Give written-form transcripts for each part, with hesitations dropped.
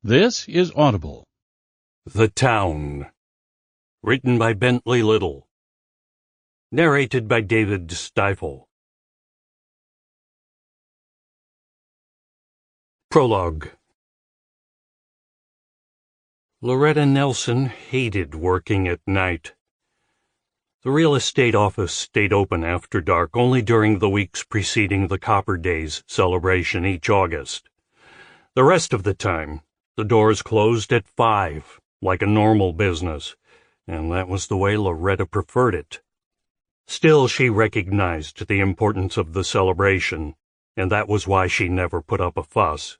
This is Audible. The Town. Written by Bentley Little. Narrated by David Stifel. Prologue. Loretta Nelson hated working at night. The real estate office stayed open after dark only during the weeks preceding the Copper Days celebration each August. The rest of the time, the doors closed at 5, like a normal business, and that was the way Loretta preferred it. Still, she recognized the importance of the celebration, and that was why she never put up a fuss.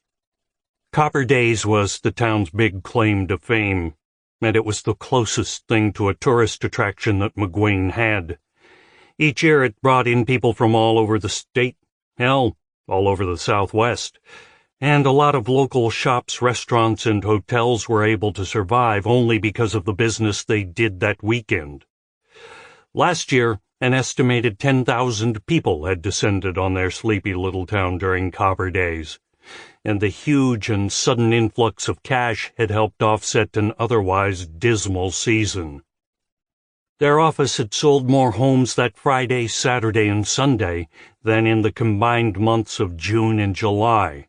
Copper Days was the town's big claim to fame, and it was the closest thing to a tourist attraction that McGuane had. Each year it brought in people from all over the state, hell, all over the Southwest, and a lot of local shops, restaurants, and hotels were able to survive only because of the business they did that weekend. Last year, an estimated 10,000 people had descended on their sleepy little town during Copper Days, and the huge and sudden influx of cash had helped offset an otherwise dismal season. Their office had sold more homes that Friday, Saturday, and Sunday than in the combined months of June and July.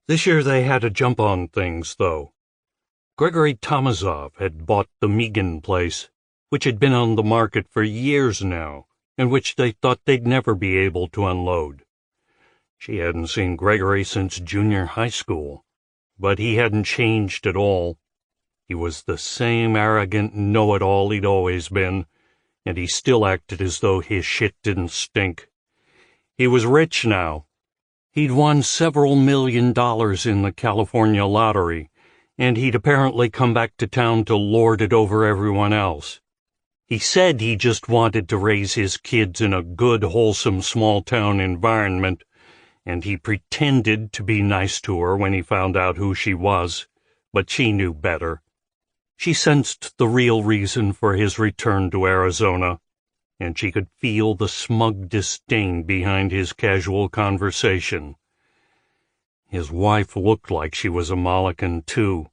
This year they had a jump on things, though. Gregory Tomasov had bought the Megan place, which had been on the market for years now, and which they thought they'd never be able to unload. She hadn't seen Gregory since junior high school, but he hadn't changed at all. He was the same arrogant know-it-all he'd always been, and he still acted as though his shit didn't stink. He was rich now. He'd won several $1 million in the California lottery, and he'd apparently come back to town to lord it over everyone else. He said he just wanted to raise his kids in a good, wholesome small-town environment, and he pretended to be nice to her when he found out who she was, but she knew better. She sensed the real reason for his return to Arizona, and she could feel the smug disdain behind his casual conversation. His wife looked like she was a Mollican, too,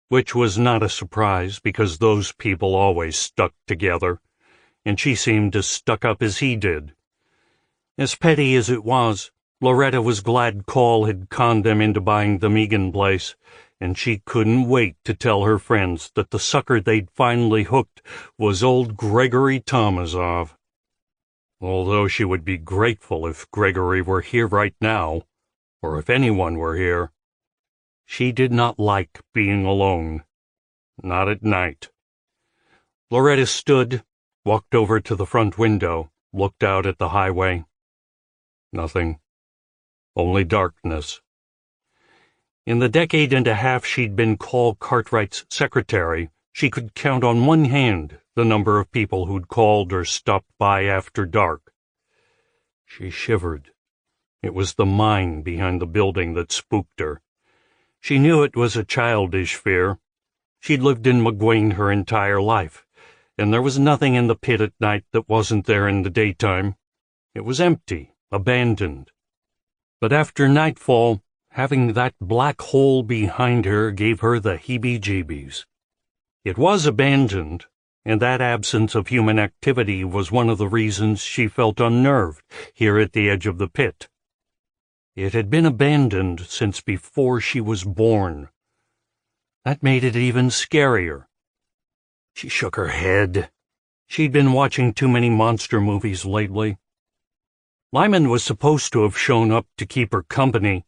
which was not a surprise because those people always stuck together, and she seemed as stuck up as he did. As petty as it was, Loretta was glad Call had conned them into buying the Megan place, and she couldn't wait to tell her friends that the sucker they'd finally hooked was old Gregory Tomasov. Although she would be grateful if Gregory were here right now, or if anyone were here. She did not like being alone. Not at night. Loretta stood, walked over to the front window, looked out at the highway. Nothing. Only darkness. In the decade and a half she'd been Call Cartwright's secretary, she could count on one hand the number of people who'd called or stopped by after dark. She shivered. It was the mine behind the building that spooked her. She knew it was a childish fear. She'd lived in McGuane her entire life, and there was nothing in the pit at night that wasn't there in the daytime. It was empty, abandoned. But after nightfall, having that black hole behind her gave her the heebie-jeebies. It was abandoned, and that absence of human activity was one of the reasons she felt unnerved here at the edge of the pit. It had been abandoned since before she was born. That made it even scarier. She shook her head. She'd been watching too many monster movies lately. Lyman was supposed to have shown up to keep her company,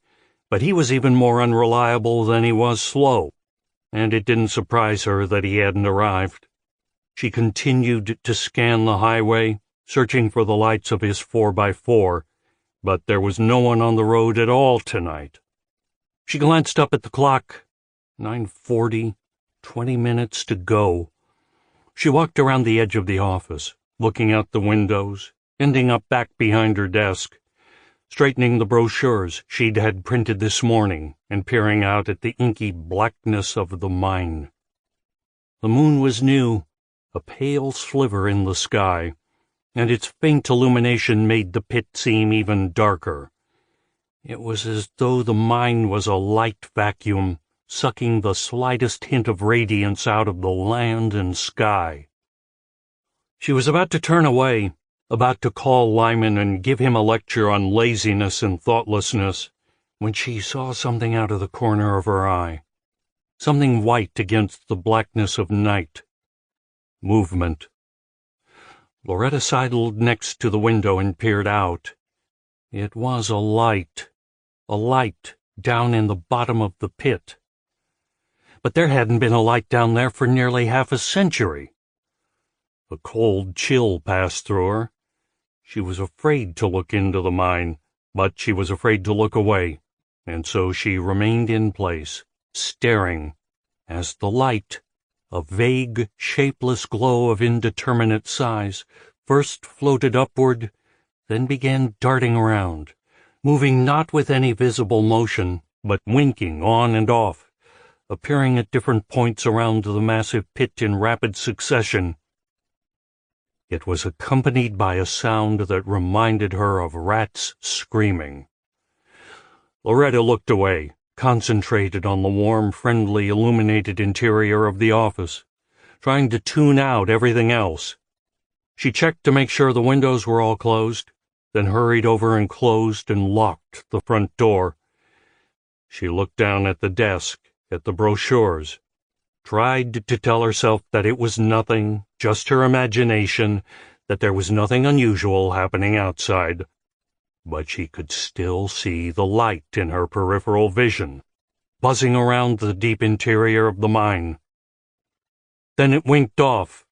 but he was even more unreliable than he was slow, and it didn't surprise her that he hadn't arrived. She continued to scan the highway, searching for the lights of his 4x4, but there was no one on the road at all tonight. She glanced up at the clock. 9:40, 20 minutes to go. She walked around the edge of the office, looking out the windows, ending up back behind her desk, straightening the brochures she'd had printed this morning and peering out at the inky blackness of the mine. The moon was new, a pale sliver in the sky, and its faint illumination made the pit seem even darker. It was as though the mine was a light vacuum, sucking the slightest hint of radiance out of the land and sky. She was about to turn away, about to call Lyman and give him a lecture on laziness and thoughtlessness, when she saw something out of the corner of her eye, something white against the blackness of night. Movement. Loretta sidled next to the window and peered out. It was a light down in the bottom of the pit. But there hadn't been a light down there for nearly half a century. A cold chill passed through her. She was afraid to look into the mine, but she was afraid to look away, and so she remained in place, staring, as the light, a vague, shapeless glow of indeterminate size, first floated upward, then began darting around, moving not with any visible motion, but winking on and off, appearing at different points around the massive pit in rapid succession. It was accompanied by a sound that reminded her of rats screaming. Loretta looked away, concentrated on the warm, friendly, illuminated interior of the office, trying to tune out everything else. She checked to make sure the windows were all closed, then hurried over and closed and locked the front door. She looked down at the desk, at the brochures, tried to tell herself that it was nothing, just her imagination, that there was nothing unusual happening outside. But she could still see the light in her peripheral vision, buzzing around the deep interior of the mine. Then it winked off,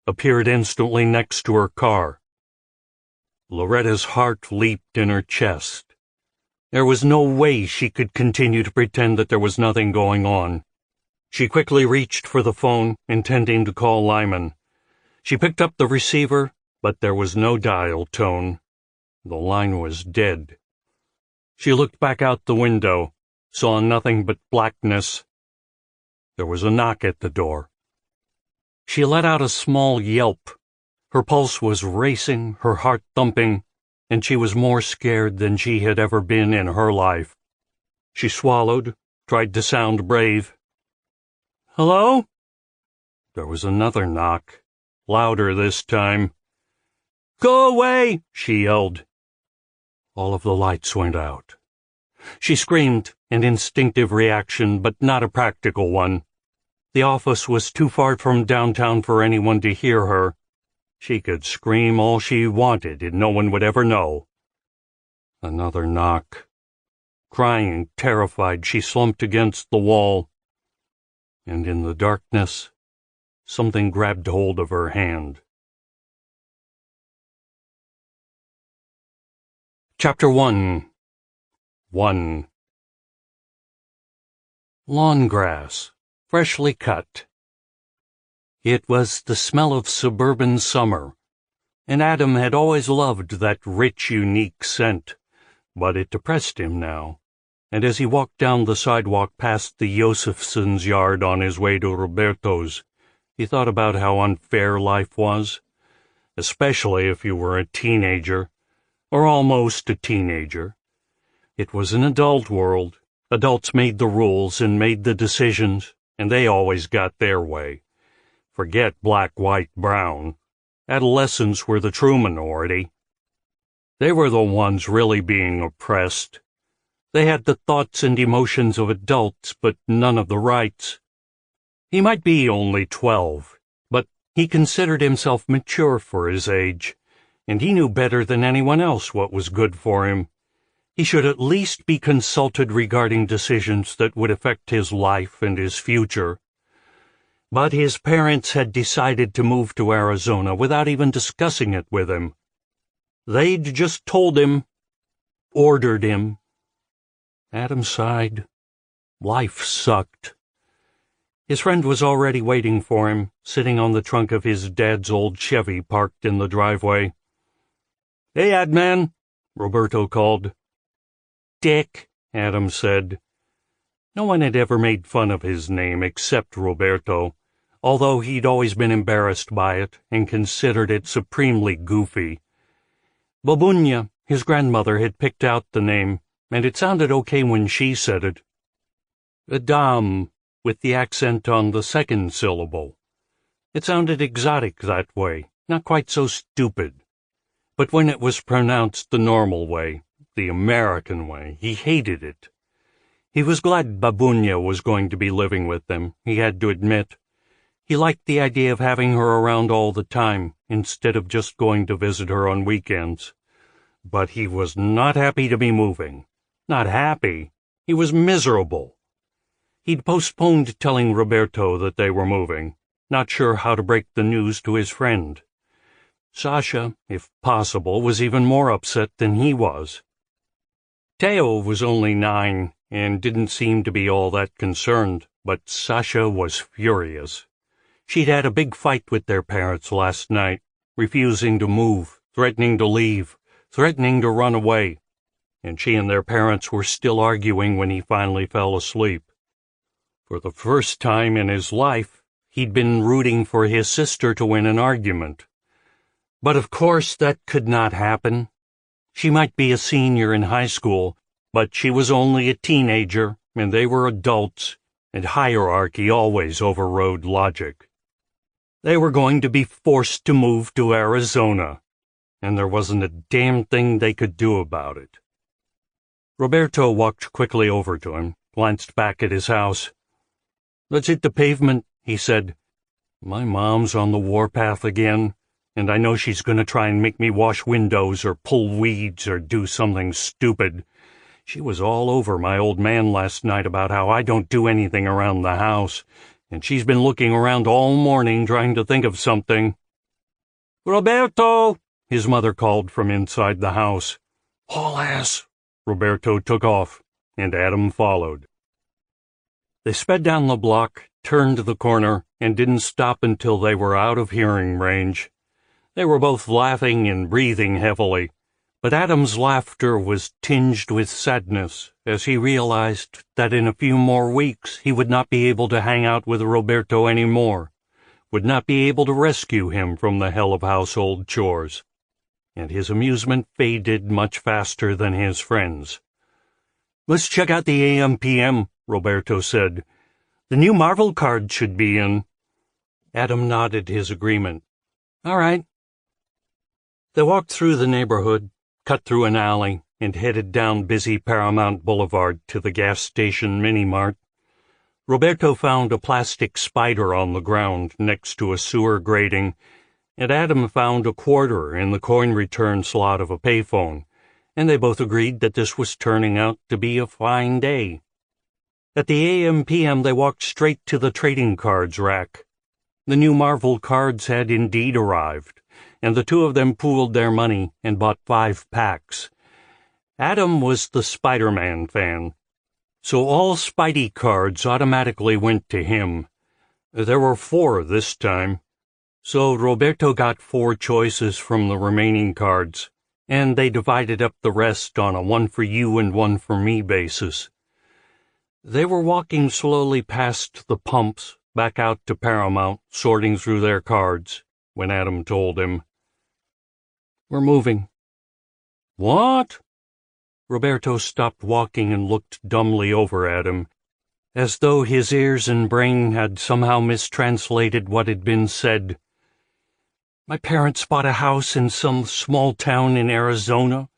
appeared instantly next to her car. Loretta's heart leaped in her chest. There was no way she could continue to pretend that there was nothing going on. She quickly reached for the phone, intending to call Lyman. She picked up the receiver, but there was no dial tone. The line was dead. She looked back out the window, saw nothing but blackness. There was a knock at the door. She let out a small yelp. Her pulse was racing, her heart thumping, and she was more scared than she had ever been in her life. She swallowed, tried to sound brave. "Hello?" There was another knock, louder this time. "Go away!" she yelled. All of the lights went out. She screamed, an instinctive reaction, but not a practical one. The office was too far from downtown for anyone to hear her. She could scream all she wanted and no one would ever know. Another knock. Crying, terrified, she slumped against the wall. And in the darkness, something grabbed hold of her hand. Chapter 1. Lawn grass, freshly cut. It was the smell of suburban summer, and Adam had always loved that rich, unique scent, but it depressed him now, and as he walked down the sidewalk past the Josephsons' yard on his way to Roberto's, he thought about how unfair life was, especially if you were a teenager, or almost a teenager. It was an adult world. Adults made the rules and made the decisions, and they always got their way. Forget black, white, brown. Adolescents were the true minority. They were the ones really being oppressed. They had the thoughts and emotions of adults, but none of the rights. He might be only 12, but he considered himself mature for his age, and he knew better than anyone else what was good for him. He should at least be consulted regarding decisions that would affect his life and his future. But his parents had decided to move to Arizona without even discussing it with him. They'd just told him, ordered him. Adam sighed. Life sucked. His friend was already waiting for him, sitting on the trunk of his dad's old Chevy parked in the driveway. "Hey, Adman," Roberto called. "Dick," Adam said. No one had ever made fun of his name except Roberto, although he'd always been embarrassed by it and considered it supremely goofy. Babunya, his grandmother, had picked out the name, and it sounded okay when she said it. A dame, with the accent on the second syllable. It sounded exotic that way, not quite so stupid. But when it was pronounced the normal way, the American way, he hated it. He was glad Babunya was going to be living with them, he had to admit. He liked the idea of having her around all the time, instead of just going to visit her on weekends. But he was not happy to be moving. Not happy. He was miserable. He'd postponed telling Roberto that they were moving, not sure how to break the news to his friend. Sasha, if possible, was even more upset than he was. Teo was only 9 and didn't seem to be all that concerned, but Sasha was furious. She'd had a big fight with their parents last night, refusing to move, threatening to leave, threatening to run away, and she and their parents were still arguing when he finally fell asleep. For the first time in his life, he'd been rooting for his sister to win an argument. But of course that could not happen. She might be a senior in high school, but she was only a teenager, and they were adults, and hierarchy always overrode logic. They were going to be forced to move to Arizona, and there wasn't a damn thing they could do about it. Roberto walked quickly over to him, glanced back at his house. "Let's hit the pavement," he said. "My mom's on the warpath again, and I know she's going to try and make me wash windows or pull weeds or do something stupid. She was all over my old man last night about how I don't do anything around the house, and she's been looking around all morning trying to think of something." "Roberto!" his mother called from inside the house. "Haul ass!" Roberto took off, and Adam followed. They sped down the block, turned the corner, and didn't stop until they were out of hearing range. They were both laughing and breathing heavily, but Adam's laughter was tinged with sadness as he realized that in a few more weeks he would not be able to hang out with Roberto anymore, would not be able to rescue him from the hell of household chores, and his amusement faded much faster than his friends. "Let's check out the AM/PM, Roberto said. "The new Marvel card should be in." Adam nodded his agreement. "All right." They walked through the neighborhood, cut through an alley, and headed down busy Paramount Boulevard to the gas station mini-mart. Roberto found a plastic spider on the ground next to a sewer grating, and Adam found a quarter in the coin return slot of a payphone, and they both agreed that this was turning out to be a fine day. At the AM/PM they walked straight to the trading cards rack. The new Marvel cards had indeed arrived, and the two of them pooled their money and bought 5 packs. Adam was the Spider-Man fan, so all Spidey cards automatically went to him. There were 4 this time, so Roberto got 4 choices from the remaining cards, and they divided up the rest on a 1 for you and 1 for me basis. They were walking slowly past the pumps, back out to Paramount, sorting through their cards, when Adam told him, "We're moving." "What?" Roberto stopped walking and looked dumbly over at him, as though his ears and brain had somehow mistranslated what had been said. "My parents bought a house in some small town in Arizona.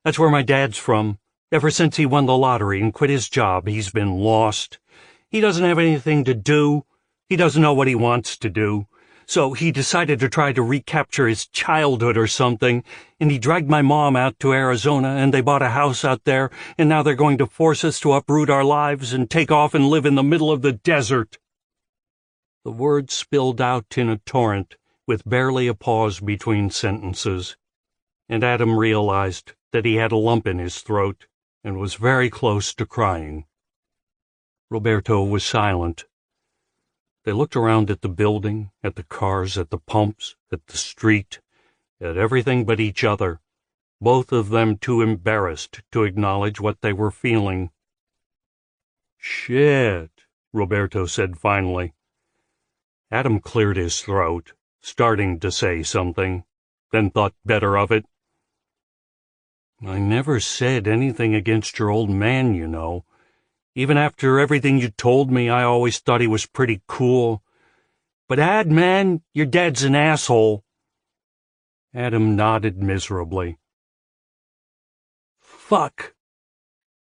That's where my dad's from. Ever since he won the lottery and quit his job, he's been lost. He doesn't have anything to do. He doesn't know what he wants to do. So he decided to try to recapture his childhood or something, and he dragged my mom out to Arizona, and they bought a house out there, and now they're going to force us to uproot our lives and take off and live in the middle of the desert." The words spilled out in a torrent, with barely a pause between sentences, and Adam realized that he had a lump in his throat and was very close to crying. Roberto was silent. They looked around at the building, at the cars, at the pumps, at the street, at everything but each other, both of them too embarrassed to acknowledge what they were feeling. "Shit," Roberto said finally. Adam cleared his throat, starting to say something, then thought better of it. "I never said anything against your old man, you know. Even after everything you told me, I always thought he was pretty cool. But Ad, man, your dad's an asshole." Adam nodded miserably. "Fuck."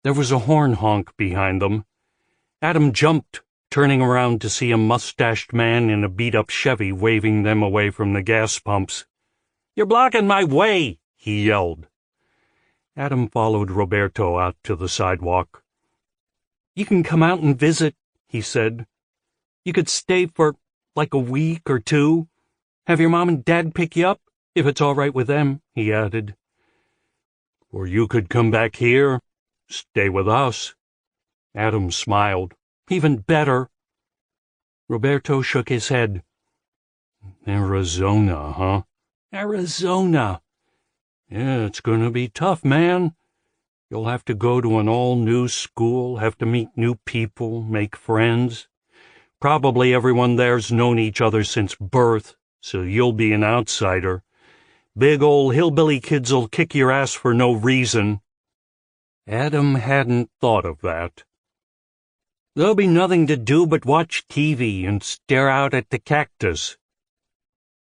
There was a horn honk behind them. Adam jumped, turning around to see a mustached man in a beat-up Chevy waving them away from the gas pumps. "You're blocking my way," he yelled. Adam followed Roberto out to the sidewalk. "You can come out and visit," he said. "You could stay for, like, a week or two. Have your mom and dad pick you up, if it's all right with them," he added. "Or you could come back here, stay with us." Adam smiled. "Even better." Roberto shook his head. "Arizona, huh?" "Arizona." "Yeah, it's going to be tough, man. You'll have to go to an all-new school, have to meet new people, make friends. Probably everyone there's known each other since birth, so you'll be an outsider. Big old hillbilly kids'll kick your ass for no reason." Adam hadn't thought of that. "There'll be nothing to do but watch TV and stare out at the cactus.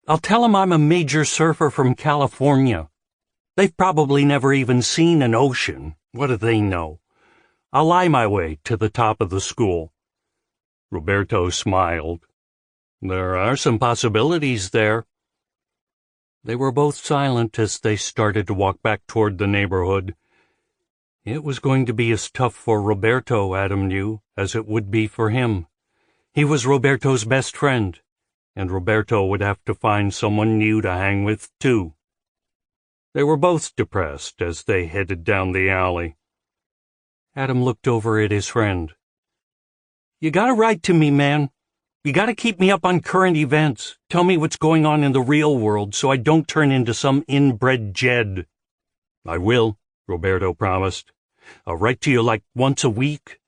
I'll tell 'em I'm a major surfer from California. They've probably never even seen an ocean. What do they know? I'll lie my way to the top of the school." Roberto smiled. "There are some possibilities there." They were both silent as they started to walk back toward the neighborhood. It was going to be as tough for Roberto, Adam knew, as it would be for him. He was Roberto's best friend, and Roberto would have to find someone new to hang with, too. They were both depressed as they headed down the alley. Adam looked over at his friend. "You gotta write to me, man. You gotta keep me up on current events. Tell me what's going on in the real world so I don't turn into some inbred Jed." "I will," Roberto promised. "I'll write to you like once a week,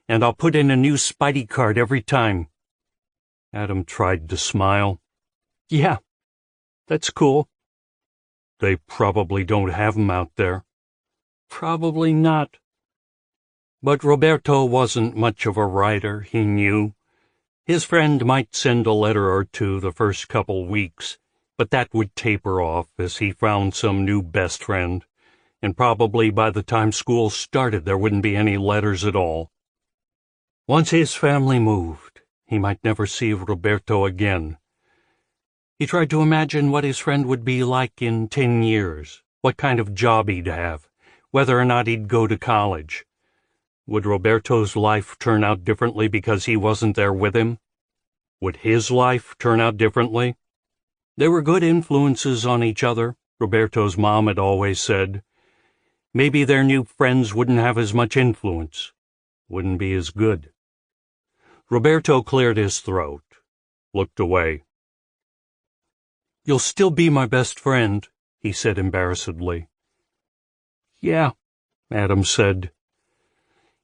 and I'll put in a new Spidey card every time." Adam tried to smile. "Yeah, that's cool." "They probably don't have 'em out there." "Probably not." But Roberto wasn't much of a writer, he knew. His friend might send a letter or two the first couple weeks, but that would taper off as he found some new best friend, and probably by the time school started there wouldn't be any letters at all. Once his family moved, he might never see Roberto again. He tried to imagine what his friend would be like in 10 years, what kind of job he'd have, whether or not he'd go to college. Would Roberto's life turn out differently because he wasn't there with him? Would his life turn out differently? They were good influences on each other, Roberto's mom had always said. Maybe their new friends wouldn't have as much influence, wouldn't be as good. Roberto cleared his throat, looked away. "You'll still be my best friend," he said embarrassedly. "Yeah," Adam said.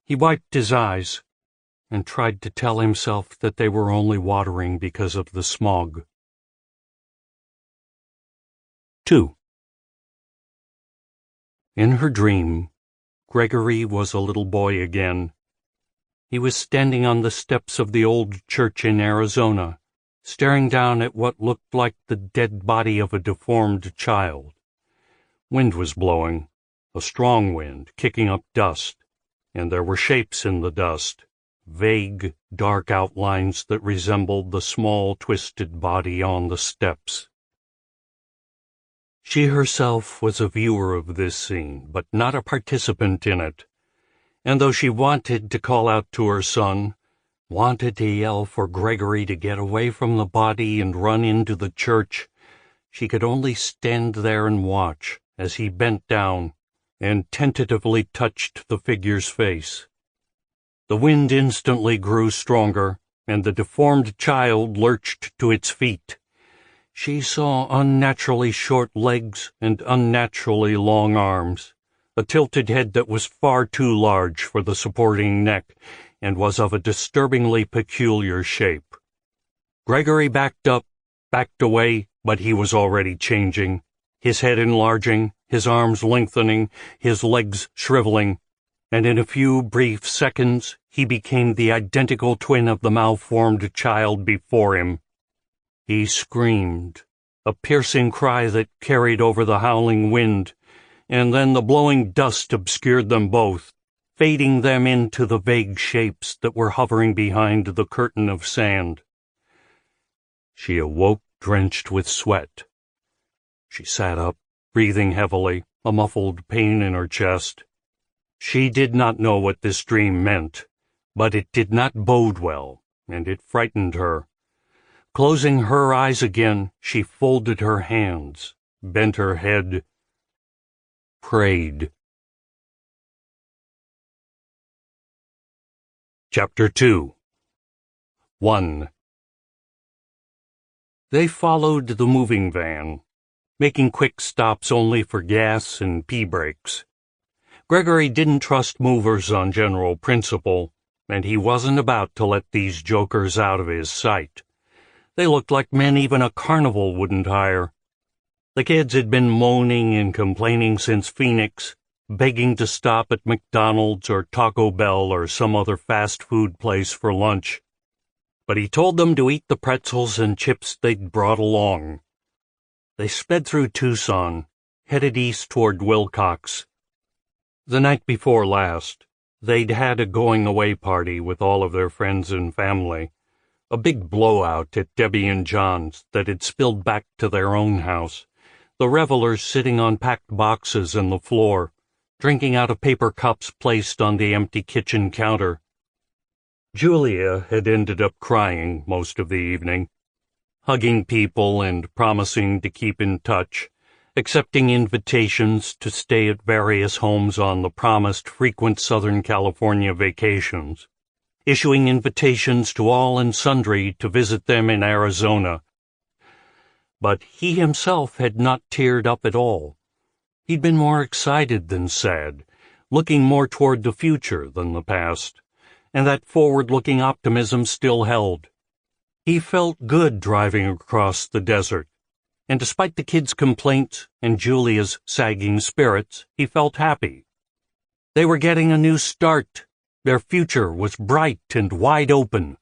He wiped his eyes and tried to tell himself that they were only watering because of the smog. 2. In her dream, Gregory was a little boy again. He was standing on the steps of the old church in Arizona, staring down at what looked like the dead body of a deformed child. Wind was blowing, a strong wind, kicking up dust, and there were shapes in the dust, vague, dark outlines that resembled the small, twisted body on the steps. She herself was a viewer of this scene, but not a participant in it, and though she wanted to call out to her son, wanted to yell for Gregory to get away from the body and run into the church, she could only stand there and watch as he bent down and tentatively touched the figure's face. The wind instantly grew stronger, and the deformed child lurched to its feet. She saw unnaturally short legs and unnaturally long arms, a tilted head that was far too large for the supporting neck, and was of a disturbingly peculiar shape. Gregory backed up, backed away, but he was already changing, his head enlarging, his arms lengthening, his legs shriveling. and in a few brief seconds he became the identical twin of the malformed child before him. He screamed, a piercing cry that carried over the howling wind, and then the blowing dust obscured them both, fading them into the vague shapes that were hovering behind the curtain of sand. She awoke drenched with sweat. She sat up, breathing heavily, a muffled pain in her chest. She did not know what this dream meant, but it did not bode well, and it frightened her. Closing her eyes again, she folded her hands, bent her head, prayed. Chapter 2. 1. They followed the moving van, making quick stops only for gas and pee breaks. Gregory didn't trust movers on general principle, and he wasn't about to let these jokers out of his sight. They looked like men even a carnival wouldn't hire. The kids had been moaning and complaining since Phoenix, begging to stop at McDonald's or Taco Bell or some other fast food place for lunch. But he told them to eat the pretzels and chips they'd brought along. They sped through Tucson, headed east toward Wilcox. The night before last, they'd had a going-away party with all of their friends and family, a big blowout at Debbie and John's that had spilled back to their own house, the revelers sitting on packed boxes on the floor, drinking out of paper cups placed on the empty kitchen counter. Julia had ended up crying most of the evening, hugging people and promising to keep in touch, accepting invitations to stay at various homes on the promised frequent Southern California vacations, issuing invitations to all and sundry to visit them in Arizona. But he himself had not teared up at all. He'd been more excited than sad, looking more toward the future than the past, and that forward-looking optimism still held. He felt good driving across the desert, and despite the kids' complaints and Julia's sagging spirits, he felt happy. They were getting a new start. Their future was bright and wide open,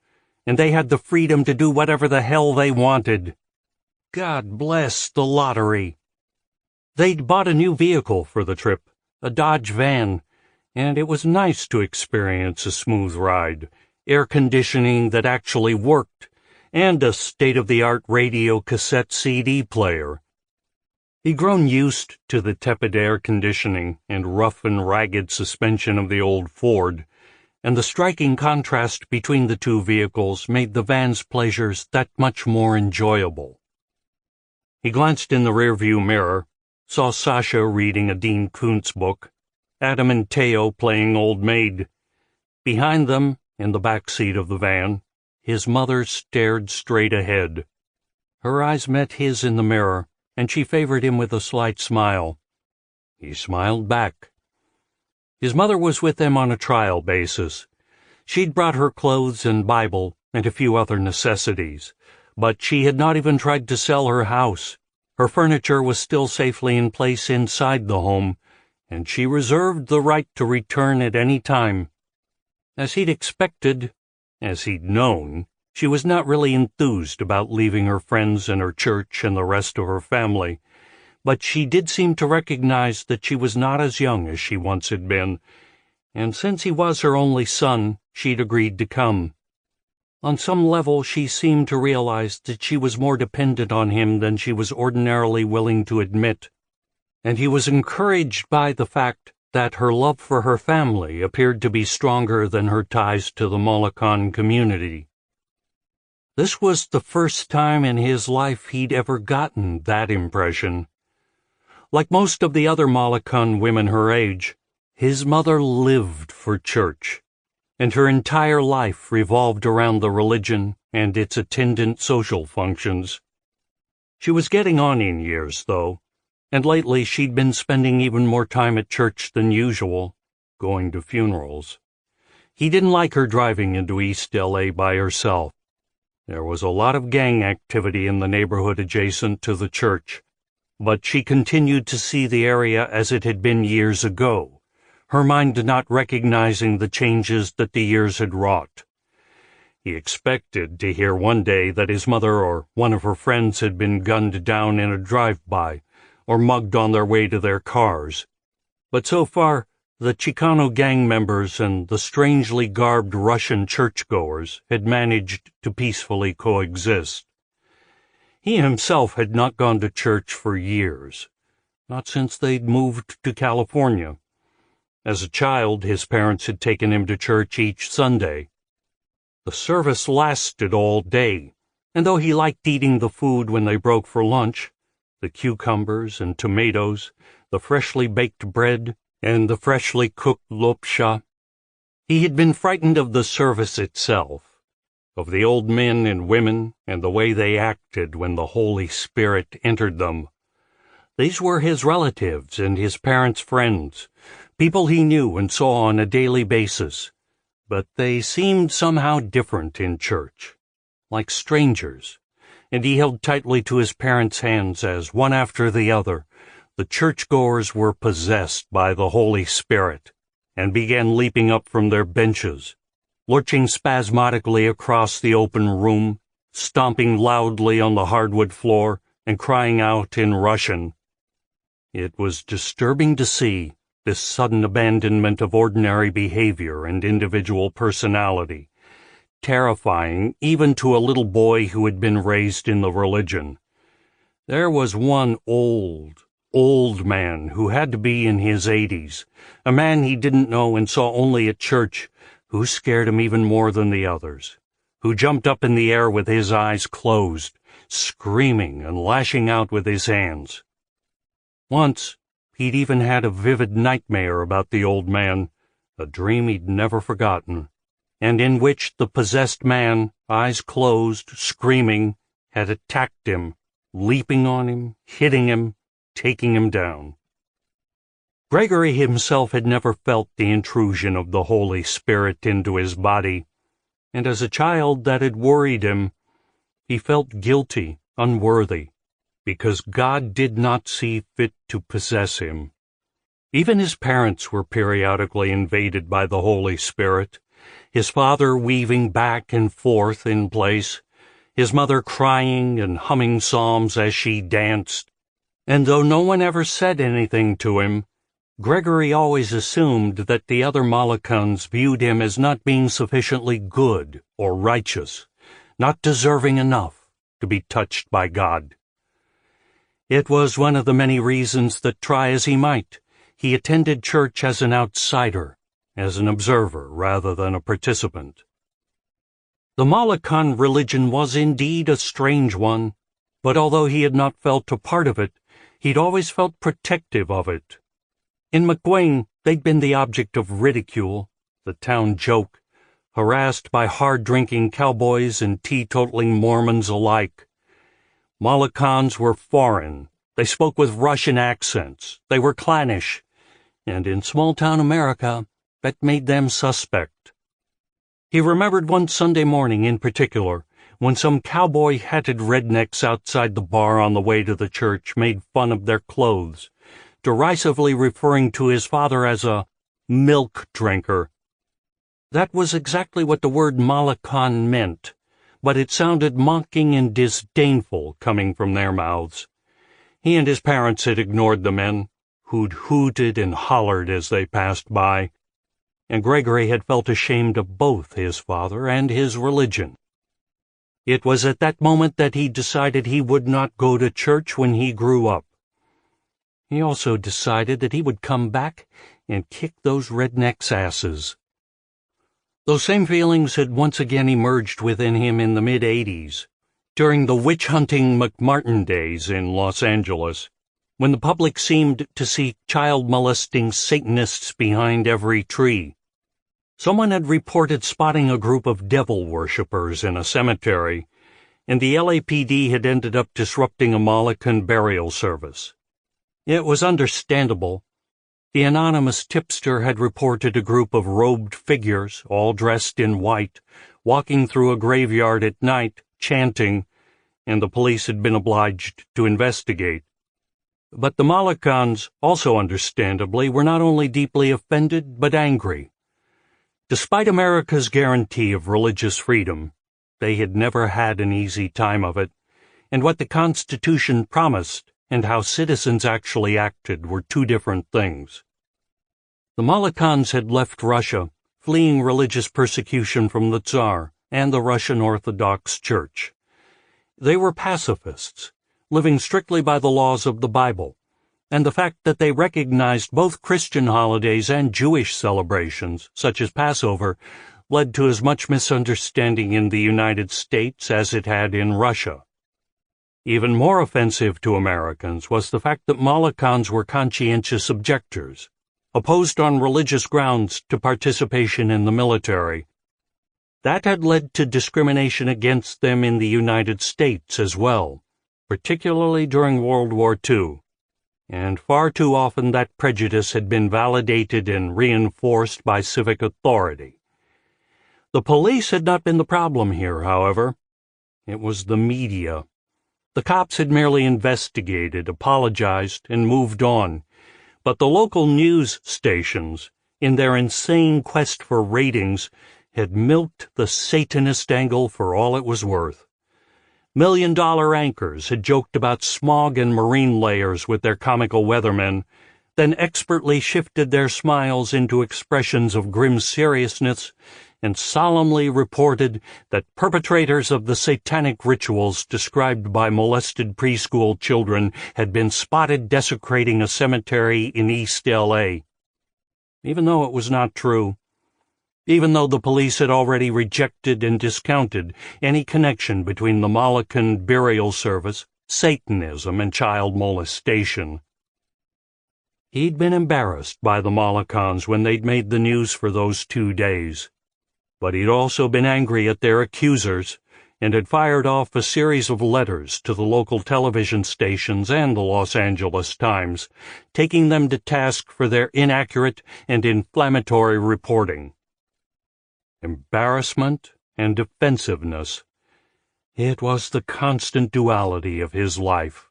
and they had the freedom to do whatever the hell they wanted. God bless the lottery. They'd bought a new vehicle for the trip, a Dodge van, and it was nice to experience a smooth ride, air conditioning that actually worked, and a state-of-the-art radio cassette CD player. He'd grown used to the tepid air conditioning and rough and ragged suspension of the old Ford, and the striking contrast between the two vehicles made the van's pleasures that much more enjoyable. He glanced in the rearview mirror, saw Sasha reading a Dean Koontz book, Adam and Teo playing Old Maid. Behind them, in the back seat of the van, his mother stared straight ahead. Her eyes met his in the mirror, and she favored him with a slight smile. He smiled back. His mother was with them on a trial basis. She'd brought her clothes and Bible and a few other necessities, but she had not even tried to sell her house. Her furniture was still safely in place inside the home, and she reserved the right to return at any time. As he'd expected, as he'd known, she was not really enthused about leaving her friends and her church and the rest of her family, but she did seem to recognize that she was not as young as she once had been, and since he was her only son, she'd agreed to come. On some level, she seemed to realize that she was more dependent on him than she was ordinarily willing to admit, and he was encouraged by the fact that her love for her family appeared to be stronger than her ties to the Molokon community. This was the first time in his life he'd ever gotten that impression. Like most of the other Molokon women her age, his mother lived for church, and her entire life revolved around the religion and its attendant social functions. She was getting on in years, though, and lately she'd been spending even more time at church than usual, going to funerals. He didn't like her driving into East L.A. by herself. There was a lot of gang activity in the neighborhood adjacent to the church, but she continued to see the area as it had been years ago. her mind not recognizing the changes that the years had wrought. He expected to hear one day that his mother or one of her friends had been gunned down in a drive-by or mugged on their way to their cars. But so far, the Chicano gang members and the strangely garbed Russian churchgoers had managed to peacefully coexist. He himself had not gone to church for years, not since they'd moved to California. As a child, his parents had taken him to church each Sunday. The service lasted all day, and though he liked eating the food when they broke for lunch, the cucumbers and tomatoes, the freshly baked bread, and the freshly cooked lopsha, he had been frightened of the service itself, of the old men and women and the way they acted when the Holy Spirit entered them. These were his relatives and his parents' friends, people he knew and saw on a daily basis, but they seemed somehow different in church, like strangers, and he held tightly to his parents' hands as, one after the other, the churchgoers were possessed by the Holy Spirit and began leaping up from their benches, lurching spasmodically across the open room, stomping loudly on the hardwood floor, and crying out in Russian. It was disturbing to see this sudden abandonment of ordinary behavior and individual personality, terrifying even to a little boy who had been raised in the religion. There was one old man who had to be in his 80s, a man he didn't know and saw only at church, who scared him even more than the others, who jumped up in the air with his eyes closed, screaming and lashing out with his hands. Once, he'd even had a vivid nightmare about the old man, a dream he'd never forgotten, and in which the possessed man, eyes closed, screaming, had attacked him, leaping on him, hitting him, taking him down. Gregory himself had never felt the intrusion of the Holy Spirit into his body, and as a child that had worried him. He felt guilty, unworthy, because God did not see fit to possess him. Even his parents were periodically invaded by the Holy Spirit, his father weaving back and forth in place, his mother crying and humming psalms as she danced. And though no one ever said anything to him, Gregory always assumed that the other Molokans viewed him as not being sufficiently good or righteous, not deserving enough to be touched by God. It was one of the many reasons that, try as he might, he attended church as an outsider, as an observer rather than a participant. The Molokan religion was indeed a strange one, but although he had not felt a part of it, he'd always felt protective of it. In McWayne, they'd been the object of ridicule, the town joke, harassed by hard-drinking cowboys and teetotaling Mormons alike. Molokans were foreign. They spoke with Russian accents. They were clannish. And in small-town America, that made them suspect. He remembered one Sunday morning in particular, when some cowboy-hatted rednecks outside the bar on the way to the church made fun of their clothes, derisively referring to his father as a milk drinker. That was exactly what the word Molokan meant, but it sounded mocking and disdainful coming from their mouths. He and his parents had ignored the men, who'd hooted and hollered as they passed by, and Gregory had felt ashamed of both his father and his religion. It was at that moment that he decided he would not go to church when he grew up. He also decided that he would come back and kick those rednecks' asses. Those same feelings had once again emerged within him in the mid-'80s, during the witch-hunting McMartin days in Los Angeles, when the public seemed to see child-molesting Satanists behind every tree. Someone had reported spotting a group of devil worshippers in a cemetery, and the LAPD had ended up disrupting a Molokan burial service. It was understandable. The anonymous tipster had reported a group of robed figures, all dressed in white, walking through a graveyard at night, chanting, and the police had been obliged to investigate. But the Molokans, also understandably, were not only deeply offended but angry. Despite America's guarantee of religious freedom, they had never had an easy time of it, and what the Constitution promised and how citizens actually acted were two different things. The Molokans had left Russia, fleeing religious persecution from the Tsar and the Russian Orthodox Church. They were pacifists, living strictly by the laws of the Bible, and the fact that they recognized both Christian holidays and Jewish celebrations, such as Passover, led to as much misunderstanding in the United States as it had in Russia. Even more offensive to Americans was the fact that Molokans were conscientious objectors, opposed on religious grounds to participation in the military. That had led to discrimination against them in the United States as well, particularly during World War II, and far too often that prejudice had been validated and reinforced by civic authority. The police had not been the problem here, however. It was the media. The cops had merely investigated, apologized, and moved on, but the local news stations, in their insane quest for ratings, had milked the Satanist angle for all it was worth. $1-million anchors had joked about smog and marine layers with their comical weathermen, then expertly shifted their smiles into expressions of grim seriousness and solemnly reported that perpetrators of the satanic rituals described by molested preschool children had been spotted desecrating a cemetery in East L.A. Even though it was not true, even though the police had already rejected and discounted any connection between the Molokan burial service, Satanism, and child molestation. He'd been embarrassed by the Molokans when they'd made the news for those 2 days. But he'd also been angry at their accusers and had fired off a series of letters to the local television stations and the Los Angeles Times, taking them to task for their inaccurate and inflammatory reporting. Embarrassment and defensiveness. It was the constant duality of his life.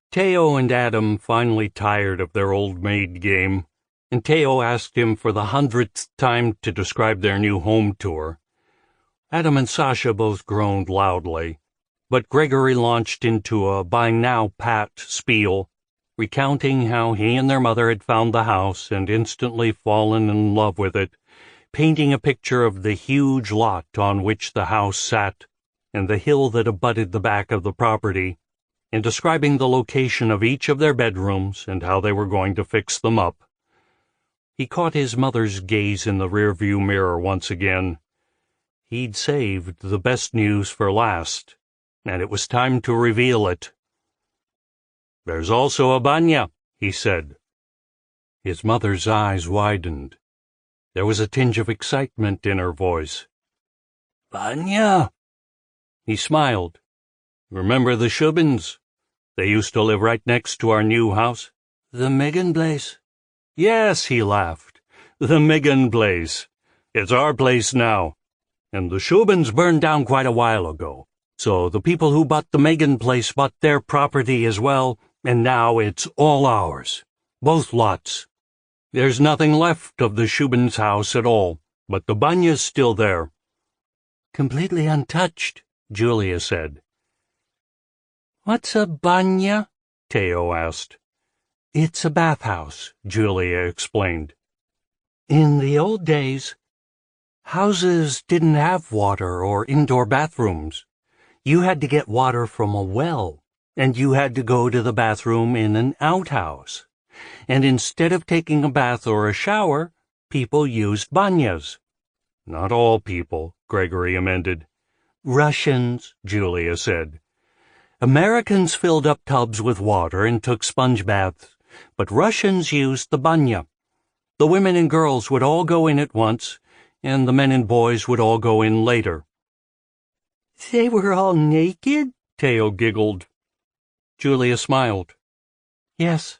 Teo and Adam finally tired of their old maid game, and Teo asked him for the 100th time to describe their new home tour. Adam and Sasha both groaned loudly, but Gregory launched into a by now pat spiel, recounting how he and their mother had found the house and instantly fallen in love with it, painting a picture of the huge lot on which the house sat and the hill that abutted the back of the property, and describing the location of each of their bedrooms and how they were going to fix them up. He caught his mother's gaze in the rearview mirror once again. He'd saved the best news for last, and it was time to reveal it. "There's also a banya," he said. His mother's eyes widened. There was a tinge of excitement in her voice. "Banya?" He smiled. "Remember the Shubins? They used to live right next to our new house." "The Megan place?" "Yes," he laughed. "The Megan place. It's our place now. And the Shubins burned down quite a while ago. So the people who bought the Megan place bought their property as well, and now it's all ours. Both lots. There's nothing left of the Shubins' house at all, but the banya's still there." "Completely untouched," Julia said. "What's a banya?" Teo asked. "It's a bathhouse," Julia explained. "In the old days, houses didn't have water or indoor bathrooms. You had to get water from a well, and you had to go to the bathroom in an outhouse. And instead of taking a bath or a shower, people used banyas." "Not all people," Gregory amended. "Russians," Julia said. "Americans filled up tubs with water and took sponge baths, but Russians used the banya. The women and girls would all go in at once, and the men and boys would all go in later." "They were all naked?" Teo giggled. Julia smiled. "Yes.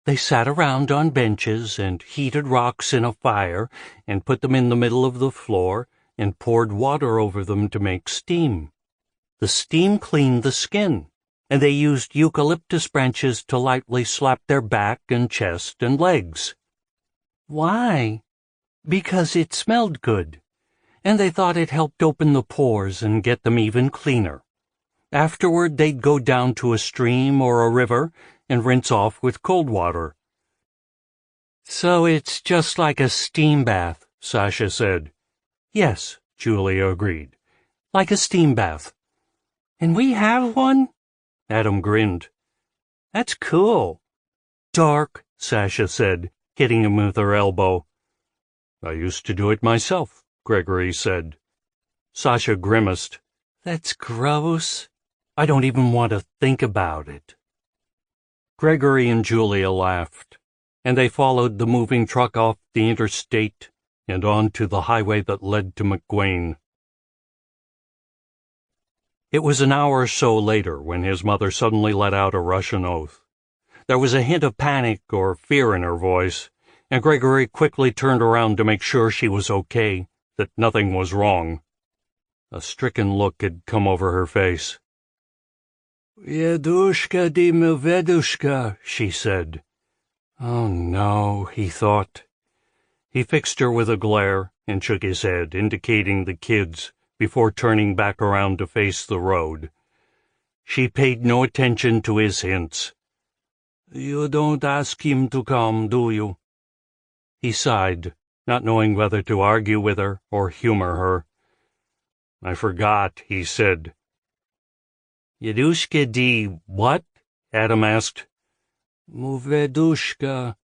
They sat around on benches and heated rocks in a fire and put them in the middle of the floor and poured water over them to make steam. The steam cleaned the skin, and they used eucalyptus branches to lightly slap their back and chest and legs. Why? Because it smelled good, and they thought it helped open the pores and get them even cleaner. Afterward, they'd go down to a stream or a river and rinse off with cold water. So it's just like a steam bath, Sasha said. Yes, Julia agreed. Like a steam bath. And we have one? Adam grinned. That's cool. Dark, Sasha said, hitting him with her elbow. I used to do it myself, Gregory said. Sasha grimaced. That's gross. I don't even want to think about it. Gregory and Julia laughed, and they followed the moving truck off the interstate and onto the highway that led to McGuane. It was an hour or so later when his mother suddenly let out a Russian oath. There was a hint of panic or fear in her voice, and Gregory quickly turned around to make sure she was okay, that nothing was wrong. A stricken look had come over her face. "Yedushka di Medvedushka," she said. Oh no, he thought. He fixed her with a glare and shook his head, indicating the kids, before turning back around to face the road. She paid no attention to his hints. "You don't ask him to come, do you?" He sighed, not knowing whether to argue with her or humor her. "I forgot," he said. "Yedushka di what?" Adam asked. Medvedushka.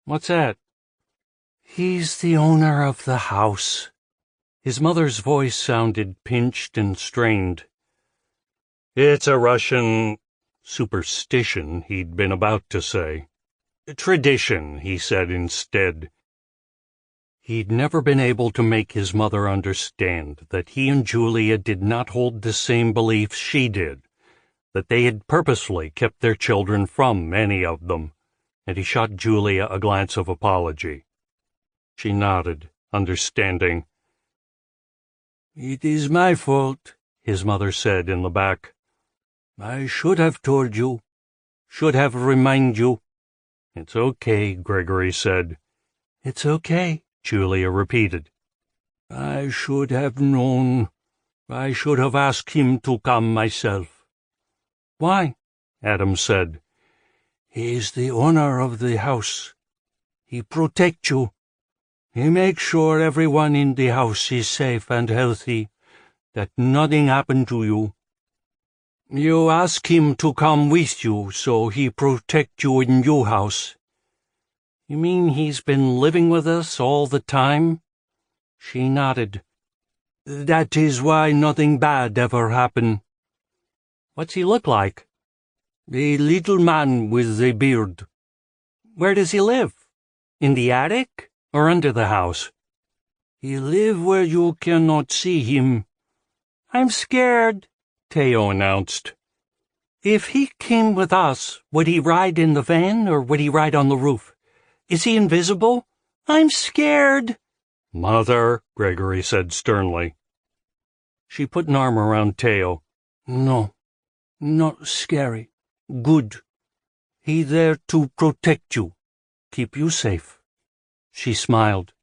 What's that?" "He's the owner of the house." His mother's voice sounded pinched and strained. "It's a Russian superstition," he'd been about to say. "Tradition," he said instead. He'd never been able to make his mother understand that he and Julia did not hold the same beliefs she did, that they had purposely kept their children from any of them, and he shot Julia a glance of apology. She nodded, understanding. "It is my fault," his mother said in the back. "I should have told you, should have reminded you." "It's okay," Gregory said. "It's okay," Julia repeated. "I should have known. I should have asked him to come myself." "Why?" Adam said. "He's the owner of the house. He protects you. He makes sure everyone in the house is safe and healthy, that nothing happened to you. You ask him to come with you, so he protect you in your house." "You mean he's been living with us all the time?" She nodded. "That is why nothing bad ever happened." "What's he look like?" "A little man with a beard." "Where does he live? In the attic or under the house?" "He live where you cannot see him." "I'm scared," Teo announced. "If he came with us, would he ride in the van or would he ride on the roof? Is he invisible? I'm scared." "Mother," Gregory said sternly. She put an arm around Teo. "No, not scary. Good. He there to protect you, keep you safe." She smiled.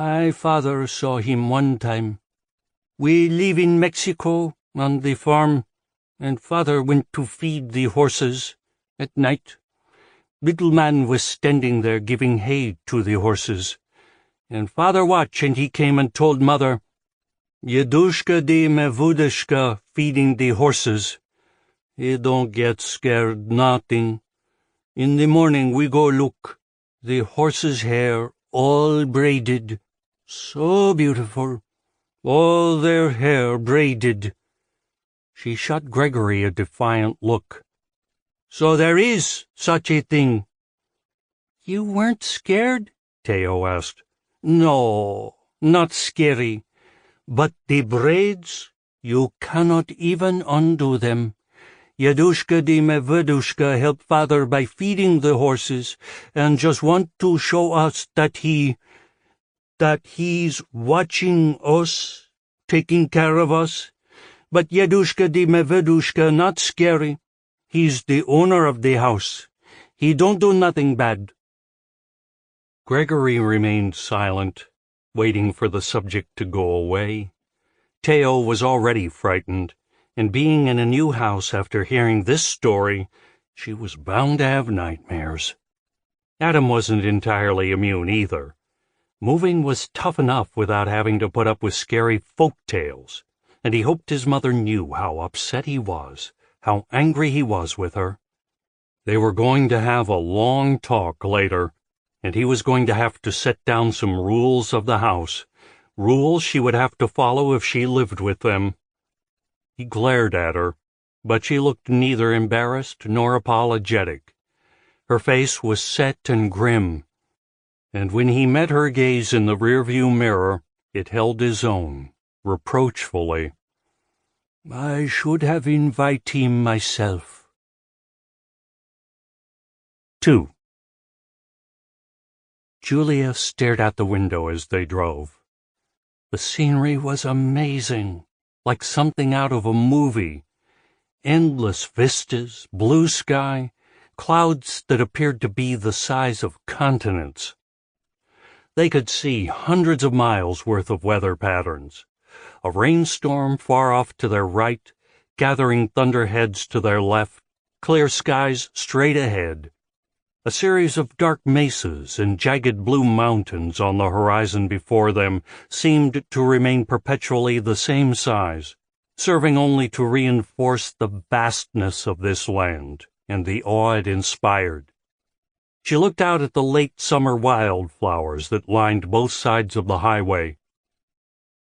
"My father saw him one time. We live in Mexico, on the farm, and father went to feed the horses at night. Little man was standing there giving hay to the horses, and father watched, and he came and told mother, 'Yedushka di Medvedushka feeding the horses. He don't get scared, nothing. In the morning we go look, the horses' hair all braided, so beautiful, all their hair braided.'" She shot Gregory a defiant look. "So there is such a thing." "You weren't scared?" Teo asked. "No, not scary. But the braids, you cannot even undo them. Yedushka di Medvedushka helped father by feeding the horses, and just want to show us that he's watching us, taking care of us, But Yedushka di Mevedushka not scary. He's the owner of the house. He don't do nothing bad." Gregory remained silent, waiting for the subject to go away. Teo was already frightened, and being in a new house after hearing this story, she was bound to have nightmares. Adam wasn't entirely immune either. Moving was tough enough without having to put up with scary folk tales, and he hoped his mother knew how upset he was, how angry he was with her. They were going to have a long talk later, and he was going to have to set down some rules of the house, rules she would have to follow if she lived with them. He glared at her, but she looked neither embarrassed nor apologetic. Her face was set and grim, and when he met her gaze in the rearview mirror, it held his own, reproachfully. "I should have invited him myself." 2. Julia stared out the window as they drove. The scenery was amazing, like something out of a movie. Endless vistas, blue sky, clouds that appeared to be the size of continents. They could see hundreds of miles worth of weather patterns. A rainstorm far off to their right, gathering thunderheads to their left, clear skies straight ahead. A series of dark mesas and jagged blue mountains on the horizon before them seemed to remain perpetually the same size, serving only to reinforce the vastness of this land and the awe it inspired. She looked out at the late summer wildflowers that lined both sides of the highway.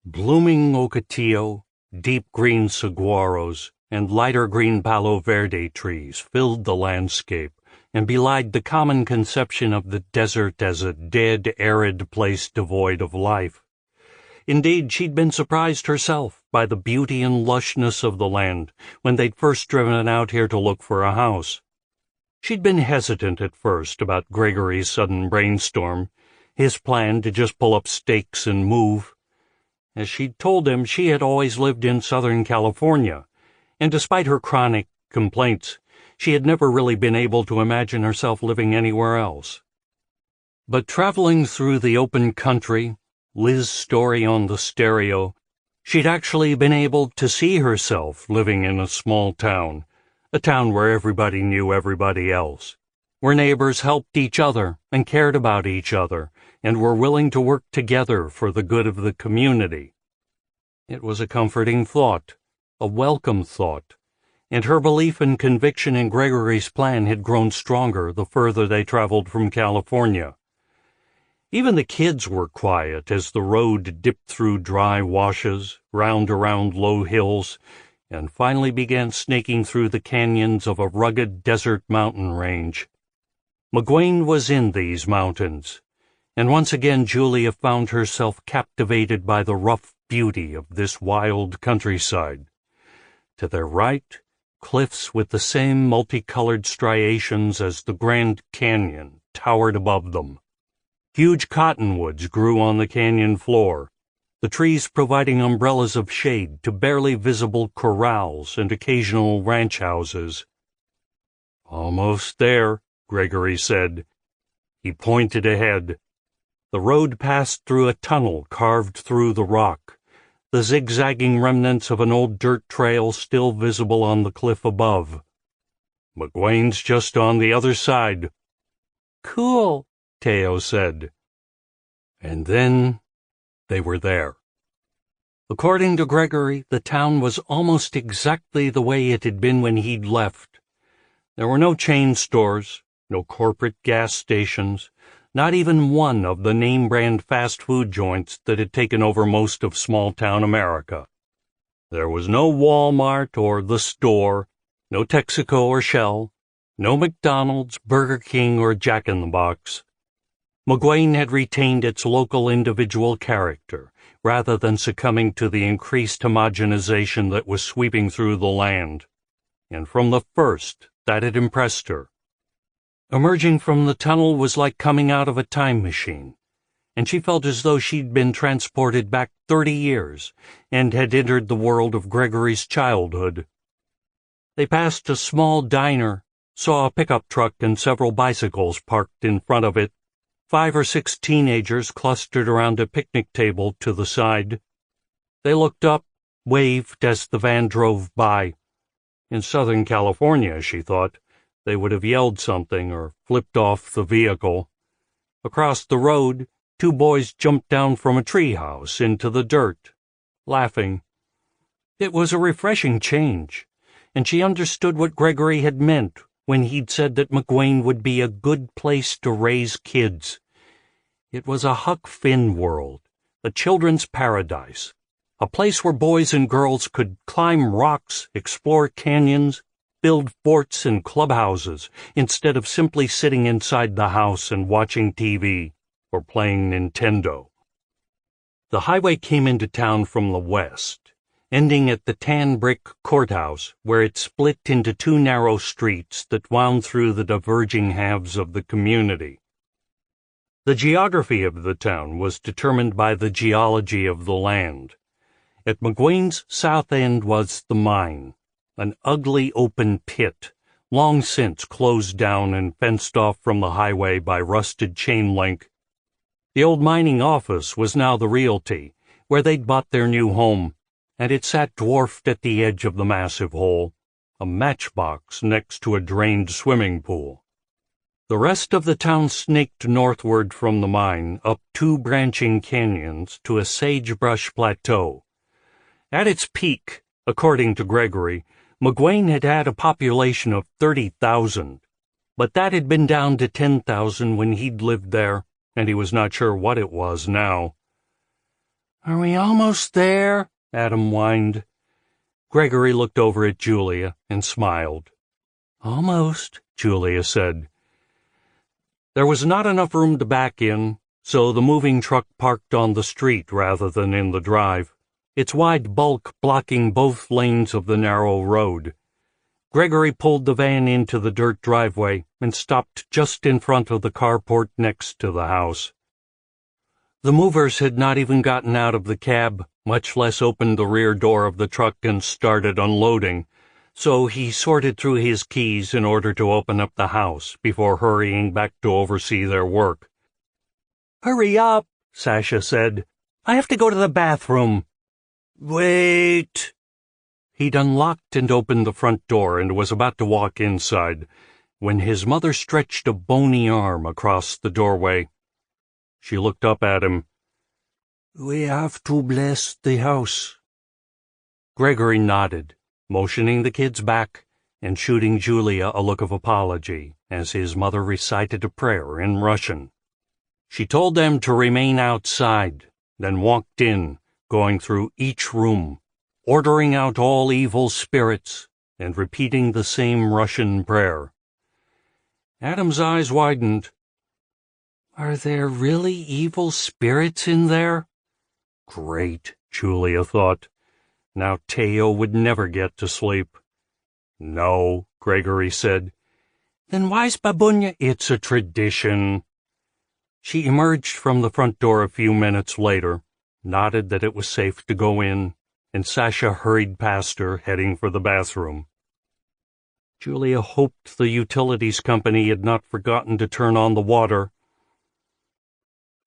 Blooming ocotillo, deep green saguaros, and lighter green palo verde trees filled the landscape and belied the common conception of the desert as a dead, arid place devoid of life. Indeed, she'd been surprised herself by the beauty and lushness of the land when they'd first driven out here to look for a house. She'd been hesitant at first about Gregory's sudden brainstorm, his plan to just pull up stakes and move. As she'd told him, she had always lived in Southern California, and despite her chronic complaints, she had never really been able to imagine herself living anywhere else. But traveling through the open country, Liz's story on the stereo, she'd actually been able to see herself living in a small town, a town where everybody knew everybody else, where neighbors helped each other and cared about each other and were willing to work together for the good of the community. It was a comforting thought, a welcome thought, and her belief and conviction in Gregory's plan had grown stronger the further they traveled from California. Even the kids were quiet as the road dipped through dry washes, round around low hills, and finally began snaking through the canyons of a rugged desert mountain range. McGuane was in these mountains, and once again Julia found herself captivated by the rough beauty of this wild countryside. To their right, cliffs with the same multicolored striations as the Grand Canyon towered above them. Huge cottonwoods grew on the canyon floor, the trees providing umbrellas of shade to barely visible corrals and occasional ranch houses. "Almost there," Gregory said. He pointed ahead. The road passed through a tunnel carved through the rock, the zigzagging remnants of an old dirt trail still visible on the cliff above. "McGuane's just on the other side." "Cool," Teo said. And then they were there. According to Gregory, the town was almost exactly the way it had been when he'd left. There were no chain stores, no corporate gas stations, not even one of the name-brand fast food joints that had taken over most of small-town America. There was no Walmart or The Store, no Texaco or Shell, no McDonald's, Burger King, or Jack in the Box. McGuane had retained its local individual character, rather than succumbing to the increased homogenization that was sweeping through the land. And from the first, that had impressed her. Emerging from the tunnel was like coming out of a time machine. and she felt as though she'd been transported back 30 years and had entered the world of Gregory's childhood. They passed a small diner, saw a pickup truck and several bicycles parked in front of it, 5 or 6 teenagers clustered around a picnic table to the side. They looked up, waved as the van drove by. In Southern California, she thought, they would have yelled something or flipped off the vehicle. Across the road, 2 boys jumped down from a treehouse into the dirt, laughing. It was a refreshing change, and she understood what Gregory had meant when he'd said that McWane would be a good place to raise kids. It was a Huck Finn world, a children's paradise, a place where boys and girls could climb rocks, explore canyons, build forts and clubhouses, instead of simply sitting inside the house and watching TV or playing Nintendo. The highway came into town from the west, ending at the tan brick courthouse, where it split into 2 narrow streets that wound through the diverging halves of the community. The geography of the town was determined by the geology of the land. At McWane's south end was the mine, an ugly open pit, long since closed down and fenced off from the highway by rusted chain link. The old mining office was now the realty, where they'd bought their new home, and it sat dwarfed at the edge of the massive hole, a matchbox next to a drained swimming pool. The rest of the town snaked northward from the mine, up 2 branching canyons to a sagebrush plateau. At its peak, according to Gregory, McWane had had a population of 30,000, but that had been down to 10,000 when he'd lived there, and he was not sure what it was now. "Are we almost there?" Adam whined. Gregory looked over at Julia and smiled. "Almost," Julia said. There was not enough room to back in, so the moving truck parked on the street rather than in the drive, its wide bulk blocking both lanes of the narrow road. Gregory pulled the van into the dirt driveway and stopped just in front of the carport next to the house. The movers had not even gotten out of the cab, much less opened the rear door of the truck and started unloading, so he sorted through his keys in order to open up the house before hurrying back to oversee their work. "Hurry up," Sasha said. "I have to go to the bathroom." "Wait." He'd unlocked and opened the front door and was about to walk inside when his mother stretched a bony arm across the doorway. She looked up at him. "We have to bless the house." Gregory nodded, motioning the kids back and shooting Julia a look of apology as his mother recited a prayer in Russian. She told them to remain outside, then walked in, going through each room, ordering out all evil spirits, and repeating the same Russian prayer. Adam's eyes widened. Are there really evil spirits in there? Great, Julia thought. Now Teo would never get to sleep. No, Gregory said. Then why's Babunya? It's a tradition. She emerged from the front door a few minutes later, nodded that it was safe to go in, and Sasha hurried past her, heading for the bathroom. Julia hoped the utilities company had not forgotten to turn on the water.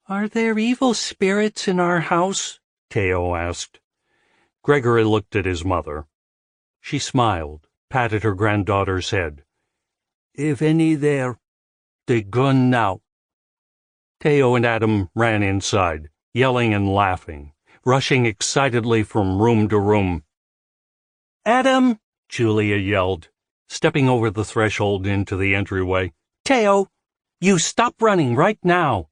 Are there evil spirits in our house? Teo asked. Gregory looked at his mother. She smiled, patted her granddaughter's head. If any there, they gone now. Teo and Adam ran inside, yelling and laughing, rushing excitedly from room to room. Adam, Julia yelled, stepping over the threshold into the entryway. Teo, you stop running right now.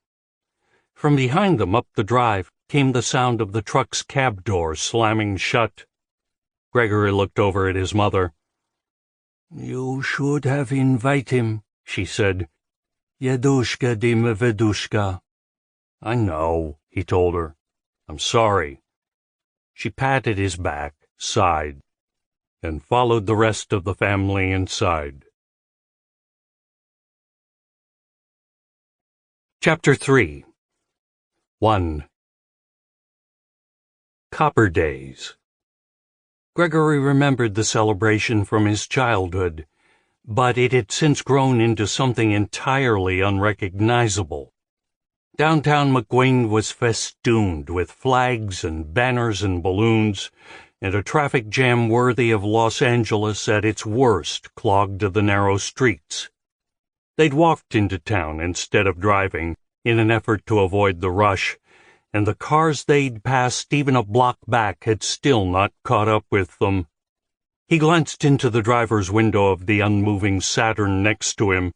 From behind them up the drive came the sound of the truck's cab door slamming shut. Gregory looked over at his mother. You should have invited him, she said. Yadushka di Mevedushka. I know, he told her. I'm sorry. She patted his back, sighed, and followed the rest of the family inside. Chapter 3. 1. Copper Days. Gregory remembered the celebration from his childhood, but it had since grown into something entirely unrecognizable. Downtown McQueen was festooned with flags and banners and balloons, and a traffic jam worthy of Los Angeles at its worst clogged the narrow streets. They'd walked into town instead of driving, in an effort to avoid the rush, and the cars they'd passed even a block back had still not caught up with them. He glanced into the driver's window of the unmoving Saturn next to him,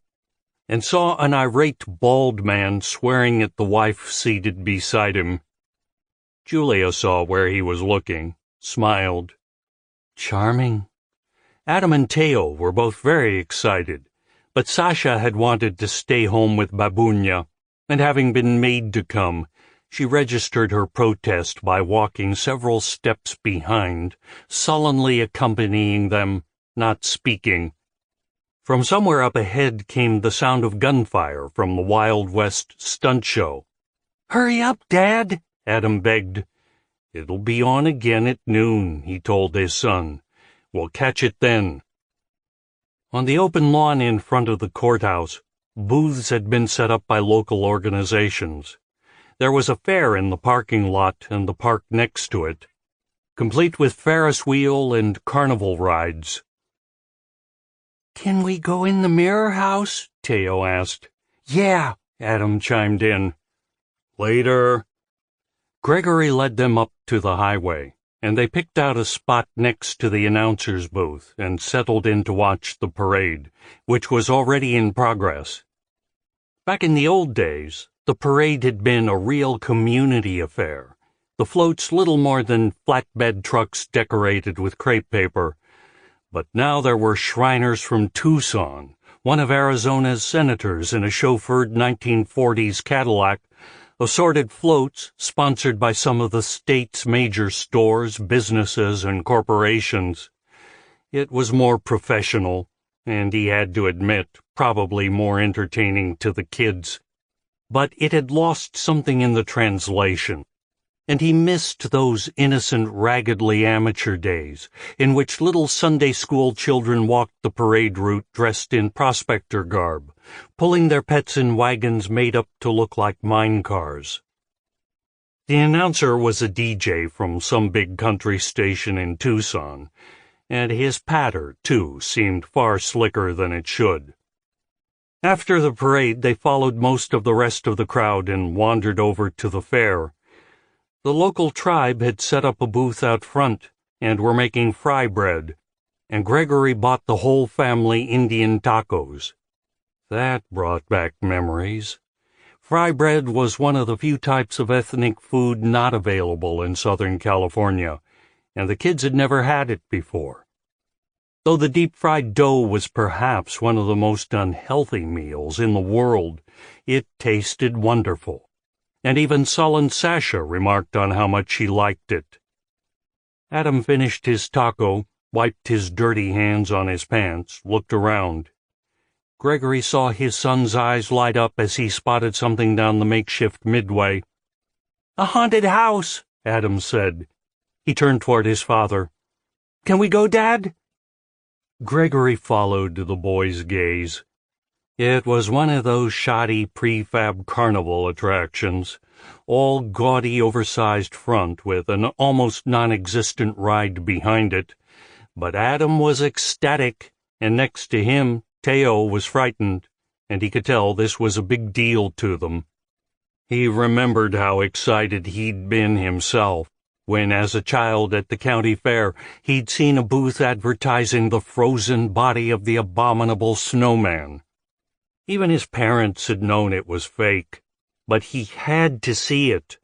and saw an irate bald man swearing at the wife seated beside him. Julia saw where he was looking, smiled. Charming. Adam and Teo were both very excited, but Sasha had wanted to stay home with Babunya, and having been made to come, she registered her protest by walking several steps behind, sullenly accompanying them, not speaking. From somewhere up ahead came the sound of gunfire from the Wild West stunt show. "Hurry up, Dad," Adam begged. "It'll be on again at noon," he told his son. "We'll catch it then." On the open lawn in front of the courthouse, booths had been set up by local organizations. There was a fair in the parking lot and the park next to it, complete with Ferris wheel and carnival rides. "Can we go in the mirror house?" Teo asked. "Yeah," Adam chimed in. "Later." Gregory led them up to the highway, and they picked out a spot next to the announcer's booth and settled in to watch the parade, which was already in progress. Back in the old days, the parade had been a real community affair, the floats little more than flatbed trucks decorated with crepe paper. But now there were Shriners from Tucson, one of Arizona's senators in a chauffeured 1940s Cadillac, assorted floats sponsored by some of the state's major stores, businesses, and corporations. It was more professional, and he had to admit, probably more entertaining to the kids. But it had lost something in the translation, and he missed those innocent, raggedly amateur days in which little Sunday school children walked the parade route dressed in prospector garb, pulling their pets in wagons made up to look like mine cars. The announcer was a DJ from some big country station in Tucson, and his patter, too, seemed far slicker than it should. After the parade, they followed most of the rest of the crowd and wandered over to the fair. The local tribe had set up a booth out front and were making fry bread, and Gregory bought the whole family Indian tacos. That brought back memories. Fry bread was one of the few types of ethnic food not available in Southern California, and the kids had never had it before. Though the deep-fried dough was perhaps one of the most unhealthy meals in the world, it tasted wonderful, and even sullen Sasha remarked on how much she liked it. Adam finished his taco, wiped his dirty hands on his pants, looked around. Gregory saw his son's eyes light up as he spotted something down the makeshift midway. "A haunted house," Adam said. He turned toward his father. "Can we go, Dad?" Gregory followed the boy's gaze. It was one of those shoddy prefab carnival attractions, all gaudy oversized front with an almost non-existent ride behind it. But Adam was ecstatic, and next to him, Teo was frightened, and he could tell this was a big deal to them. He remembered how excited he'd been himself when, as a child at the county fair, he'd seen a booth advertising the frozen body of the abominable snowman. Even his parents had known it was fake, but he had to see it,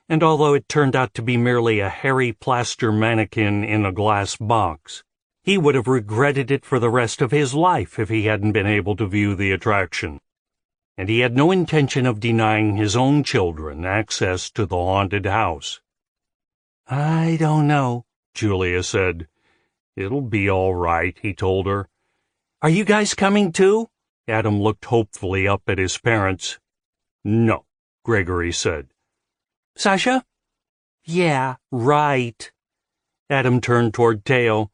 and although it turned out to be merely a hairy plaster mannequin in a glass box, he would have regretted it for the rest of his life if he hadn't been able to view the attraction. And he had no intention of denying his own children access to the haunted house. "I don't know," Julia said. "It'll be all right," he told her. "Are you guys coming too?" Adam looked hopefully up at his parents. "No," Gregory said. Sasha? Yeah, right. Adam turned toward Teo.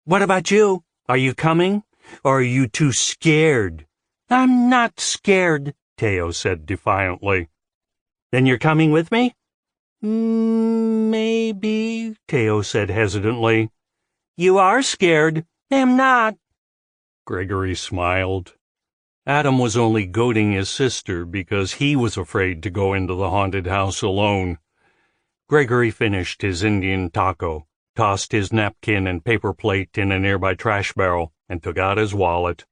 What about you? Are you coming? Or are you too scared? I'm not scared, Teo said defiantly. Then you're coming with me? Maybe, Teo said hesitantly. You are scared. I'm not. Gregory smiled. Adam was only goading his sister because he was afraid to go into the haunted house alone. Gregory finished his Indian taco, tossed his napkin and paper plate in a nearby trash barrel, and took out his wallet.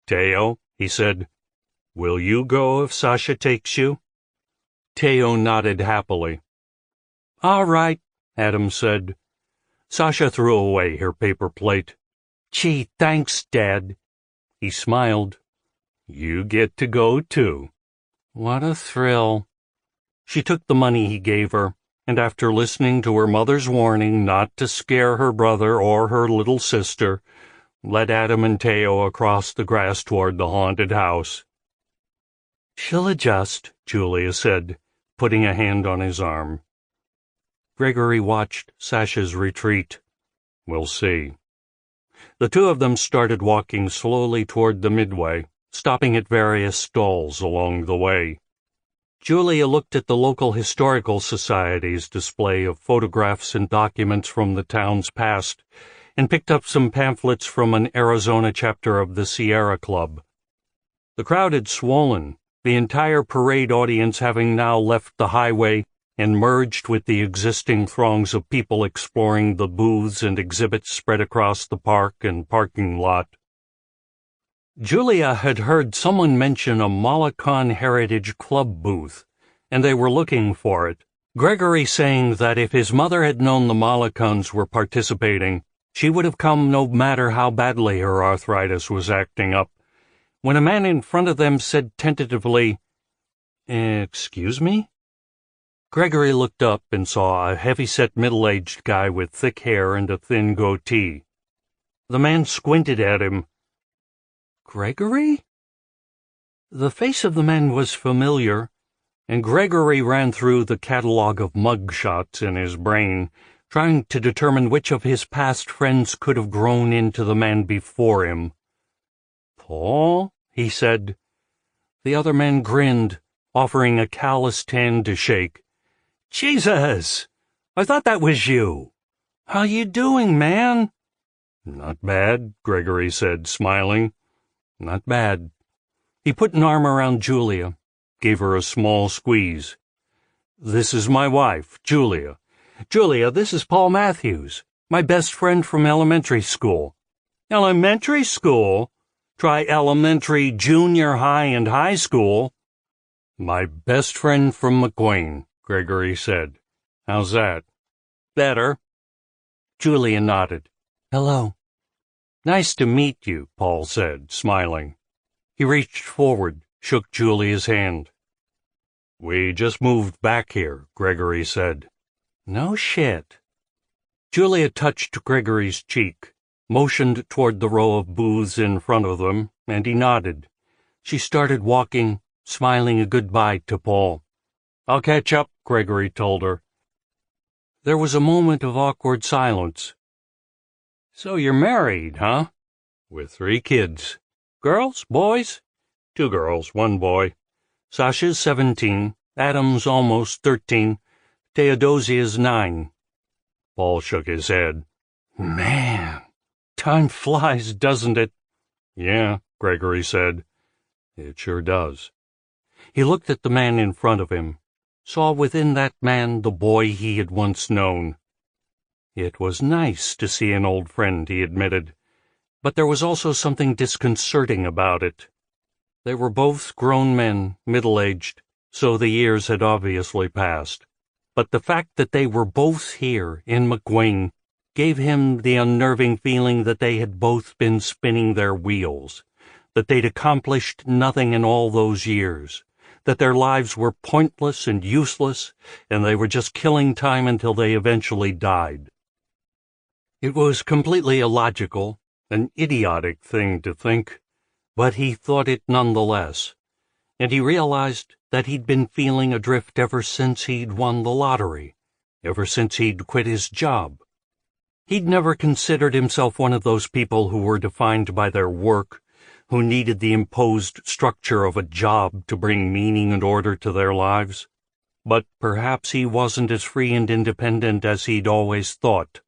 Teo, he said, will you go if Sasha takes you? Teo nodded happily. All right, Adam said. Sasha threw away her paper plate. Gee, thanks, Dad. He smiled. You get to go, too. What a thrill. She took the money he gave her, and after listening to her mother's warning not to scare her brother or her little sister, led Adam and Teo across the grass toward the haunted house. She'll adjust, Julia said, putting a hand on his arm. Gregory watched Sasha's retreat. We'll see. The two of them started walking slowly toward the midway, stopping at various stalls along the way. Julia looked at the local historical society's display of photographs and documents from the town's past, and picked up some pamphlets from an Arizona chapter of the Sierra Club. The crowd had swollen, the entire parade audience having now left the highway and merged with the existing throngs of people exploring the booths and exhibits spread across the park and parking lot. Julia had heard someone mention a Malacan Heritage Club booth, and they were looking for it, Gregory saying that if his mother had known the Malacans were participating, she would have come no matter how badly her arthritis was acting up, when a man in front of them said tentatively, Excuse me? Gregory looked up and saw a heavy-set middle-aged guy with thick hair and a thin goatee. The man squinted at him. Gregory? The face of the man was familiar, and Gregory ran through the catalog of mugshots in his brain, trying to determine which of his past friends could have grown into the man before him. Paul? He said. The other man grinned, offering a calloused hand to shake. Jesus! I thought that was you. How you doing, man? Not bad, Gregory said, smiling. Not bad. He put an arm around Julia, gave her a small squeeze. This is my wife, Julia. Julia, this is Paul Matthews, my best friend from elementary school. Elementary school? Try elementary, junior high, and high school. My best friend from McQueen, Gregory said. How's that? Better. Julia nodded. Hello. Nice to meet you, Paul said, smiling. He reached forward, shook Julia's hand. We just moved back here, Gregory said. No shit. Julia touched Gregory's cheek, motioned toward the row of booths in front of them, and he nodded. She started walking, smiling a goodbye to Paul. I'll catch up, Gregory told her. There was a moment of awkward silence. So you're married, huh? With 3 kids. Girls? Boys? 2 girls, 1 boy. Sasha's 17, Adam's almost 13, Theodosia's 9. Paul shook his head. Man, time flies, doesn't it? Yeah, Gregory said. It sure does. He looked at the man in front of him, saw within that man the boy he had once known. It was nice to see an old friend, he admitted, but there was also something disconcerting about it. They were both grown men, middle-aged, so the years had obviously passed. But the fact that they were both here in McQueen gave him the unnerving feeling that they had both been spinning their wheels, that they'd accomplished nothing in all those years, that their lives were pointless and useless, and they were just killing time until they eventually died. It was completely illogical, an idiotic thing to think, but he thought it nonetheless. and he realized that he'd been feeling adrift ever since he'd won the lottery, ever since he'd quit his job. He'd never considered himself one of those people who were defined by their work, who needed the imposed structure of a job to bring meaning and order to their lives. But perhaps he wasn't as free and independent as he'd always thought.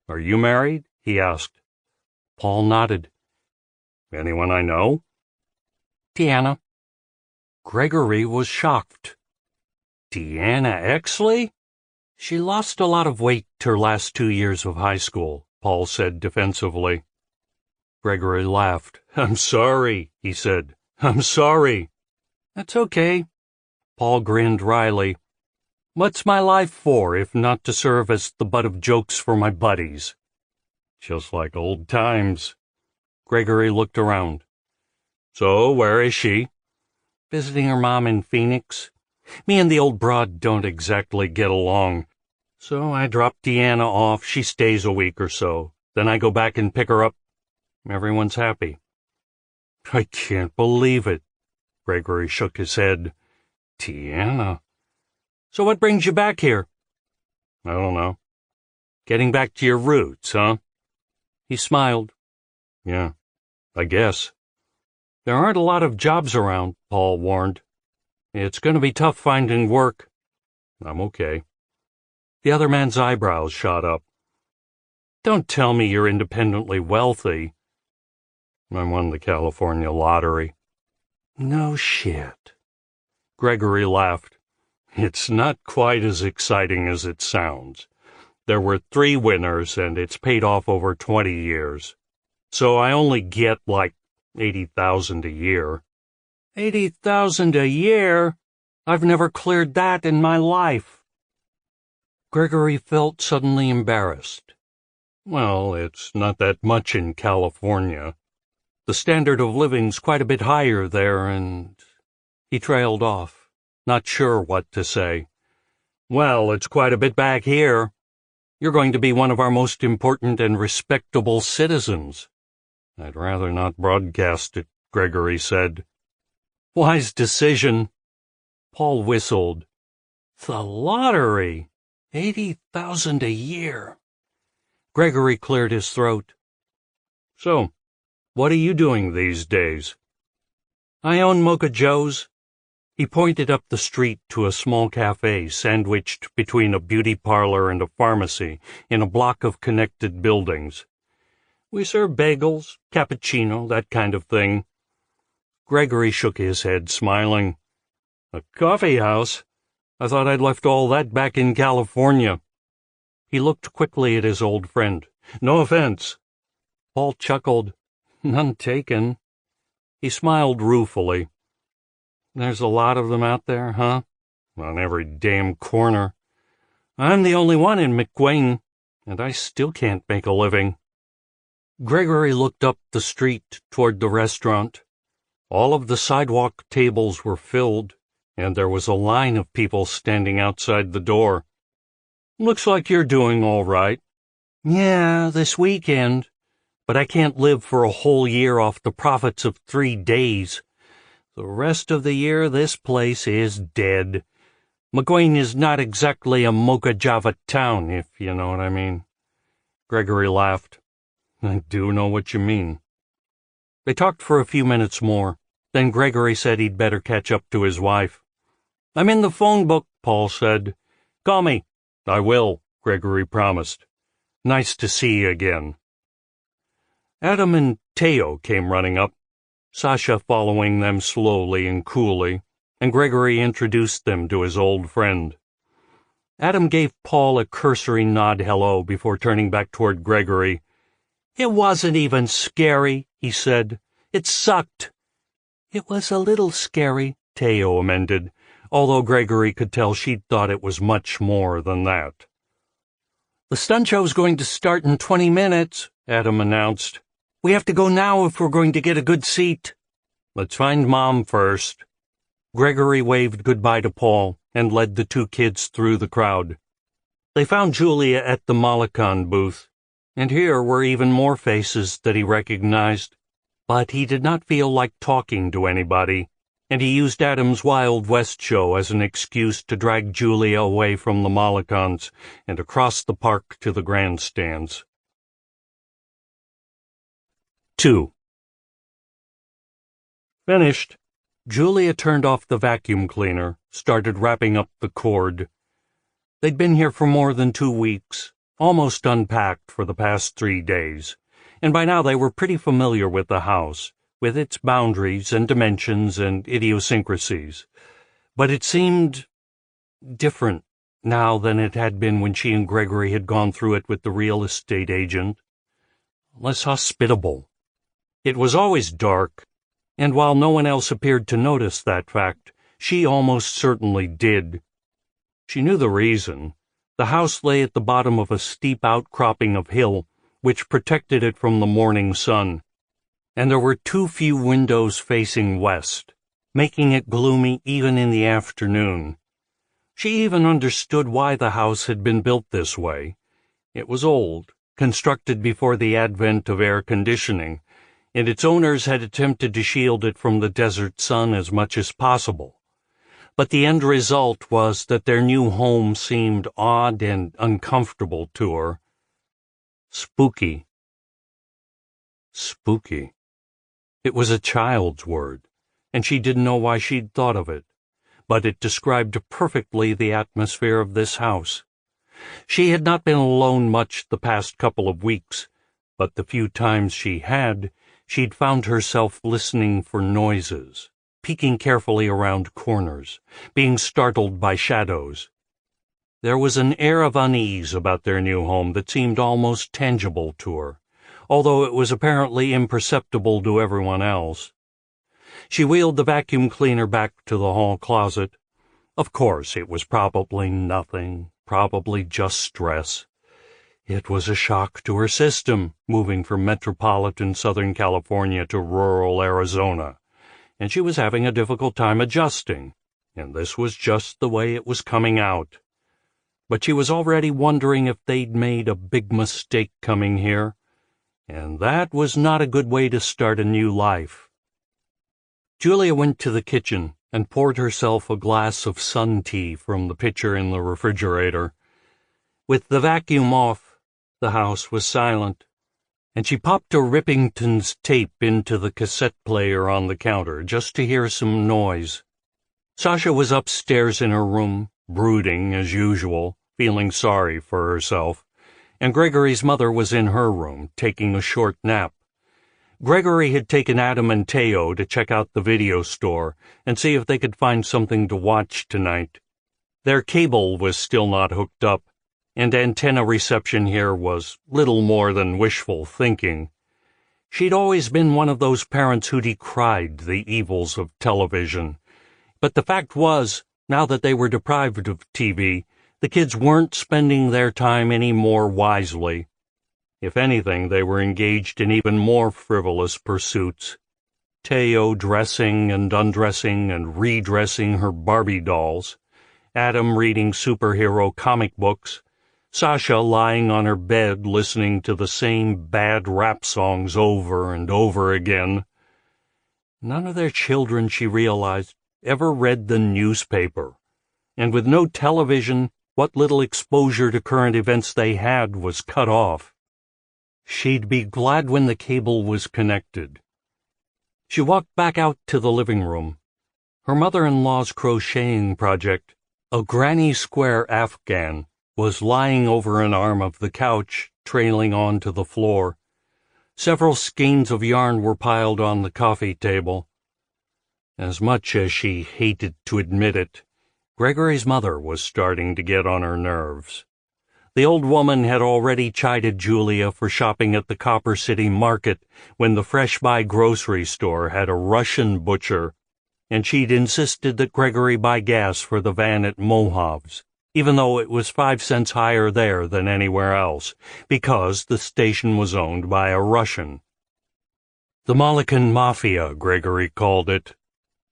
"Are you married?" he asked. Paul nodded. "Anyone I know?" "Deanna." Gregory was shocked. "Deanna Exley? She lost a lot of weight her last 2 years of high school," Paul said defensively. Gregory laughed. "I'm sorry," he said. "I'm sorry." "That's okay." Paul grinned wryly. "What's my life for, if not to serve as the butt of jokes for my buddies?" "Just like old times." Gregory looked around. "So, where is she?" "Visiting her mom in Phoenix. Me and the old broad don't exactly get along. So I drop Deanna off, she stays a week or so. Then I go back and pick her up. Everyone's happy." "I can't believe it." Gregory shook his head. "Deanna." "So what brings you back here?" "I don't know." "Getting back to your roots, huh?" He smiled. "Yeah, I guess." "There aren't a lot of jobs around," Paul warned. "It's going to be tough finding work." "I'm okay." The other man's eyebrows shot up. "Don't tell me you're independently wealthy." "I won the California lottery." "No shit." Gregory laughed. "It's not quite as exciting as it sounds. There were 3 winners, and it's paid off over 20 years. So I only get like $80,000 a year." $80,000 a year? I've never cleared that in my life." Gregory felt suddenly embarrassed. "Well, it's not that much in California. The standard of living's quite a bit higher there, and—" He trailed off, not sure what to say. "Well, it's quite a bit back here. You're going to be one of our most important and respectable citizens." "I'd rather not broadcast it," Gregory said. "Wise decision." Paul whistled. "The lottery! 80,000 a year." Gregory cleared his throat. "So, what are you doing these days?" "I own Mocha Joe's." He pointed up the street to a small cafe sandwiched between a beauty parlor and a pharmacy in a block of connected buildings. "We serve bagels, cappuccino, that kind of thing." Gregory shook his head, smiling. "A coffee house? I thought I'd left all that back in California." He looked quickly at his old friend. "No offense." Paul chuckled. "None taken." He smiled ruefully. "There's a lot of them out there, huh? On every damn corner. I'm the only one in McWayne, and I still can't make a living." Gregory looked up the street toward the restaurant. All of the sidewalk tables were filled, and there was a line of people standing outside the door. "Looks like you're doing all right." "Yeah, this weekend. But I can't live for a whole year off the profits of 3 days. The rest of the year, this place is dead. McWayne is not exactly a Mocha Java town, if you know what I mean." Gregory laughed. "I do know what you mean." They talked for a few minutes more. Then Gregory said he'd better catch up to his wife. "I'm in the phone book," Paul said. "Call me." "I will," Gregory promised. "Nice to see you again." Adam and Teo came running up, Sasha following them slowly and coolly, and Gregory introduced them to his old friend. Adam gave Paul a cursory nod hello before turning back toward Gregory. "It wasn't even scary," he said. "It sucked." "It was a little scary," Teo amended, although Gregory could tell she'd thought it was much more than that. "The stunt show's going to start in 20 minutes, Adam announced. "We have to go now if we're going to get a good seat." "Let's find Mom first." Gregory waved goodbye to Paul and led the 2 kids through the crowd. They found Julia at the Mollicon booth, and here were even more faces that he recognized. But he did not feel like talking to anybody. and he used Adam's Wild West show as an excuse to drag Julia away from the Mollicons and across the park to the grandstands. 2. Finished. Julia turned off the vacuum cleaner, started wrapping up the cord. They'd been here for more than 2 weeks, almost unpacked for the past 3 days, and by now they were pretty familiar with the house, with its boundaries and dimensions and idiosyncrasies. But it seemed different now than it had been when she and Gregory had gone through it with the real estate agent. Less hospitable. It was always dark, and while no one else appeared to notice that fact, she almost certainly did. She knew the reason. The house lay at the bottom of a steep outcropping of hill, which protected it from the morning sun, and there were too few windows facing west, making it gloomy even in the afternoon. She even understood why the house had been built this way. It was old, constructed before the advent of air conditioning, and its owners had attempted to shield it from the desert sun as much as possible. But the end result was that their new home seemed odd and uncomfortable to her. Spooky. Spooky. It was a child's word, and she didn't know why she'd thought of it, but it described perfectly the atmosphere of this house. She had not been alone much the past couple of weeks, but the few times she had, she'd found herself listening for noises, peeking carefully around corners, being startled by shadows. There was an air of unease about their new home that seemed almost tangible to her, although it was apparently imperceptible to everyone else. She wheeled the vacuum cleaner back to the hall closet. Of course, it was probably nothing, probably just stress. It was a shock to her system, moving from metropolitan Southern California to rural Arizona, and she was having a difficult time adjusting, and this was just the way it was coming out. But she was already wondering if they'd made a big mistake coming here, and that was not a good way to start a new life. Julia went to the kitchen and poured herself a glass of sun tea from the pitcher in the refrigerator. With the vacuum off, the house was silent, and she popped a Rippington's tape into the cassette player on the counter just to hear some noise. Sasha was upstairs in her room, brooding as usual, feeling sorry for herself, and Gregory's mother was in her room, taking a short nap. Gregory had taken Adam and Teo to check out the video store and see if they could find something to watch tonight. Their cable was still not hooked up, and antenna reception here was little more than wishful thinking. She'd always been one of those parents who decried the evils of television. But the fact was, now that they were deprived of TV, the kids weren't spending their time any more wisely. If anything, they were engaged in even more frivolous pursuits. Teo dressing and undressing and redressing her Barbie dolls, Adam reading superhero comic books, Sasha lying on her bed listening to the same bad rap songs over and over again. None of their children, she realized, ever read the newspaper, and with no television, what little exposure to current events they had was cut off. She'd be glad when the cable was connected. She walked back out to the living room. Her mother-in-law's crocheting project, a granny square afghan, was lying over an arm of the couch, trailing onto the floor. Several skeins of yarn were piled on the coffee table. As much as she hated to admit it, Gregory's mother was starting to get on her nerves. The old woman had already chided Julia for shopping at the Copper City Market when the Fresh Buy grocery store had a Russian butcher, and she'd insisted that Gregory buy gas for the van at Mohav's, even though it was 5 cents higher there than anywhere else, because the station was owned by a Russian. The Mollican Mafia, Gregory called it.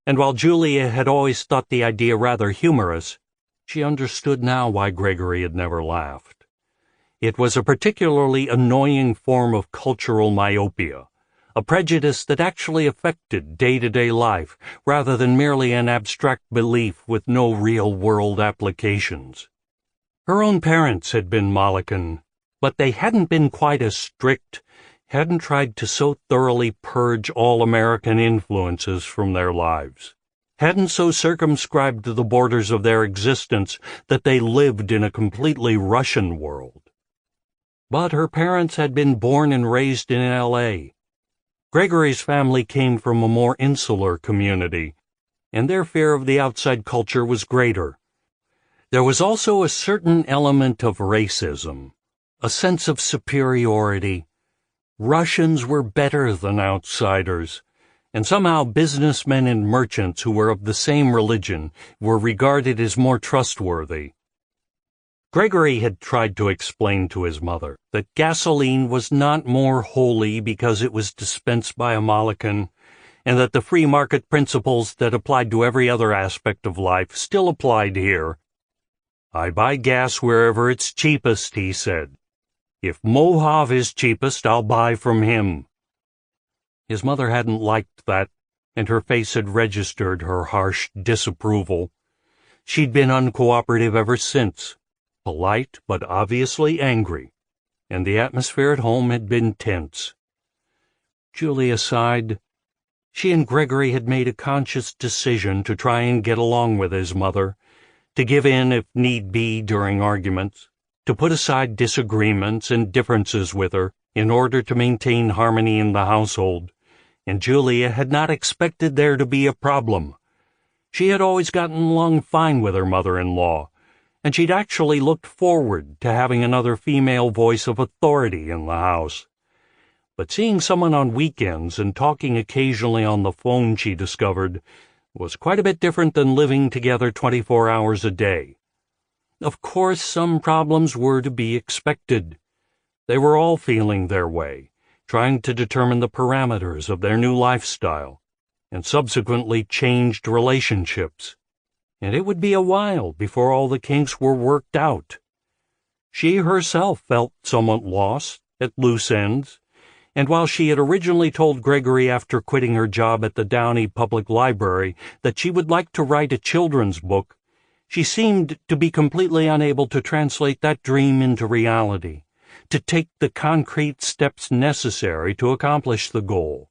And while Julia had always thought the idea rather humorous, she understood now why Gregory had never laughed. It was a particularly annoying form of cultural myopia, a prejudice that actually affected day-to-day life rather than merely an abstract belief with no real-world applications. Her own parents had been Mollican, but they hadn't been quite as strict, hadn't tried to so thoroughly purge all American influences from their lives, hadn't so circumscribed the borders of their existence that they lived in a completely Russian world. But her parents had been born and raised in L.A. Gregory's family came from a more insular community, and their fear of the outside culture was greater. There was also a certain element of racism, a sense of superiority. Russians were better than outsiders, and somehow businessmen and merchants who were of the same religion were regarded as more trustworthy. Gregory had tried to explain to his mother that gasoline was not more holy because it was dispensed by a Mollican, and that the free market principles that applied to every other aspect of life still applied here. "I buy gas wherever it's cheapest," he said. "If Mohave is cheapest, I'll buy from him." His mother hadn't liked that, and her face had registered her harsh disapproval. She'd been uncooperative ever since, polite but obviously angry, and the atmosphere at home had been tense. Julia sighed. She and Gregory had made a conscious decision to try and get along with his mother, to give in if need be during arguments, to put aside disagreements and differences with her in order to maintain harmony in the household, and Julia had not expected there to be a problem. She had always gotten along fine with her mother-in-law, and she'd actually looked forward to having another female voice of authority in the house. But seeing someone on weekends and talking occasionally on the phone, she discovered, was quite a bit different than living together 24 hours a day. Of course, some problems were to be expected. They were all feeling their way, trying to determine the parameters of their new lifestyle, and subsequently changed relationships. And it would be a while before all the kinks were worked out. She herself felt somewhat lost, at loose ends, and while she had originally told Gregory after quitting her job at the Downey Public Library that she would like to write a children's book, she seemed to be completely unable to translate that dream into reality, to take the concrete steps necessary to accomplish the goal.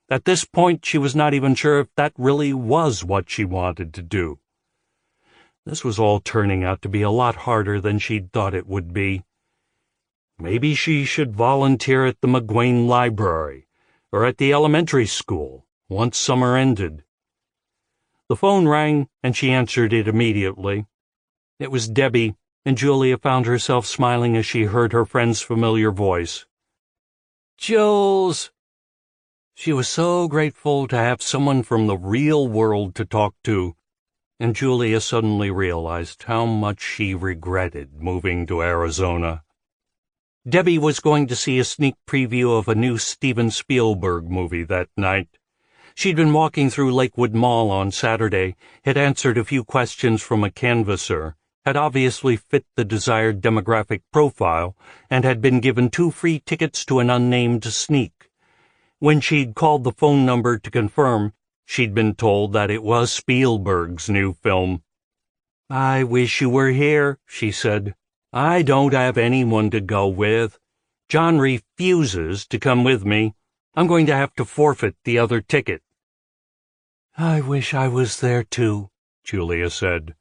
At this point, she was not even sure if that really was what she wanted to do. This was all turning out to be a lot harder than she'd thought it would be. Maybe she should volunteer at the McGuane Library, or at the elementary school, once summer ended. The phone rang, and she answered it immediately. It was Debbie, and Julia found herself smiling as she heard her friend's familiar voice. "Jules!" She was so grateful to have someone from the real world to talk to, and Julia suddenly realized how much she regretted moving to Arizona. Debbie was going to see a sneak preview of a new Steven Spielberg movie that night. She'd been walking through Lakewood Mall on Saturday, had answered a few questions from a canvasser, had obviously fit the desired demographic profile, and had been given 2 free tickets to an unnamed sneak. When she'd called the phone number to confirm, she'd been told that it was Spielberg's new film. "I wish you were here," she said. "I don't have anyone to go with. John refuses to come with me. I'm going to have to forfeit the other ticket." "I wish I was there too," Julia said.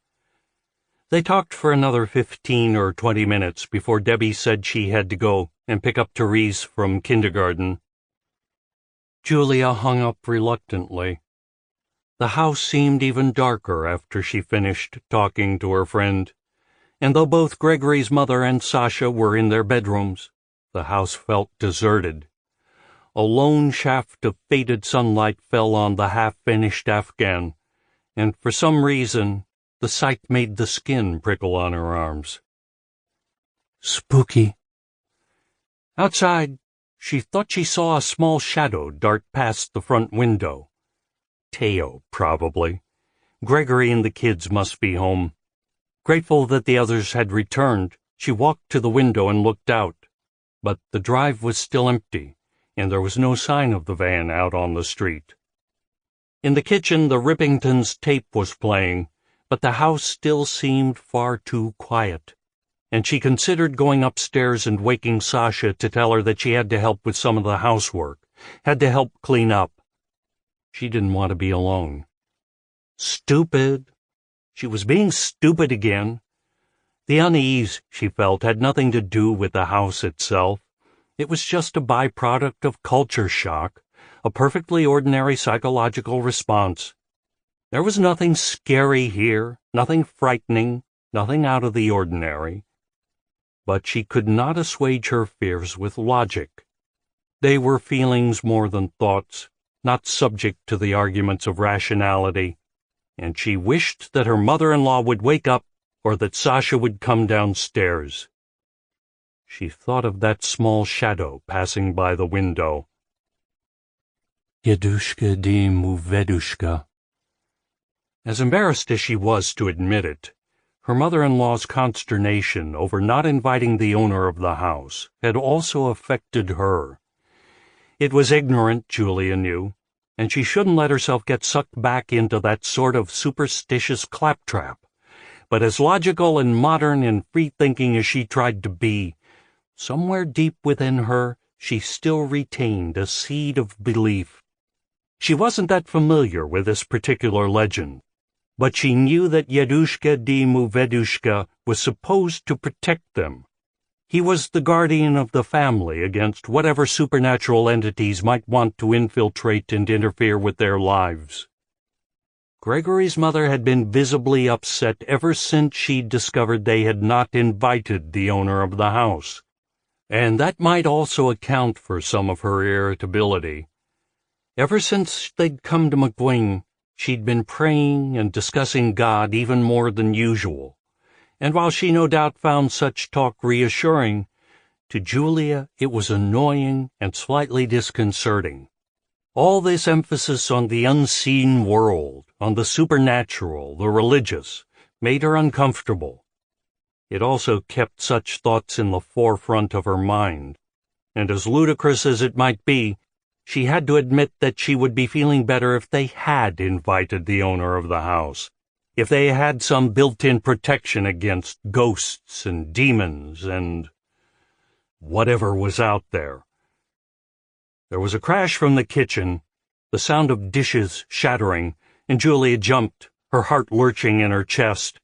They talked for another 15 or 20 minutes before Debbie said she had to go and pick up Therese from kindergarten. Julia hung up reluctantly. The house seemed even darker after she finished talking to her friend, and though both Gregory's mother and Sasha were in their bedrooms, the house felt deserted. A lone shaft of faded sunlight fell on the half-finished Afghan, and for some reason the sight made the skin prickle on her arms. "Spooky." Outside, she thought she saw a small shadow dart past the front window. Teo, probably. Gregory and the kids must be home. Grateful that the others had returned, she walked to the window and looked out, but the drive was still empty, and there was no sign of the van out on the street. In the kitchen, the Rippingtons' tape was playing, but the house still seemed far too quiet, and she considered going upstairs and waking Sasha to tell her that she had to help with some of the housework, had to help clean up. She didn't want to be alone. Stupid. She was being stupid again. The unease she felt had nothing to do with the house itself. It was just a byproduct of culture shock, a perfectly ordinary psychological response. There was nothing scary here, nothing frightening, nothing out of the ordinary. But she could not assuage her fears with logic. They were feelings more than thoughts, not subject to the arguments of rationality, and she wished that her mother-in-law would wake up or that Sasha would come downstairs. She thought of that small shadow passing by the window. Yedushka di Muvedushka. As embarrassed as she was to admit it, her mother-in-law's consternation over not inviting the owner of the house had also affected her. It was ignorant, Julia knew, and she shouldn't let herself get sucked back into that sort of superstitious claptrap. But as logical and modern and free-thinking as she tried to be, somewhere deep within her she still retained a seed of belief. She wasn't that familiar with this particular legend, but she knew that Yedushka di Muvedushka was supposed to protect them. He was the guardian of the family against whatever supernatural entities might want to infiltrate and interfere with their lives. Gregory's mother had been visibly upset ever since she discovered they had not invited the owner of the house, and that might also account for some of her irritability. Ever since they'd come to McGuing, she'd been praying and discussing God even more than usual, and while she no doubt found such talk reassuring, to Julia it was annoying and slightly disconcerting. All this emphasis on the unseen world, on the supernatural, the religious, made her uncomfortable. It also kept such thoughts in the forefront of her mind, and as ludicrous as it might be, she had to admit that she would be feeling better if they had invited the owner of the house, if they had some built-in protection against ghosts and demons and whatever was out there. There was a crash from the kitchen, the sound of dishes shattering, and Julia jumped, her heart lurching in her chest.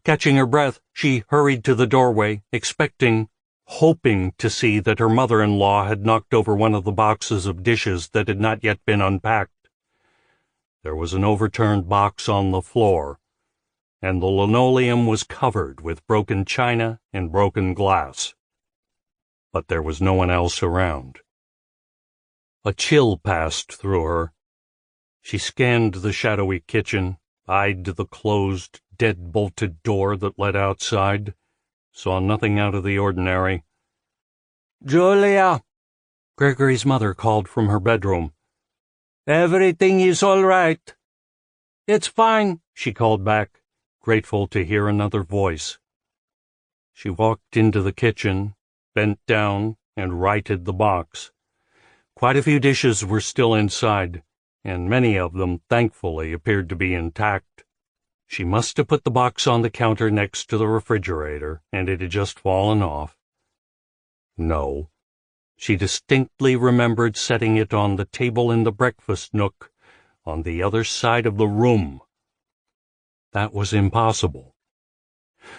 Catching her breath, she hurried to the doorway, hoping to see that her mother-in-law had knocked over one of the boxes of dishes that had not yet been unpacked. There was an overturned box on the floor, and the linoleum was covered with broken china and broken glass. But there was no one else around. A chill passed through her. She scanned the shadowy kitchen, eyed the closed, dead-bolted door that led outside, saw nothing out of the ordinary. "Julia!" Gregory's mother called from her bedroom. "Everything is all right." "It's fine," she called back, grateful to hear another voice. She walked into the kitchen, bent down, and righted the box. Quite a few dishes were still inside, and many of them, thankfully, appeared to be intact. She must have put the box on the counter next to the refrigerator, and it had just fallen off. No. She distinctly remembered setting it on the table in the breakfast nook, on the other side of the room. That was impossible.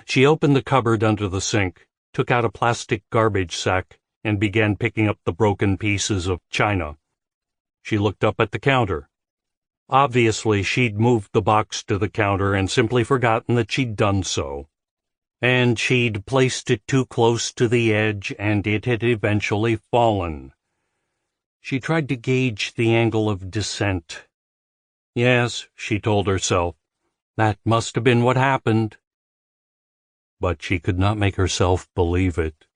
She opened the cupboard under the sink, took out a plastic garbage sack, and began picking up the broken pieces of china. She looked up at the counter. Obviously, she'd moved the box to the counter and simply forgotten that she'd done so. And she'd placed it too close to the edge, and it had eventually fallen. She tried to gauge the angle of descent. Yes, she told herself, that must have been what happened. But she could not make herself believe it.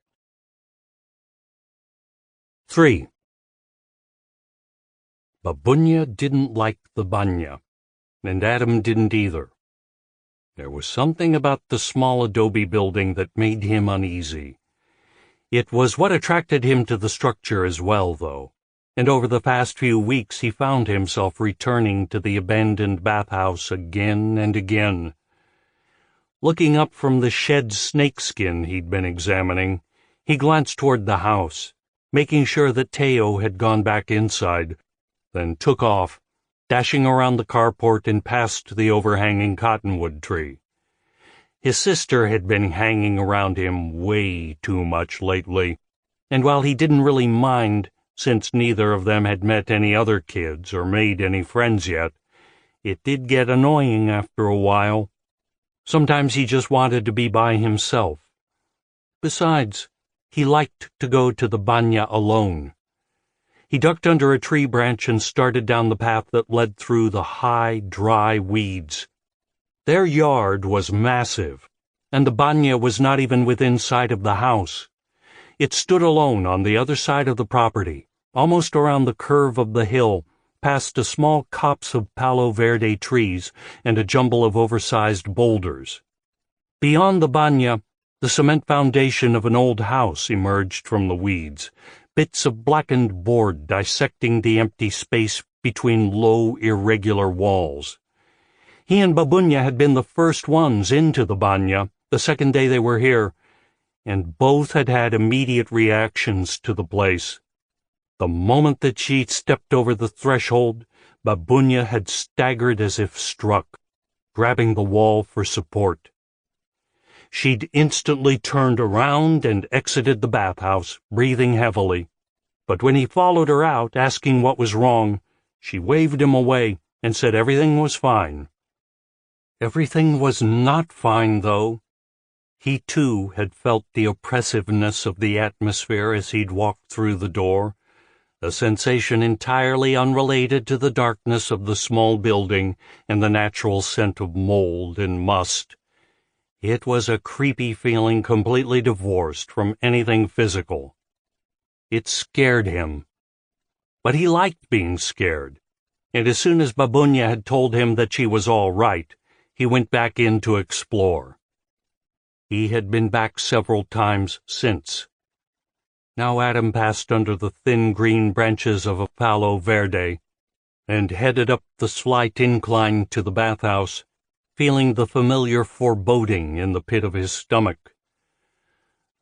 3. Babunya didn't like the banya, and Adam didn't either. There was something about the small adobe building that made him uneasy. It was what attracted him to the structure as well, though. and over the past few weeks he found himself returning to the abandoned bathhouse again and again. Looking up from the shed snakeskin he'd been examining, he glanced toward the house, making sure that Teo had gone back inside, then took off, dashing around the carport and past the overhanging cottonwood tree. His sister had been hanging around him way too much lately, and while he didn't really mind, since neither of them had met any other kids or made any friends yet, it did get annoying after a while. Sometimes he just wanted to be by himself. Besides, he liked to go to the banya alone. He ducked under a tree branch and started down the path that led through the high, dry weeds. Their yard was massive, and the banya was not even within sight of the house. It stood alone on the other side of the property, almost around the curve of the hill, past a small copse of Palo Verde trees and a jumble of oversized boulders. Beyond the banya, the cement foundation of an old house emerged from the weeds, bits of blackened board dissecting the empty space between low, irregular walls. He and Babunya had been the first ones into the banya the second day they were here, and both had had immediate reactions to the place. The moment that she stepped over the threshold, Babunya had staggered as if struck, grabbing the wall for support. She'd instantly turned around and exited the bathhouse, breathing heavily. But when he followed her out, asking what was wrong, she waved him away and said everything was fine. Everything was not fine, though. He, too, had felt the oppressiveness of the atmosphere as he'd walked through the door, a sensation entirely unrelated to the darkness of the small building and the natural scent of mold and must. It was a creepy feeling completely divorced from anything physical. It scared him. But he liked being scared, and as soon as Babunya had told him that she was all right, he went back in to explore. He had been back several times since. Now Adam passed under the thin green branches of a Palo Verde and headed up the slight incline to the bathhouse, feeling the familiar foreboding in the pit of his stomach.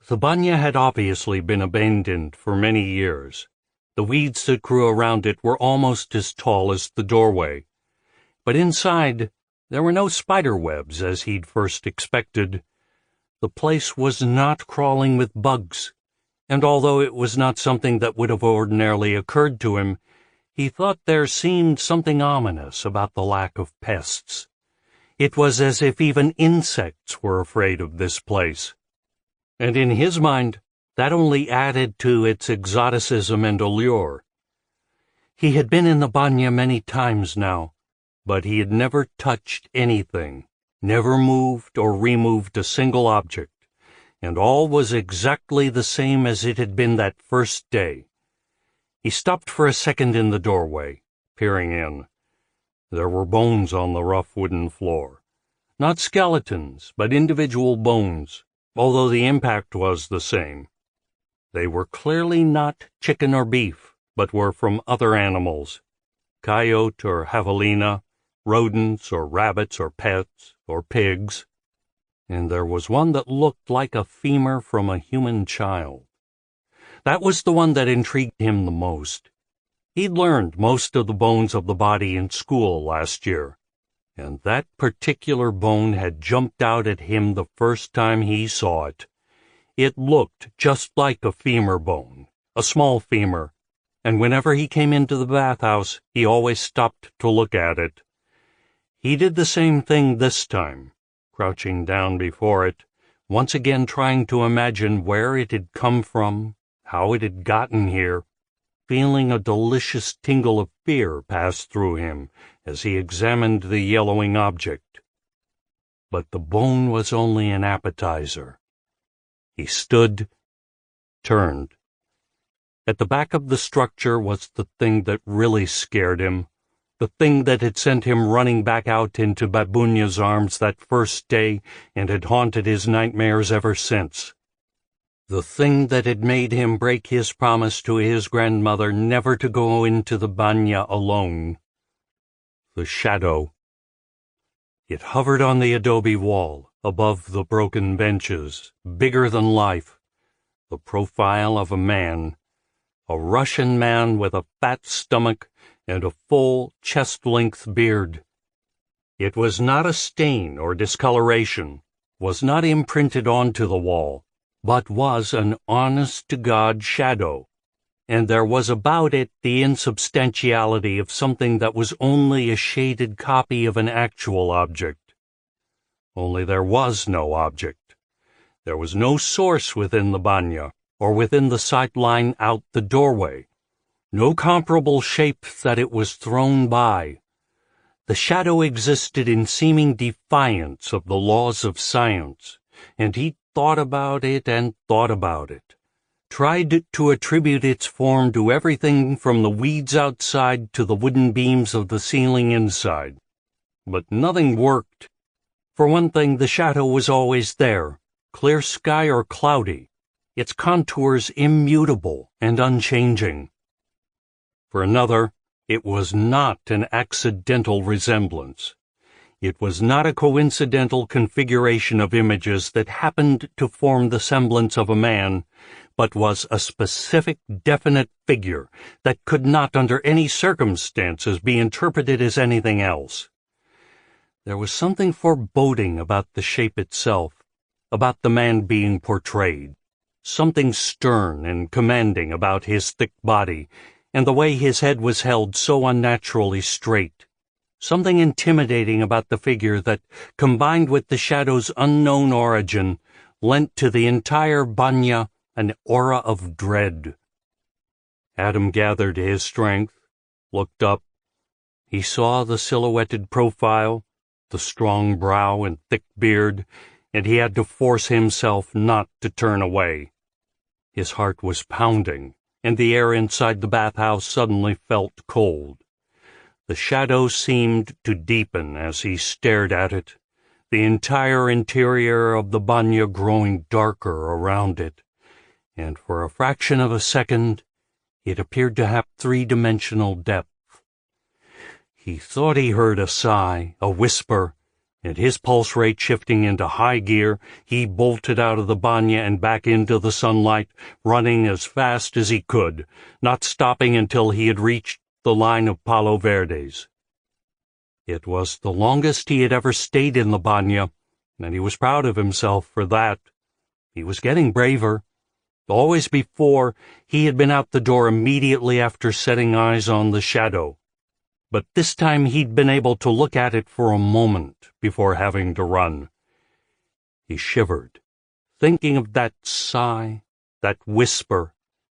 The banya had obviously been abandoned for many years. The weeds that grew around it were almost as tall as the doorway. But inside, there were no spider webs as he'd first expected. The place was not crawling with bugs, and although it was not something that would have ordinarily occurred to him, he thought there seemed something ominous about the lack of pests. It was as if even insects were afraid of this place. And in his mind, that only added to its exoticism and allure. He had been in the banya many times now, but he had never touched anything, never moved or removed a single object, and all was exactly the same as it had been that first day. He stopped for a second in the doorway, peering in. There were bones on the rough wooden floor. Not skeletons, but individual bones, although the impact was the same. They were clearly not chicken or beef, but were from other animals, coyote or javelina, rodents or rabbits or pets or pigs, and there was one that looked like a femur from a human child. That was the one that intrigued him the most. He'd learned most of the bones of the body in school last year, and that particular bone had jumped out at him the first time he saw it. It looked just like a femur bone, a small femur, and whenever he came into the bathhouse, he always stopped to look at it. He did the same thing this time, crouching down before it, once again trying to imagine where it had come from, how it had gotten here, feeling a delicious tingle of fear pass through him as he examined the yellowing object. But the bone was only an appetizer. He stood, turned. At the back of the structure was the thing that really scared him, the thing that had sent him running back out into Babunya's arms that first day and had haunted his nightmares ever since. The thing that had made him break his promise to his grandmother never to go into the banya alone. The shadow. It hovered on the adobe wall, above the broken benches, bigger than life, the profile of a man, a Russian man with a fat stomach and a full, chest-length beard. It was not a stain or discoloration, was not imprinted onto the wall, but was an honest-to-God shadow, and there was about it the insubstantiality of something that was only a shaded copy of an actual object. Only there was no object. There was no source within the banya, or within the sight line out the doorway, no comparable shape that it was thrown by. The shadow existed in seeming defiance of the laws of science, and he thought about it and thought about it, tried to attribute its form to everything from the weeds outside to the wooden beams of the ceiling inside. But nothing worked. For one thing, the shadow was always there, clear sky or cloudy, its contours immutable and unchanging. For another, it was not an accidental resemblance. It was not a coincidental configuration of images that happened to form the semblance of a man, but was a specific, definite figure that could not under any circumstances be interpreted as anything else. There was something foreboding about the shape itself, about the man being portrayed, something stern and commanding about his thick body, and the way his head was held so unnaturally straight. Something intimidating about the figure that, combined with the shadow's unknown origin, lent to the entire banya an aura of dread. Adam gathered his strength, looked up. He saw the silhouetted profile, the strong brow and thick beard, and he had to force himself not to turn away. His heart was pounding, and the air inside the bathhouse suddenly felt cold. The shadow seemed to deepen as he stared at it, the entire interior of the banya growing darker around it, and for a fraction of a second it appeared to have three-dimensional depth. He thought he heard a sigh, a whisper, and his pulse rate shifting into high gear, he bolted out of the banya and back into the sunlight, running as fast as he could, not stopping until he had reached the line of Palo Verdes. It was the longest he had ever stayed in the banya, and he was proud of himself for that. He was getting braver. Always before, he had been out the door immediately after setting eyes on the shadow. But this time he'd been able to look at it for a moment before having to run. He shivered, thinking of that sigh, that whisper,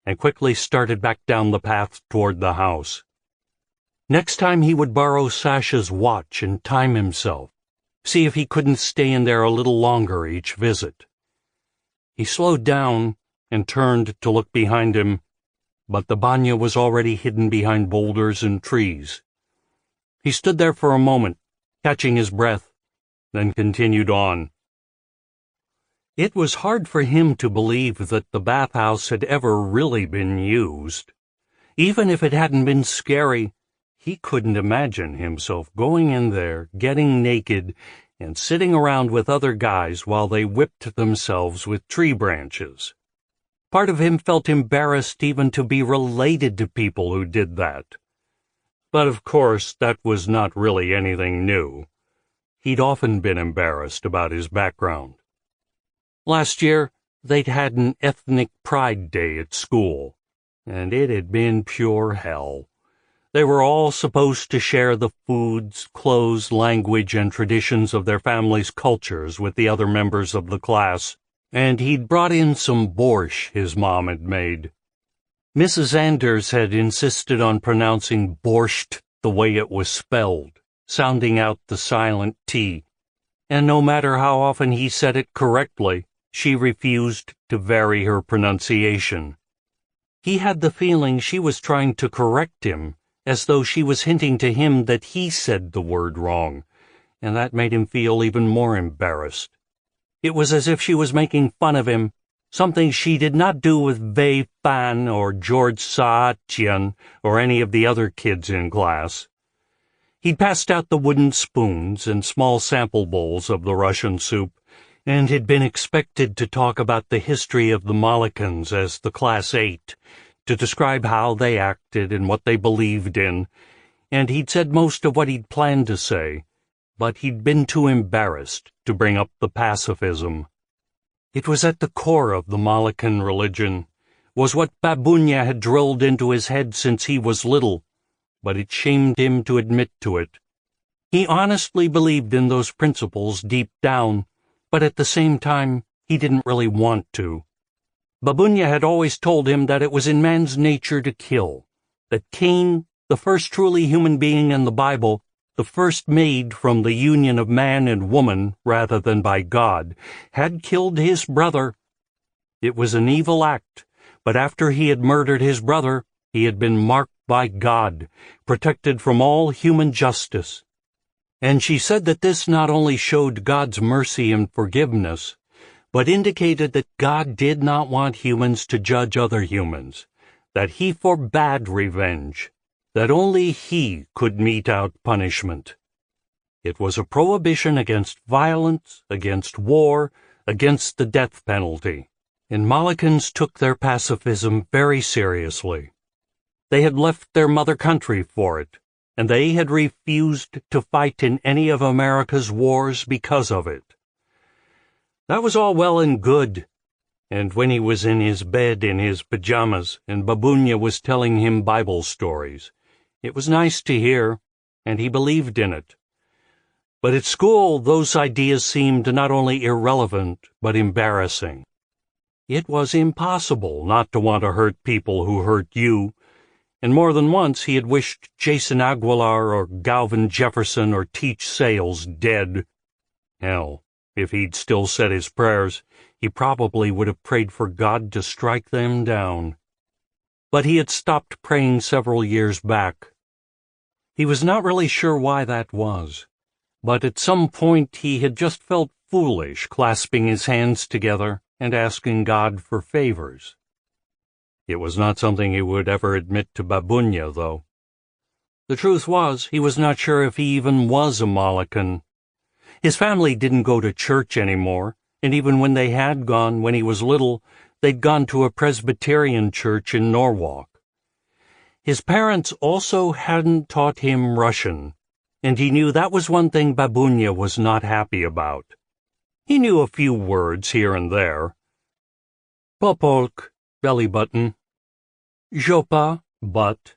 and quickly started back down the path toward the house. Next time he would borrow Sasha's watch and time himself, see if he couldn't stay in there a little longer each visit. He slowed down and turned to look behind him, but the banya was already hidden behind boulders and trees. He stood there for a moment, catching his breath, then continued on. It was hard for him to believe that the bathhouse had ever really been used. Even if it hadn't been scary, he couldn't imagine himself going in there, getting naked, and sitting around with other guys while they whipped themselves with tree branches. Part of him felt embarrassed even to be related to people who did that. But of course, that was not really anything new. He'd often been embarrassed about his background. Last year, they'd had an ethnic pride day at school, and it had been pure hell. They were all supposed to share the foods, clothes, language, and traditions of their families' cultures with the other members of the class, and he'd brought in some borscht his mom had made. Mrs. Anders had insisted on pronouncing borscht the way it was spelled, sounding out the silent T, and no matter how often he said it correctly, she refused to vary her pronunciation. He had the feeling she was trying to correct him, as though she was hinting to him that he said the word wrong, and that made him feel even more embarrassed. It was as if she was making fun of him, something she did not do with Wei Fan or George Saatian or any of the other kids in class. He'd passed out the wooden spoons and small sample bowls of the Russian soup, and had been expected to talk about the history of the Molokans as the class ate, to describe how they acted and what they believed in, and he'd said most of what he'd planned to say, but he'd been too embarrassed to bring up the pacifism. It was at the core of the Molokan religion, was what Babunya had drilled into his head since he was little, but it shamed him to admit to it. He honestly believed in those principles deep down, but at the same time, he didn't really want to. Babunya had always told him that it was in man's nature to kill, that Cain, the first truly human being in the Bible, the first made from the union of man and woman rather than by God, had killed his brother. It was an evil act, but after he had murdered his brother, he had been marked by God, protected from all human justice. And she said that this not only showed God's mercy and forgiveness, but indicated that God did not want humans to judge other humans, that he forbade revenge, that only he could mete out punishment. It was a prohibition against violence, against war, against the death penalty, and Molokans took their pacifism very seriously. They had left their mother country for it, and they had refused to fight in any of America's wars because of it. That was all well and good, and when he was in his bed in his pajamas and Babunya was telling him Bible stories, it was nice to hear, and he believed in it. But at school, those ideas seemed not only irrelevant, but embarrassing. It was impossible not to want to hurt people who hurt you, and more than once he had wished Jason Aguilar or Galvin Jefferson or Teach Sales dead. Hell, if he'd still said his prayers, he probably would have prayed for God to strike them down. But he had stopped praying several years back. He was not really sure why that was, but at some point he had just felt foolish clasping his hands together and asking God for favors. It was not something he would ever admit to Babunya, though. The truth was, he was not sure if he even was a Molokan. His family didn't go to church anymore, and even when they had gone when he was little, they'd gone to a Presbyterian church in Norwalk. His parents also hadn't taught him Russian, and he knew that was one thing Babunya was not happy about. He knew a few words here and there. Popolk, belly button. Jopa, butt.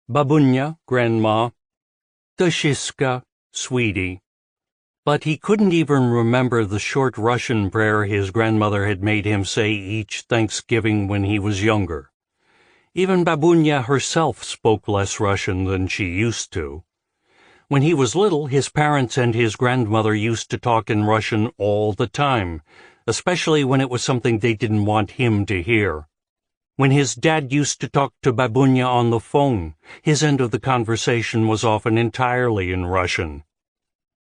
Babunya, grandma. Dashiska, sweetie. But he couldn't even remember the short Russian prayer his grandmother had made him say each Thanksgiving when he was younger. Even Babunya herself spoke less Russian than she used to. When he was little, his parents and his grandmother used to talk in Russian all the time, especially when it was something they didn't want him to hear. When his dad used to talk to Babunya on the phone, his end of the conversation was often entirely in Russian.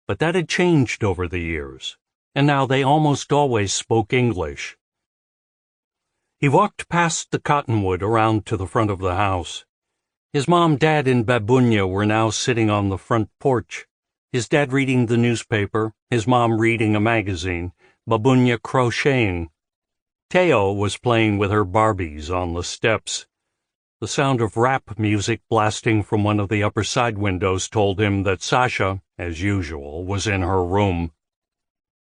But that had changed over the years, and now they almost always spoke English. He walked past the cottonwood around to the front of the house. His mom, dad, and Babunya were now sitting on the front porch, his dad reading the newspaper, his mom reading a magazine, Babunya crocheting. Teo was playing with her Barbies on the steps. The sound of rap music blasting from one of the upper side windows told him that Sasha, as usual, was in her room.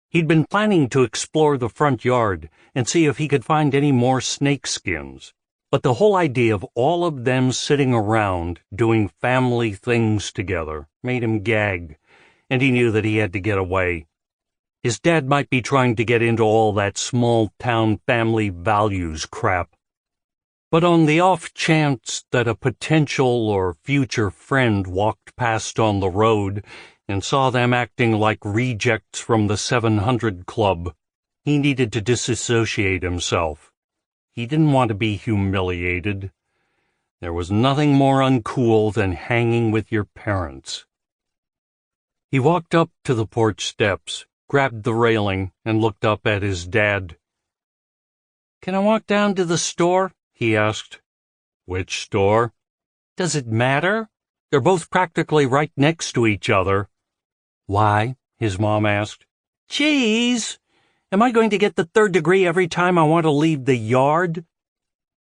He'd been planning to explore the front yard and see if he could find any more snakeskins, but the whole idea of all of them sitting around doing family things together made him gag, and he knew that he had to get away. His dad might be trying to get into all that small-town family values crap. But on the off chance that a potential or future friend walked past on the road and saw them acting like rejects from the 700 Club, he needed to disassociate himself. He didn't want to be humiliated. There was nothing more uncool than hanging with your parents. He walked up to the porch steps, grabbed the railing, and looked up at his dad. "Can I walk down to the store?" he asked. "Which store?" "Does it matter? They're both practically right next to each other." "Why?" his mom asked. "Geez, am I going to get the 3rd degree every time I want to leave the yard?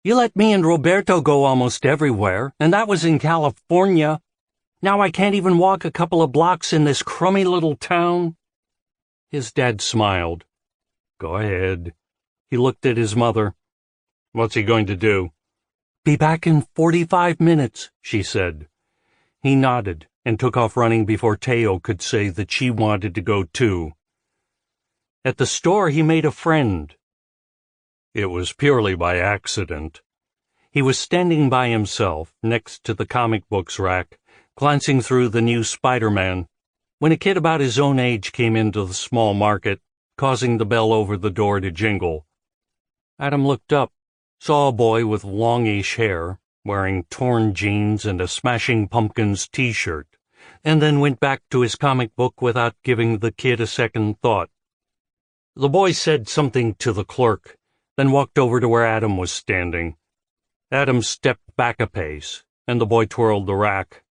You let me and Roberto go almost everywhere, and that was in California. Now I can't even walk a couple of blocks in this crummy little town." His dad smiled. "Go ahead." He looked at his mother. "What's he going to do?" "Be back in 45 minutes, she said. He nodded and took off running before Teo could say that she wanted to go too. At the store he made a friend. It was purely by accident. He was standing by himself next to the comic books rack, glancing through the new Spider-Man, when a kid about his own age came into the small market, causing the bell over the door to jingle. Adam looked up, saw a boy with longish hair, wearing torn jeans and a Smashing Pumpkins t-shirt, and then went back to his comic book without giving the kid a second thought. The boy said something to the clerk, then walked over to where Adam was standing. Adam stepped back a pace, and the boy twirled the rack.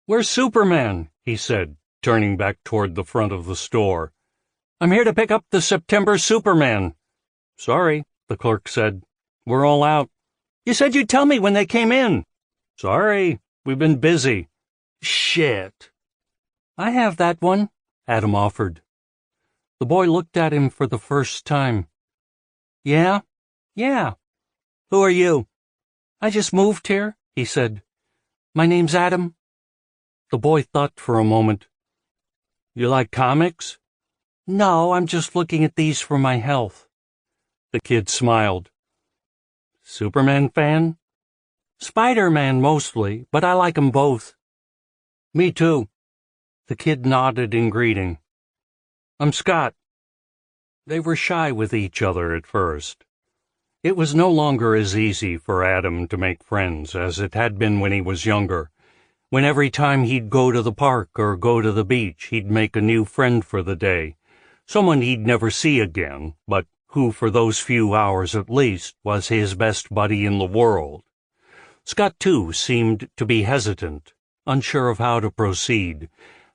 "Where's Superman?" he said, turning back toward the front of the store. "I'm here to pick up the September Superman." "Sorry," the clerk said. "We're all out." "You said you'd tell me when they came in." "Sorry, we've been busy." "Shit." "I have that one," Adam offered. The boy looked at him for the first time. Yeah. "Who are you?" "I just moved here," he said. "My name's Adam." The boy thought for a moment. "You like comics?" "No, I'm just looking at these for my health." The kid smiled. "Superman fan?" "Spider-Man mostly, but I like 'em both." "Me too." The kid nodded in greeting. "I'm Scott." They were shy with each other at first. It was no longer as easy for Adam to make friends as it had been when he was younger, when every time he'd go to the park or go to the beach he'd make a new friend for the day, someone he'd never see again, but who for those few hours at least was his best buddy in the world. Scott, too, seemed to be hesitant, unsure of how to proceed,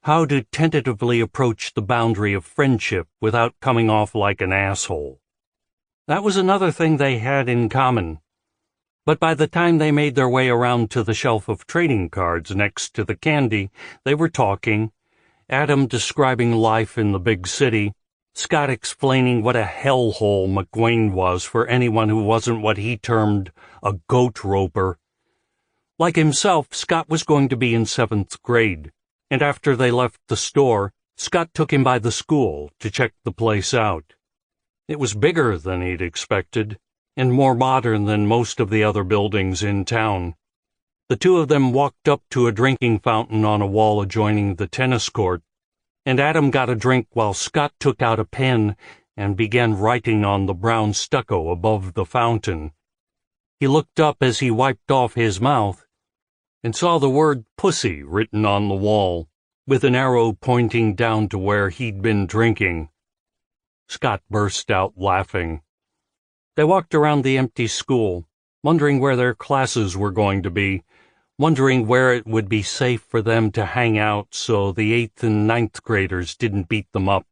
how to tentatively approach the boundary of friendship without coming off like an asshole. That was another thing they had in common. But by the time they made their way around to the shelf of trading cards next to the candy, they were talking, Adam describing life in the big city, Scott explaining what a hellhole McWayne was for anyone who wasn't what he termed a goat roper. Like himself, Scott was going to be in 7th grade, and after they left the store, Scott took him by the school to check the place out. It was bigger than he'd expected, and more modern than most of the other buildings in town. The two of them walked up to a drinking fountain on a wall adjoining the tennis court, and Adam got a drink while Scott took out a pen and began writing on the brown stucco above the fountain. He looked up as he wiped off his mouth and saw the word pussy written on the wall, with an arrow pointing down to where he'd been drinking. Scott burst out laughing. They walked around the empty school, wondering where their classes were going to be, wondering where it would be safe for them to hang out so the 8th and 9th graders didn't beat them up.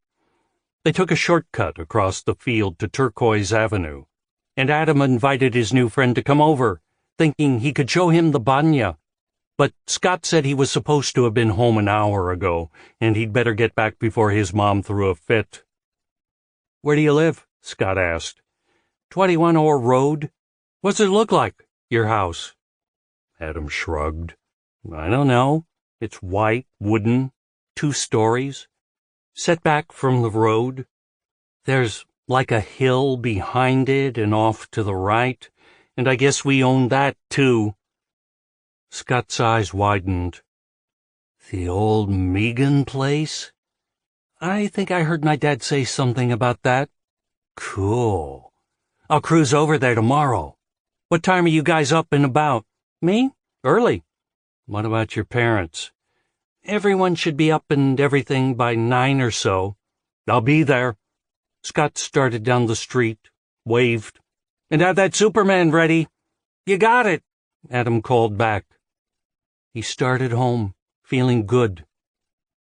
They took a shortcut across the field to Turquoise Avenue, and Adam invited his new friend to come over, thinking he could show him the banya. But Scott said he was supposed to have been home an hour ago, and he'd better get back before his mom threw a fit. "Where do you live?" Scott asked. 21 Orr Road. What's it look like, your house?" Adam shrugged. "I don't know. It's white, wooden, 2 stories, set back from the road. There's like a hill behind it and off to the right, and I guess we own that, too." Scott's eyes widened. "The old Megan place? I think I heard my dad say something about that." "Cool. I'll cruise over there tomorrow. What time are you guys up and about?" "Me? Early." "What about your parents?" "Everyone should be up and everything by 9 or so." "I'll be there." Scott started down the street, waved. "And have that Superman ready." "You got it," Adam called back. He started home, feeling good.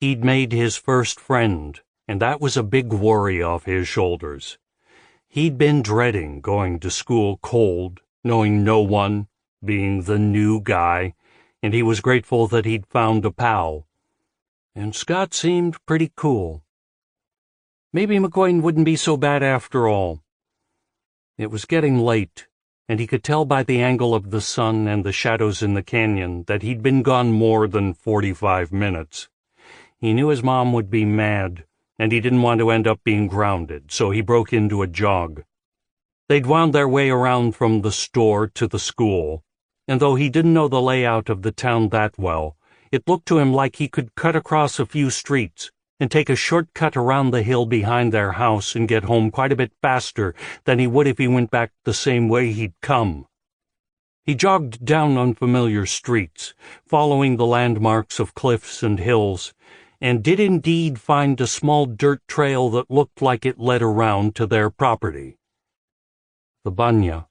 He'd made his first friend, and that was a big worry off his shoulders. He'd been dreading going to school cold, knowing no one, being the new guy, and he was grateful that he'd found a pal. And Scott seemed pretty cool. Maybe McQuain wouldn't be so bad after all. It was getting late, and he could tell by the angle of the sun and the shadows in the canyon that he'd been gone more than 45 minutes. He knew his mom would be mad, and he didn't want to end up being grounded, so he broke into a jog. They'd wound their way around from the store to the school, and though he didn't know the layout of the town that well, it looked to him like he could cut across a few streets and take a shortcut around the hill behind their house and get home quite a bit faster than he would if he went back the same way he'd come. He jogged down unfamiliar streets, following the landmarks of cliffs and hills, and did indeed find a small dirt trail that looked like it led around to their property. The banya.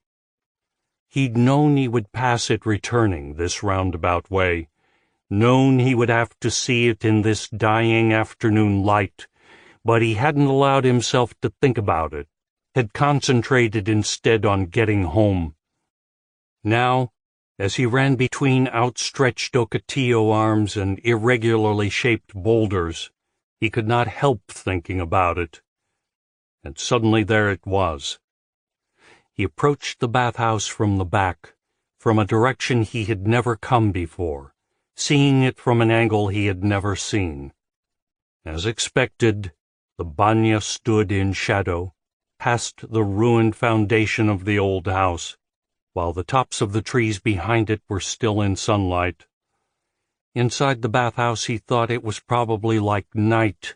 He'd known he would pass it returning this roundabout way, known he would have to see it in this dying afternoon light, but he hadn't allowed himself to think about it, had concentrated instead on getting home. Now, as he ran between outstretched Ocotillo arms and irregularly shaped boulders, he could not help thinking about it. And suddenly there it was. He approached the bathhouse from the back, from a direction he had never come before, seeing it from an angle he had never seen. As expected, the banya stood in shadow, past the ruined foundation of the old house, while the tops of the trees behind it were still in sunlight. Inside the bathhouse he thought it was probably like night.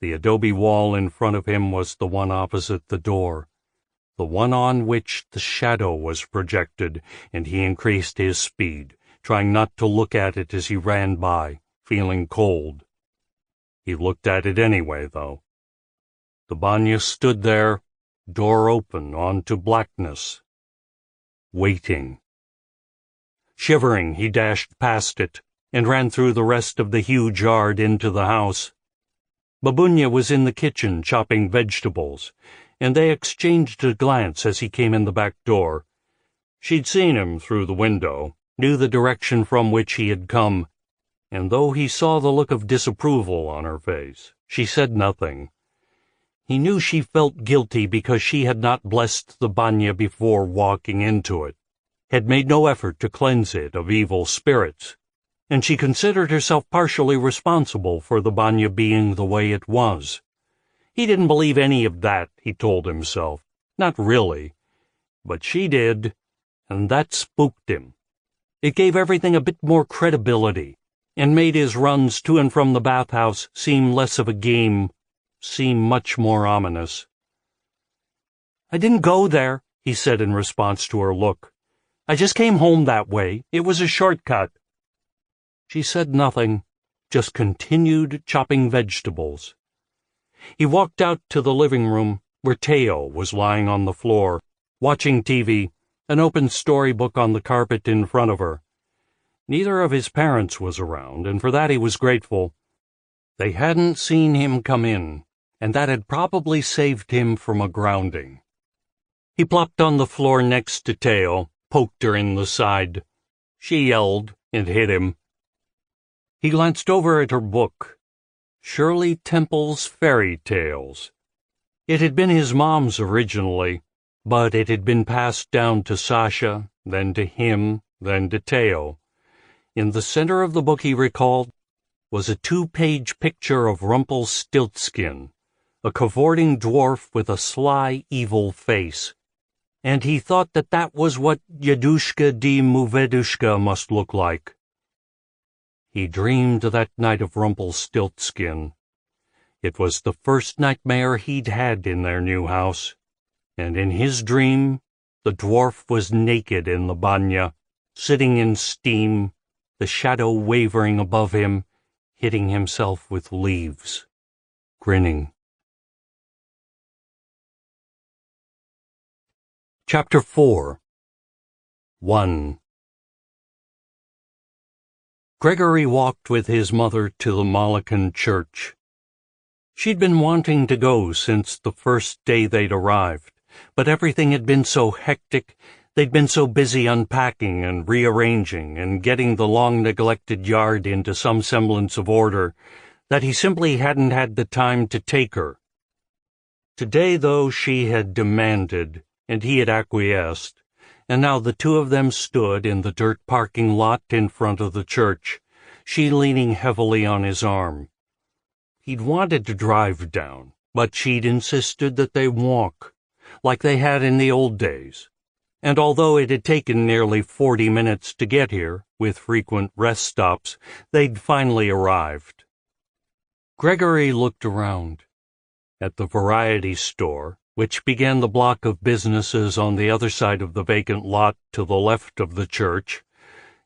The adobe wall in front of him was the one opposite the door, the one on which the shadow was projected, and he increased his speed, trying not to look at it as he ran by, feeling cold. He looked at it anyway, though. The banya stood there, door open onto blackness, waiting. Shivering, he dashed past it and ran through the rest of the huge yard into the house. Babunya was in the kitchen chopping vegetables, and they exchanged a glance as he came in the back door. She'd seen him through the window, knew the direction from which he had come, and though he saw the look of disapproval on her face, she said nothing. He knew she felt guilty because she had not blessed the banya before walking into it, had made no effort to cleanse it of evil spirits, and she considered herself partially responsible for the banya being the way it was. He didn't believe any of that, he told himself. Not really. But she did, and that spooked him. It gave everything a bit more credibility, and made his runs to and from the bathhouse seem less of a game, seem much more ominous. "I didn't go there," he said in response to her look. "I just came home that way. It was a shortcut." She said nothing, just continued chopping vegetables. He walked out to the living room, where Teo was lying on the floor, watching TV, an open storybook on the carpet in front of her. Neither of his parents was around, and for that he was grateful. They hadn't seen him come in, and that had probably saved him from a grounding. He plopped on the floor next to Teo, poked her in the side. She yelled and hit him. He glanced over at her book, Shirley Temple's Fairy Tales. It had been his mom's originally, but it had been passed down to Sasha, then to him, then to Teo. In the center of the book, he recalled, was a 2-page picture of Rumpelstiltskin, a cavorting dwarf with a sly, evil face, and he thought that that was what Yadushka di Muvedushka must look like. He dreamed that night of Rumpelstiltskin. It was the first nightmare he'd had in their new house, and in his dream, the dwarf was naked in the banya, sitting in steam, the shadow wavering above him, hitting himself with leaves, grinning. Chapter 4 1. Gregory walked with his mother to the Molokan church. She'd been wanting to go since the first day they'd arrived, but everything had been so hectic, they'd been so busy unpacking and rearranging and getting the long-neglected yard into some semblance of order, that he simply hadn't had the time to take her. Today, though, she had demanded, and he had acquiesced, and now the two of them stood in the dirt parking lot in front of the church, she leaning heavily on his arm. He'd wanted to drive down, but she'd insisted that they walk, like they had in the old days. And although it had taken nearly 40 minutes to get here, with frequent rest stops, they'd finally arrived. Gregory looked around. At the variety store, which began the block of businesses on the other side of the vacant lot to the left of the church,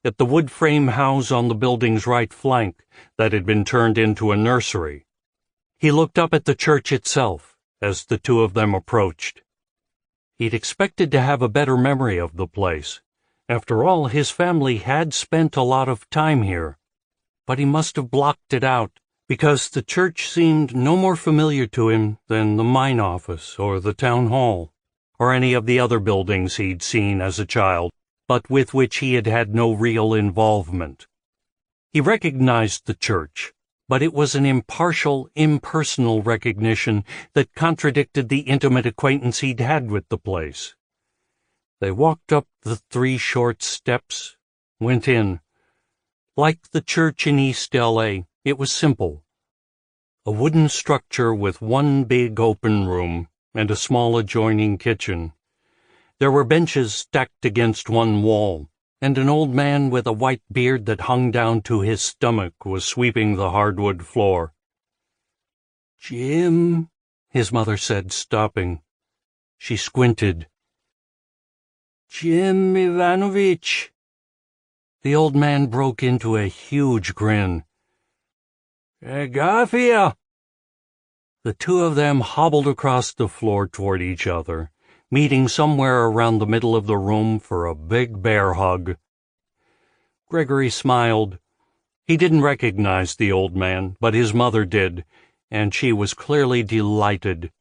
at the wood frame house on the building's right flank that had been turned into a nursery. He looked up at the church itself as the two of them approached. He'd expected to have a better memory of the place. After all, his family had spent a lot of time here. But he must have blocked it out, because the church seemed no more familiar to him than the mine office or the town hall, or any of the other buildings he'd seen as a child, but with which he had had no real involvement. He recognized the church, but it was an impartial, impersonal recognition that contradicted the intimate acquaintance he'd had with the place. They walked up the 3 short steps, went in. Like the church in East L.A., it was simple. A wooden structure with one big open room and a small adjoining kitchen. There were benches stacked against one wall, and an old man with a white beard that hung down to his stomach was sweeping the hardwood floor. "Jim," his mother said, stopping. She squinted. "Jim Ivanovich." The old man broke into a huge grin. "Agafia!" The two of them hobbled across the floor toward each other, meeting somewhere around the middle of the room for a big bear hug. Gregory smiled. He didn't recognize the old man, but his mother did, and she was clearly delighted.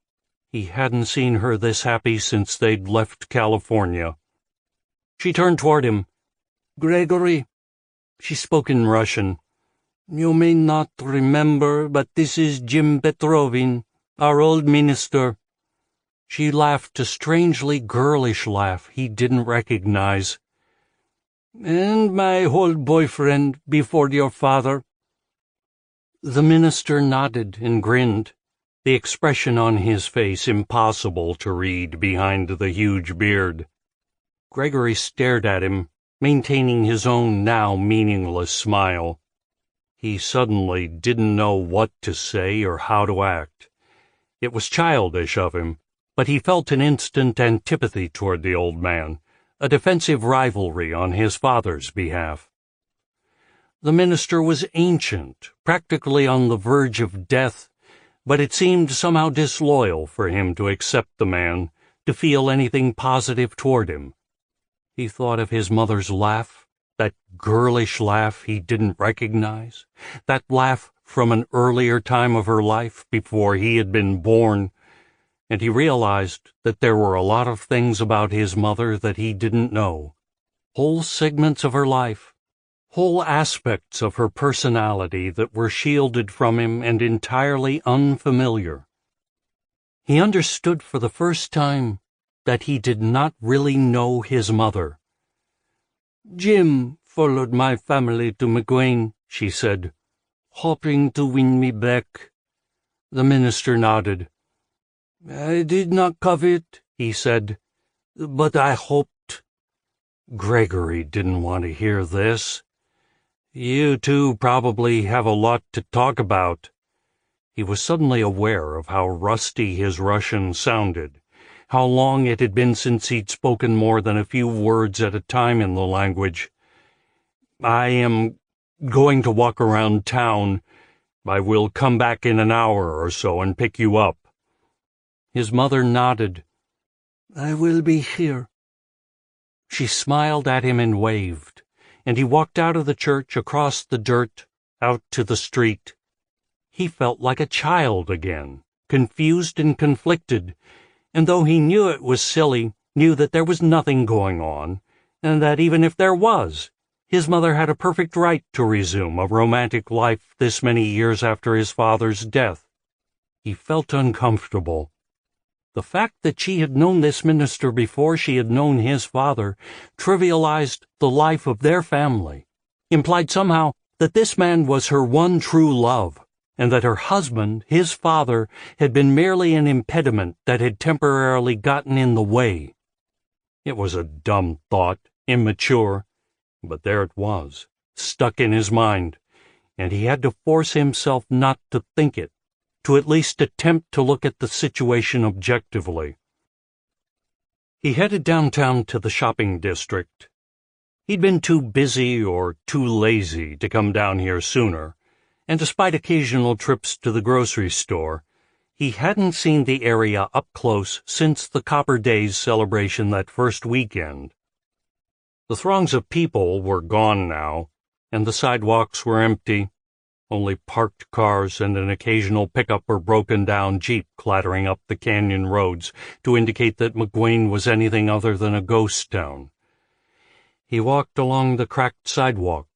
He hadn't seen her this happy since they'd left California. She turned toward him. "Gregory," she spoke in Russian, "you may not remember, but this is Jim Petrovin, our old minister." She laughed a strangely girlish laugh he didn't recognize. "And my old boyfriend before your father." The minister nodded and grinned, the expression on his face impossible to read behind the huge beard. Gregory stared at him, maintaining his own now meaningless smile. He suddenly didn't know what to say or how to act. It was childish of him, but he felt an instant antipathy toward the old man, a defensive rivalry on his father's behalf. The minister was ancient, practically on the verge of death, but it seemed somehow disloyal for him to accept the man, to feel anything positive toward him. He thought of his mother's laugh, that girlish laugh he didn't recognize, that laugh from an earlier time of her life before he had been born, and he realized that there were a lot of things about his mother that he didn't know, whole segments of her life, whole aspects of her personality that were shielded from him and entirely unfamiliar. He understood for the first time that he did not really know his mother. "Jim followed my family to McGuane," she said, "hoping to win me back." The minister nodded. "I did not covet," he said, "but I hoped." Gregory didn't want to hear this. "You two probably have a lot to talk about." He was suddenly aware of how rusty his Russian sounded, how long it had been since he'd spoken more than a few words at a time in the language. "I am going to walk around town. I will come back in an hour or so and pick you up." His mother nodded. "I will be here," She smiled at him and waved, and he walked out of the church, across the dirt, out to the street. He felt like a child again, confused and conflicted, and though he knew it was silly, knew that there was nothing going on, and that even if there was, his mother had a perfect right to resume a romantic life this many years after his father's death. He felt uncomfortable. The fact that she had known this minister before she had known his father trivialized the life of their family, implied somehow that this man was her one true love, and that her husband, his father, had been merely an impediment that had temporarily gotten in the way. It was a dumb thought, immature, but there it was, stuck in his mind, and he had to force himself not to think it, to at least attempt to look at the situation objectively. He headed downtown to the shopping district. He'd been too busy or too lazy to come down here sooner, and despite occasional trips to the grocery store, he hadn't seen the area up close since the Copper Days celebration that first weekend. The throngs of people were gone now, and the sidewalks were empty. Only parked cars and an occasional pickup or broken-down Jeep clattering up the canyon roads to indicate that McWayne was anything other than a ghost town. He walked along the cracked sidewalk,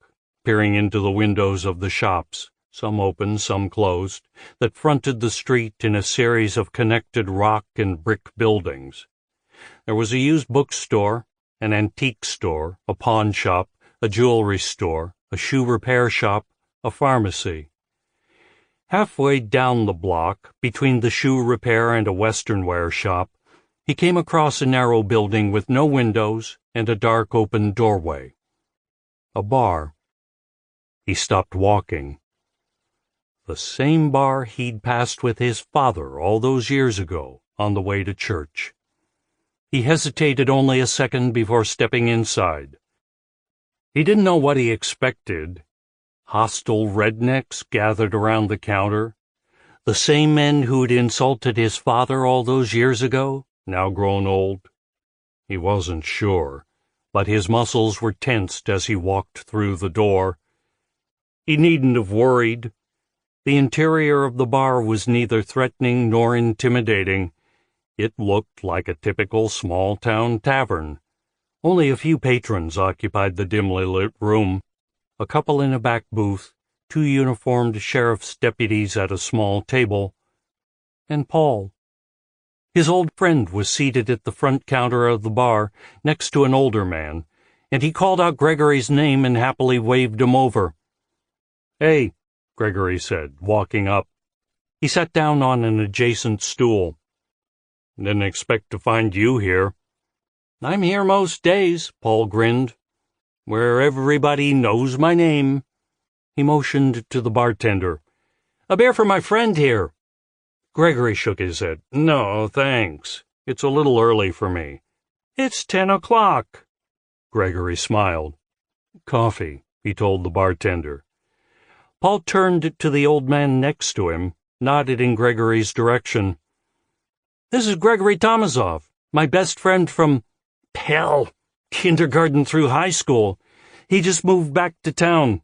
peering into the windows of the shops, some open, some closed, that fronted the street in a series of connected rock and brick buildings. There was a used bookstore, an antique store, a pawn shop, a jewelry store, a shoe repair shop, a pharmacy. Halfway down the block, between the shoe repair and a western wear shop, he came across a narrow building with no windows and a dark open doorway. A bar. He stopped walking. The same bar he'd passed with his father all those years ago on the way to church. He hesitated only a second before stepping inside. He didn't know what he expected. Hostile rednecks gathered around the counter, the same men who'd insulted his father all those years ago, now grown old. He wasn't sure, but his muscles were tensed as he walked through the door. He needn't have worried. The interior of the bar was neither threatening nor intimidating. It looked like a typical small-town tavern. Only a few patrons occupied the dimly lit room. A couple in a back booth, 2 uniformed sheriff's deputies at a small table, and Paul. His old friend was seated at the front counter of the bar, next to an older man, and he called out Gregory's name and happily waved him over. "Hey," Gregory said, walking up. He sat down on an adjacent stool. "Didn't expect to find you here." "I'm here most days," Paul grinned. "Where everybody knows my name." He motioned to the bartender. "A beer for my friend here." Gregory shook his head. "No, thanks. It's a little early for me." "It's 10 o'clock. Gregory smiled. "Coffee," he told the bartender. Paul turned to the old man next to him, nodded in Gregory's direction. "This is Gregory Tomasov, my best friend from, hell, kindergarten through high school. He just moved back to town."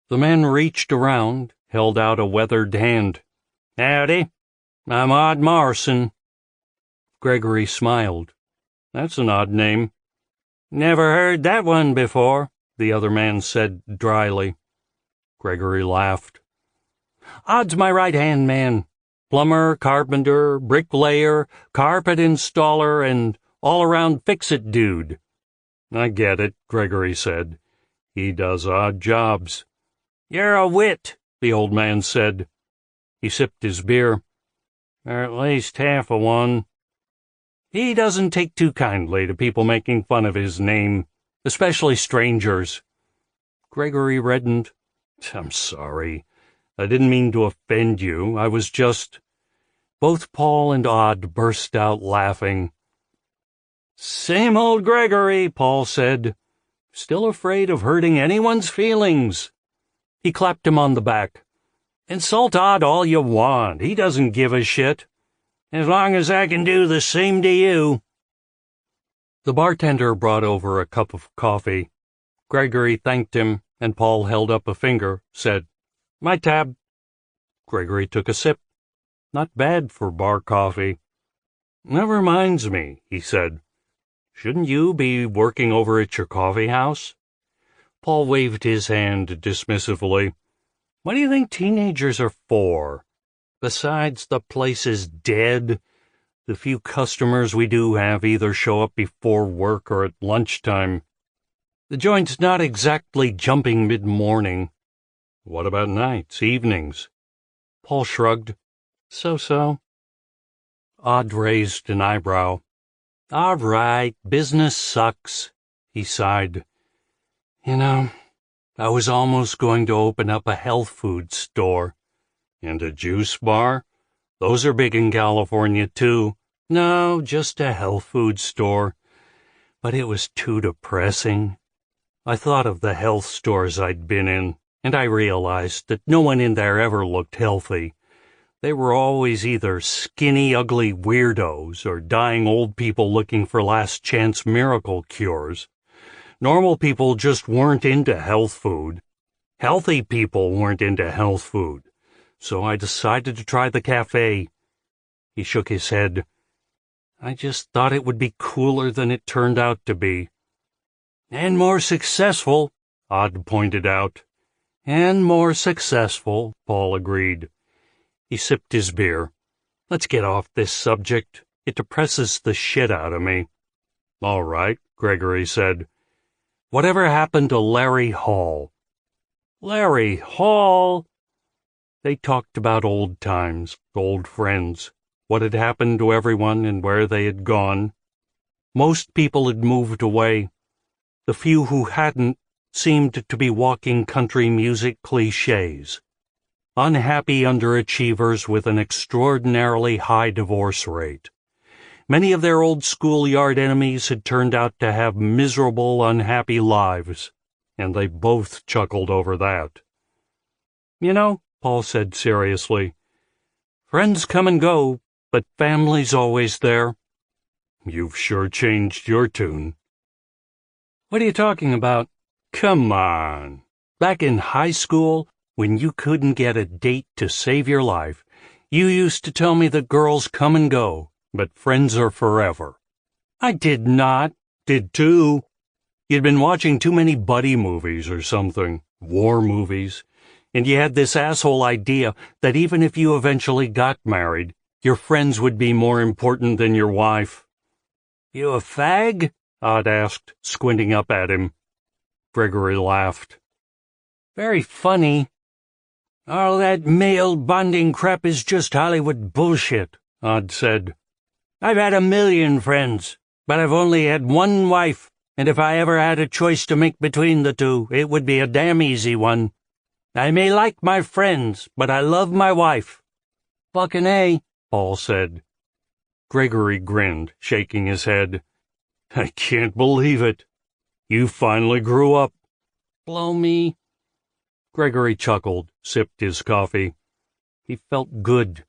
The man reached around, held out a weathered hand. "Howdy, I'm Odd Morrison." Gregory smiled. "That's an odd name." "Never heard that one before," the other man said dryly. Gregory laughed. "Odd's my right-hand man. Plumber, carpenter, bricklayer, carpet installer, and all-around fix-it dude." "I get it," Gregory said. "He does odd jobs." "You're a wit," the old man said. He sipped his beer. "Or at least half a one." He doesn't take too kindly to people making fun of his name, especially strangers. Gregory reddened. "I'm sorry. I didn't mean to offend you. I was just—" Both Paul and Odd burst out laughing. "Same old Gregory," Paul said. "Still afraid of hurting anyone's feelings." He clapped him on the back. "Insult Odd all you want. He doesn't give a shit. As long as I can do the same to you." The bartender brought over a cup of coffee. Gregory thanked him, and Paul held up a finger, said, "My tab." Gregory took a sip. Not bad for bar coffee. "That reminds me," he said. "Shouldn't you be working over at your coffee house?" Paul waved his hand dismissively. "What do you think teenagers are for? Besides, the place is dead. The few customers we do have either show up before work or at lunchtime. The joint's not exactly jumping mid-morning." "What about nights, evenings?" Paul shrugged. So-so. Odd raised an eyebrow. "All right, business sucks," he sighed. "You know, I was almost going to open up a health food store." "And a juice bar? Those are big in California, too." "No, just a health food store." But it was too depressing. I thought of the health stores I'd been in, and I realized that no one in there ever looked healthy. They were always either skinny, ugly weirdos or dying old people looking for last-chance miracle cures. Normal people just weren't into health food. Healthy people weren't into health food. So I decided to try the cafe. He shook his head. "I just thought it would be cooler than it turned out to be." "And more successful," Odd pointed out. "And more successful," Paul agreed. He sipped his beer. "Let's get off this subject. It depresses the shit out of me." "All right," Gregory said. "Whatever happened to Larry Hall?" "Larry Hall?" They talked about old times, old friends, what had happened to everyone and where they had gone. Most people had moved away. The few who hadn't seemed to be walking country music cliches. Unhappy underachievers with an extraordinarily high divorce rate. Many of their old schoolyard enemies had turned out to have miserable, unhappy lives, and they both chuckled over that. "You know," Paul said seriously, "friends come and go, but family's always there." "You've sure changed your tune." "What are you talking about?" "Come on. Back in high school, when you couldn't get a date to save your life, you used to tell me that girls come and go, but friends are forever." "I did not." "Did too. You'd been watching too many buddy movies or something, war movies, and you had this asshole idea that even if you eventually got married, your friends would be more important than your wife." "You a fag?" Odd asked, squinting up at him. Gregory laughed. "Very funny." "All that male bonding crap is just Hollywood bullshit," Odd said. "I've had 1,000,000 friends, but I've only had one wife, and if I ever had a choice to make between the two, it would be a damn easy one. I may like my friends, but I love my wife." "Fucking A," Paul said. Gregory grinned, shaking his head. "I can't believe it. You finally grew up." "Blow me." Gregory chuckled, sipped his coffee. He felt good.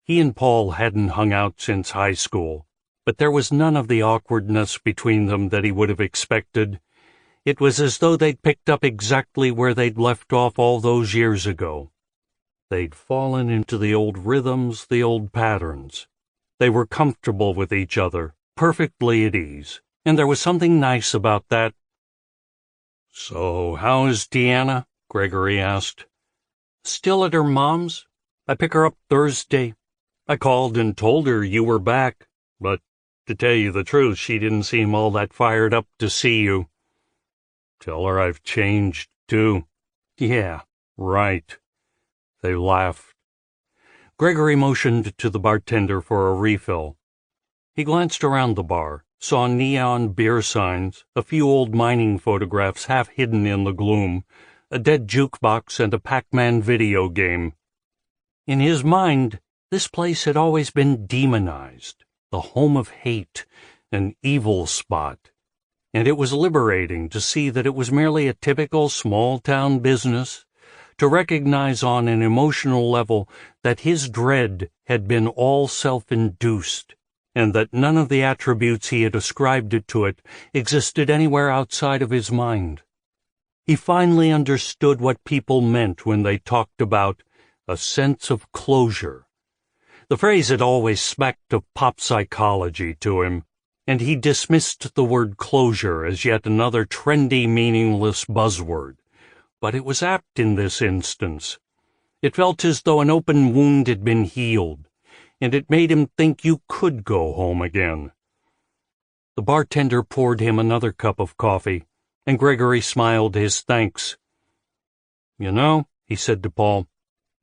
He and Paul hadn't hung out since high school, but there was none of the awkwardness between them that he would have expected. It was as though they'd picked up exactly where they'd left off all those years ago. They'd fallen into the old rhythms, the old patterns. They were comfortable with each other, perfectly at ease, and there was something nice about that. "So, how is Deanna?" Gregory asked. "Still at her mom's. I pick her up Thursday. I called and told her you were back, but to tell you the truth, she didn't seem all that fired up to see you." "Tell her I've changed, too." "Yeah, right." They laughed. Gregory motioned to the bartender for a refill. He glanced around the bar, saw neon beer signs, a few old mining photographs half hidden in the gloom, a dead jukebox, and a Pac-Man video game. In his mind, this place had always been demonized, the home of hate, an evil spot, and it was liberating to see that it was merely a typical small-town business, to recognize on an emotional level that his dread had been all self-induced, and that none of the attributes he had ascribed to it existed anywhere outside of his mind. He finally understood what people meant when they talked about a sense of closure. The phrase had always smacked of pop psychology to him, and he dismissed the word closure as yet another trendy, meaningless buzzword. But it was apt in this instance. It felt as though an open wound had been healed, and it made him think you could go home again. The bartender poured him another cup of coffee, and Gregory smiled his thanks. "You know," he said to Paul,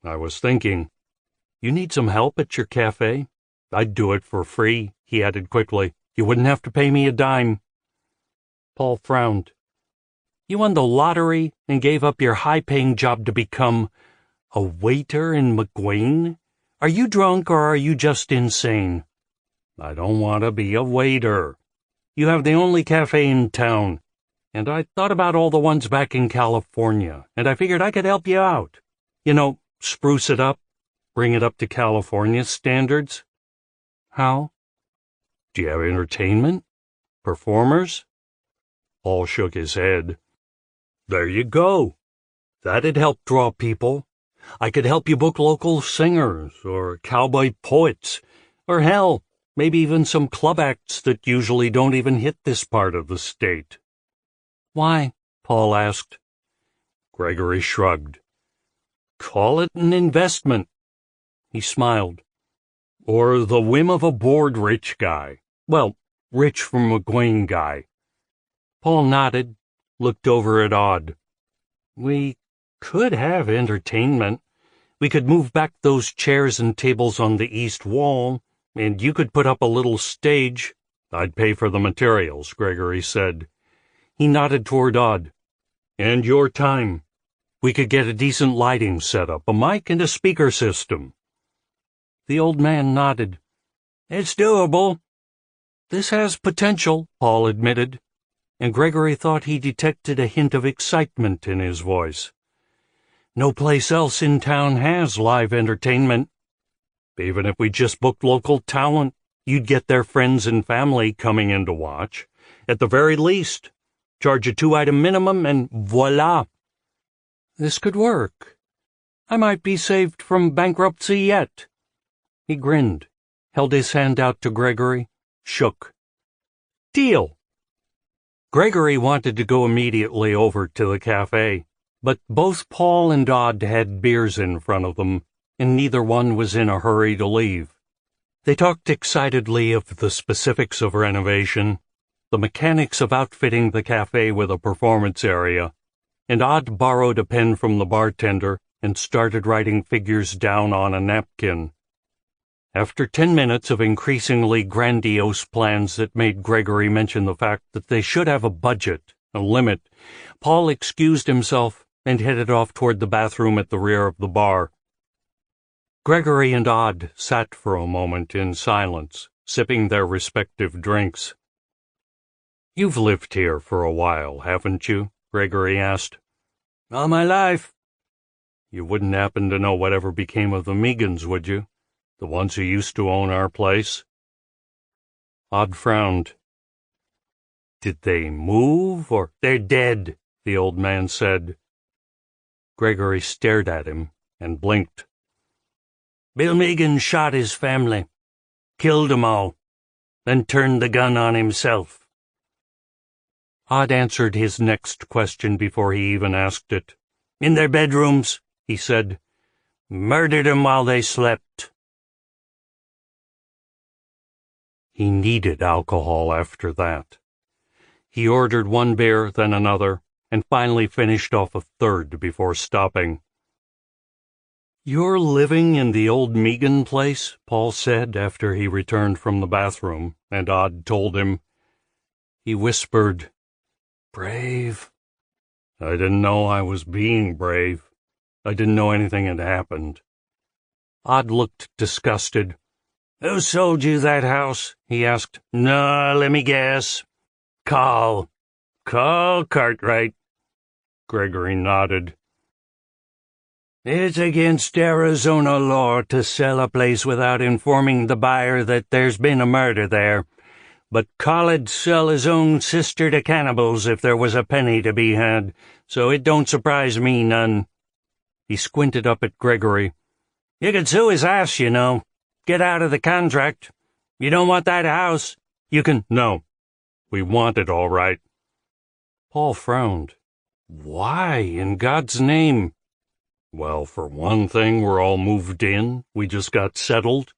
"I was thinking, you need some help at your cafe? I'd do it for free," he added quickly. "You wouldn't have to pay me a dime." Paul frowned. "You won the lottery and gave up your high-paying job to become a waiter in McGuane? Are you drunk or are you just insane?" "I don't want to be a waiter. You have the only cafe in town, and I thought about all the ones back in California, and I figured I could help you out. You know, spruce it up, bring it up to California standards." "How?" "Do you have entertainment? Performers?" Paul shook his head. "There you go. That'd help draw people. I could help you book local singers, or cowboy poets, or hell, maybe even some club acts that usually don't even hit this part of the state." "Why?" Paul asked. Gregory shrugged. "Call it an investment." He smiled. "Or the whim of a bored rich guy. Well, rich from McGuane guy." Paul nodded, looked over at Odd. "We could have entertainment. We could move back those chairs and tables on the east wall, and you could put up a little stage." "I'd pay for the materials," Gregory said. He nodded toward Odd. "And your time. We could get a decent lighting setup, a mic and a speaker system." The old man nodded. "It's doable." "This has potential," Paul admitted, and Gregory thought he detected a hint of excitement in his voice. "No place else in town has live entertainment. Even if we just booked local talent, you'd get their friends and family coming in to watch. At the very least, charge a 2-item minimum and voila." "This could work. I might be saved from bankruptcy yet." He grinned, held his hand out to Gregory, shook. "Deal." Gregory wanted to go immediately over to the cafe, but both Paul and Odd had beers in front of them, and neither one was in a hurry to leave. They talked excitedly of the specifics of renovation, the mechanics of outfitting the cafe with a performance area, and Odd borrowed a pen from the bartender and started writing figures down on a napkin. After 10 minutes of increasingly grandiose plans that made Gregory mention the fact that they should have a budget, a limit, Paul excused himself and headed off toward the bathroom at the rear of the bar. Gregory and Odd sat for a moment in silence, sipping their respective drinks. "You've lived here for a while, haven't you?" Gregory asked. "All my life." "You wouldn't happen to know whatever became of the Megans, would you? The ones who used to own our place?" Odd frowned. "Did they move, or—" "They're dead," the old man said. Gregory stared at him and blinked. "Bill Megan shot his family, killed them all, then turned the gun on himself." Odd answered his next question before he even asked it. "In their bedrooms," he said. "Murdered them while they slept." He needed alcohol after that. He ordered one beer, then another, and finally finished off a third before stopping. "You're living in the old Megan place?" Paul said after he returned from the bathroom, and Odd told him. He whispered, "Brave." "I didn't know I was being brave. I didn't know anything had happened." Odd looked disgusted. "Who sold you that house?" he asked. "No, let me guess. Call Cartwright." Gregory nodded. It's against Arizona law to sell a place without informing the buyer that there's been a murder there. But Colle'd sell his own sister to cannibals if there was a penny to be had, so it don't surprise me none." He squinted up at Gregory. "You could sue his ass, you know. Get out of the contract. You don't want that house. You can—" "No. We want it, all right." Paul frowned. "Why, in God's name?" "Well, for one thing, we're all moved in. We just got settled.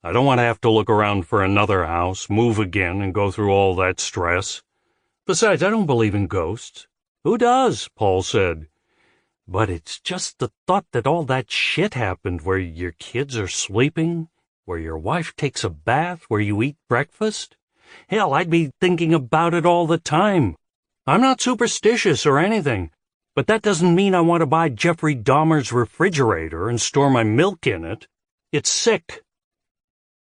I don't want to have to look around for another house, move again, and go through all that stress. Besides, I don't believe in ghosts." "Who does?" Paul said. "But it's just the thought that all that shit happened, where your kids are sleeping, where your wife takes a bath, where you eat breakfast. Hell, I'd be thinking about it all the time. I'm not superstitious or anything, but that doesn't mean I want to buy Jeffrey Dahmer's refrigerator and store my milk in it. It's sick."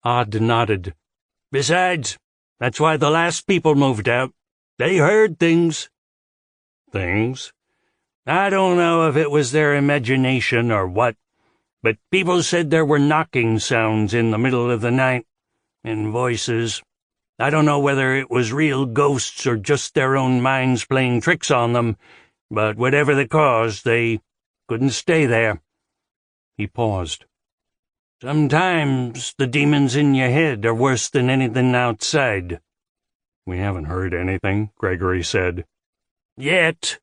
Odd nodded. "Besides, that's why the last people moved out. They heard things." "Things?" "I don't know if it was their imagination or what, but people said there were knocking sounds in the middle of the night, and voices. I don't know whether it was real ghosts or just their own minds playing tricks on them, but whatever the cause, they couldn't stay there." He paused. "Sometimes the demons in your head are worse than anything outside." "We haven't heard anything," Gregory said. "Yet."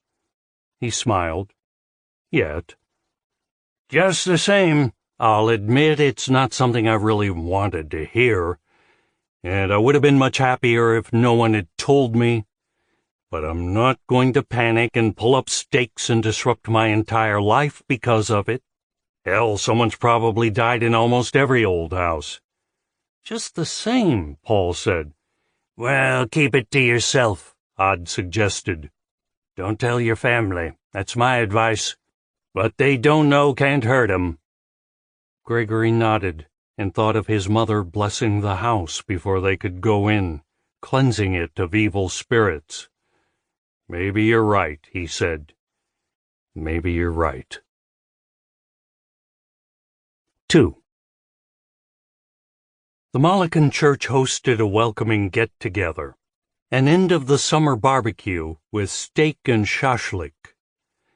He smiled. "Yet." "Just the same, I'll admit it's not something I really wanted to hear, and I would have been much happier if no one had told me. But I'm not going to panic and pull up stakes and disrupt my entire life because of it. Hell, someone's probably died in almost every old house." "Just the same," Paul said. "Well, keep it to yourself," Odd suggested. "Don't tell your family. That's my advice. What they don't know can't hurt 'em." Gregory nodded and thought of his mother blessing the house before they could go in, cleansing it of evil spirits. "Maybe you're right," he said. "Maybe you're right." 2. The Molokan Church hosted a welcoming get-together, an end-of-the-summer barbecue with steak and shashlik.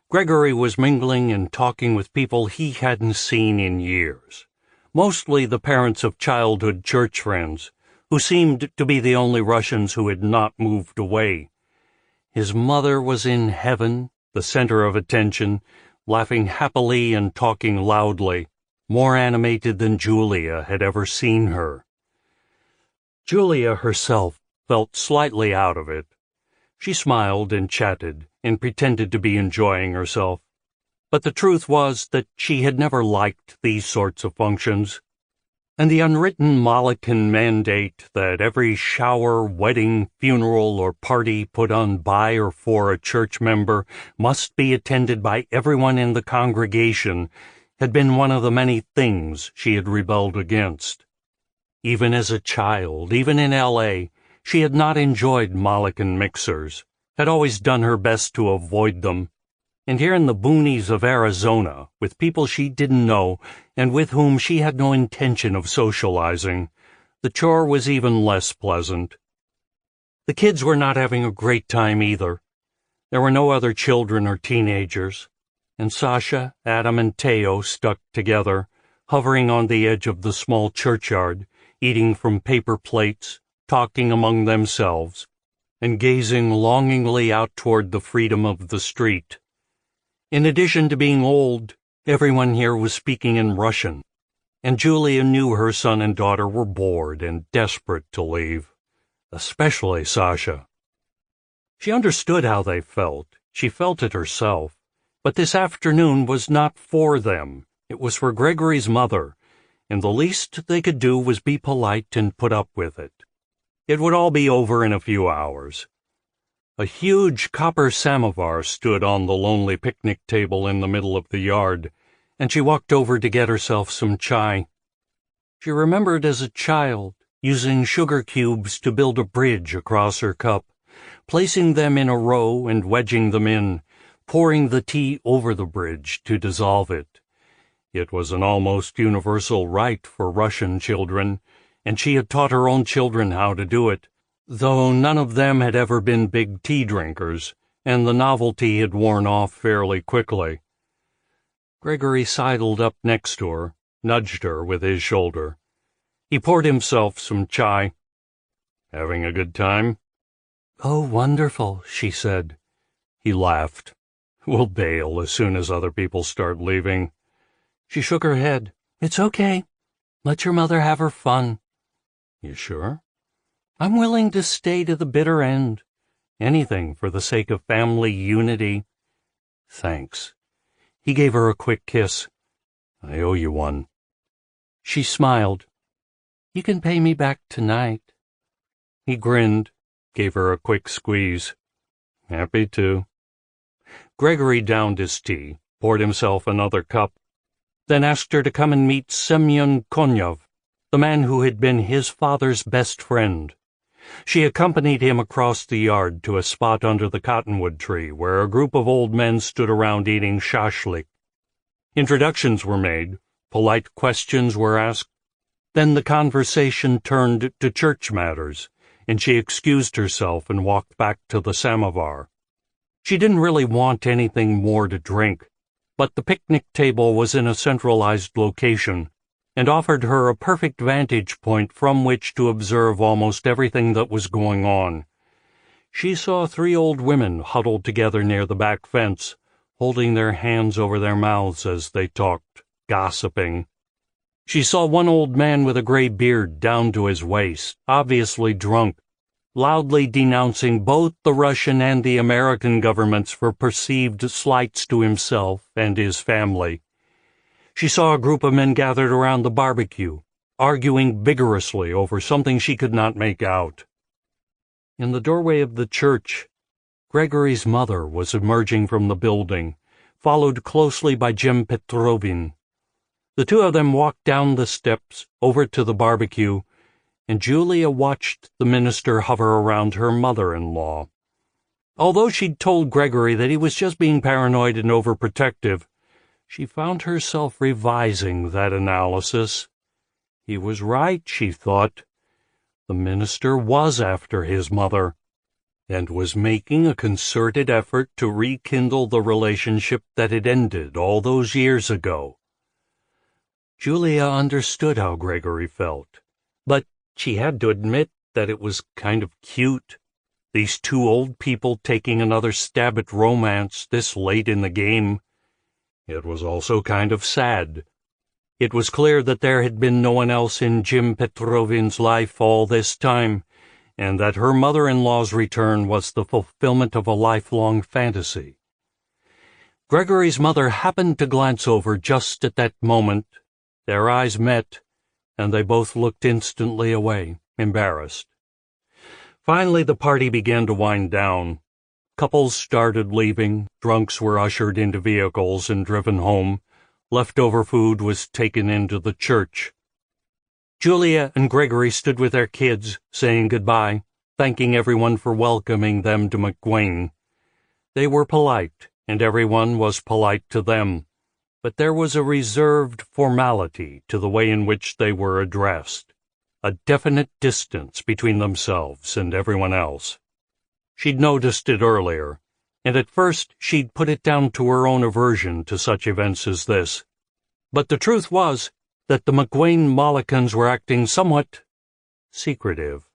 Gregory was mingling and talking with people he hadn't seen in years, mostly the parents of childhood church friends, who seemed to be the only Russians who had not moved away. His mother was in heaven, the center of attention, laughing happily and talking loudly, more animated than Julia had ever seen her. Julia herself felt slightly out of it. She smiled and chatted and pretended to be enjoying herself, but the truth was that she had never liked these sorts of functions, and the unwritten Molokan mandate that every shower, wedding, funeral, or party put on by or for a church member must be attended by everyone in the congregation had been one of the many things she had rebelled against. Even as a child, even in L.A., she had not enjoyed Molokan mixers, had always done her best to avoid them, and here in the boonies of Arizona, with people she didn't know and with whom she had no intention of socializing, the chore was even less pleasant. The kids were not having a great time either. There were no other children or teenagers, and Sasha, Adam, and Teo stuck together, hovering on the edge of the small churchyard, eating from paper plates, talking among themselves, and gazing longingly out toward the freedom of the street. In addition to being old, everyone here was speaking in Russian, and Julia knew her son and daughter were bored and desperate to leave, especially Sasha. She understood how they felt. She felt it herself. But this afternoon was not for them. It was for Gregory's mother, and the least they could do was be polite and put up with it. It would all be over in a few hours. A huge copper samovar stood on the lonely picnic table in the middle of the yard, and she walked over to get herself some chai. She remembered as a child using sugar cubes to build a bridge across her cup, placing them in a row and wedging them in, pouring the tea over the bridge to dissolve it, It was an almost universal rite for Russian children, and she had taught her own children how to do it, though none of them had ever been big tea drinkers, and the novelty had worn off fairly quickly. Gregory sidled up next to her, nudged her with his shoulder. He poured himself some chai. "Having a good time?" "Oh, wonderful," she said. He laughed. "We'll bail as soon as other people start leaving." She shook her head. "It's okay. Let your mother have her fun." "You sure?" "I'm willing to stay to the bitter end. Anything for the sake of family unity." "Thanks." He gave her a quick kiss. "I owe you one." She smiled. "You can pay me back tonight." He grinned, gave her a quick squeeze. "Happy to." Gregory downed his tea, poured himself another cup, then asked her to come and meet Semyon Konyov, the man who had been his father's best friend. She accompanied him across the yard to a spot under the cottonwood tree where a group of old men stood around eating shashlik. Introductions were made, polite questions were asked, then the conversation turned to church matters, and she excused herself and walked back to the samovar. She didn't really want anything more to drink, but the picnic table was in a centralized location and offered her a perfect vantage point from which to observe almost everything that was going on. She saw 3 old women huddled together near the back fence, holding their hands over their mouths as they talked, gossiping. She saw one old man with a gray beard down to his waist, obviously drunk, loudly denouncing both the Russian and the American governments for perceived slights to himself and his family. She saw a group of men gathered around the barbecue, arguing vigorously over something she could not make out. In the doorway of the church, Gregory's mother was emerging from the building, followed closely by Jim Petrovin. The two of them walked down the steps, over to the barbecue, and Julia watched the minister hover around her mother-in-law. Although she'd told Gregory that he was just being paranoid and overprotective, she found herself revising that analysis. He was right, she thought. The minister was after his mother, and was making a concerted effort to rekindle the relationship that had ended all those years ago. Julia understood how Gregory felt, but she had to admit that it was kind of cute. These 2 old people taking another stab at romance this late in the game. It was also kind of sad. It was clear that there had been no one else in Jim Petrovin's life all this time, and that her mother-in-law's return was the fulfillment of a lifelong fantasy. Gregory's mother happened to glance over just at that moment. Their eyes met, and they both looked instantly away, embarrassed. Finally, the party began to wind down. Couples started leaving, drunks were ushered into vehicles and driven home. Leftover food was taken into the church. Julia and Gregory stood with their kids, saying goodbye, thanking everyone for welcoming them to McWayne. They were polite, and everyone was polite to them, but there was a reserved formality to the way in which they were addressed, a definite distance between themselves and everyone else. She'd noticed it earlier, and at first she'd put it down to her own aversion to such events as this. But the truth was that the McWayne Mollikins were acting somewhat secretive.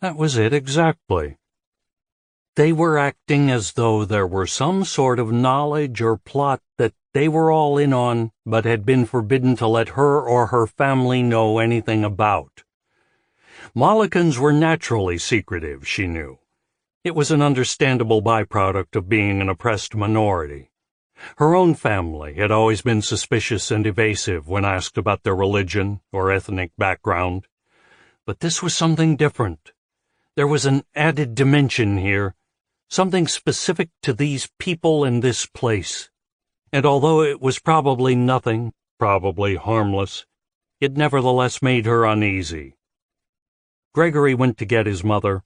That was it exactly. They were acting as though there were some sort of knowledge or plot that they were all in on, but had been forbidden to let her or her family know anything about. Mollikins were naturally secretive, she knew. It was an understandable byproduct of being an oppressed minority. Her own family had always been suspicious and evasive when asked about their religion or ethnic background. But this was something different. There was an added dimension here, something specific to these people in this place. And although it was probably nothing, probably harmless, it nevertheless made her uneasy. Gregory went to get his mother.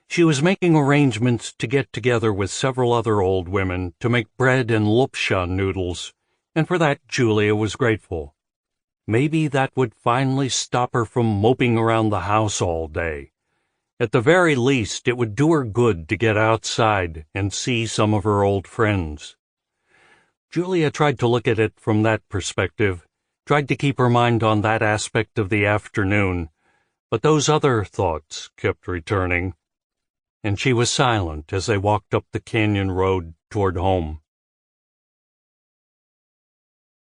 She was making arrangements to get together with several other old women to make bread and lupsha noodles, and for that Julia was grateful. Maybe that would finally stop her from moping around the house all day. At the very least, it would do her good to get outside and see some of her old friends. Julia tried to look at it from that perspective, tried to keep her mind on that aspect of the afternoon, but those other thoughts kept returning, and she was silent as they walked up the canyon road toward home.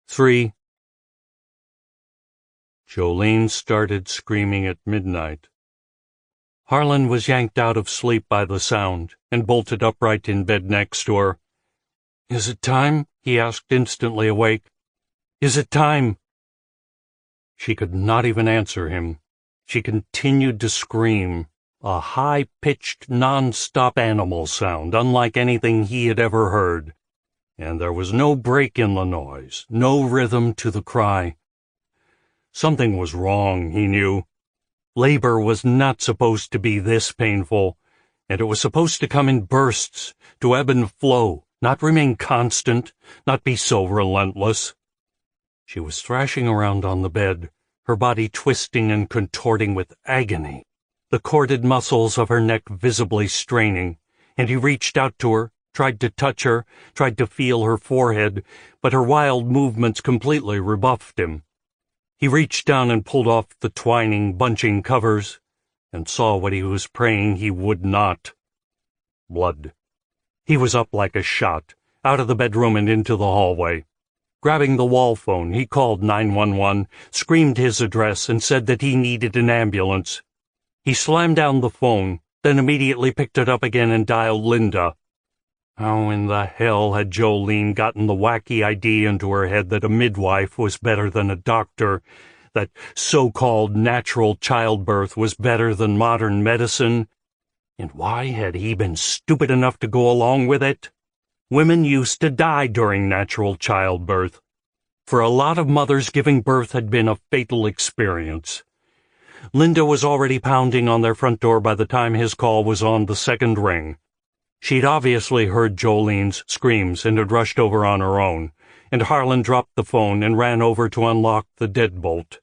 3. Jolene started screaming at midnight. Harlan was yanked out of sleep by the sound and bolted upright in bed next to her. "Is it time?" he asked, instantly awake. "Is it time?" She could not even answer him. She continued to scream, a high-pitched, non-stop animal sound unlike anything he had ever heard. And there was no break in the noise, no rhythm to the cry. Something was wrong, he knew. Labor was not supposed to be this painful, and it was supposed to come in bursts, to ebb and flow, not remain constant, not be so relentless. She was thrashing around on the bed, her body twisting and contorting with agony, the corded muscles of her neck visibly straining, and he reached out to her, tried to touch her, tried to feel her forehead, but her wild movements completely rebuffed him. He reached down and pulled off the twining, bunching covers, and saw what he was praying he would not. Blood. He was up like a shot, out of the bedroom and into the hallway. Grabbing the wall phone, he called 911, screamed his address, and said that he needed an ambulance. He slammed down the phone, then immediately picked it up again and dialed Linda. How in the hell had Jolene gotten the wacky idea into her head that a midwife was better than a doctor, that so-called natural childbirth was better than modern medicine? And why had he been stupid enough to go along with it? Women used to die during natural childbirth. For a lot of mothers, giving birth had been a fatal experience. Linda was already pounding on their front door by the time his call was on the second ring. She'd obviously heard Jolene's screams and had rushed over on her own, and Harlan dropped the phone and ran over to unlock the deadbolt.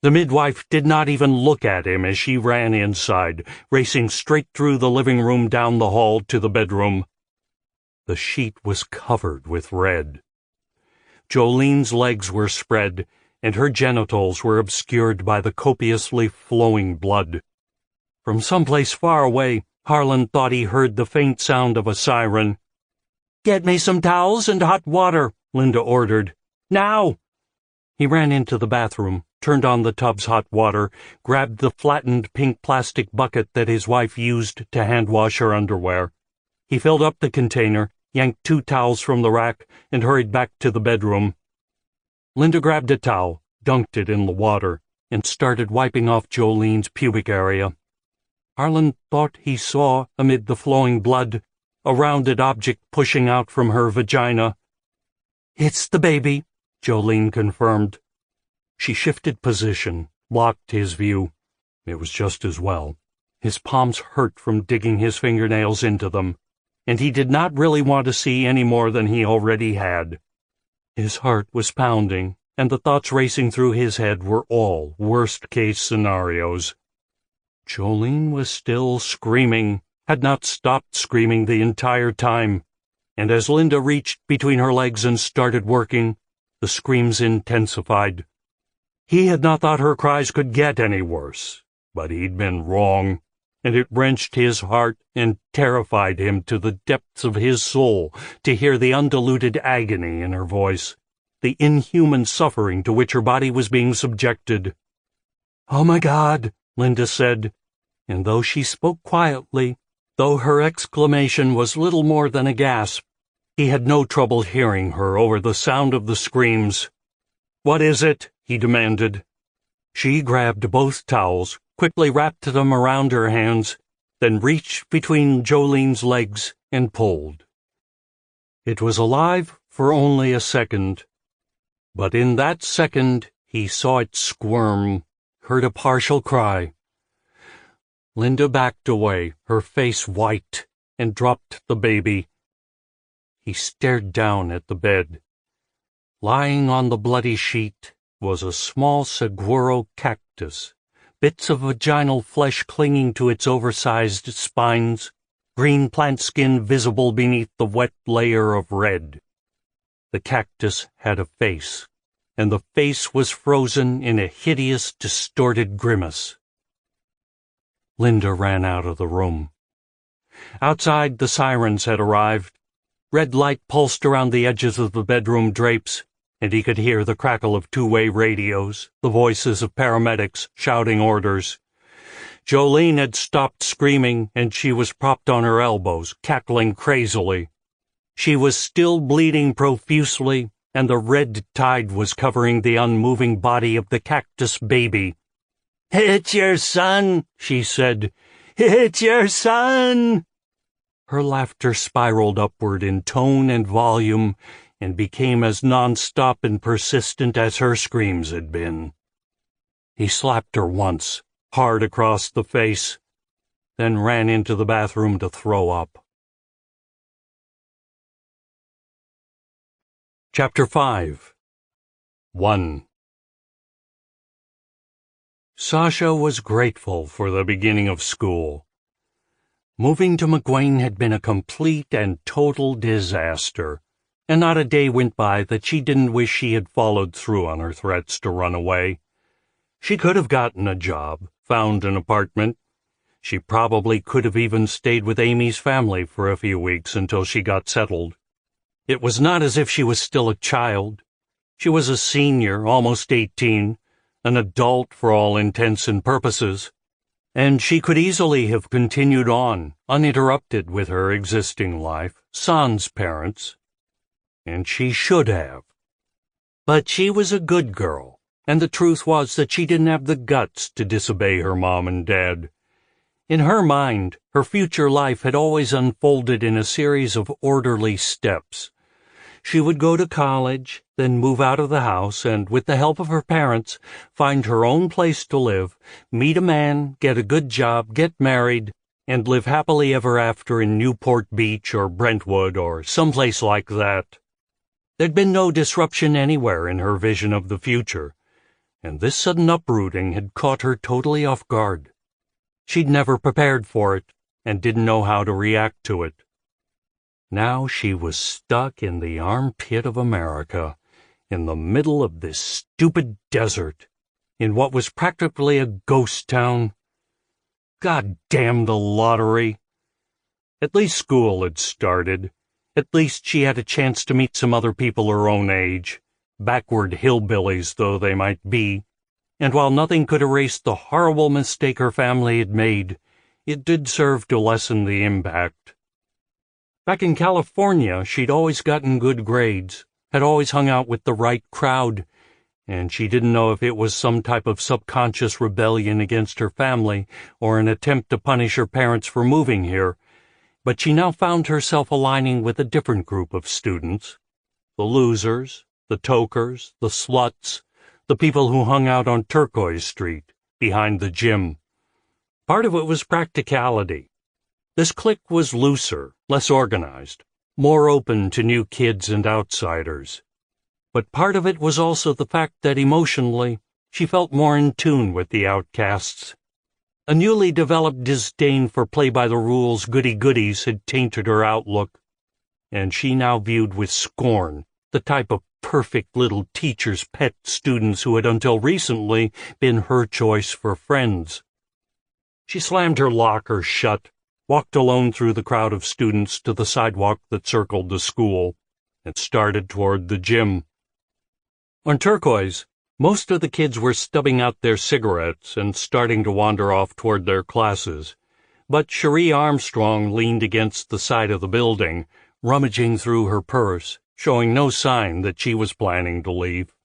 The midwife did not even look at him as she ran inside, racing straight through the living room, down the hall to the bedroom. The sheet was covered with red. Jolene's legs were spread, and her genitals were obscured by the copiously flowing blood. From someplace far away, Harlan thought he heard the faint sound of a siren. "Get me some towels and hot water," Linda ordered. "Now!" He ran into the bathroom, turned on the tub's hot water, grabbed the flattened pink plastic bucket that his wife used to hand-wash her underwear. He filled up the container, yanked 2 towels from the rack, and hurried back to the bedroom. Linda grabbed a towel, dunked it in the water, and started wiping off Jolene's pubic area. Harlan thought he saw, amid the flowing blood, a rounded object pushing out from her vagina. "It's the baby," Jolene confirmed. She shifted position, blocked his view. It was just as well. His palms hurt from digging his fingernails into them, and he did not really want to see any more than he already had. His heart was pounding, and the thoughts racing through his head were all worst-case scenarios. Jolene was still screaming, had not stopped screaming the entire time, and as Linda reached between her legs and started working, the screams intensified. He had not thought her cries could get any worse, but he'd been wrong, and it wrenched his heart and terrified him to the depths of his soul to hear the undiluted agony in her voice, the inhuman suffering to which her body was being subjected. "Oh, my God," Linda said, and though she spoke quietly, though her exclamation was little more than a gasp, he had no trouble hearing her over the sound of the screams. "What is it?" he demanded. She grabbed both towels, quickly wrapped them around her hands, then reached between Jolene's legs and pulled. It was alive for only a second, but in that second he saw it squirm, heard a partial cry. Linda backed away, her face white, and dropped the baby. He stared down at the bed. Lying on the bloody sheet was a small saguaro cactus, bits of vaginal flesh clinging to its oversized spines, green plant skin visible beneath the wet layer of red. The cactus had a face, and the face was frozen in a hideous, distorted grimace. Linda ran out of the room. Outside, the sirens had arrived. Red light pulsed around the edges of the bedroom drapes, and he could hear the crackle of two-way radios, the voices of paramedics shouting orders. Jolene had stopped screaming, and she was propped on her elbows, cackling crazily. She was still bleeding profusely, and the red tide was covering the unmoving body of the cactus baby. "It's your son," she said. "It's your son." Her laughter spiraled upward in tone and volume and became as nonstop and persistent as her screams had been. He slapped her once, hard across the face, then ran into the bathroom to throw up. Chapter 5 1 Sasha was grateful for the beginning of school. Moving to McGuane had been a complete and total disaster, and not a day went by that she didn't wish she had followed through on her threats to run away. She could have gotten a job, found an apartment. She probably could have even stayed with Amy's family for a few weeks until she got settled. It was not as if she was still a child. She was a senior, almost 18, an adult for all intents and purposes, and she could easily have continued on, uninterrupted with her existing life, sans parents. And she should have. But she was a good girl, and the truth was that she didn't have the guts to disobey her mom and dad. In her mind, her future life had always unfolded in a series of orderly steps. She would go to college, then move out of the house, and, with the help of her parents, find her own place to live, meet a man, get a good job, get married, and live happily ever after in Newport Beach or Brentwood or someplace like that. There'd been no disruption anywhere in her vision of the future, and this sudden uprooting had caught her totally off guard. She'd never prepared for it, and didn't know how to react to it. Now she was stuck in the armpit of America, in the middle of this stupid desert, in what was practically a ghost town. God damn the lottery! At least school had started. At least she had a chance to meet some other people her own age, backward hillbillies though they might be, and while nothing could erase the horrible mistake her family had made, it did serve to lessen the impact. Back in California, she'd always gotten good grades, had always hung out with the right crowd, and she didn't know if it was some type of subconscious rebellion against her family or an attempt to punish her parents for moving here, but she now found herself aligning with a different group of students. The losers, the tokers, the sluts, the people who hung out on Turquoise Street, behind the gym. Part of it was practicality. This clique was looser, less organized, more open to new kids and outsiders. But part of it was also the fact that emotionally, she felt more in tune with the outcasts. A newly developed disdain for play-by-the-rules goody-goodies had tainted her outlook, and she now viewed with scorn the type of perfect little teacher's pet students who had until recently been her choice for friends. She slammed her locker shut, walked alone through the crowd of students to the sidewalk that circled the school, and started toward the gym. On Turquoise, most of the kids were stubbing out their cigarettes and starting to wander off toward their classes, but Cherie Armstrong leaned against the side of the building, rummaging through her purse, showing no sign that she was planning to leave.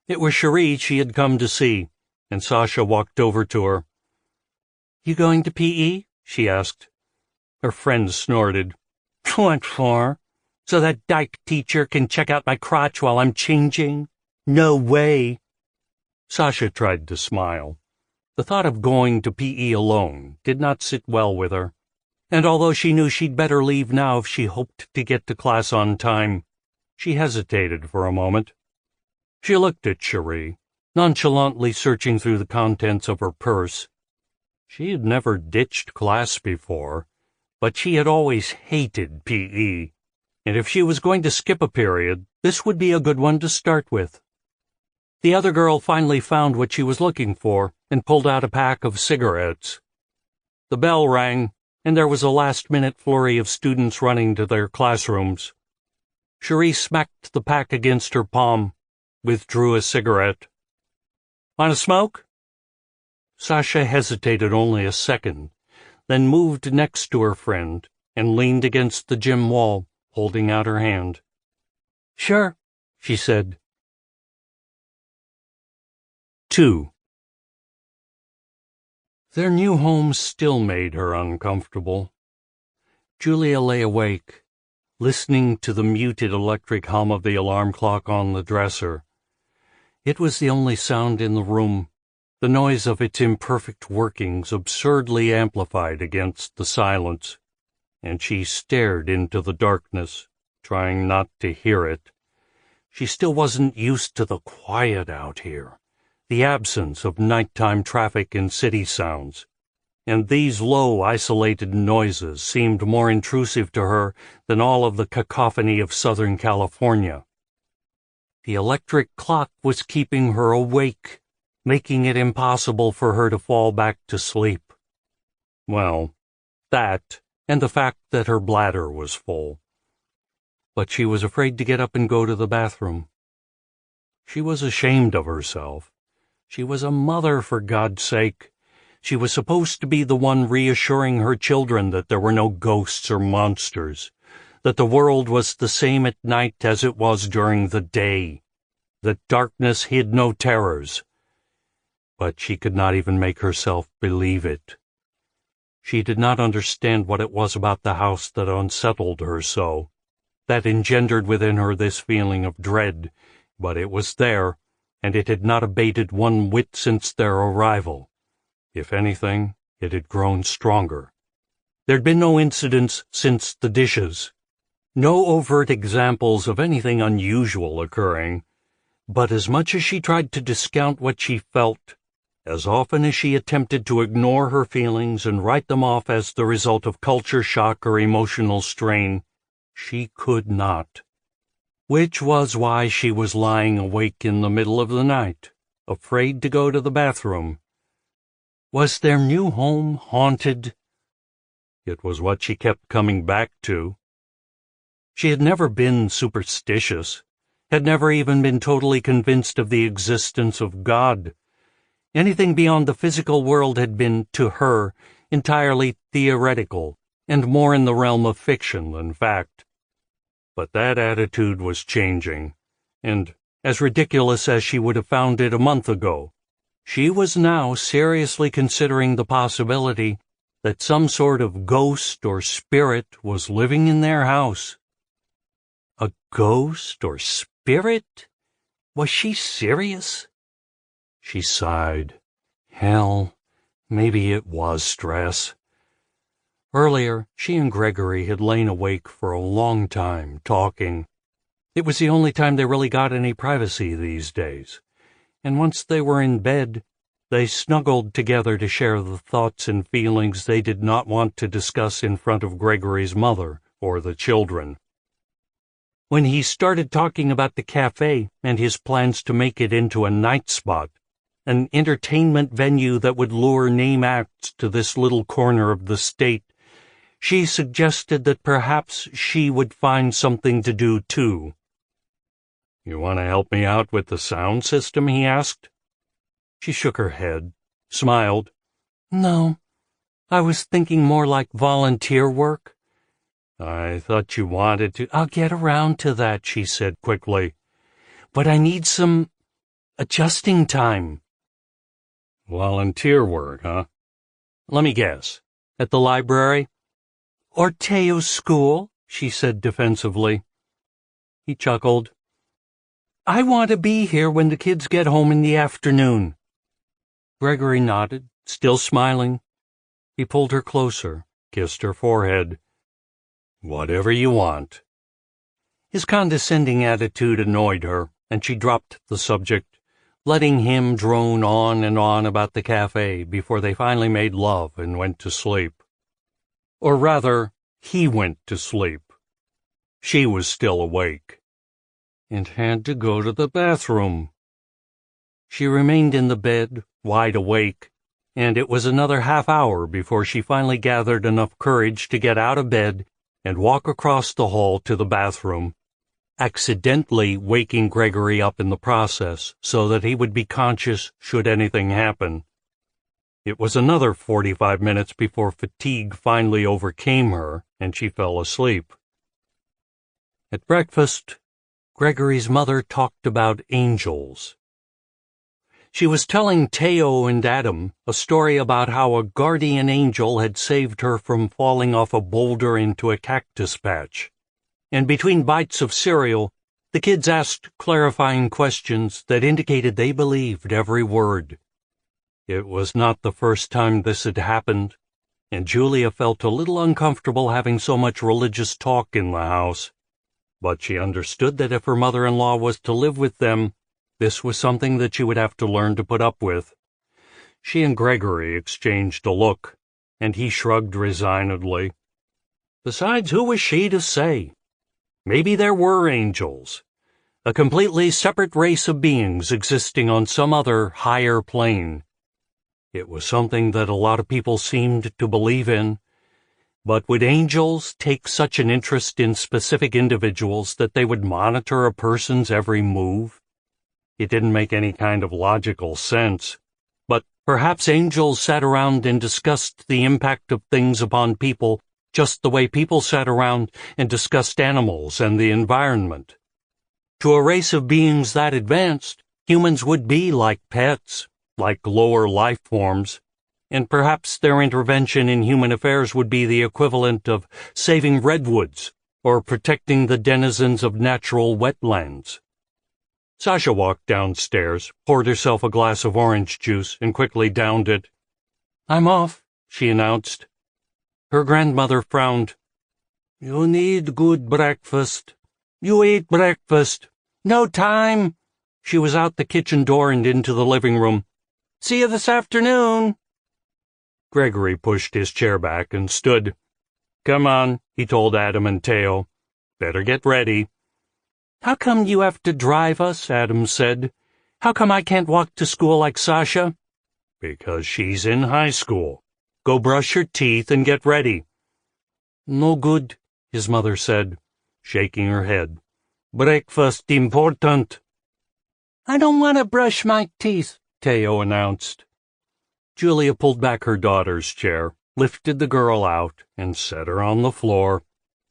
It was Cherie she had come to see, and Sasha walked over to her. "You going to P.E.?" she asked. Her friend snorted. "What for? So that dyke teacher can check out my crotch while I'm changing? No way." Sasha tried to smile. The thought of going to P.E. alone did not sit well with her, and although she knew she'd better leave now if she hoped to get to class on time, She hesitated for a moment. She looked at Cherie, nonchalantly searching through the contents of her purse. She had never ditched class before, but she had always hated PE, and if she was going to skip a period, this would be a good one to start with. The other girl finally found what she was looking for and pulled out a pack of cigarettes. The bell rang, and there was a last-minute flurry of students running to their classrooms. Cherie smacked the pack against her palm, withdrew a cigarette. "Want a smoke?" Sasha hesitated only a second, then moved next to her friend and leaned against the gym wall, holding out her hand. "Sure," she said. 2. Their new home still made her uncomfortable. Julia lay awake, listening to the muted electric hum of the alarm clock on the dresser. It was the only sound in the room, the noise of its imperfect workings absurdly amplified against the silence, and she stared into the darkness, trying not to hear it. She still wasn't used to the quiet out here, the absence of nighttime traffic and city sounds, and these low, isolated noises seemed more intrusive to her than all of the cacophony of Southern California. The electric clock was keeping her awake, making it impossible for her to fall back to sleep. Well, that, and the fact that her bladder was full. But she was afraid to get up and go to the bathroom. She was ashamed of herself. She was a mother, for God's sake. She was supposed to be the one reassuring her children that there were no ghosts or monsters, that the world was the same at night as it was during the day, that darkness hid no terrors. But she could not even make herself believe it. She did not understand what it was about the house that unsettled her so, that engendered within her this feeling of dread, but it was there, and it had not abated one whit since their arrival. If anything, it had grown stronger. There'd been no incidents since the dishes, no overt examples of anything unusual occurring, but as much as she tried to discount what she felt, as often as she attempted to ignore her feelings and write them off as the result of culture shock or emotional strain, she could not. Which was why she was lying awake in the middle of the night, afraid to go to the bathroom. Was their new home haunted? It was what she kept coming back to. She had never been superstitious, had never even been totally convinced of the existence of God. Anything beyond the physical world had been, to her, entirely theoretical, and more in the realm of fiction than fact. But that attitude was changing, and, as ridiculous as she would have found it a month ago, she was now seriously considering the possibility that some sort of ghost or spirit was living in their house. A ghost or spirit? Was she serious? She sighed. Hell, maybe it was stress. Earlier, she and Gregory had lain awake for a long time, talking. It was the only time they really got any privacy these days. And once they were in bed, they snuggled together to share the thoughts and feelings they did not want to discuss in front of Gregory's mother or the children. When he started talking about the cafe and his plans to make it into a night spot, an entertainment venue that would lure name acts to this little corner of the state, she suggested that perhaps she would find something to do too. "You want to help me out with the sound system?" he asked. She shook her head, smiled. "No, I was thinking more like volunteer work." "I thought you wanted to—" "I'll get around to that," she said quickly. "But I need some adjusting time." "Volunteer work, huh? Let me guess. At the library?" "Or Teo's school," she said defensively. He chuckled. "I want to be here when the kids get home in the afternoon." Gregory nodded, still smiling. He pulled her closer, kissed her forehead. "Whatever you want." His condescending attitude annoyed her, and she dropped the subject, letting him drone on and on about the cafe before they finally made love and went to sleep. Or rather, he went to sleep. She was still awake, and had to go to the bathroom. She remained in the bed, wide awake, and it was another half-hour before she finally gathered enough courage to get out of bed and walk across the hall to the bathroom, accidentally waking Gregory up in the process so that he would be conscious should anything happen. It was another 45 minutes before fatigue finally overcame her and she fell asleep. At breakfast, Gregory's mother talked about angels. She was telling Teo and Adam a story about how a guardian angel had saved her from falling off a boulder into a cactus patch. And between bites of cereal, the kids asked clarifying questions that indicated they believed every word. It was not the first time this had happened, and Julia felt a little uncomfortable having so much religious talk in the house. But she understood that if her mother-in-law was to live with them, this was something that she would have to learn to put up with. She and Gregory exchanged a look, and he shrugged resignedly. Besides, who was she to say? Maybe there were angels, a completely separate race of beings existing on some other higher plane. It was something that a lot of people seemed to believe in, but would angels take such an interest in specific individuals that they would monitor a person's every move? It didn't make any kind of logical sense, but perhaps angels sat around and discussed the impact of things upon people just the way people sat around and discussed animals and the environment. To a race of beings that advanced, humans would be like pets, like lower life forms, and perhaps their intervention in human affairs would be the equivalent of saving redwoods or protecting the denizens of natural wetlands. Sasha walked downstairs, poured herself a glass of orange juice, and quickly downed it. "I'm off," she announced. Her grandmother frowned. "You need good breakfast. You ate breakfast. No time." She was out the kitchen door and into the living room. "See you this afternoon." Gregory pushed his chair back and stood. "Come on," he told Adam and Teo. "Better get ready." "How come you have to drive us?" Adam said. "How come I can't walk to school like Sasha?" "Because she's in high school. Go brush your teeth and get ready." "No good," his mother said, shaking her head. "Breakfast important." "I don't want to brush my teeth," Teo announced. Julia pulled back her daughter's chair, lifted the girl out, and set her on the floor.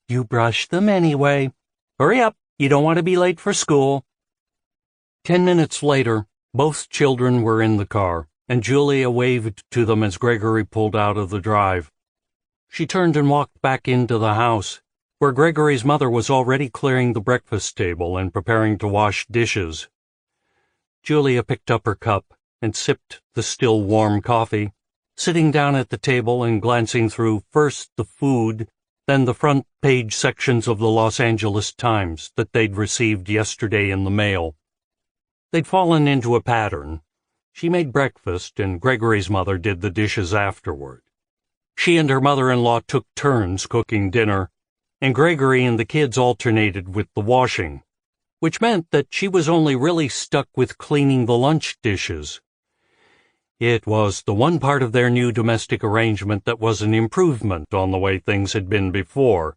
"You brush them anyway. Hurry up. You don't want to be late for school." 10 minutes later, both children were in the car, and Julia waved to them as Gregory pulled out of the drive. She turned and walked back into the house, where Gregory's mother was already clearing the breakfast table and preparing to wash dishes. Julia picked up her cup and sipped the still warm coffee, sitting down at the table and glancing through first the food, then the front-page sections of the Los Angeles Times that they'd received yesterday in the mail. They'd fallen into a pattern. She made breakfast, and Gregory's mother did the dishes afterward. She and her mother-in-law took turns cooking dinner, and Gregory and the kids alternated with the washing, which meant that she was only really stuck with cleaning the lunch dishes. It was the one part of their new domestic arrangement that was an improvement on the way things had been before.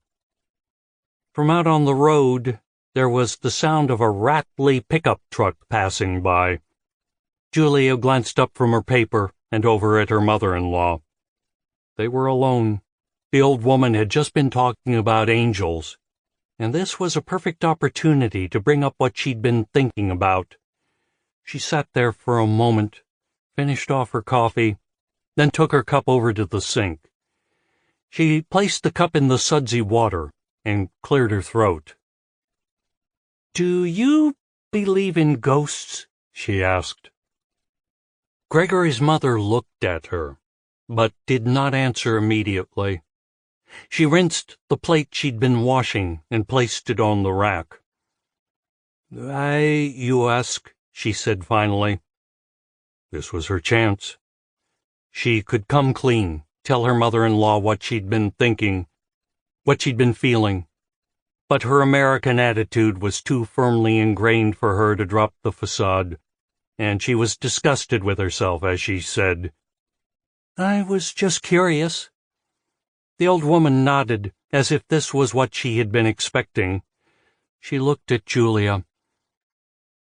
From out on the road, there was the sound of a rattly pickup truck passing by. Julia glanced up from her paper and over at her mother-in-law. They were alone. The old woman had just been talking about angels, and this was a perfect opportunity to bring up what she'd been thinking about. She sat there for a moment, finished off her coffee, then took her cup over to the sink. She placed the cup in the sudsy water and cleared her throat. "Do you believe in ghosts?" she asked. Gregory's mother looked at her, but did not answer immediately. She rinsed the plate she'd been washing and placed it on the rack. "Why, you ask?" she said finally. This was her chance. She could come clean, tell her mother-in-law what she'd been thinking, what she'd been feeling. But her American attitude was too firmly ingrained for her to drop the facade, and she was disgusted with herself as she said, "I was just curious." The old woman nodded, as if this was what she had been expecting. She looked at Julia.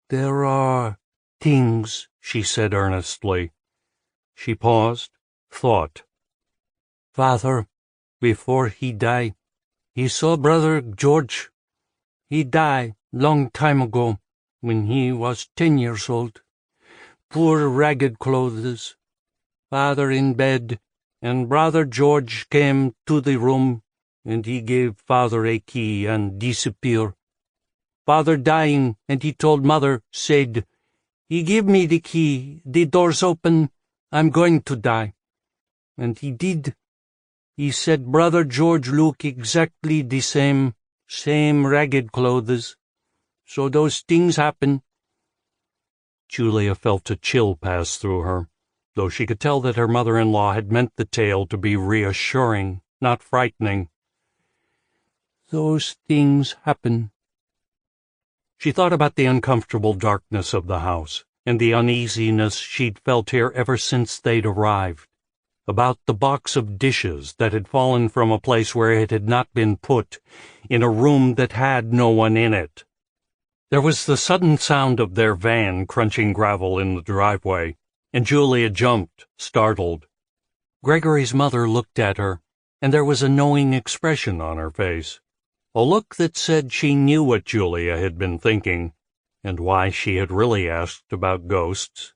"There are things," she said earnestly. She paused, thought. "Father, before he died, he saw Brother George. He died long time ago, when he was 10 years old. Poor ragged clothes. Father in bed, and Brother George came to the room, and he gave Father a key and disappeared. Father dying, and he told Mother, said, 'He give me the key, the door's open, I'm going to die.' And he did. He said Brother George look exactly the same ragged clothes. So those things happen." Julia felt a chill pass through her, though she could tell that her mother-in-law had meant the tale to be reassuring, not frightening. "Those things happen." She thought about the uncomfortable darkness of the house, and the uneasiness she'd felt here ever since they'd arrived, about the box of dishes that had fallen from a place where it had not been put, in a room that had no one in it. There was the sudden sound of their van crunching gravel in the driveway, and Julia jumped, startled. Gregory's mother looked at her, and there was a knowing expression on her face, a look that said she knew what Julia had been thinking, and why she had really asked about ghosts.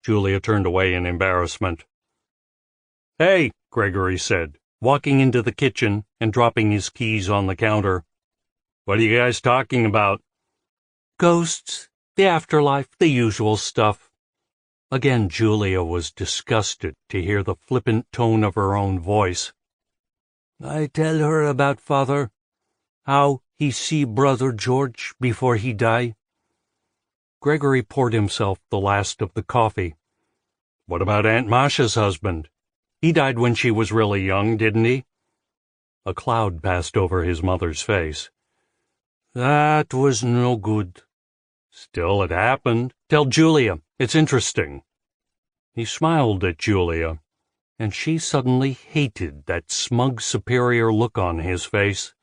Julia turned away in embarrassment. "Hey," Gregory said, walking into the kitchen and dropping his keys on the counter. "What are you guys talking about?" "Ghosts, the afterlife, the usual stuff." Again Julia was disgusted to hear the flippant tone of her own voice. "I tell her about Father, how he see Brother George before he die." Gregory poured himself the last of the coffee. "What about Aunt Masha's husband? He died when she was really young, didn't he?" A cloud passed over his mother's face. "That was no good." "Still, it happened. Tell Julia. It's interesting." He smiled at Julia, and she suddenly hated that smug superior look on his face,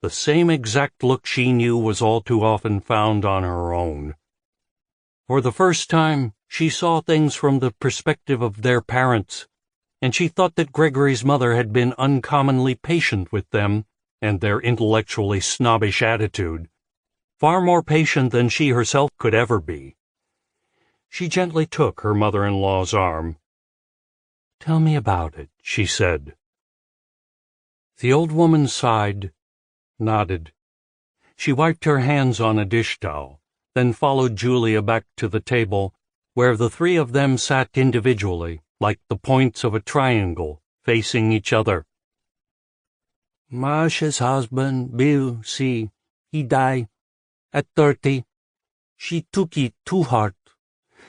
the same exact look she knew was all too often found on her own. For the first time, she saw things from the perspective of their parents, and she thought that Gregory's mother had been uncommonly patient with them and their intellectually snobbish attitude, far more patient than she herself could ever be. She gently took her mother-in-law's arm. "Tell me about it," she said. The old woman sighed, nodded. She wiped her hands on a dish towel, then followed Julia back to the table, where the three of them sat individually, like the points of a triangle, facing each other. "Masha's husband, Bill, see, he died at 30. She took it too hard.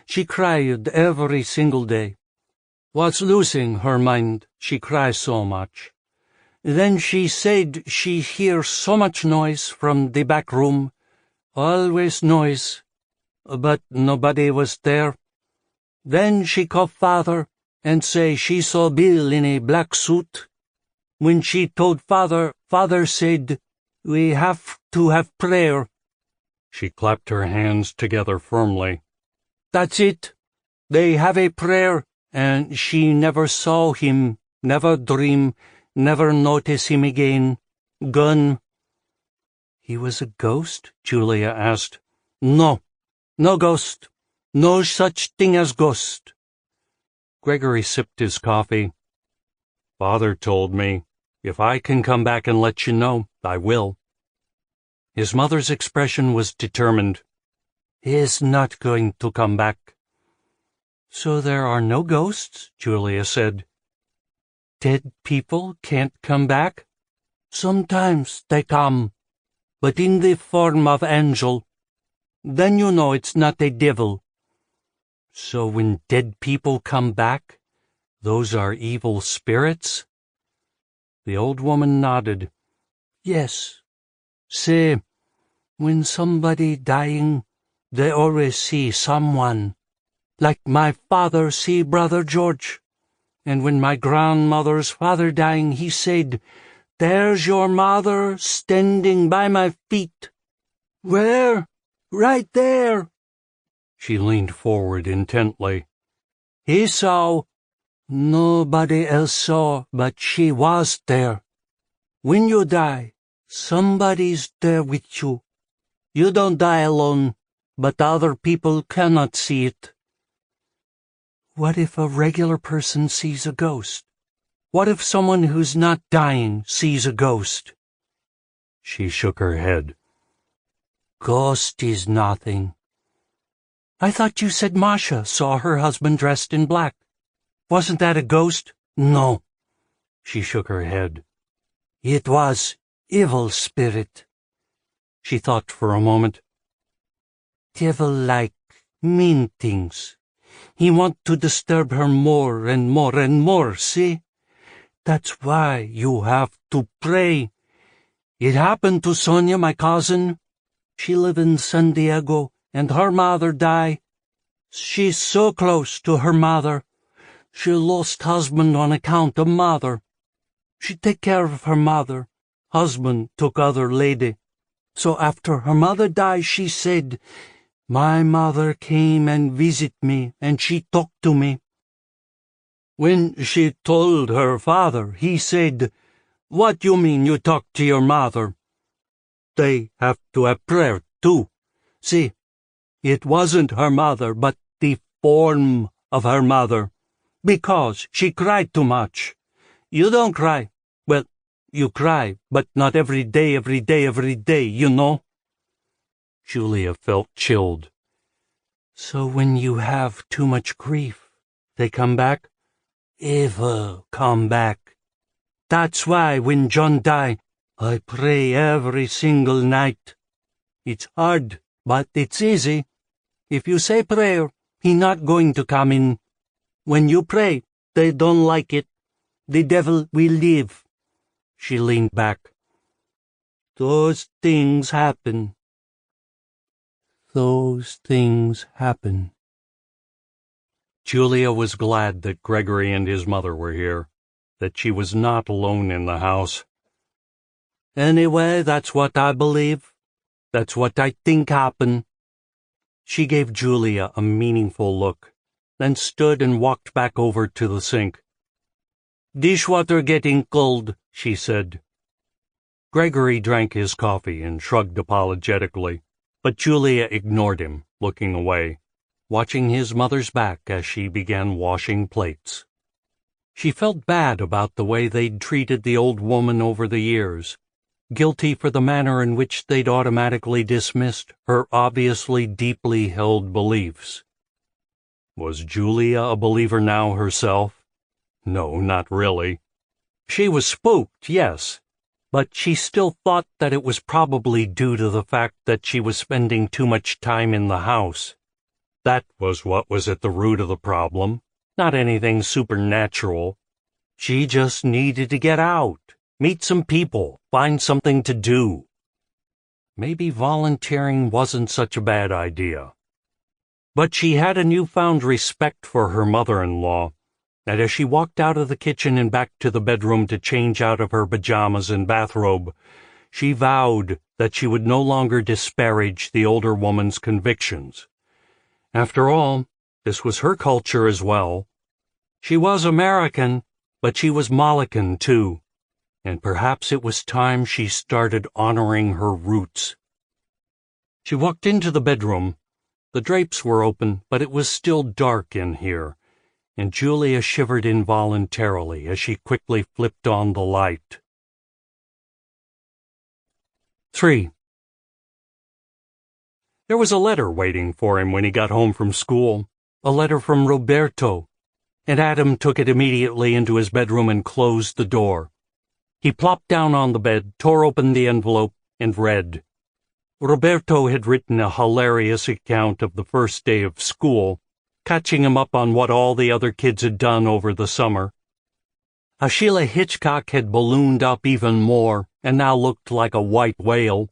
She cried every single day. Was losing her mind, she cried so much. Then she said she hear so much noise from the back room, always noise, but nobody was there. Then she called Father and say she saw Bill in a black suit. When she told Father, Father said, 'We have to have prayer.'" She clapped her hands together firmly. "That's it. They have a prayer, and she never saw him, never dream, never notice him again. Gone." "He was a ghost?" Julia asked. "No, no ghost. No such thing as ghost." Gregory sipped his coffee. "Father told me, if I can come back and let you know, I will." His mother's expression was determined. "He's not going to come back." "So there are no ghosts?" Julia said. Dead people can't come back? Sometimes they come, but in the form of angel. Then you know it's not a devil. So when dead people come back, those are evil spirits? The old woman nodded. Yes. Say, when somebody dying, they always see someone. Like my father see Brother George. And when my grandmother's father dying, he said, "There's your mother standing by my feet." Where? Right there. She leaned forward intently. He saw. Nobody else saw, but she was there. When you die, somebody's there with you. You don't die alone, but other people cannot see it. What if a regular person sees a ghost? What if someone who's not dying sees a ghost? She shook her head. Ghost is nothing. I thought you said Masha saw her husband dressed in black. Wasn't that a ghost? No. She shook her head. It was evil spirit. She thought for a moment. Devil-like, mean things. He want to disturb her more and more and more, see? That's why you have to pray. It happened to Sonia, my cousin. She live in San Diego, and her mother die. She's so close to her mother. She lost husband on account of mother. She take care of her mother. Husband took other lady. So after her mother died, she said, my mother came and visit me, and she talked to me. When she told her father, he said, what you mean you talk to your mother? They have to have prayer, too. See, it wasn't her mother, but the form of her mother, because she cried too much. You don't cry. Well, you cry, but not every day, you know. Julia felt chilled. So when you have too much grief, they come back? Ever come back. That's why when John died, I pray every single night. It's hard, but it's easy. If you say prayer, he not going to come in. When you pray, they don't like it. The devil will leave. She leaned back. Those things happen. Those things happen. Julia was glad that Gregory and his mother were here, that she was not alone in the house. Anyway, that's what I believe. That's what I think happened. She gave Julia a meaningful look, then stood and walked back over to the sink. Dishwater getting cold, she said. Gregory drank his coffee and shrugged apologetically, but Julia ignored him, looking away, watching his mother's back as she began washing plates. She felt bad about the way they'd treated the old woman over the years, guilty for the manner in which they'd automatically dismissed her obviously deeply held beliefs. Was Julia a believer now herself? No, not really. She was spooked, yes, but she still thought that it was probably due to the fact that she was spending too much time in the house. That was what was at the root of the problem, not anything supernatural. She just needed to get out, meet some people, find something to do. Maybe volunteering wasn't such a bad idea. But she had a newfound respect for her mother-in-law, and as she walked out of the kitchen and back to the bedroom to change out of her pajamas and bathrobe, she vowed that she would no longer disparage the older woman's convictions. After all, this was her culture as well. She was American, but she was Moluccan too, and perhaps it was time she started honoring her roots. She walked into the bedroom. The drapes were open, but it was still dark in here, and Julia shivered involuntarily as she quickly flipped on the light. 3. There was a letter waiting for him when he got home from school, a letter from Roberto. and Adam took it immediately into his bedroom and closed the door. He plopped down on the bed, tore open the envelope, and read. Roberto had written a hilarious account of the first day of school, catching him up on what all the other kids had done over the summer. How Sheila Hitchcock had ballooned up even more and now looked like a white whale.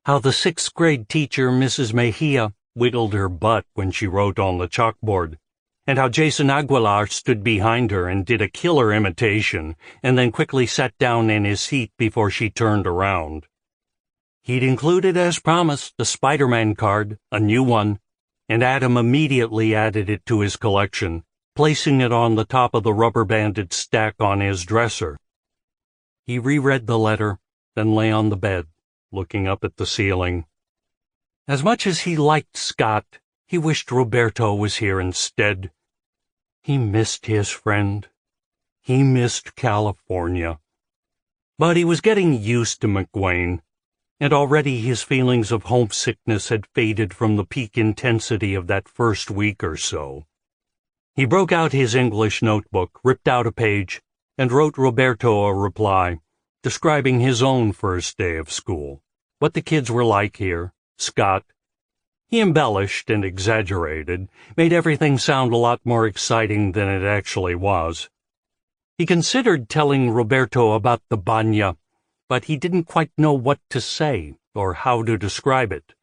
How the sixth-grade teacher, Mrs. Mejia, wiggled her butt when she wrote on the chalkboard, and how Jason Aguilar stood behind her and did a killer imitation and then quickly sat down in his seat before she turned around. He'd included, as promised, a Spider-Man card, a new one, and Adam immediately added it to his collection, placing it on the top of the rubber-banded stack on his dresser. He reread the letter, then lay on the bed, looking up at the ceiling. As much as he liked Scott, he wished Roberto was here instead. He missed his friend. He missed California. But he was getting used to McWayne, and already his feelings of homesickness had faded from the peak intensity of that first week or so. He broke out his English notebook, ripped out a page, and wrote Roberto a reply, describing his own first day of school, what the kids were like here, Scott. He embellished and exaggerated, made everything sound a lot more exciting than it actually was. He considered telling Roberto about the banya, but he didn't quite know what to say or how to describe it,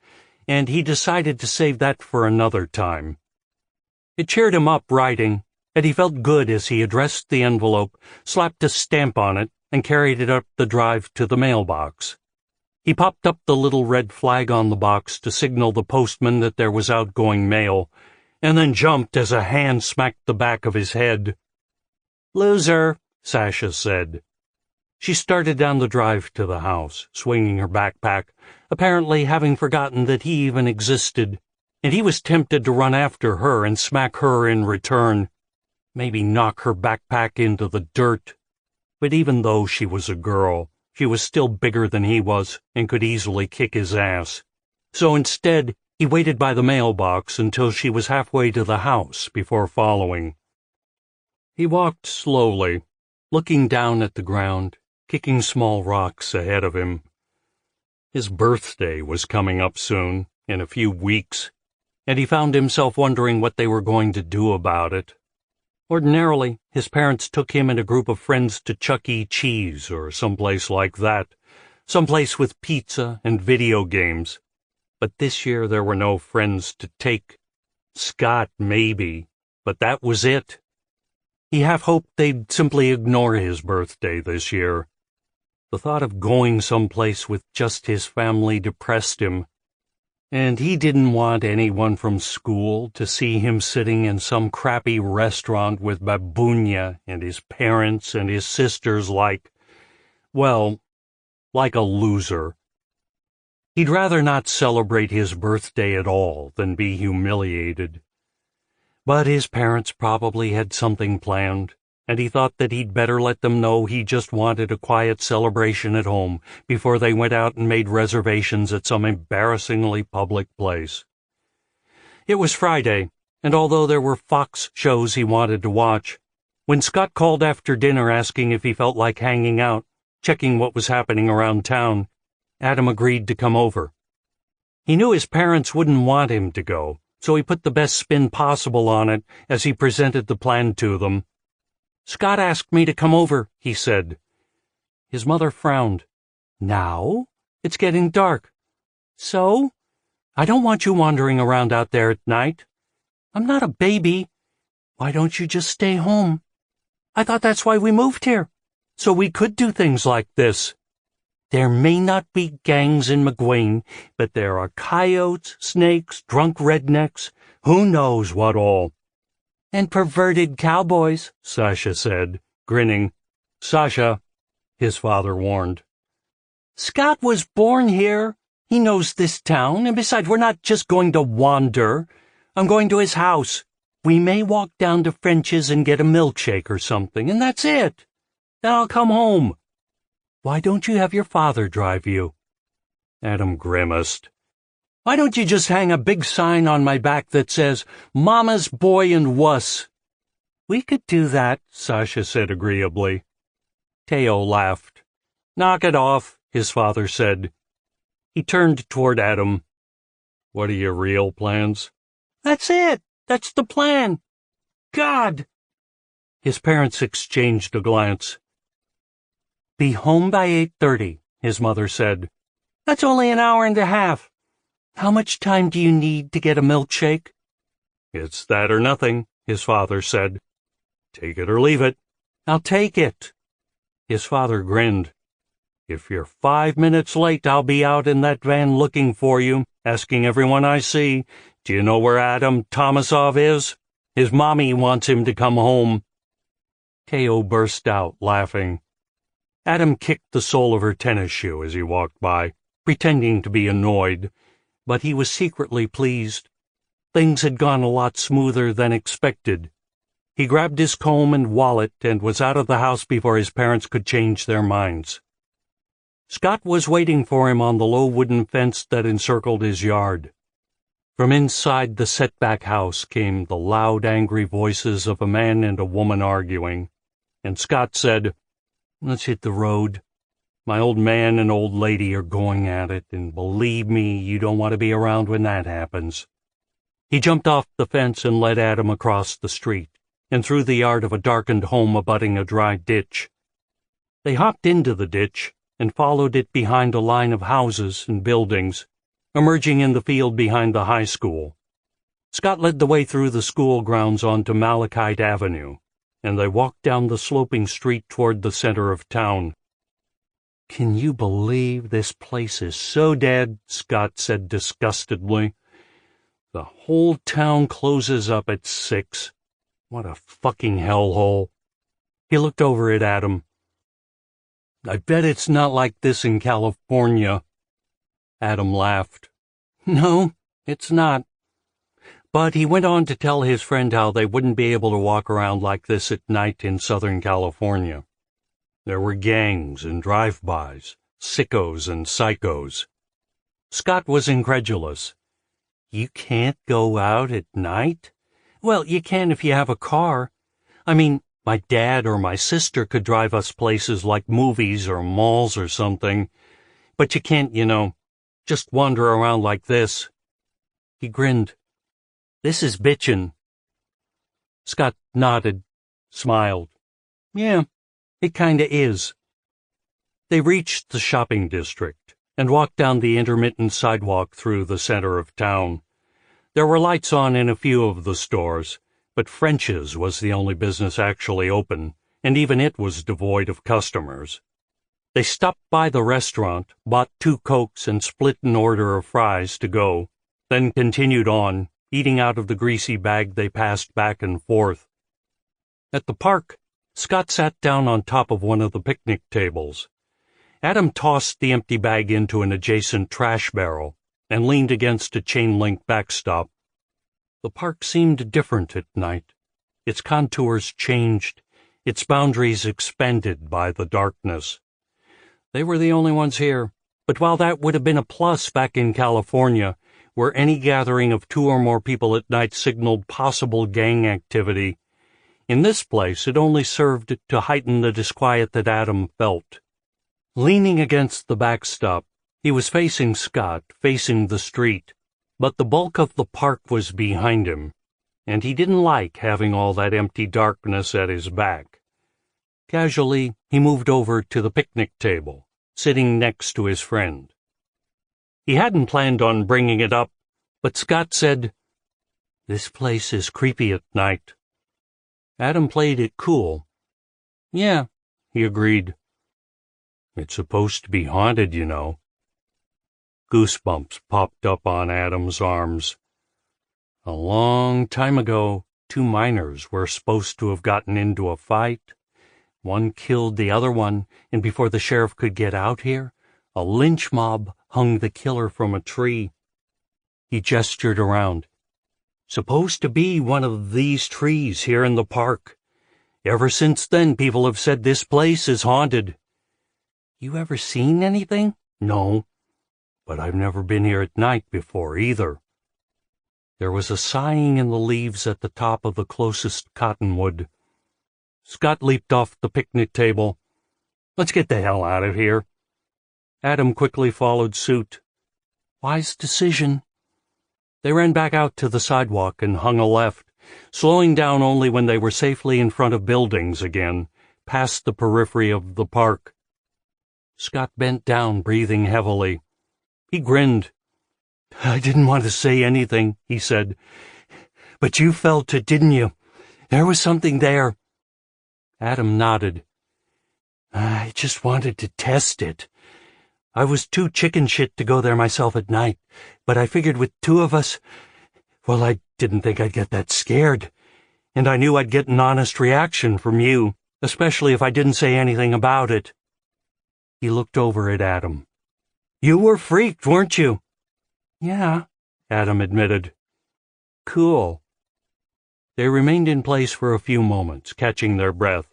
and he decided to save that for another time. It cheered him up writing, and he felt good as he addressed the envelope, slapped a stamp on it, and carried it up the drive to the mailbox. He popped up the little red flag on the box to signal the postman that there was outgoing mail, and then jumped as a hand smacked the back of his head. "Loser," Sasha said. She started down the drive to the house, swinging her backpack, apparently having forgotten that he even existed, and he was tempted to run after her and smack her in return, maybe knock her backpack into the dirt. But even though she was a girl, she was still bigger than he was and could easily kick his ass. So instead, he waited by the mailbox until she was halfway to the house before following. He walked slowly, looking down at the ground, kicking small rocks ahead of him. His birthday was coming up soon, in a few weeks, and he found himself wondering what they were going to do about it. Ordinarily, his parents took him and a group of friends to Chuck E. Cheese or someplace like that, someplace with pizza and video games. But this year there were no friends to take. Scott, maybe, but that was it. He half hoped they'd simply ignore his birthday this year. The thought of going someplace with just his family depressed him, and he didn't want anyone from school to see him sitting in some crappy restaurant with Babunya and his parents and his sisters like a loser. He'd rather not celebrate his birthday at all than be humiliated. But his parents probably had something planned, and he thought that he'd better let them know he just wanted a quiet celebration at home before they went out and made reservations at some embarrassingly public place. It was Friday, and although there were Fox shows he wanted to watch, when Scott called after dinner asking if he felt like hanging out, checking what was happening around town, Adam agreed to come over. He knew his parents wouldn't want him to go, so he put the best spin possible on it as he presented the plan to them. "Scott asked me to come over," he said. His mother frowned. "Now? It's getting dark." "So? I don't want you wandering around out there at night. I'm not a baby. Why don't you just stay home? I thought that's why we moved here, so we could do things like this. There may not be gangs in McWayne, but there are coyotes, snakes, drunk rednecks, who knows what all." "And perverted cowboys," Sasha said, grinning. "Sasha," his father warned. "Scott was born here. He knows this town, and besides, we're not just going to wander. I'm going to his house. We may walk down to French's and get a milkshake or something, and that's it. Then I'll come home. Why don't you have your father drive you?" Adam grimaced. "Why don't you just hang a big sign on my back that says, 'Mama's boy and wuss'? We could do that, Sasha said agreeably. Teo laughed. Knock it off, his father said. He turned toward Adam. What are your real plans? That's it. That's the plan. God! His parents exchanged a glance. Be home by 8:30, his mother said. That's only an hour and a half. How much time do you need to get a milkshake? It's that or nothing, his father said. Take it or leave it. I'll take it. His father grinned. If you're 5 minutes late, I'll be out in that van looking for you, asking everyone I see, do you know where Adam Tomasov is? His mommy wants him to come home. Teo burst out, laughing. Adam kicked the sole of her tennis shoe as he walked by, pretending to be annoyed, but he was secretly pleased. Things had gone a lot smoother than expected. He grabbed his comb and wallet and was out of the house before his parents could change their minds. Scott was waiting for him on the low wooden fence that encircled his yard. From inside the set-back house came the loud, angry voices of a man and a woman arguing, and Scott said, Let's hit the road. My old man and old lady are going at it, and believe me, you don't want to be around when that happens. He jumped off the fence and led Adam across the street, and through the yard of a darkened home abutting a dry ditch. They hopped into the ditch and followed it behind a line of houses and buildings, emerging in the field behind the high school. Scott led the way through the school grounds onto Malachite Avenue, and they walked down the sloping street toward the center of town. Can you believe this place is so dead? Scott said disgustedly. The whole town closes up at 6. What a fucking hellhole. He looked over at Adam. I bet it's not like this in California. Adam laughed. No, it's not. But he went on to tell his friend how they wouldn't be able to walk around like this at night in Southern California. There were gangs and drive-bys, sickos and psychos. Scott was incredulous. You can't go out at night? Well, you can if you have a car. I mean, my dad or my sister could drive us places like movies or malls or something. But you can't, just wander around like this. He grinned. This is bitchin'. Scott nodded, smiled. Yeah, it kinda is. They reached the shopping district and walked down the intermittent sidewalk through the center of town. There were lights on in a few of the stores, but French's was the only business actually open, and even it was devoid of customers. They stopped by the restaurant, bought 2 Cokes and split an order of fries to go, then continued on, eating out of the greasy bag they passed back and forth. At the park, Scott sat down on top of one of the picnic tables. Adam tossed the empty bag into an adjacent trash barrel and leaned against a chain-link backstop. The park seemed different at night. Its contours changed, its boundaries expanded by the darkness. They were the only ones here, but while that would have been a plus back in California, where any gathering of 2 or more people at night signaled possible gang activity, in this place it only served to heighten the disquiet that Adam felt. Leaning against the backstop, he was facing Scott, facing the street, but the bulk of the park was behind him, and he didn't like having all that empty darkness at his back. Casually, he moved over to the picnic table, sitting next to his friend. He hadn't planned on bringing it up, but Scott said, This place is creepy at night. Adam played it cool. Yeah, he agreed. It's supposed to be haunted, Goosebumps popped up on Adam's arms. A long time ago, 2 miners were supposed to have gotten into a fight. One killed the other one, and before the sheriff could get out here, a lynch mob hung the killer from a tree. He gestured around. Supposed to be one of these trees here in the park. Ever since then, people have said this place is haunted. You ever seen anything? No, but I've never been here at night before either. There was a sighing in the leaves at the top of the closest cottonwood, Scott leaped off the picnic table. "Let's get the hell out of here." Adam quickly followed suit. Wise decision. They ran back out to the sidewalk and hung a left, slowing down only when they were safely in front of buildings again, past the periphery of the park. Scott bent down, breathing heavily. He grinned. "I didn't want to say anything," he said. "But you felt it, didn't you? There was something there." Adam nodded. "I just wanted to test it. I was too chicken shit to go there myself at night, but I figured with two of us, well, I didn't think I'd get that scared. And I knew I'd get an honest reaction from you, especially if I didn't say anything about it." He looked over at Adam. "You were freaked, weren't you?" "Yeah," Adam admitted. "Cool." They remained in place for a few moments, catching their breath.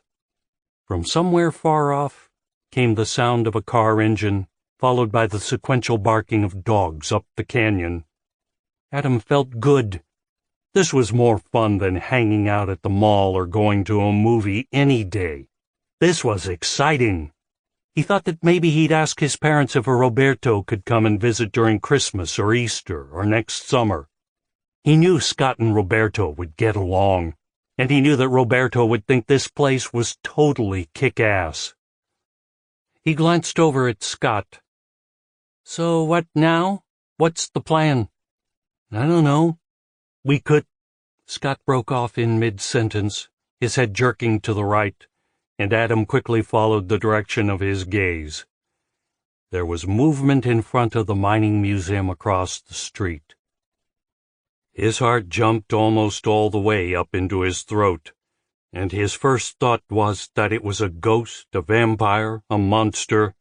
From somewhere far off came the sound of a car engine, followed by the sequential barking of dogs up the canyon. Adam felt good. This was more fun than hanging out at the mall or going to a movie any day. This was exciting. He thought that maybe he'd ask his parents if Roberto could come and visit during Christmas or Easter or next summer. He knew Scott and Roberto would get along, and he knew that Roberto would think this place was totally kick-ass. He glanced over at Scott. "So what now? What's the plan?" "I don't know. We could—" Scott broke off in mid-sentence, his head jerking to the right, and Adam quickly followed the direction of his gaze. There was movement in front of the mining museum across the street. His heart jumped almost all the way up into his throat, and his first thought was that it was a ghost, a vampire, a monster.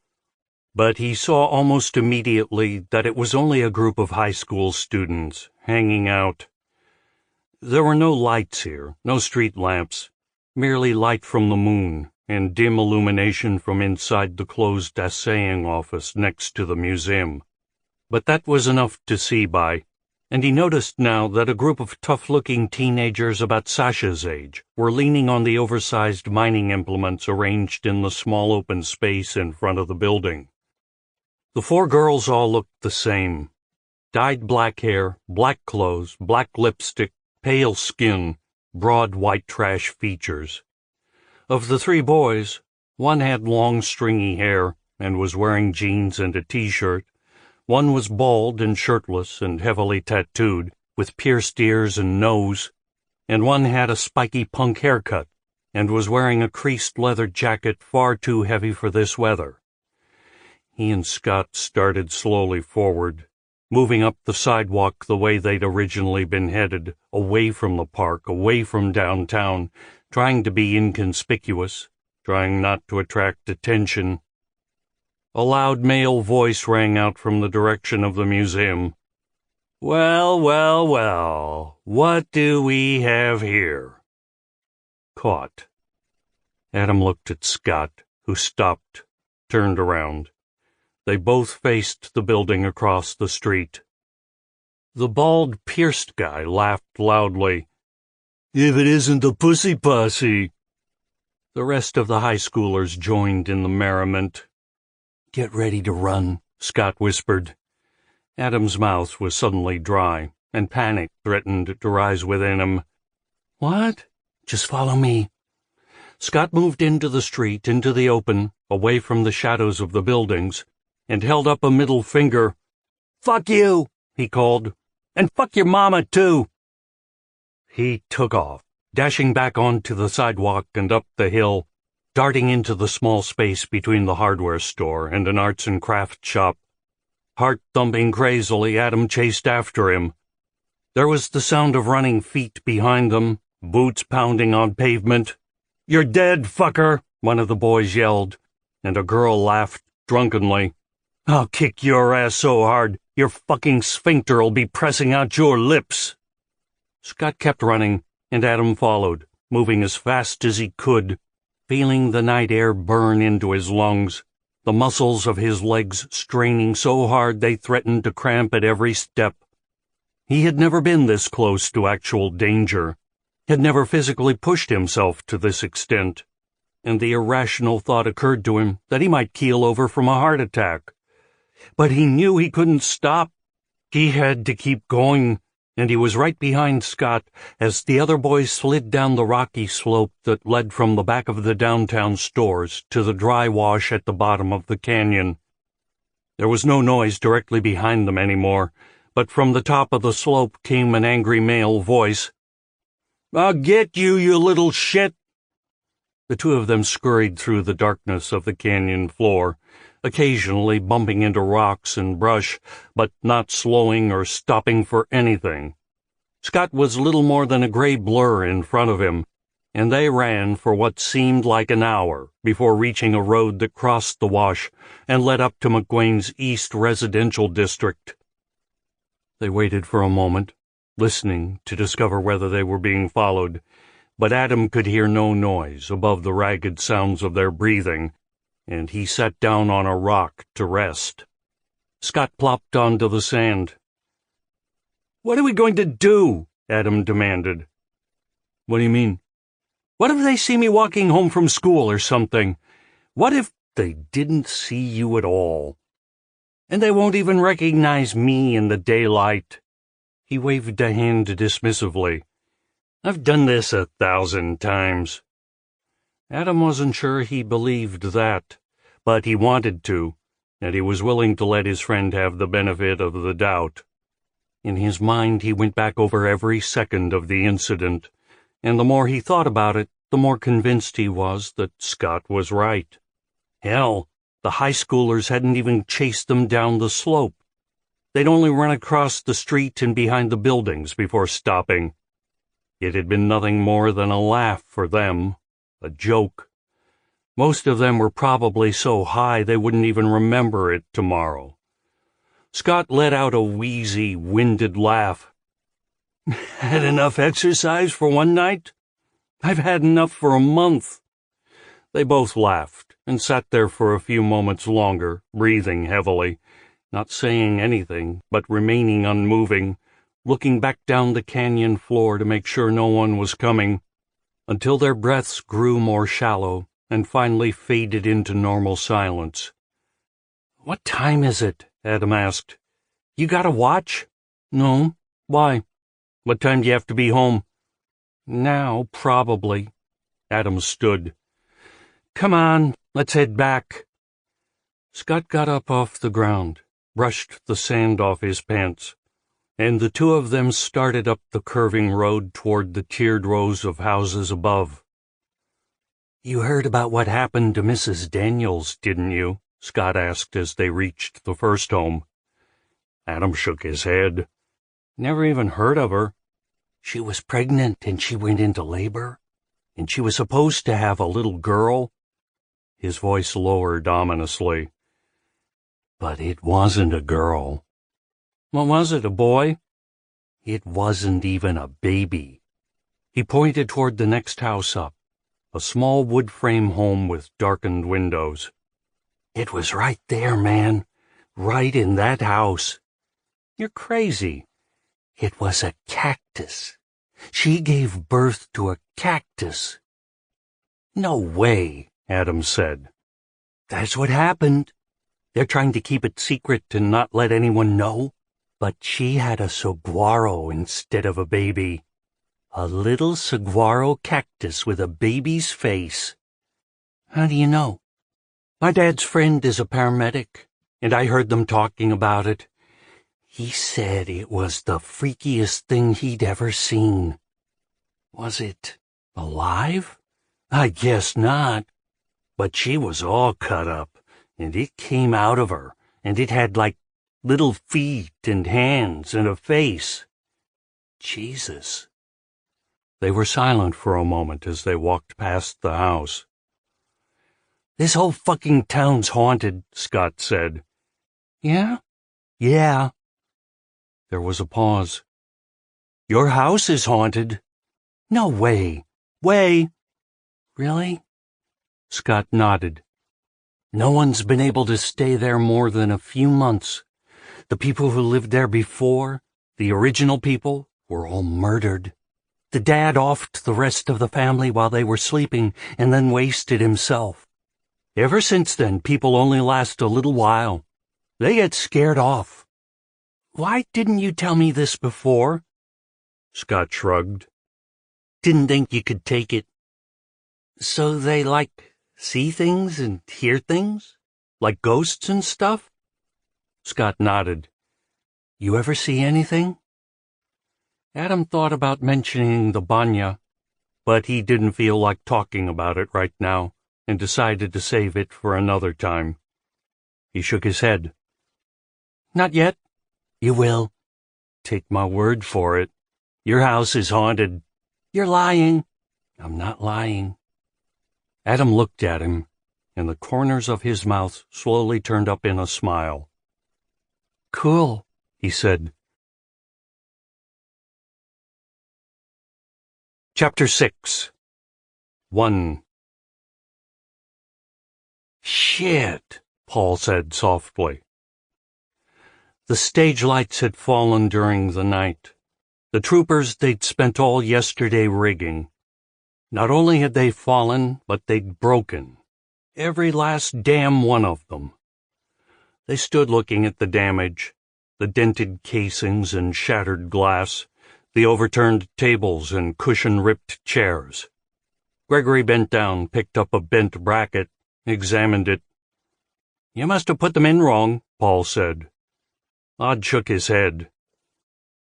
But he saw almost immediately that it was only a group of high school students hanging out. There were no lights here, no street lamps, merely light from the moon and dim illumination from inside the closed assaying office next to the museum. But that was enough to see by, and he noticed now that a group of tough-looking teenagers about Sasha's age were leaning on the oversized mining implements arranged in the small open space in front of the building. The four girls all looked the same. Dyed black hair, black clothes, black lipstick, pale skin, broad white trash features. Of the three boys, one had long stringy hair and was wearing jeans and a t-shirt. One was bald and shirtless and heavily tattooed, with pierced ears and nose, and one had a spiky punk haircut and was wearing a creased leather jacket far too heavy for this weather. He and Scott started slowly forward, moving up the sidewalk the way they'd originally been headed, away from the park, away from downtown, trying to be inconspicuous, trying not to attract attention. A loud male voice rang out from the direction of the museum. "Well, well, well, what do we have here?" Caught. Adam looked at Scott, who stopped, turned around. They both faced the building across the street. The bald, pierced guy laughed loudly. "If it isn't the Pussy Posse." The rest of the high schoolers joined in the merriment. "Get ready to run," Scott whispered. Adam's mouth was suddenly dry, and panic threatened to rise within him. "What?" "Just follow me." Scott moved into the street, into the open, away from the shadows of the buildings, and held up a middle finger. "Fuck you," he called. "And fuck your mama, too." He took off, dashing back onto the sidewalk and up the hill, darting into the small space between the hardware store and an arts and crafts shop. Heart thumping crazily, Adam chased after him. There was the sound of running feet behind them, boots pounding on pavement. "You're dead, fucker," one of the boys yelled, and a girl laughed drunkenly. "I'll kick your ass so hard, your fucking sphincter'll be pressing out your lips." Scott kept running, and Adam followed, moving as fast as he could, feeling the night air burn into his lungs, the muscles of his legs straining so hard they threatened to cramp at every step. He had never been this close to actual danger. had never physically pushed himself to this extent, and the irrational thought occurred to him that he might keel over from a heart attack. But he knew he couldn't stop. He had to keep going, and he was right behind Scott as the other boys slid down the rocky slope that led from the back of the downtown stores to the dry wash at the bottom of the canyon. There was no noise directly behind them anymore, but from the top of the slope came an angry male voice. "I'll get you, you little shit!" The two of them scurried through the darkness of the canyon floor, occasionally bumping into rocks and brush, but not slowing or stopping for anything. Scott was little more than a gray blur in front of him, and they ran for what seemed like an hour before reaching a road that crossed the wash and led up to McGuane's East Residential District. They waited for a moment, listening to discover whether they were being followed, but Adam could hear no noise above the ragged sounds of their breathing, and he sat down on a rock to rest. Scott plopped onto the sand. "What are we going to do?" Adam demanded. "What do you mean?" "What if they see me walking home from school or something? What if they didn't see you at all? And they won't even recognize me in the daylight." He waved a hand dismissively. "I've done this 1,000 times. Adam wasn't sure he believed that, but he wanted to, and he was willing to let his friend have the benefit of the doubt. In his mind, he went back over every second of the incident, and the more he thought about it, the more convinced he was that Scott was right. Hell, the high schoolers hadn't even chased them down the slope. They'd only run across the street and behind the buildings before stopping. It had been nothing more than a laugh for them, a joke. Most of them were probably so high they wouldn't even remember it tomorrow. Scott let out a wheezy, winded laugh. "Had enough exercise for one night? I've had enough for a month." They both laughed and sat there for a few moments longer, breathing heavily, not saying anything, but remaining unmoving, looking back down the canyon floor to make sure no one was coming, until their breaths grew more shallow and finally faded into normal silence. "What time is it?" Adam asked. "You got a watch?" "No. Why? What time do you have to be home?" "Now, probably." Adam stood. "Come on, let's head back." Scott got up off the ground, brushed the sand off his pants, and the two of them started up the curving road toward the tiered rows of houses above. "You heard about what happened to Mrs. Daniels, didn't you?" Scott asked as they reached the first home. Adam shook his head. "Never even heard of her. She was pregnant and she went into labor, and she was supposed to have a little girl." His voice lowered ominously. "But it wasn't a girl." "What was it, a boy?" "It wasn't even a baby." He pointed toward the next house up, a small wood frame home with darkened windows. "It was right there, man. Right in that house." "You're crazy." "It was a cactus. She gave birth to a cactus." "No way," Adam said. "That's what happened. They're trying to keep it secret and not let anyone know. But she had a saguaro instead of a baby. A little saguaro cactus with a baby's face." "How do you know?" "My dad's friend is a paramedic, and I heard them talking about it. He said it was the freakiest thing he'd ever seen." "Was it alive?" "I guess not. But she was all cut up, and it came out of her, and it had like little feet and hands and a face. Jesus." They were silent for a moment as they walked past the house. "This whole fucking town's haunted," Scott said. "Yeah?" "Yeah." There was a pause. "Your house is haunted." "No way." "Way." "Really?" Scott nodded. "No one's been able to stay there more than a few months. The people who lived there before, the original people, were all murdered. The dad offed the rest of the family while they were sleeping and then wasted himself. Ever since then, people only last a little while. They get scared off. Why didn't you tell me this before? Scott shrugged. Didn't think you could take it. So they, see things and hear things? Like ghosts and stuff? Scott nodded. You ever see anything? Adam thought about mentioning the banya, but he didn't feel like talking about it right now and decided to save it for another time. He shook his head. Not yet. You will. Take my word for it. Your house is haunted. You're lying. I'm not lying. Adam looked at him, and the corners of his mouth slowly turned up in a smile. Cool, he said. Chapter 6 1 Shit, Paul said softly. The stage lights had fallen during the night. The troopers they'd spent all yesterday rigging. Not only had they fallen, but they'd broken. Every last damn one of them. They stood looking at the damage, the dented casings and shattered glass, the overturned tables and cushion-ripped chairs. Gregory bent down, picked up a bent bracket, examined it. You must have put them in wrong, Paul said. Odd shook his head.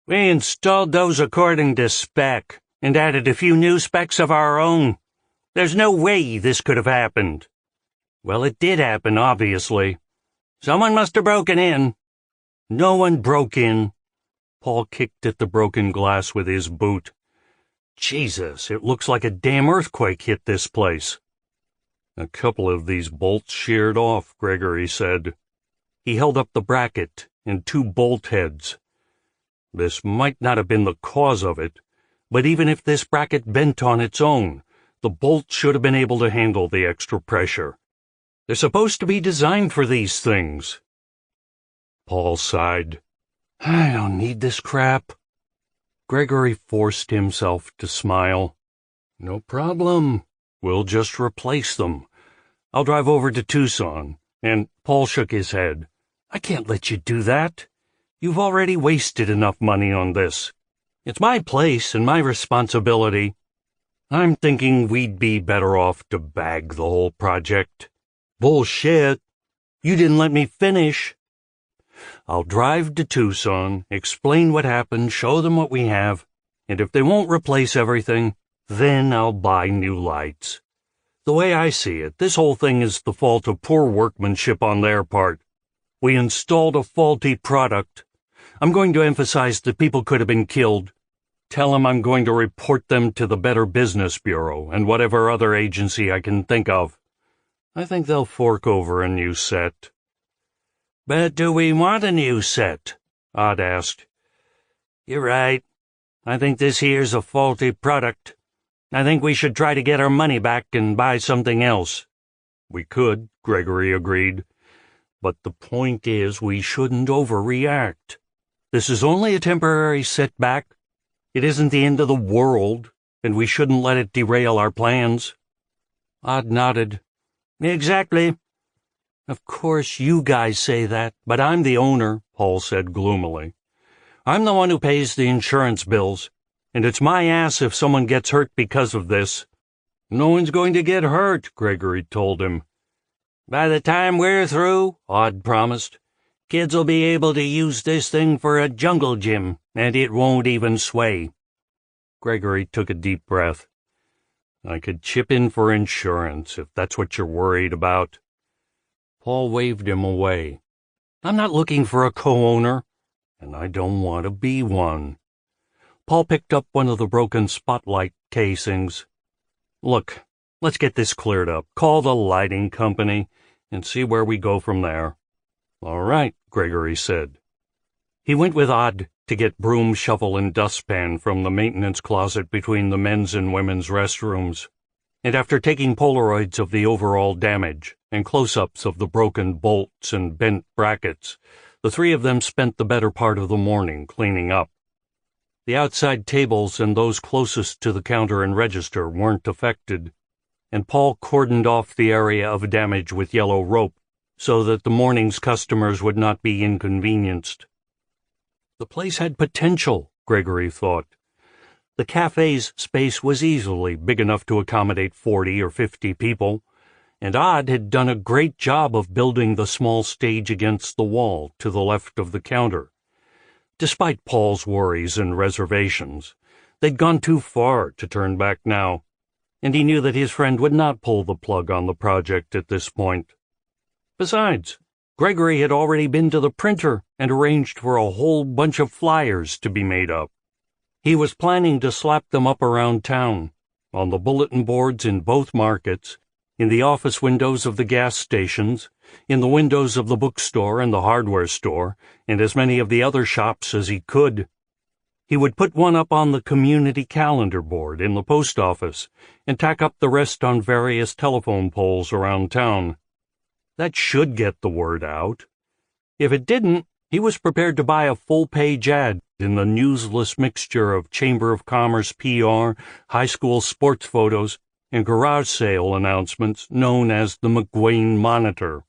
We installed those according to spec, and added a few new specs of our own. There's no way this could have happened. Well, it did happen, obviously. Someone must have broken in. No one broke in. Paul kicked at the broken glass with his boot. Jesus, it looks like a damn earthquake hit this place. A couple of these bolts sheared off, Gregory said. He held up the bracket and 2 bolt heads. This might not have been the cause of it, but even if this bracket bent on its own, the bolts should have been able to handle the extra pressure. They're supposed to be designed for these things. Paul sighed. I don't need this crap. Gregory forced himself to smile. No problem. We'll just replace them. I'll drive over to Tucson. And Paul shook his head. I can't let you do that. You've already wasted enough money on this. It's my place and my responsibility. I'm thinking we'd be better off to bag the whole project. Bullshit. You didn't let me finish. I'll drive to Tucson, explain what happened, show them what we have, and if they won't replace everything, then I'll buy new lights. The way I see it, this whole thing is the fault of poor workmanship on their part. We installed a faulty product. I'm going to emphasize that people could have been killed. Tell them I'm going to report them to the Better Business Bureau and whatever other agency I can think of. I think they'll fork over a new set. But do we want a new set? Odd asked. You're right. I think this here's a faulty product. I think we should try to get our money back and buy something else. We could, Gregory agreed. But the point is we shouldn't overreact. This is only a temporary setback. It isn't the end of the world, and we shouldn't let it derail our plans. Odd nodded. Exactly. Of course you guys say that, but I'm the owner, Paul said gloomily. I'm the one who pays the insurance bills, and it's my ass if someone gets hurt because of this. No one's going to get hurt, Gregory told him. By the time we're through, Odd promised, kids will be able to use this thing for a jungle gym, and it won't even sway. Gregory took a deep breath. I could chip in for insurance if that's what you're worried about. Paul waved him away. I'm not looking for a co-owner, and I don't want to be one. Paul picked up one of the broken spotlight casings. Look, let's get this cleared up. Call the lighting company and see where we go from there. All right, Gregory said. He went with Odd to get broom, shovel, and dustpan from the maintenance closet between the men's and women's restrooms, and after taking Polaroids of the overall damage and close-ups of the broken bolts and bent brackets, the 3 of them spent the better part of the morning cleaning up. The outside tables and those closest to the counter and register weren't affected, and Paul cordoned off the area of damage with yellow rope so that the morning's customers would not be inconvenienced. The place had potential, Gregory thought. The cafe's space was easily big enough to accommodate 40 or 50 people, and Odd had done a great job of building the small stage against the wall to the left of the counter. Despite Paul's worries and reservations, they'd gone too far to turn back now, and he knew that his friend would not pull the plug on the project at this point. Besides, Gregory had already been to the printer and arranged for a whole bunch of flyers to be made up. He was planning to slap them up around town, on the bulletin boards in both markets, in the office windows of the gas stations, in the windows of the bookstore and the hardware store, and as many of the other shops as he could. He would put one up on the community calendar board in the post office and tack up the rest on various telephone poles around town. That should get the word out. If it didn't, he was prepared to buy a full-page ad in the newsless mixture of Chamber of Commerce PR, high school sports photos, and garage sale announcements known as the McGuane Monitor.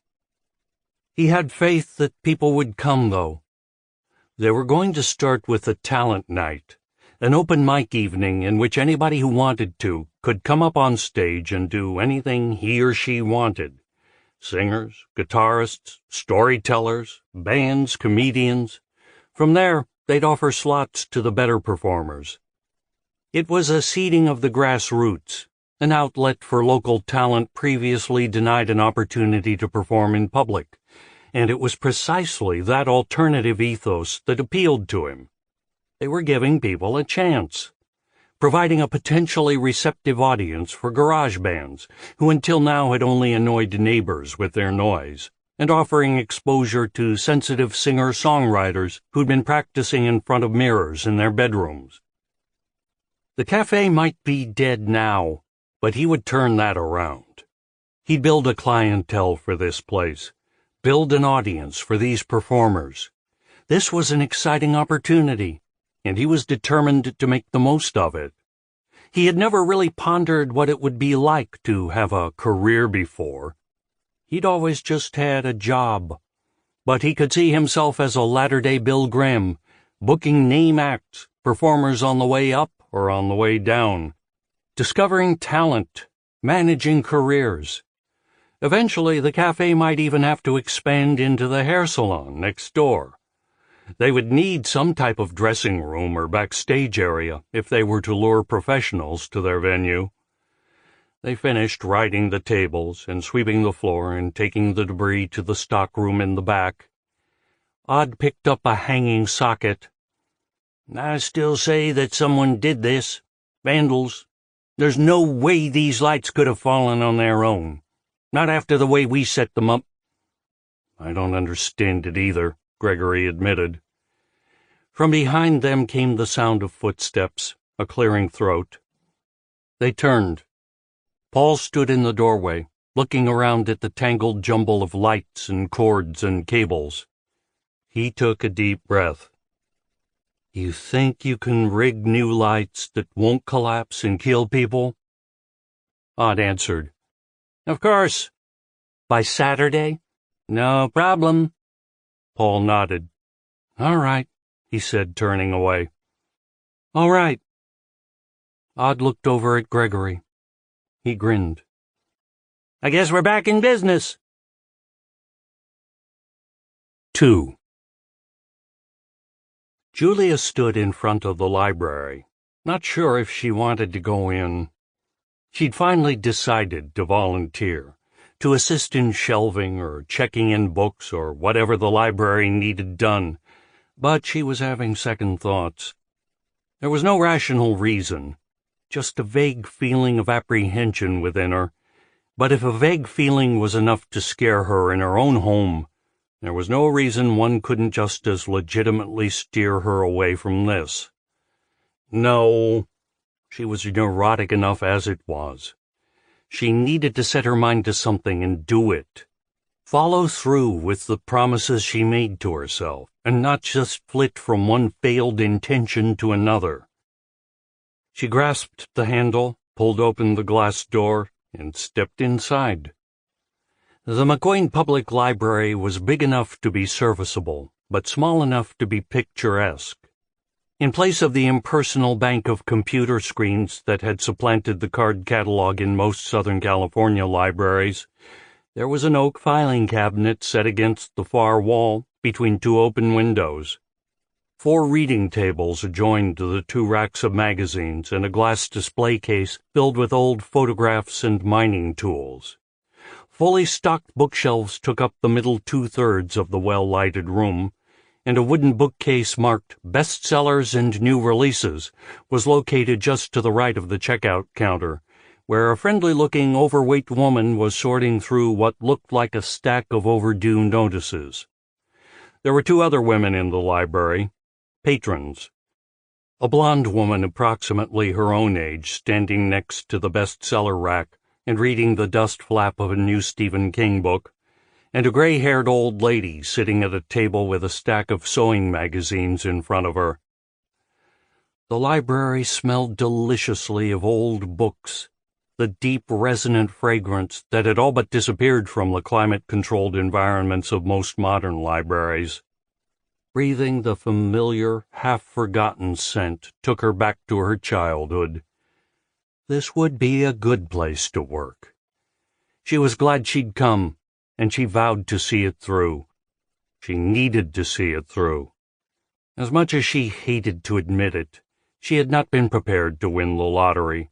He had faith that people would come, though. They were going to start with a talent night, an open mic evening in which anybody who wanted to could come up on stage and do anything he or she wanted. Singers, guitarists, storytellers, bands, comedians. From there, they'd offer slots to the better performers. It was a seeding of the grassroots, an outlet for local talent previously denied an opportunity to perform in public, and it was precisely that alternative ethos that appealed to him. They were giving people a chance, providing a potentially receptive audience for garage bands who until now had only annoyed neighbors with their noise, and offering exposure to sensitive singer-songwriters who'd been practicing in front of mirrors in their bedrooms. The cafe might be dead now, but he would turn that around. He'd build a clientele for this place, build an audience for these performers. This was an exciting opportunity, and he was determined to make the most of it. He had never really pondered what it would be like to have a career before. He'd always just had a job, but he could see himself as a latter-day Bill Graham, booking name acts, performers on the way up or on the way down, discovering talent, managing careers. Eventually, the cafe might even have to expand into the hair salon next door. They would need some type of dressing room or backstage area if they were to lure professionals to their venue. They finished righting the tables and sweeping the floor and taking the debris to the stockroom in the back. Odd picked up a hanging socket. "I still say that someone did this. Vandals. There's no way these lights could have fallen on their own. Not after the way we set them up." "I don't understand it either," Gregory admitted. From behind them came the sound of footsteps, a clearing throat. They turned. Paul stood in the doorway, looking around at the tangled jumble of lights and cords and cables. He took a deep breath. "You think you can rig new lights that won't collapse and kill people?" Odd answered, "Of course." "By Saturday?" "No problem." Paul nodded. "All right," he said, turning away. "All right." Odd looked over at Gregory. He grinned. "I guess we're back in business." 2. Julia stood in front of the library, not sure if she wanted to go in. She'd finally decided to volunteer, to assist in shelving or checking in books or whatever the library needed done, but she was having second thoughts. There was no rational reason, just a vague feeling of apprehension within her, but if a vague feeling was enough to scare her in her own home, there was no reason one couldn't just as legitimately steer her away from this. No, she was neurotic enough as it was. She needed to set her mind to something and do it. Follow through with the promises she made to herself, and not just flit from one failed intention to another. She grasped the handle, pulled open the glass door, and stepped inside. The McQueen Public Library was big enough to be serviceable, but small enough to be picturesque. In place of the impersonal bank of computer screens that had supplanted the card catalog in most Southern California libraries, there was an oak filing cabinet set against the far wall between two open windows. 4 reading tables adjoined the 2 racks of magazines and a glass display case filled with old photographs and mining tools. Fully stocked bookshelves took up the middle 2/3 of the well-lighted room, and a wooden bookcase marked Bestsellers and New Releases was located just to the right of the checkout counter, where a friendly-looking overweight woman was sorting through what looked like a stack of overdue notices. There were 2 other women in the library, patrons. A blonde woman approximately her own age standing next to the bestseller rack and reading the dust flap of a new Stephen King book, and a gray-haired old lady sitting at a table with a stack of sewing magazines in front of her. The library smelled deliciously of old books, the deep resonant fragrance that had all but disappeared from the climate-controlled environments of most modern libraries. Breathing the familiar, half-forgotten scent took her back to her childhood. This would be a good place to work. She was glad she'd come, and she vowed to see it through. She needed to see it through. As much as she hated to admit it, she had not been prepared to win the lottery,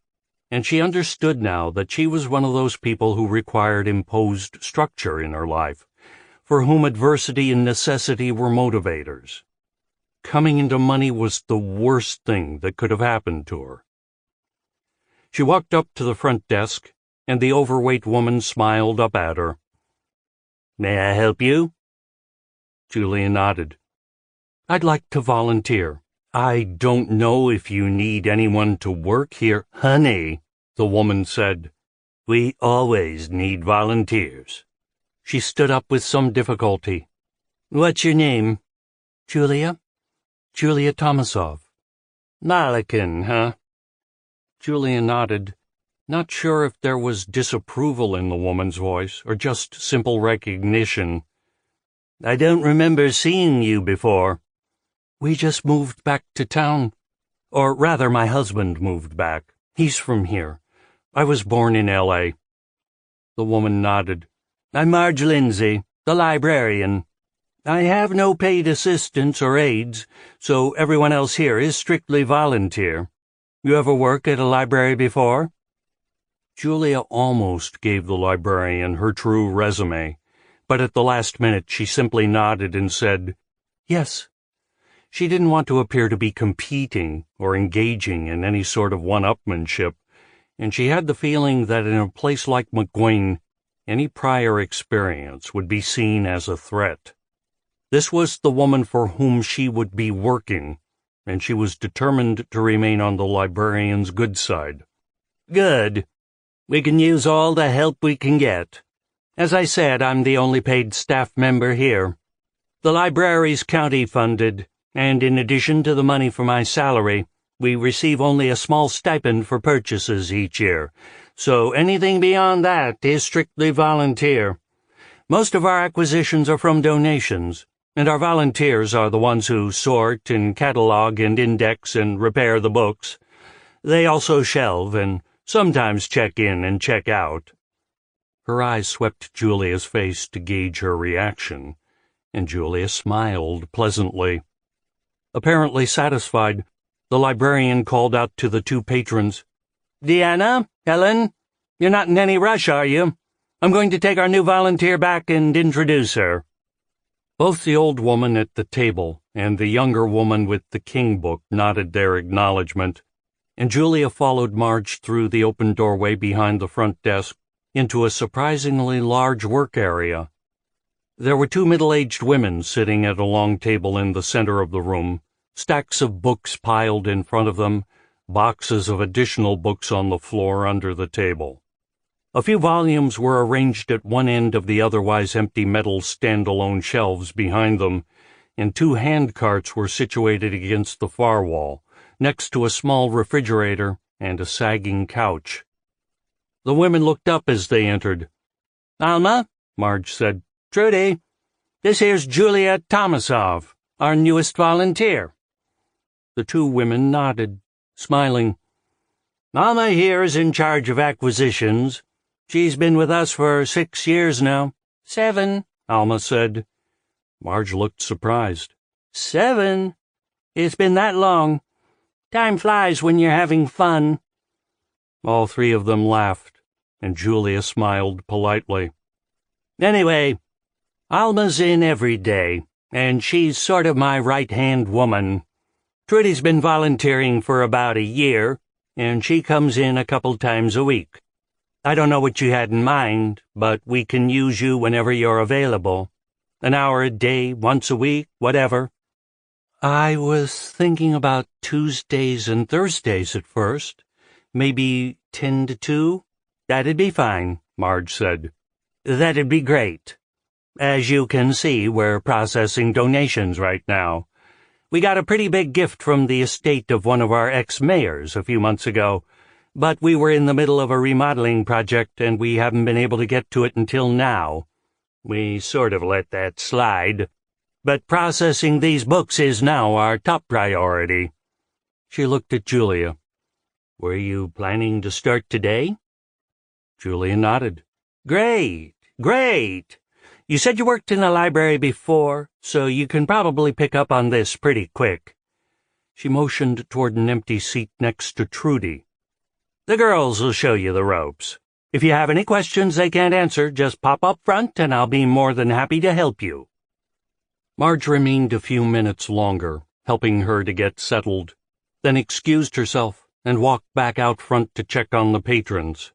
and she understood now that she was one of those people who required imposed structure in her life, for whom adversity and necessity were motivators. Coming into money was the worst thing that could have happened to her. She walked up to the front desk, and the overweight woman smiled up at her. "May I help you?" Julia nodded. "I'd like to volunteer." "I don't know if you need anyone to work here." "Honey," the woman said, "we always need volunteers." She stood up with some difficulty. "What's your name?" "Julia. Julia Tomasov." "Malikan, huh?" Julia nodded, not sure if there was disapproval in the woman's voice or just simple recognition. "I don't remember seeing you before." "We just moved back to town. Or rather, my husband moved back. He's from here. I was born in L.A. The woman nodded. "I'm Marge Lindsay, the librarian. I have no paid assistants or aides, so everyone else here is strictly volunteer. You ever work at a library before?" Julia almost gave the librarian her true resume, but at the last minute she simply nodded and said, "Yes." She didn't want to appear to be competing or engaging in any sort of one-upmanship, and she had the feeling that in a place like McQueen, any prior experience would be seen as a threat. This was the woman for whom she would be working, and she was determined to remain on the librarian's good side. "Good. We can use all the help we can get. As I said, I'm the only paid staff member here. The library's county-funded, and in addition to the money for my salary, we receive only a small stipend for purchases each year, so anything beyond that is strictly volunteer. Most of our acquisitions are from donations, and our volunteers are the ones who sort and catalog and index and repair the books. They also shelve and sometimes check in and check out." Her eyes swept Julia's face to gauge her reaction, and Julia smiled pleasantly. Apparently satisfied, the librarian called out to the 2 patrons, "Deanna, Helen, you're not in any rush, are you? I'm going to take our new volunteer back and introduce her." Both the old woman at the table and the younger woman with the King book nodded their acknowledgement, and Julia followed Marge through the open doorway behind the front desk into a surprisingly large work area. There were 2 middle-aged women sitting at a long table in the center of the room, stacks of books piled in front of them, boxes of additional books on the floor under the table. A few volumes were arranged at one end of the otherwise empty metal standalone shelves behind them, and 2 hand carts were situated against the far wall, next to a small refrigerator and a sagging couch. The women looked up as they entered. "Alma," Marge said. "Trudy, this here's Julia Tomasov, our newest volunteer." The 2 women nodded, smiling. "Alma here is in charge of acquisitions. She's been with us for 6 years now." "7, Alma said. Marge looked surprised. "7? It's been that long. Time flies when you're having fun." All 3 of them laughed, and Julia smiled politely. "Anyway, Alma's in every day, and she's sort of my right-hand woman. Trudy's been volunteering for about a year, and she comes in a couple times a week. I don't know what you had in mind, but we can use you whenever you're available. An hour a day, once a week, whatever." "I was thinking about Tuesdays and Thursdays at first. Maybe 10 to 2? "That'd be fine," Marge said. "That'd be great. As you can see, we're processing donations right now. We got a pretty big gift from the estate of one of our ex-mayors a few months ago, but we were in the middle of a remodeling project and we haven't been able to get to it until now. We sort of let that slide. But processing these books is now our top priority." She looked at Julia. "Were you planning to start today?" Julia nodded. "Great, great. You said you worked in a library before, so you can probably pick up on this pretty quick." She motioned toward an empty seat next to Trudy. "The girls will show you the ropes. If you have any questions they can't answer, just pop up front and I'll be more than happy to help you." Marge remained a few minutes longer, helping her to get settled, then excused herself and walked back out front to check on the patrons.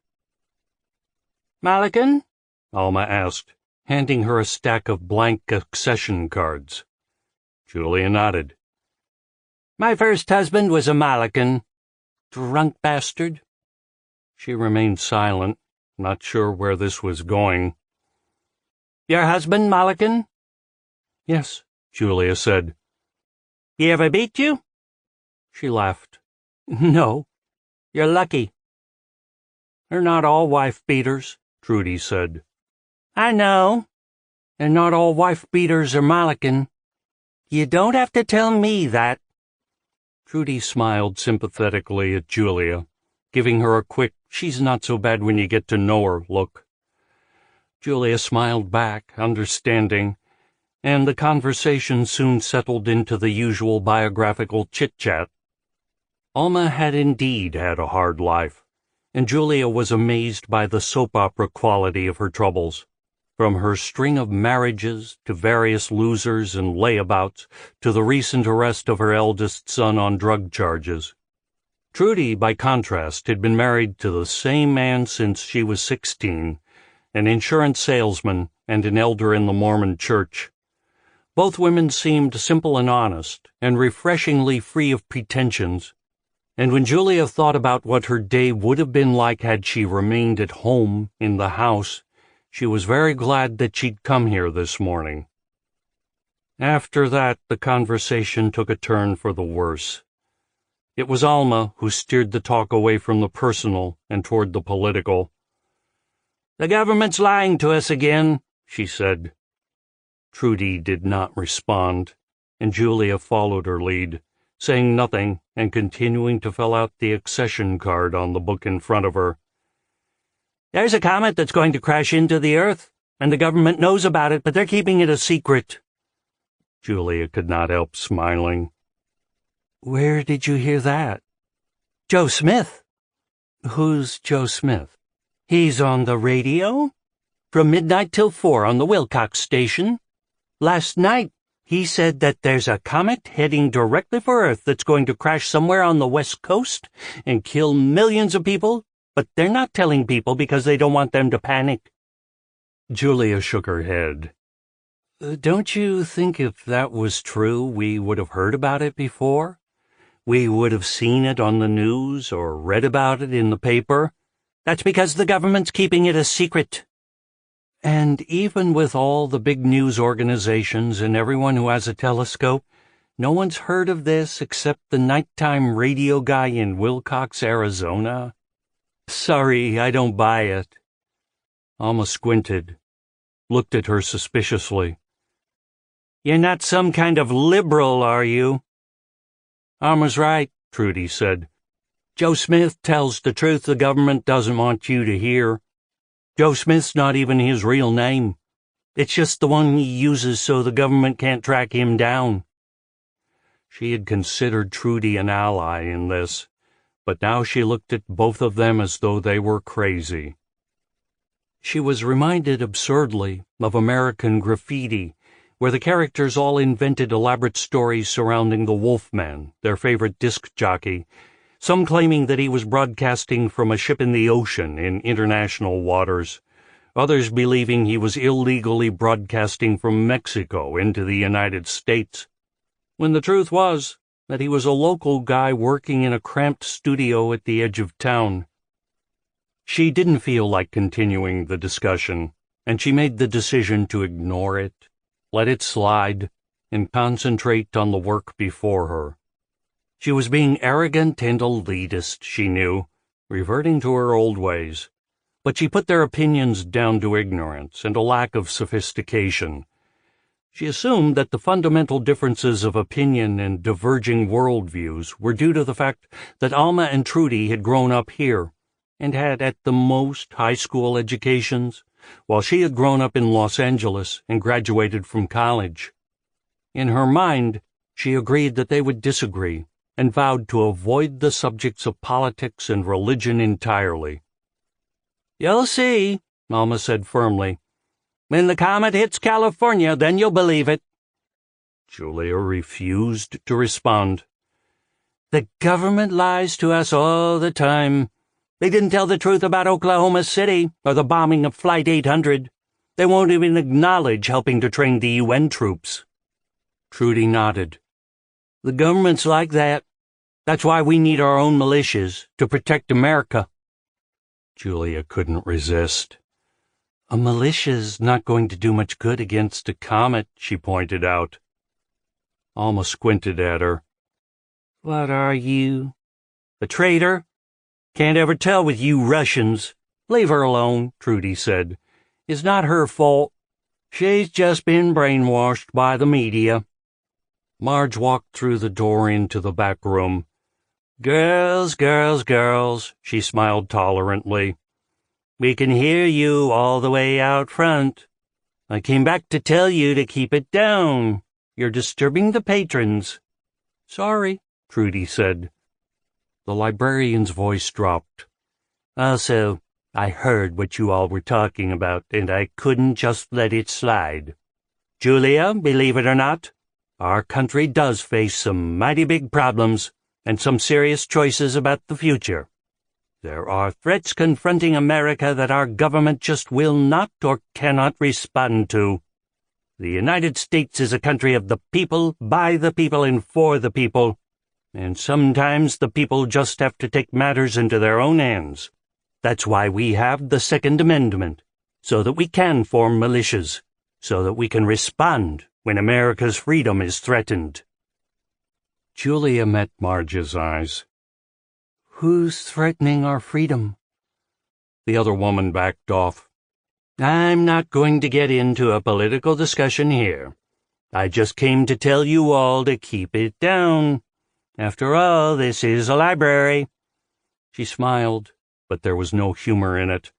"Malakin?" Alma asked, handing her a stack of blank accession cards. Julia nodded. "My first husband was a Malakin. Drunk bastard." She remained silent, not sure where this was going. "Your husband, Malakin?" "Yes," Julia said. "He ever beat you?" She laughed. "No. You're lucky." "They're not all wife-beaters," Trudy said. "I know. And not all wife-beaters are Malakin. You don't have to tell me that." Trudy smiled sympathetically at Julia, giving her a quick, she's-not-so-bad-when-you-get-to-know-her look. Julia smiled back, understanding, and the conversation soon settled into the usual biographical chit-chat. Alma had indeed had a hard life, and Julia was amazed by the soap opera quality of her troubles. From her string of marriages, to various losers and layabouts, to the recent arrest of her eldest son on drug charges. Trudy, by contrast, had been married to the same man since she was 16, an insurance salesman and an elder in the Mormon church. Both women seemed simple and honest, and refreshingly free of pretensions, and when Julia thought about what her day would have been like had she remained at home in the house, she was very glad that she'd come here this morning. After that, the conversation took a turn for the worse. It was Alma who steered the talk away from the personal and toward the political. "The government's lying to us again," she said. Trudy did not respond, and Julia followed her lead, saying nothing and continuing to fill out the accession card on the book in front of her. "There's a comet that's going to crash into the Earth, and the government knows about it, but they're keeping it a secret." Julia could not help smiling. "Where did you hear that?" "Joe Smith." "Who's Joe Smith?" "He's on the radio. From midnight till 4 on the Wilcox station. Last night, he said that there's a comet heading directly for Earth that's going to crash somewhere on the West Coast and kill millions of people, but they're not telling people because they don't want them to panic." Julia shook her head. "Don't you think if that was true, we would have heard about it before? We would have seen it on the news or read about it in the paper. That's because the government's keeping it a secret. And even with all the big news organizations and everyone who has a telescope, no one's heard of this except the nighttime radio guy in Wilcox, Arizona? Sorry, I don't buy it. Alma squinted, looked at her suspiciously. You're not some kind of liberal, are you? Alma's right, Trudy said. Joe Smith tells the truth the government doesn't want you to hear. Joe Smith's not even his real name. It's just the one he uses so the government can't track him down. She had considered Trudy an ally in this, but now she looked at both of them as though they were crazy. She was reminded absurdly of American Graffiti, where the characters all invented elaborate stories surrounding the Wolfman, their favorite disc jockey, some claiming that he was broadcasting from a ship in the ocean in international waters, others believing he was illegally broadcasting from Mexico into the United States, when the truth was that he was a local guy working in a cramped studio at the edge of town. She didn't feel like continuing the discussion, and she made the decision to ignore it, let it slide, and concentrate on the work before her. She was being arrogant and elitist, she knew, reverting to her old ways, but she put their opinions down to ignorance and a lack of sophistication. She assumed that the fundamental differences of opinion and diverging worldviews were due to the fact that Alma and Trudy had grown up here and had at the most high school educations, while she had grown up in Los Angeles and graduated from college. In her mind, she agreed that they would disagree and vowed to avoid the subjects of politics and religion entirely. You'll see, Alma said firmly. When the comet hits California, then you'll believe it. Julia refused to respond. The government lies to us all the time. They didn't tell the truth about Oklahoma City or the bombing of Flight 800. They won't even acknowledge helping to train the UN troops. Trudy nodded. The government's like that. That's why we need our own militias, to protect America. Julia couldn't resist. A militia's not going to do much good against a comet, she pointed out. Alma squinted at her. What are you? A traitor? Can't ever tell with you Russians. Leave her alone, Trudy said. It's not her fault. She's just been brainwashed by the media. Marge walked through the door into the back room. Girls, girls, girls, she smiled tolerantly. We can hear you all the way out front. I came back to tell you to keep it down. You're disturbing the patrons. Sorry, Trudy said. The librarian's voice dropped. Also, I heard what you all were talking about, and I couldn't just let it slide. Julia, believe it or not, our country does face some mighty big problems and some serious choices about the future. There are threats confronting America that our government just will not or cannot respond to. The United States is a country of the people, by the people, and for the people, and sometimes the people just have to take matters into their own hands. That's why we have the Second Amendment, so that we can form militias, so that we can respond when America's freedom is threatened. Julia met Marge's eyes. Who's threatening our freedom? The other woman backed off. I'm not going to get into a political discussion here. I just came to tell you all to keep it down. After all, this is a library. She smiled, but there was no humor in it.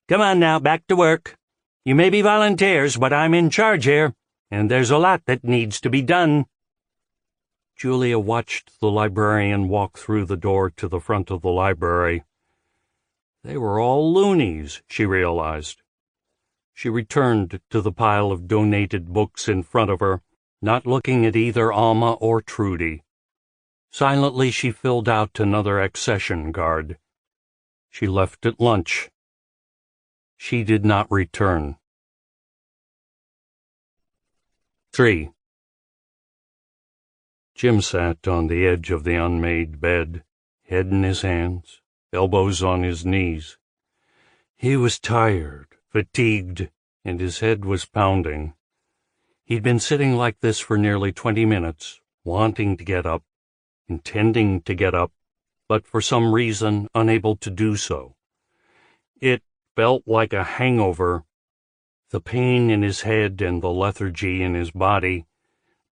Come on now, back to work. You may be volunteers, but I'm in charge here, and there's a lot that needs to be done. Julia watched the librarian walk through the door to the front of the library. They were all loonies, she realized. She returned to the pile of donated books in front of her, not looking at either Alma or Trudy. Silently she filled out another accession card. She left at lunch. She did not return. 3. Jim sat on the edge of the unmade bed, head in his hands, elbows on his knees. He was tired, fatigued, and his head was pounding. He'd been sitting like this for nearly 20 minutes, wanting to get up, intending to get up, but for some reason unable to do so. It felt like a hangover, the pain in his head and the lethargy in his body,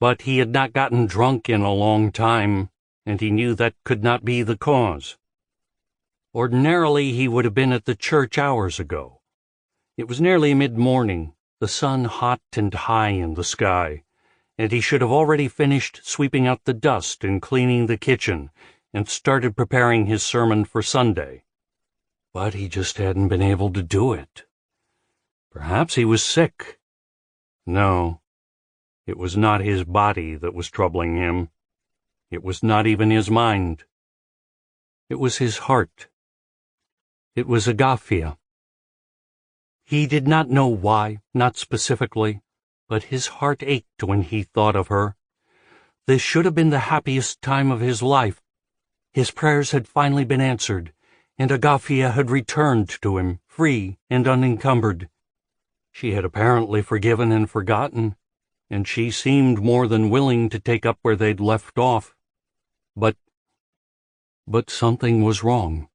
but he had not gotten drunk in a long time, and he knew that could not be the cause. Ordinarily, he would have been at the church hours ago. It was nearly mid-morning, the sun hot and high in the sky, and he should have already finished sweeping out the dust and cleaning the kitchen and started preparing his sermon for Sunday. But he just hadn't been able to do it. Perhaps he was sick. No, it was not his body that was troubling him. It was not even his mind. It was his heart. It was Agafia. He did not know why, not specifically, but his heart ached when he thought of her. This should have been the happiest time of his life. His prayers had finally been answered, and Agafia had returned to him, free and unencumbered. She had apparently forgiven and forgotten, and she seemed more than willing to take up where they'd left off. But something was wrong.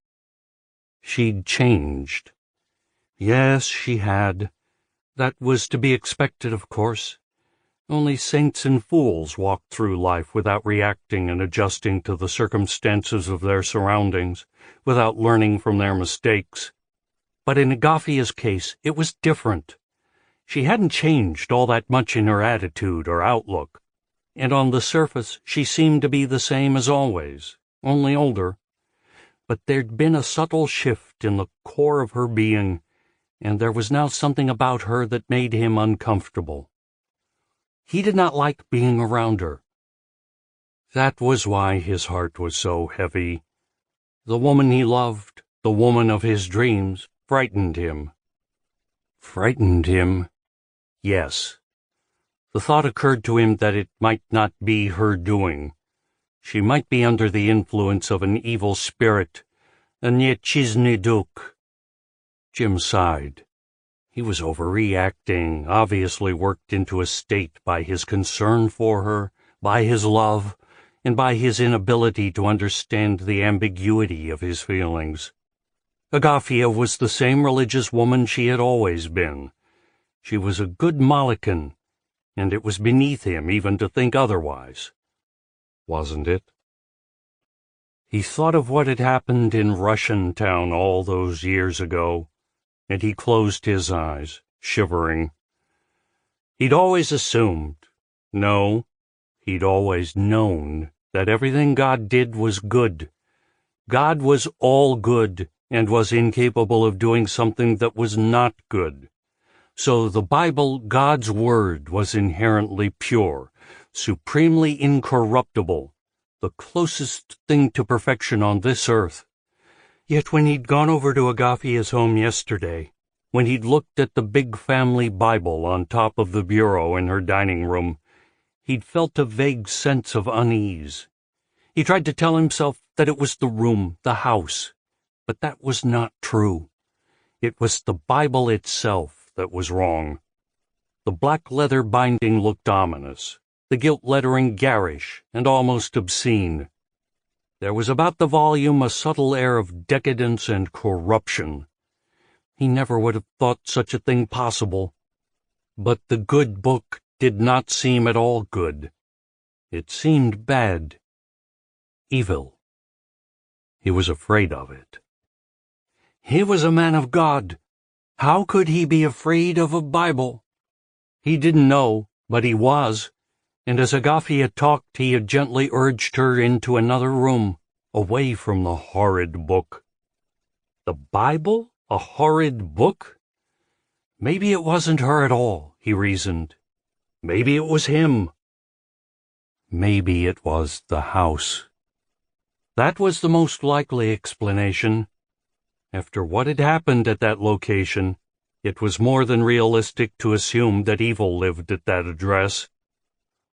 She'd changed. Yes, she had. That was to be expected, of course. Only saints and fools walked through life without reacting and adjusting to the circumstances of their surroundings, without learning from their mistakes. But in Agafia's case, it was different. She hadn't changed all that much in her attitude or outlook, and on the surface she seemed to be the same as always, only older. But there'd been a subtle shift in the core of her being, and there was now something about her that made him uncomfortable. He did not like being around her. That was why his heart was so heavy. The woman he loved, the woman of his dreams, frightened him. Frightened him? Yes. The thought occurred to him that it might not be her doing. She might be under the influence of an evil spirit, a niecizny duk. Jim sighed. He was overreacting, obviously worked into a state by his concern for her, by his love, and by his inability to understand the ambiguity of his feelings. Agafia was the same religious woman she had always been. She was a good Molokan, and it was beneath him even to think otherwise. Wasn't it? He thought of what had happened in Russian Town all those years ago, and he closed his eyes, shivering. He'd always assumed, no, he'd always known that everything God did was good. God was all good and was incapable of doing something that was not good. So the Bible, God's Word, was inherently pure, supremely incorruptible, the closest thing to perfection on this earth. Yet when he'd gone over to Agafia's home yesterday, when he'd looked at the big family Bible on top of the bureau in her dining room, he'd felt a vague sense of unease. He tried to tell himself that it was the room, the house, but that was not true. It was the Bible itself that was wrong. The black leather binding looked ominous, the gilt lettering garish and almost obscene. There was about the volume a subtle air of decadence and corruption. He never would have thought such a thing possible. But the good book did not seem at all good. It seemed bad. Evil. He was afraid of it. He was a man of God. How could he be afraid of a Bible? He didn't know, but he was, and as Agafia talked he had gently urged her into another room, away from the horrid book. The Bible? A horrid book? Maybe it wasn't her at all, he reasoned. Maybe it was him. Maybe it was the house. That was the most likely explanation. After what had happened at that location, it was more than realistic to assume that evil lived at that address.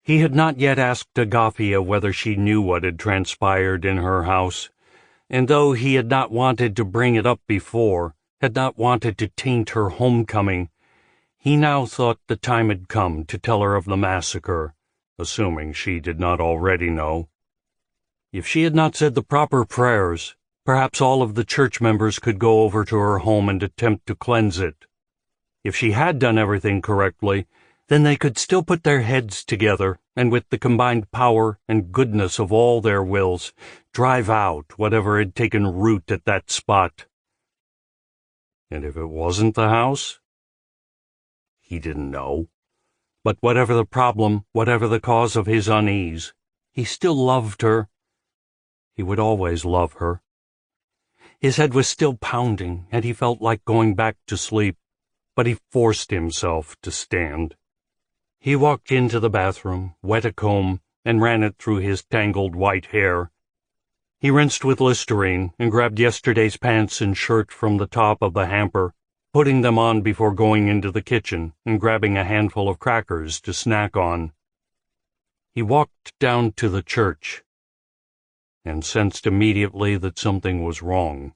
He had not yet asked Agafia whether she knew what had transpired in her house, and though he had not wanted to bring it up before, had not wanted to taint her homecoming, he now thought the time had come to tell her of the massacre, assuming she did not already know. If she had not said the proper prayers, perhaps all of the church members could go over to her home and attempt to cleanse it. If she had done everything correctly, then they could still put their heads together and with the combined power and goodness of all their wills, drive out whatever had taken root at that spot. And if it wasn't the house? He didn't know. But whatever the problem, whatever the cause of his unease, he still loved her. He would always love her. His head was still pounding, and he felt like going back to sleep, but he forced himself to stand. He walked into the bathroom, wet a comb, and ran it through his tangled white hair. He rinsed with Listerine and grabbed yesterday's pants and shirt from the top of the hamper, putting them on before going into the kitchen and grabbing a handful of crackers to snack on. He walked down to the church and sensed immediately that something was wrong.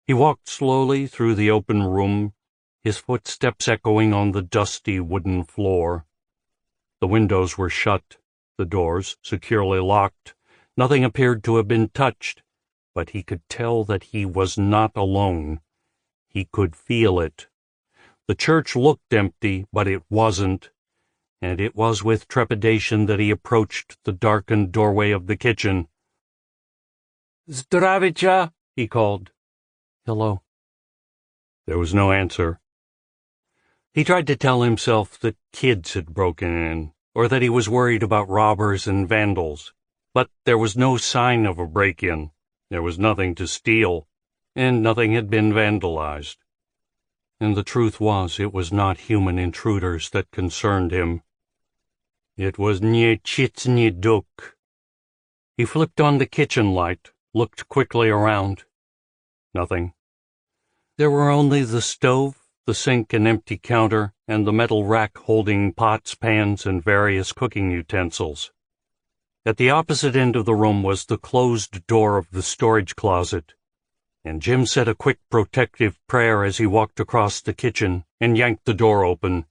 He walked slowly through the open room, his footsteps echoing on the dusty wooden floor. The windows were shut, the doors securely locked. Nothing appeared to have been touched, but he could tell that he was not alone. He could feel it. The church looked empty, but it wasn't, and it was with trepidation that he approached the darkened doorway of the kitchen. "Zdravicha," he called. "Hello." There was no answer. He tried to tell himself that kids had broken in, or that he was worried about robbers and vandals, but there was no sign of a break-in. There was nothing to steal, and nothing had been vandalized. And the truth was, it was not human intruders that concerned him. It was Niechitsny Duk. He flipped on the kitchen light, looked quickly around. Nothing. There were only the stove, the sink and empty counter, and the metal rack holding pots, pans, and various cooking utensils. At the opposite end of the room was the closed door of the storage closet, and Jim said a quick protective prayer as he walked across the kitchen and yanked the door open.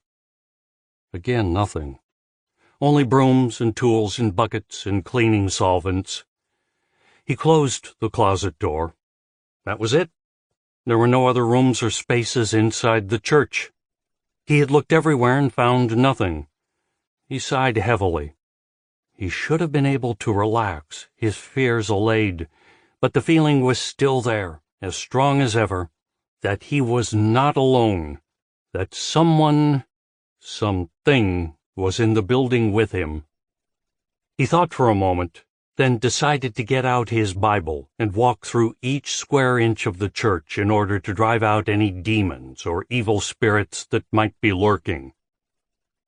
Again, nothing. Only brooms and tools and buckets and cleaning solvents. He closed the closet door. That was it. There were no other rooms or spaces inside the church. He had looked everywhere and found nothing. He sighed heavily. He should have been able to relax, his fears allayed, but the feeling was still there, as strong as ever, that he was not alone, that someone, something, was in the building with him. He thought for a moment, then decided to get out his Bible and walk through each square inch of the church in order to drive out any demons or evil spirits that might be lurking.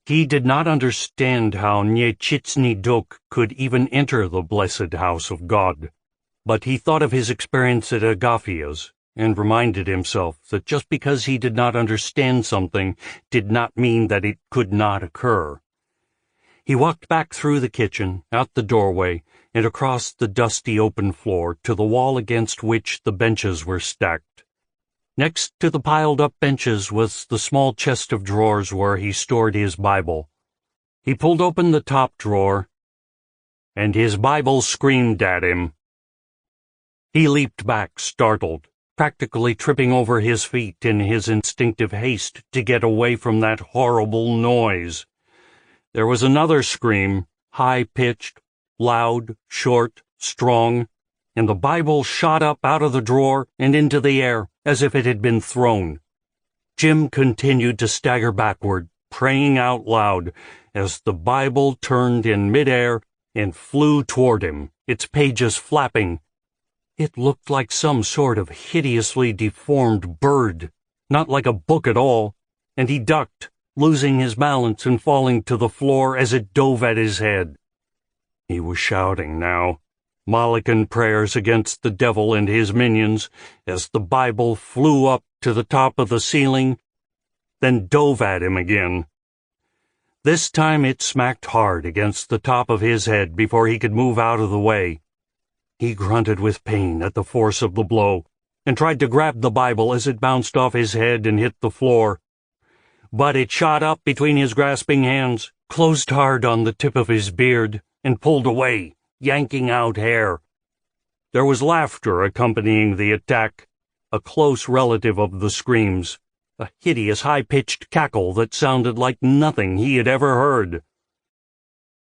He did not understand how Niechitsny Duk could even enter the blessed house of God, but he thought of his experience at Agafia's and reminded himself that just because he did not understand something did not mean that it could not occur. He walked back through the kitchen, out the doorway, and across the dusty open floor to the wall against which the benches were stacked. Next to the piled-up benches was the small chest of drawers where he stored his Bible. He pulled open the top drawer, and his Bible screamed at him. He leaped back, startled, practically tripping over his feet in his instinctive haste to get away from that horrible noise. There was another scream, high-pitched, loud, short, strong, and the Bible shot up out of the drawer and into the air as if it had been thrown. Jim continued to stagger backward, praying out loud, as the Bible turned in midair and flew toward him, its pages flapping. It looked like some sort of hideously deformed bird, not like a book at all, and he ducked, losing his balance and falling to the floor as it dove at his head. He was shouting now, Molocan prayers against the devil and his minions, as the Bible flew up to the top of the ceiling, then dove at him again. This time it smacked hard against the top of his head before he could move out of the way. He grunted with pain at the force of the blow, and tried to grab the Bible as it bounced off his head and hit the floor. But it shot up between his grasping hands, closed hard on the tip of his beard, and pulled away, yanking out hair. There was laughter accompanying the attack, a close relative of the screams, a hideous high-pitched cackle that sounded like nothing he had ever heard.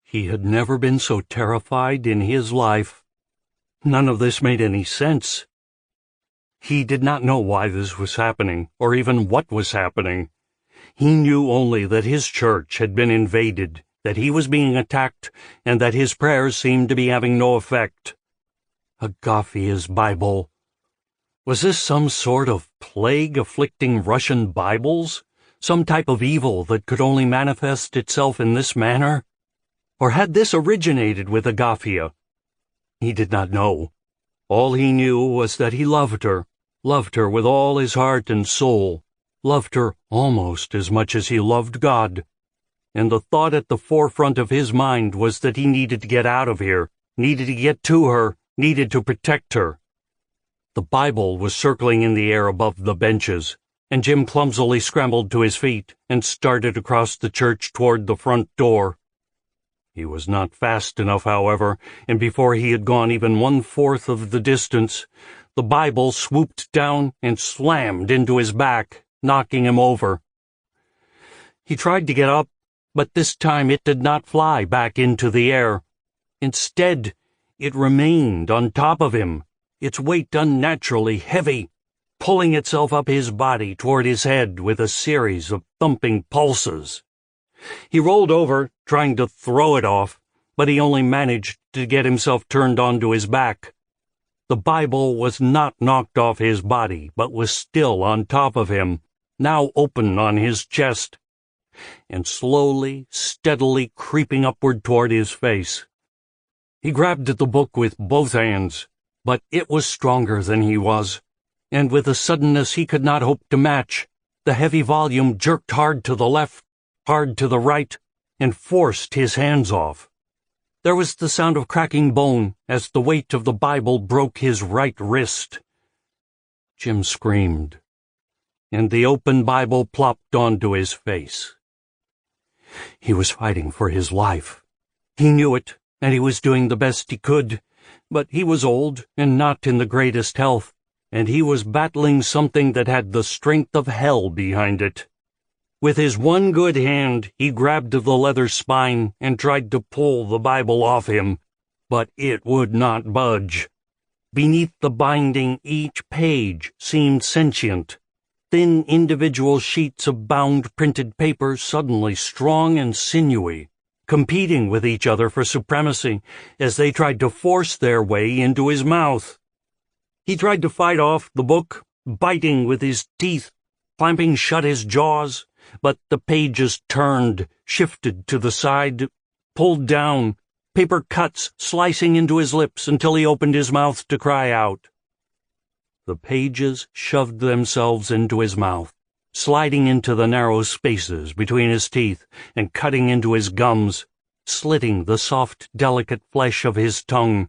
He had never been so terrified in his life. None of this made any sense. He did not know why this was happening, or even what was happening. He knew only that his church had been invaded, that he was being attacked, and that his prayers seemed to be having no effect. Agafia's Bible. Was this some sort of plague afflicting Russian Bibles? Some type of evil that could only manifest itself in this manner? Or had this originated with Agafia? He did not know. All he knew was that he loved her with all his heart and soul, loved her almost as much as he loved God. And the thought at the forefront of his mind was that he needed to get out of here, needed to get to her, needed to protect her. The Bible was circling in the air above the benches, and Jim clumsily scrambled to his feet and started across the church toward the front door. He was not fast enough, however, and before he had gone even 1/4 of the distance, the Bible swooped down and slammed into his back, knocking him over. He tried to get up, but this time it did not fly back into the air. Instead, it remained on top of him, its weight unnaturally heavy, pulling itself up his body toward his head with a series of thumping pulses. He rolled over, trying to throw it off, but he only managed to get himself turned onto his back. The Bible was not knocked off his body, but was still on top of him, now open on his chest, and slowly, steadily creeping upward toward his face. He grabbed at the book with both hands, but it was stronger than he was, and with a suddenness he could not hope to match, the heavy volume jerked hard to the left, hard to the right, and forced his hands off. There was the sound of cracking bone as the weight of the Bible broke his right wrist. Jim screamed, and the open Bible plopped onto his face. He was fighting for his life. He knew it, and he was doing the best he could, but he was old and not in the greatest health, and he was battling something that had the strength of hell behind it. With his one good hand, he grabbed the leather spine and tried to pull the Bible off him, but it would not budge. Beneath the binding, each page seemed sentient. Thin individual sheets of bound printed paper suddenly strong and sinewy, competing with each other for supremacy as they tried to force their way into his mouth. He tried to fight off the book, biting with his teeth, clamping shut his jaws, but the pages turned, shifted to the side, pulled down, paper cuts slicing into his lips until he opened his mouth to cry out. The pages shoved themselves into his mouth, sliding into the narrow spaces between his teeth and cutting into his gums, slitting the soft, delicate flesh of his tongue.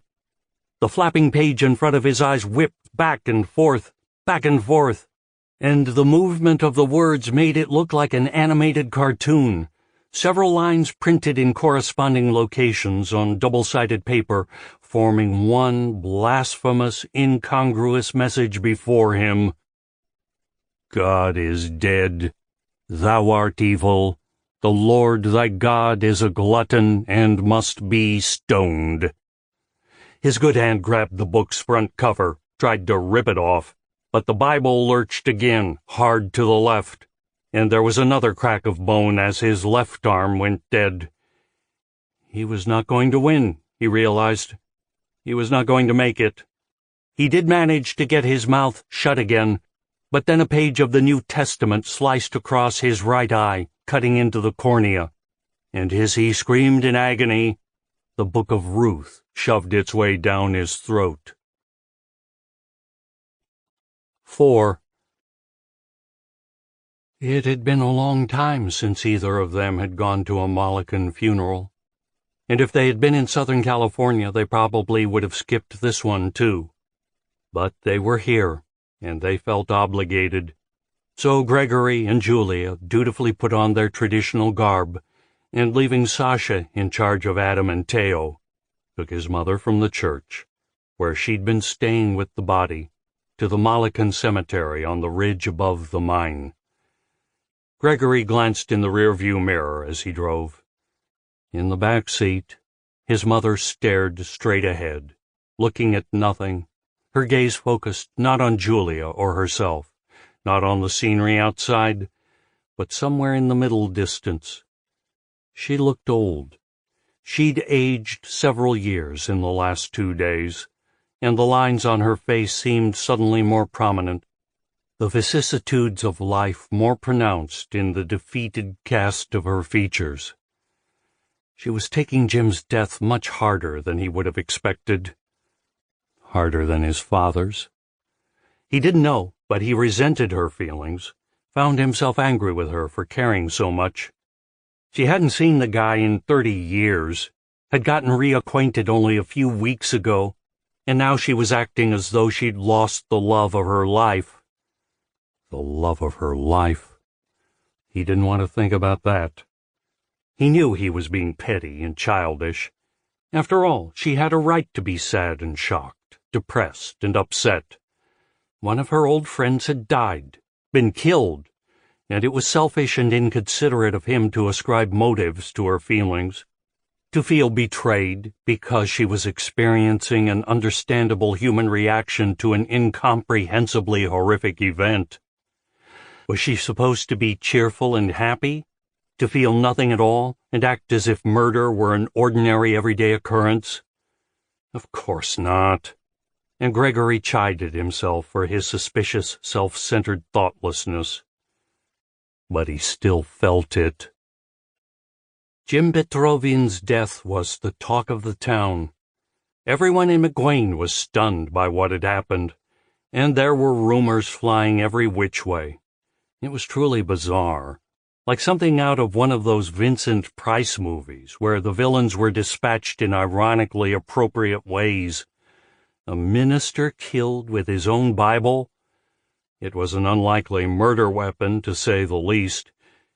The flapping page in front of his eyes whipped back and forth, and the movement of the words made it look like an animated cartoon. Several lines printed in corresponding locations on double-sided paper, forming one blasphemous, incongruous message before him. God is dead. Thou art evil. The Lord thy God is a glutton and must be stoned. His good hand grabbed the book's front cover, tried to rip it off, but the Bible lurched again, hard to the left, and there was another crack of bone as his left arm went dead. He was not going to win, he realized. He was not going to make it. He did manage to get his mouth shut again, but then a page of the New Testament sliced across his right eye, cutting into the cornea, and as he screamed in agony, the Book of Ruth shoved its way down his throat. 4. It had been a long time since either of them had gone to a Molocan funeral, and if they had been in Southern California, they probably would have skipped this one too. But they were here, and they felt obligated. So Gregory and Julia dutifully put on their traditional garb, and leaving Sasha in charge of Adam and Theo, took his mother from the church, where she'd been staying with the body, to the Malakan cemetery on the ridge above the mine. Gregory glanced in the rearview mirror as he drove. In the back seat, his mother stared straight ahead, looking at nothing, her gaze focused not on Julia or herself, not on the scenery outside, but somewhere in the middle distance. She looked old. She'd aged several years in the last 2 days, and the lines on her face seemed suddenly more prominent, the vicissitudes of life more pronounced in the defeated cast of her features. She was taking Jim's death much harder than he would have expected. Harder than his father's. He didn't know, but he resented her feelings, found himself angry with her for caring so much. She hadn't seen the guy in 30 years, had gotten reacquainted only a few weeks ago, and now she was acting as though she'd lost the love of her life. The love of her life. He didn't want to think about that. He knew he was being petty and childish. After all, she had a right to be sad and shocked, depressed and upset. One of her old friends had died, been killed, and it was selfish and inconsiderate of him to ascribe motives to her feelings, to feel betrayed because she was experiencing an understandable human reaction to an incomprehensibly horrific event. Was she supposed to be cheerful and happy, to feel nothing at all, and act as if murder were an ordinary everyday occurrence? Of course not. And Gregory chided himself for his suspicious, self-centered thoughtlessness. But he still felt it. Jim Petrovian's death was the talk of the town. Everyone in McGuane was stunned by what had happened, and there were rumors flying every which way. It was truly bizarre, like something out of one of those Vincent Price movies where the villains were dispatched in ironically appropriate ways. A minister killed with his own Bible? It was an unlikely murder weapon, to say the least,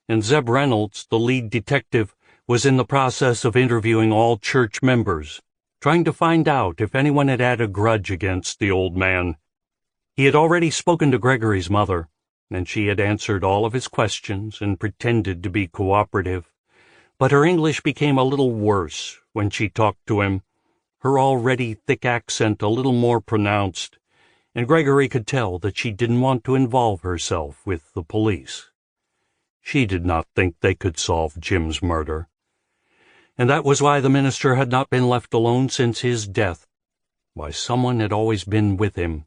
and Zeb Reynolds, the lead detective, was in the process of interviewing all church members, trying to find out if anyone had a grudge against the old man. He had already spoken to Gregory's mother, and she had answered all of his questions and pretended to be cooperative. But her English became a little worse when she talked to him, her already thick accent a little more pronounced, and Gregory could tell that she didn't want to involve herself with the police. She did not think they could solve Jim's murder. And that was why the minister had not been left alone since his death, why someone had always been with him.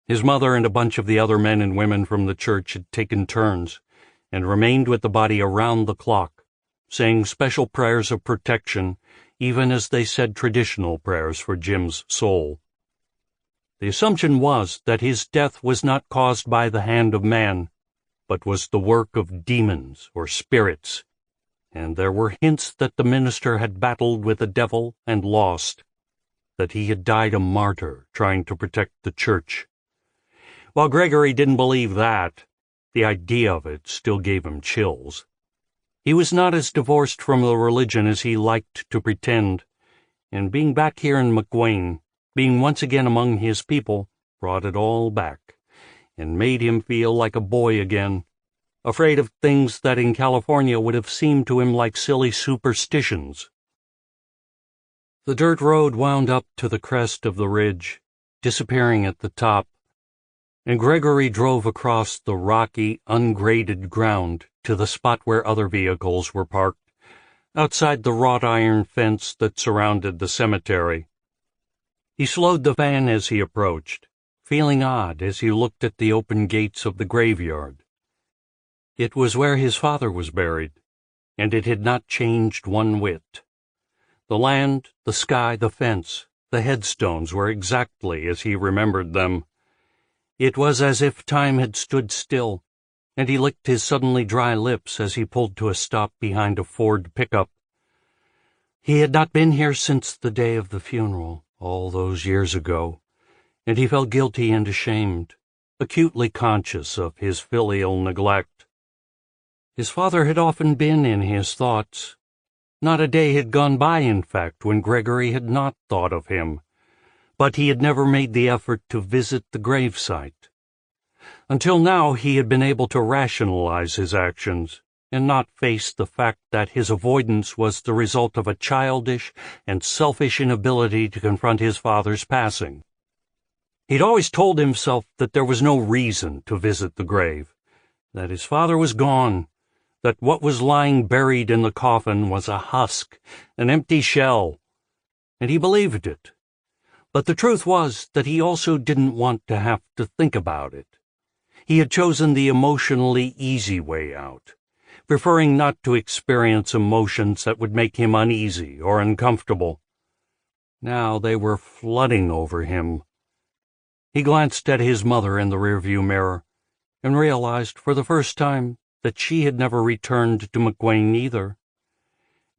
His mother and a bunch of the other men and women from the church had taken turns and remained with the body around the clock, saying special prayers of protection, even as they said traditional prayers for Jim's soul. The assumption was that his death was not caused by the hand of man, but was the work of demons or spirits, and there were hints that the minister had battled with the devil and lost, that he had died a martyr trying to protect the church. While Gregory didn't believe that, the idea of it still gave him chills. He was not as divorced from the religion as he liked to pretend, and being back here in McGuane, being once again among his people, brought it all back, and made him feel like a boy again, afraid of things that in California would have seemed to him like silly superstitions. The dirt road wound up to the crest of the ridge, disappearing at the top, and Gregory drove across the rocky, ungraded ground to the spot where other vehicles were parked, outside the wrought iron fence that surrounded the cemetery. He slowed the van as he approached, feeling odd as he looked at the open gates of the graveyard. It was where his father was buried, and it had not changed one whit. The land, the sky, the fence, the headstones were exactly as he remembered them. It was as if time had stood still, and he licked his suddenly dry lips as he pulled to a stop behind a Ford pickup. He had not been here since the day of the funeral, all those years ago, and he felt guilty and ashamed, acutely conscious of his filial neglect. His father had often been in his thoughts. Not a day had gone by, in fact, when Gregory had not thought of him, but he had never made the effort to visit the gravesite. Until now he had been able to rationalize his actions and not face the fact that his avoidance was the result of a childish and selfish inability to confront his father's passing. He'd always told himself that there was no reason to visit the grave, that his father was gone, that what was lying buried in the coffin was a husk, an empty shell, and he believed it. But the truth was that he also didn't want to have to think about it. He had chosen the emotionally easy way out, preferring not to experience emotions that would make him uneasy or uncomfortable. Now they were flooding over him. He glanced at his mother in the rearview mirror and realized for the first time that she had never returned to McWane either,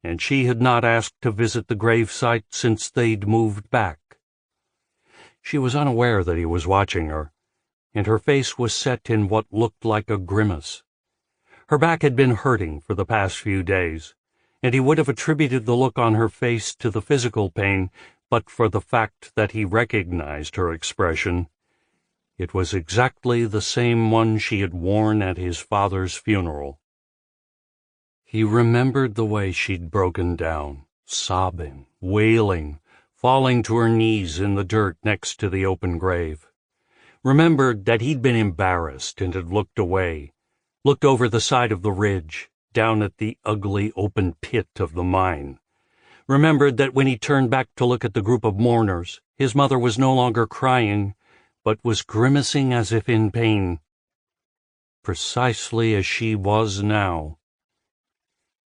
and she had not asked to visit the gravesite since they'd moved back. She was unaware that he was watching her, and her face was set in what looked like a grimace. Her back had been hurting for the past few days, and he would have attributed the look on her face to the physical pain but for the fact that he recognized her expression. It was exactly the same one she had worn at his father's funeral. He remembered the way she'd broken down, sobbing, wailing, falling to her knees in the dirt next to the open grave. Remembered that he'd been embarrassed and had looked away, looked over the side of the ridge, down at the ugly open pit of the mine. Remembered that when he turned back to look at the group of mourners, his mother was no longer crying, but was grimacing as if in pain, precisely as she was now.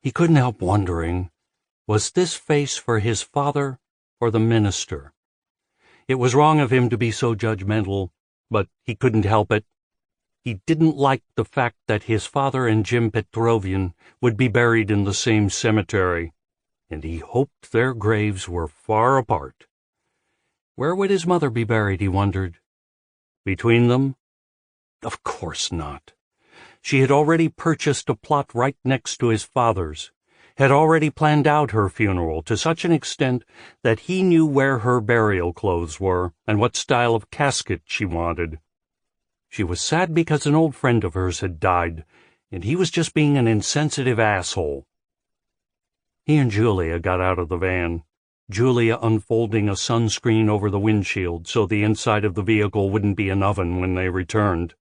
He couldn't help wondering, was this face for his father or the minister? It was wrong of him to be so judgmental, but he couldn't help it. He didn't like the fact that his father and Jim Petrovian would be buried in the same cemetery, and he hoped their graves were far apart. Where would his mother be buried, he wondered? Between them? Of course not. She had already purchased a plot right next to his father's, had already planned out her funeral to such an extent that he knew where her burial clothes were and what style of casket she wanted. She was sad because an old friend of hers had died, and he was just being an insensitive asshole. He and Julia got out of the van, Julia unfolding a sunscreen over the windshield so the inside of the vehicle wouldn't be an oven when they returned.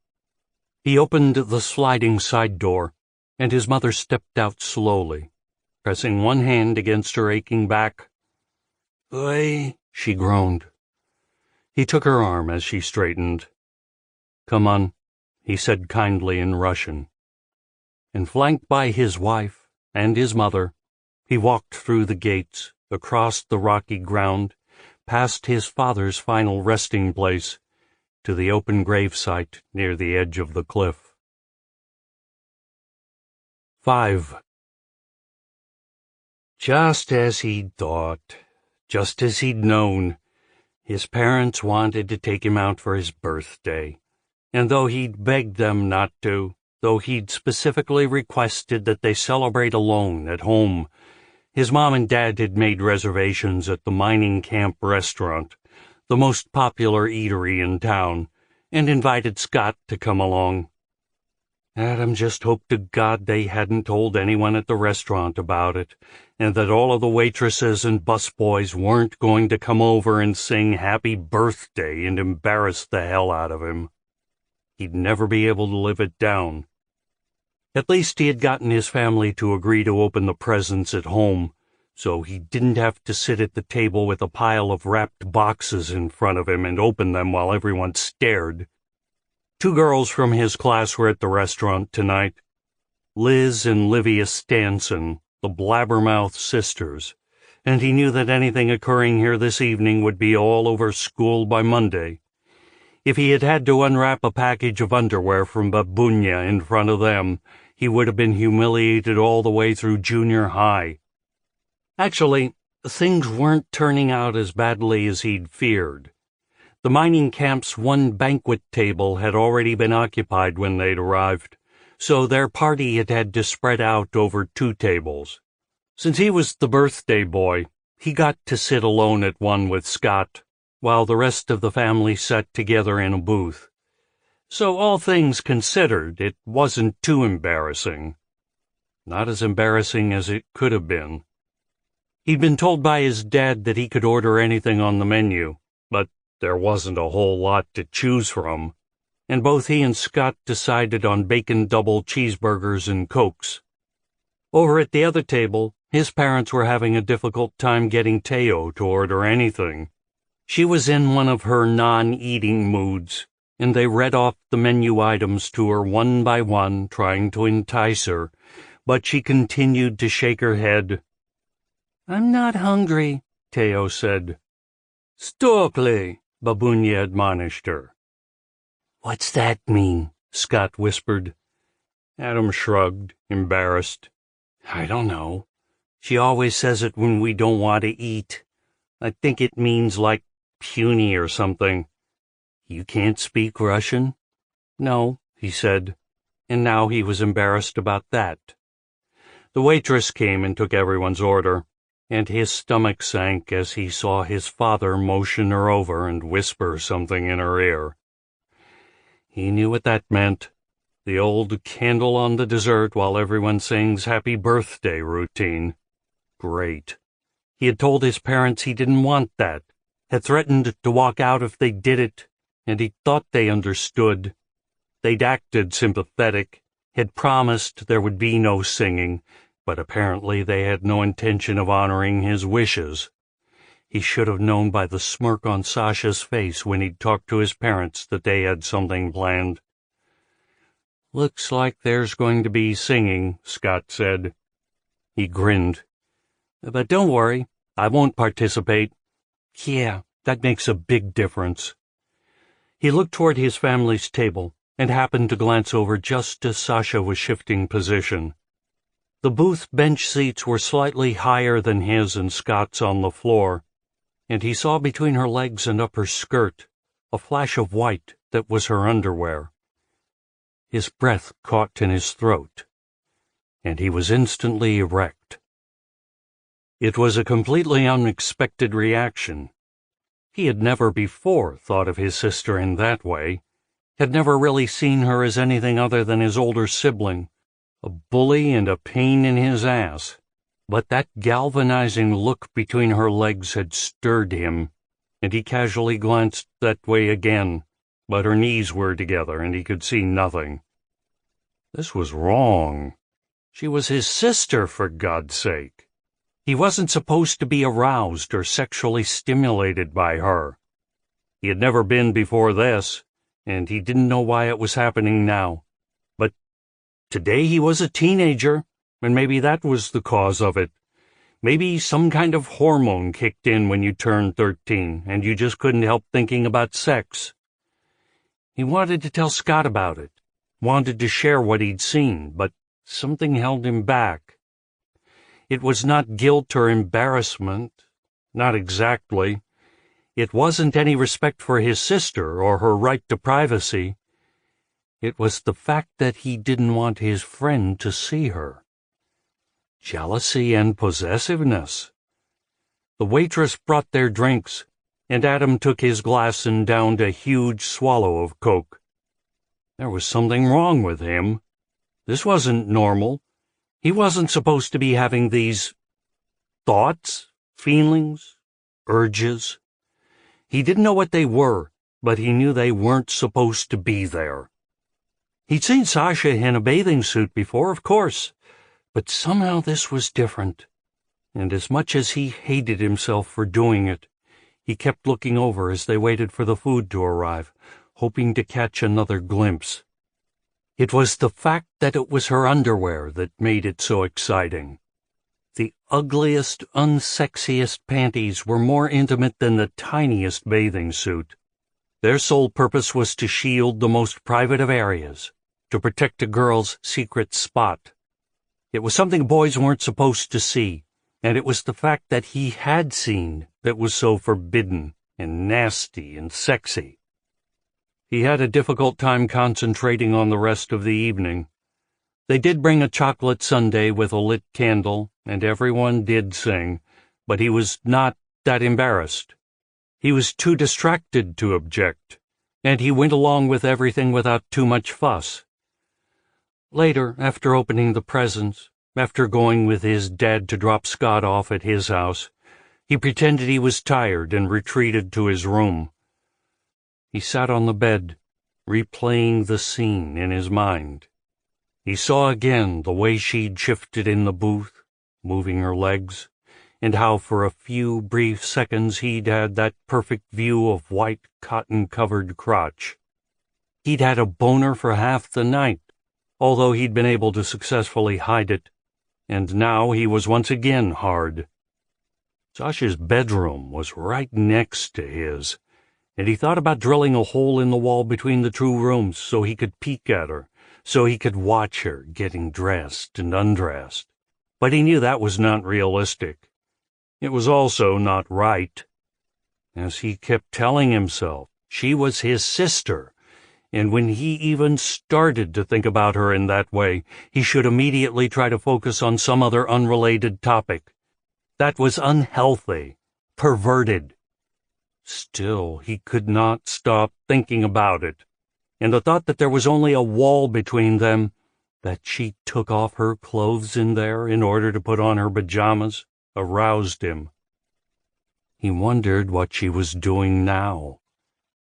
He opened the sliding side door, and his mother stepped out slowly, pressing one hand against her aching back. "Oi," she groaned. He took her arm as she straightened. "Come on," he said kindly in Russian. And flanked by his wife and his mother, he walked through the gates, across the rocky ground, past his father's final resting place, to the open gravesite near the edge of the cliff. 5. Just as he'd thought, just as he'd known, his parents wanted to take him out for his birthday, and though he'd begged them not to, though he'd specifically requested that they celebrate alone at home, his mom and dad had made reservations at the mining camp restaurant, the most popular eatery in town, and invited Scott to come along. Adam just hoped to God they hadn't told anyone at the restaurant about it, and that all of the waitresses and busboys weren't going to come over and sing happy birthday and embarrass the hell out of him. He'd never be able to live it down. At least he had gotten his family to agree to open the presents at home, so he didn't have to sit at the table with a pile of wrapped boxes in front of him and open them while everyone stared. 2 girls from his class were at the restaurant tonight. Liz and Livia Stanson, the Blabbermouth sisters, and he knew that anything occurring here this evening would be all over school by Monday. If he had had to unwrap a package of underwear from Babunya in front of them, he would have been humiliated all the way through junior high. Actually, things weren't turning out as badly as he'd feared. The mining camp's one banquet table had already been occupied when they'd arrived, so their party had to spread out over 2 tables. Since he was the birthday boy, he got to sit alone at one with Scott, while the rest of the family sat together in a booth. So all things considered, it wasn't too embarrassing. Not as embarrassing as it could have been. He'd been told by his dad that he could order anything on the menu, but there wasn't a whole lot to choose from, and both he and Scott decided on bacon double cheeseburgers and Cokes. Over at the other table, his parents were having a difficult time getting Teo to order anything. She was in one of her non-eating moods, and they read off the menu items to her one by one, trying to entice her, but she continued to shake her head. "I'm not hungry," Teo said. "Stokely," Babunya admonished her. "What's that mean?" Scott whispered. Adam shrugged, embarrassed. "I don't know. She always says it when we don't want to eat. I think it means like puny or something." "You can't speak Russian?" "No," he said, and now he was embarrassed about that. The waitress came and took everyone's order, and his stomach sank as he saw his father motion her over and whisper something in her ear. He knew what that meant. The old candle on the dessert while everyone sings happy birthday routine. Great. He had told his parents he didn't want that, had threatened to walk out if they did it, and he thought they understood. They'd acted sympathetic, had promised there would be no singing, but apparently they had no intention of honoring his wishes. He should have known by the smirk on Sasha's face when he'd talked to his parents that they had something planned. "Looks like there's going to be singing," Scott said. He grinned. "But don't worry, I won't participate." "Yeah, that makes a big difference." He looked toward his family's table and happened to glance over just as Sasha was shifting position. The booth bench seats were slightly higher than his and Scott's on the floor, and he saw between her legs and up her skirt a flash of white that was her underwear. His breath caught in his throat, and he was instantly erect. It was a completely unexpected reaction. He had never before thought of his sister in that way, had never really seen her as anything other than his older sibling, a bully and a pain in his ass. But that galvanizing look between her legs had stirred him, and he casually glanced that way again, but her knees were together and he could see nothing. This was wrong. She was his sister, for God's sake. He wasn't supposed to be aroused or sexually stimulated by her. He had never been before this, and he didn't know why it was happening now. But today he was a teenager, and maybe that was the cause of it. Maybe some kind of hormone kicked in when you turned 13, and you just couldn't help thinking about sex. He wanted to tell Scott about it, wanted to share what he'd seen, but something held him back. It was not guilt or embarrassment, not exactly. It wasn't any respect for his sister or her right to privacy. It was the fact that he didn't want his friend to see her. Jealousy and possessiveness. The waitress brought their drinks, and Adam took his glass and downed a huge swallow of Coke. There was something wrong with him. This wasn't normal. He wasn't supposed to be having these thoughts, feelings, urges. He didn't know what they were, but he knew they weren't supposed to be there. He'd seen Sasha in a bathing suit before, of course, but somehow this was different. And as much as he hated himself for doing it, he kept looking over as they waited for the food to arrive, hoping to catch another glimpse. It was the fact that it was her underwear that made it so exciting. The ugliest, unsexiest panties were more intimate than the tiniest bathing suit. Their sole purpose was to shield the most private of areas, to protect a girl's secret spot. It was something boys weren't supposed to see, and it was the fact that he had seen that was so forbidden and nasty and sexy. He had a difficult time concentrating on the rest of the evening. They did bring a chocolate sundae with a lit candle, and everyone did sing, but he was not that embarrassed. He was too distracted to object, and he went along with everything without too much fuss. Later, after opening the presents, after going with his dad to drop Scott off at his house, he pretended he was tired and retreated to his room. He sat on the bed, replaying the scene in his mind. He saw again the way she'd shifted in the booth, moving her legs, and how for a few brief seconds he'd had that perfect view of white cotton-covered crotch. He'd had a boner for half the night, although he'd been able to successfully hide it, and now he was once again hard. Sasha's bedroom was right next to his, and he thought about drilling a hole in the wall between the two rooms so he could peek at her, so he could watch her getting dressed and undressed. But he knew that was not realistic. It was also not right. As he kept telling himself, she was his sister, and when he even started to think about her in that way, he should immediately try to focus on some other unrelated topic. That was unhealthy, perverted. Still, he could not stop thinking about it, and the thought that there was only a wall between them, that she took off her clothes in there in order to put on her pajamas, aroused him. He wondered what she was doing now.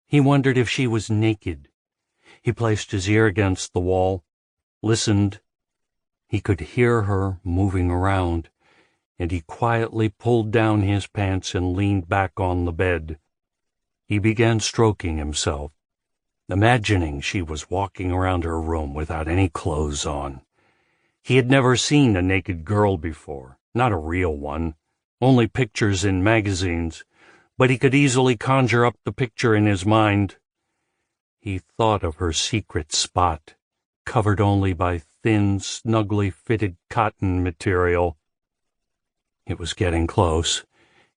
He wondered if she was naked. He placed his ear against the wall, listened. He could hear her moving around, and he quietly pulled down his pants and leaned back on the bed. He began stroking himself, imagining she was walking around her room without any clothes on. He had never seen a naked girl before, not a real one, only pictures in magazines, but he could easily conjure up the picture in his mind. He thought of her secret spot, covered only by thin, snugly fitted cotton material. It was getting close.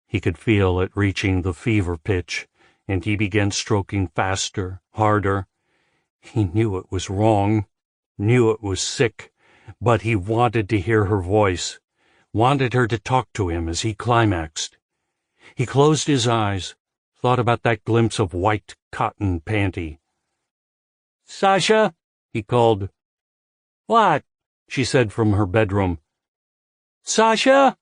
He could feel it reaching the fever pitch, and he began stroking faster, harder. He knew it was wrong, knew it was sick, but he wanted to hear her voice, wanted her to talk to him as he climaxed. He closed his eyes, thought about that glimpse of white cotton panty. "Sasha," he called. "What?" she said from her bedroom. "Sasha?"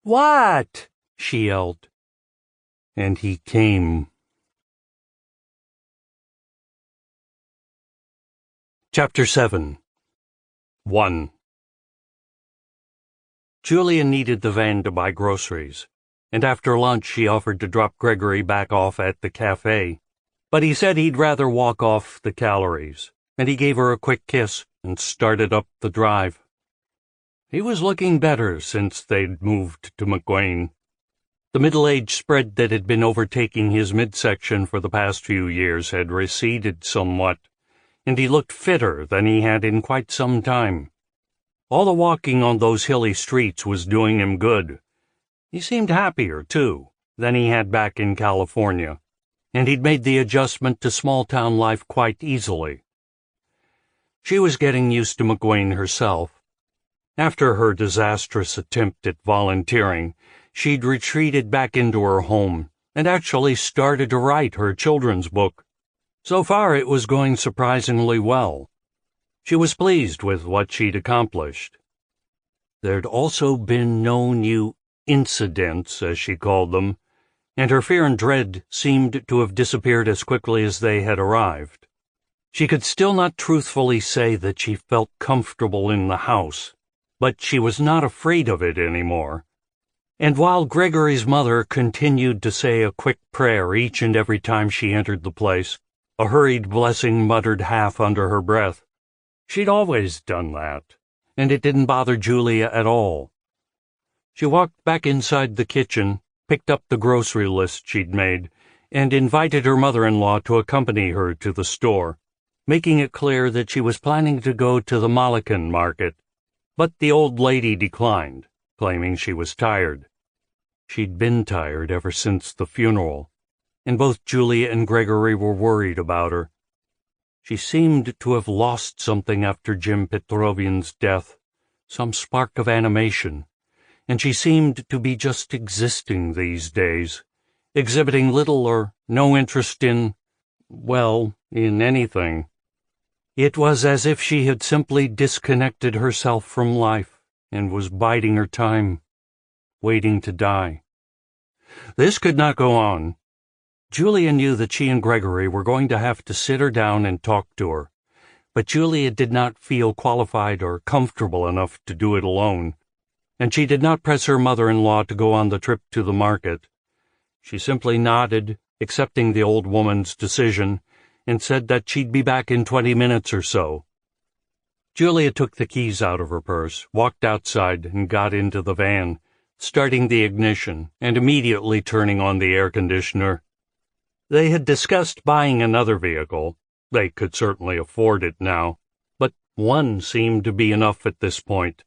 "What?" she yelled. And he came. Chapter 7. 1. Julia needed the van to buy groceries, and after lunch she offered to drop Gregory back off at the cafe, but he said he'd rather walk off the calories, and he gave her a quick kiss and started up the drive. He was looking better since they'd moved to McWayne. The middle-aged spread that had been overtaking his midsection for the past few years had receded somewhat, and he looked fitter than he had in quite some time. All the walking on those hilly streets was doing him good. He seemed happier, too, than he had back in California, and he'd made the adjustment to small-town life quite easily. She was getting used to McWayne herself. After her disastrous attempt at volunteering, she'd retreated back into her home and actually started to write her children's book. So far it was going surprisingly well. She was pleased with what she'd accomplished. There'd also been no new incidents, as she called them, and her fear and dread seemed to have disappeared as quickly as they had arrived. She could still not truthfully say that she felt comfortable in the house, but she was not afraid of it anymore. And while Gregory's mother continued to say a quick prayer each and every time she entered the place, a hurried blessing muttered half under her breath, she'd always done that, and it didn't bother Julia at all. She walked back inside the kitchen, picked up the grocery list she'd made, and invited her mother-in-law to accompany her to the store, making it clear that she was planning to go to the Malacan market. But the old lady declined, claiming she was tired. She'd been tired ever since the funeral. and both Julia and Gregory were worried about her. She seemed to have lost something after Jim Petrovian's death, some spark of animation, and she seemed to be just existing these days, exhibiting little or no interest in anything. It was as if she had simply disconnected herself from life and was biding her time, waiting to die. This could not go on. Julia knew that she and Gregory were going to have to sit her down and talk to her, but Julia did not feel qualified or comfortable enough to do it alone, and she did not press her mother-in-law to go on the trip to the market. She simply nodded, accepting the old woman's decision, and said that she'd be back in 20 minutes or so. Julia took the keys out of her purse, walked outside, and got into the van, starting the ignition and immediately turning on the air conditioner. They had discussed buying another vehicle. They could certainly afford it now, but one seemed to be enough at this point.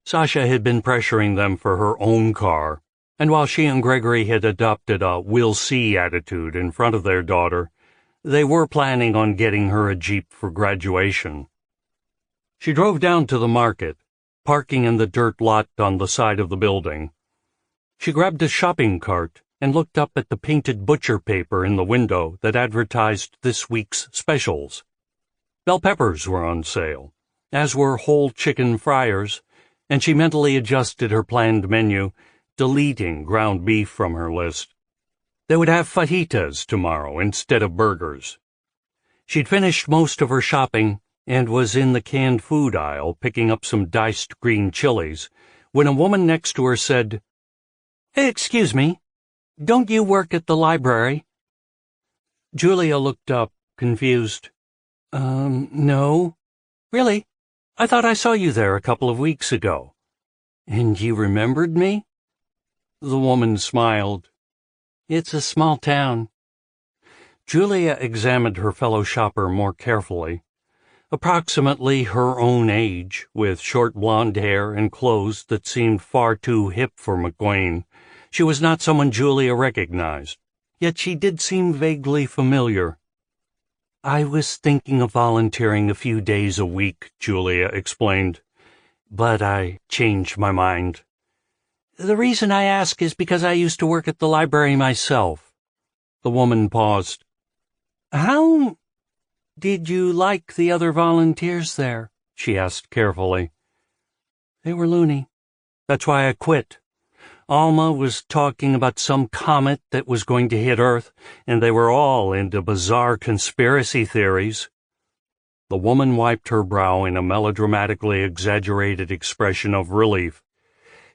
Sasha had been pressuring them for her own car, and while she and Gregory had adopted a we'll see attitude in front of their daughter, they were planning on getting her a Jeep for graduation. She drove down to the market, parking in the dirt lot on the side of the building. She grabbed a shopping cart and looked up at the painted butcher paper in the window that advertised this week's specials. Bell peppers were on sale, as were whole chicken fryers, and she mentally adjusted her planned menu, deleting ground beef from her list. They would have fajitas tomorrow instead of burgers. She'd finished most of her shopping and was in the canned food aisle picking up some diced green chilies when a woman next to her said, "Excuse me, don't you work at the library?" Julia looked up, confused. No. Really? I thought I saw you there a couple of weeks ago. And you remembered me?" The woman smiled. "It's a small town." Julia examined her fellow shopper more carefully. Approximately her own age, with short blonde hair and clothes that seemed far too hip for McQueen, she was not someone Julia recognized, yet she did seem vaguely familiar. "I was thinking of volunteering a few days a week," Julia explained, "but I changed my mind. The reason I ask is because I used to work at the library myself." The woman paused. "How did you like the other volunteers there?" she asked carefully. "They were loony. That's why I quit. Alma was talking about some comet that was going to hit Earth, and they were all into bizarre conspiracy theories." The woman wiped her brow in a melodramatically exaggerated expression of relief.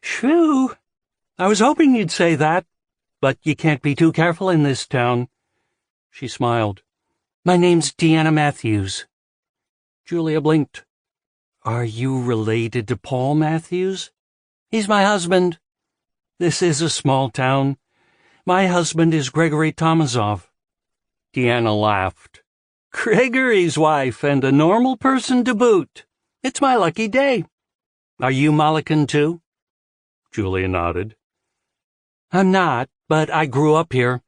"Phew! I was hoping you'd say that, but you can't be too careful in this town." She smiled. "My name's Deanna Matthews." Julia blinked. "Are you related to Paul Matthews?" "He's my husband. This is a small town. My husband is Gregory Tomasov." Deanna laughed. "Gregory's wife, and a normal person to boot. It's my lucky day. Are you Malikan too?" Julia nodded. "I'm not, but I grew up here."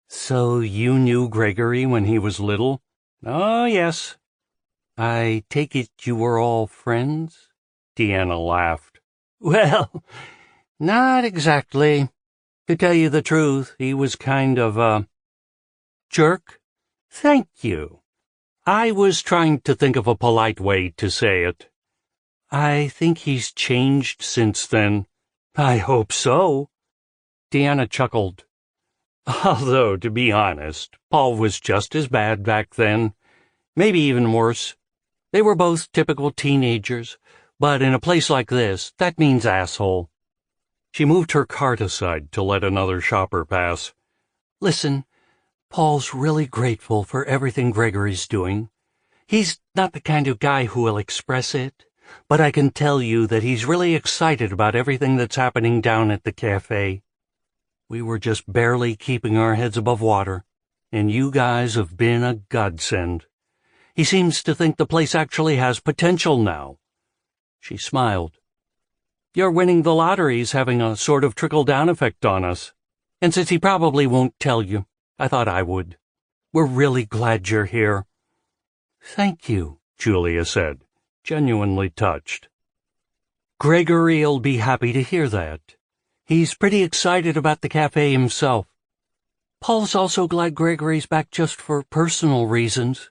"So you knew Gregory when he was little?" "Oh, yes." "I take it you were all friends?" Deanna laughed. "Well, not exactly. To tell you the truth, he was kind of a jerk." "Thank you. I was trying to think of a polite way to say it." "I think he's changed since then." "I hope so." Deanna chuckled. "Although, to be honest, Paul was just as bad back then. Maybe even worse. They were both typical teenagers, but in a place like this, that means asshole." She moved her cart aside to let another shopper pass. "Listen, Paul's really grateful for everything Gregory's doing. He's not the kind of guy who will express it, but I can tell you that he's really excited about everything that's happening down at the cafe. We were just barely keeping our heads above water, and you guys have been a godsend. He seems to think the place actually has potential now." She smiled. "Your winning the lottery's having a sort of trickle-down effect on us." And since he probably won't tell you, I thought I would. We're really glad you're here." "Thank you," Julia said, genuinely touched. "Gregory'll be happy to hear that. He's pretty excited about the cafe himself. Paul's also glad Gregory's back just for personal reasons.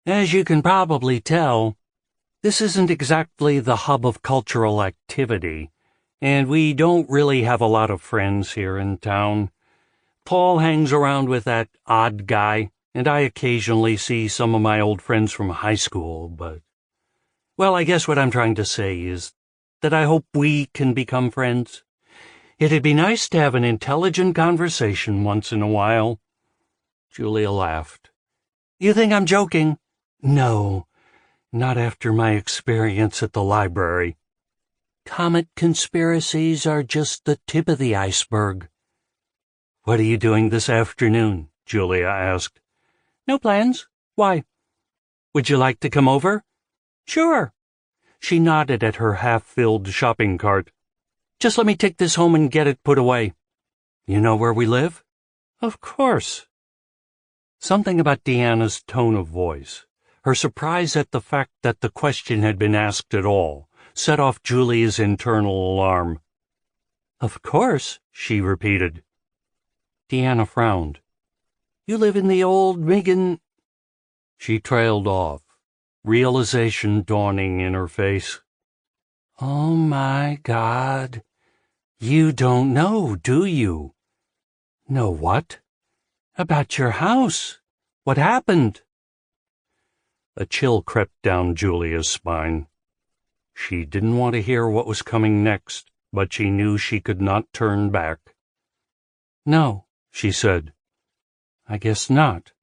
As you can probably tell, this isn't exactly the hub of cultural activity, and we don't really have a lot of friends here in town. Paul hangs around with that odd guy, and I occasionally see some of my old friends from high school, but... Well, I guess what I'm trying to say is that I hope we can become friends. It'd be nice to have an intelligent conversation once in a while." Julia laughed. "You think I'm joking?" "No, not after my experience at the library. Comet conspiracies are just the tip of the iceberg." "What are you doing this afternoon?" Julia asked. "No plans. Why?" "Would you like to come over?" "Sure." She nodded at her half-filled shopping cart. "Just let me take this home and get it put away." "You know where we live?" "Of course." Something about Deanna's tone of voice, her surprise at the fact that the question had been asked at all, set off Julia's internal alarm. "Of course," she repeated. Deanna frowned. "You live in the old Megan—" She trailed off, realization dawning in her face. "Oh, my God. You don't know, do you?" "Know what?" "About your house. What happened?" A chill crept down Julia's spine. She didn't want to hear what was coming next, but she knew she could not turn back. "No," she said. "I guess not.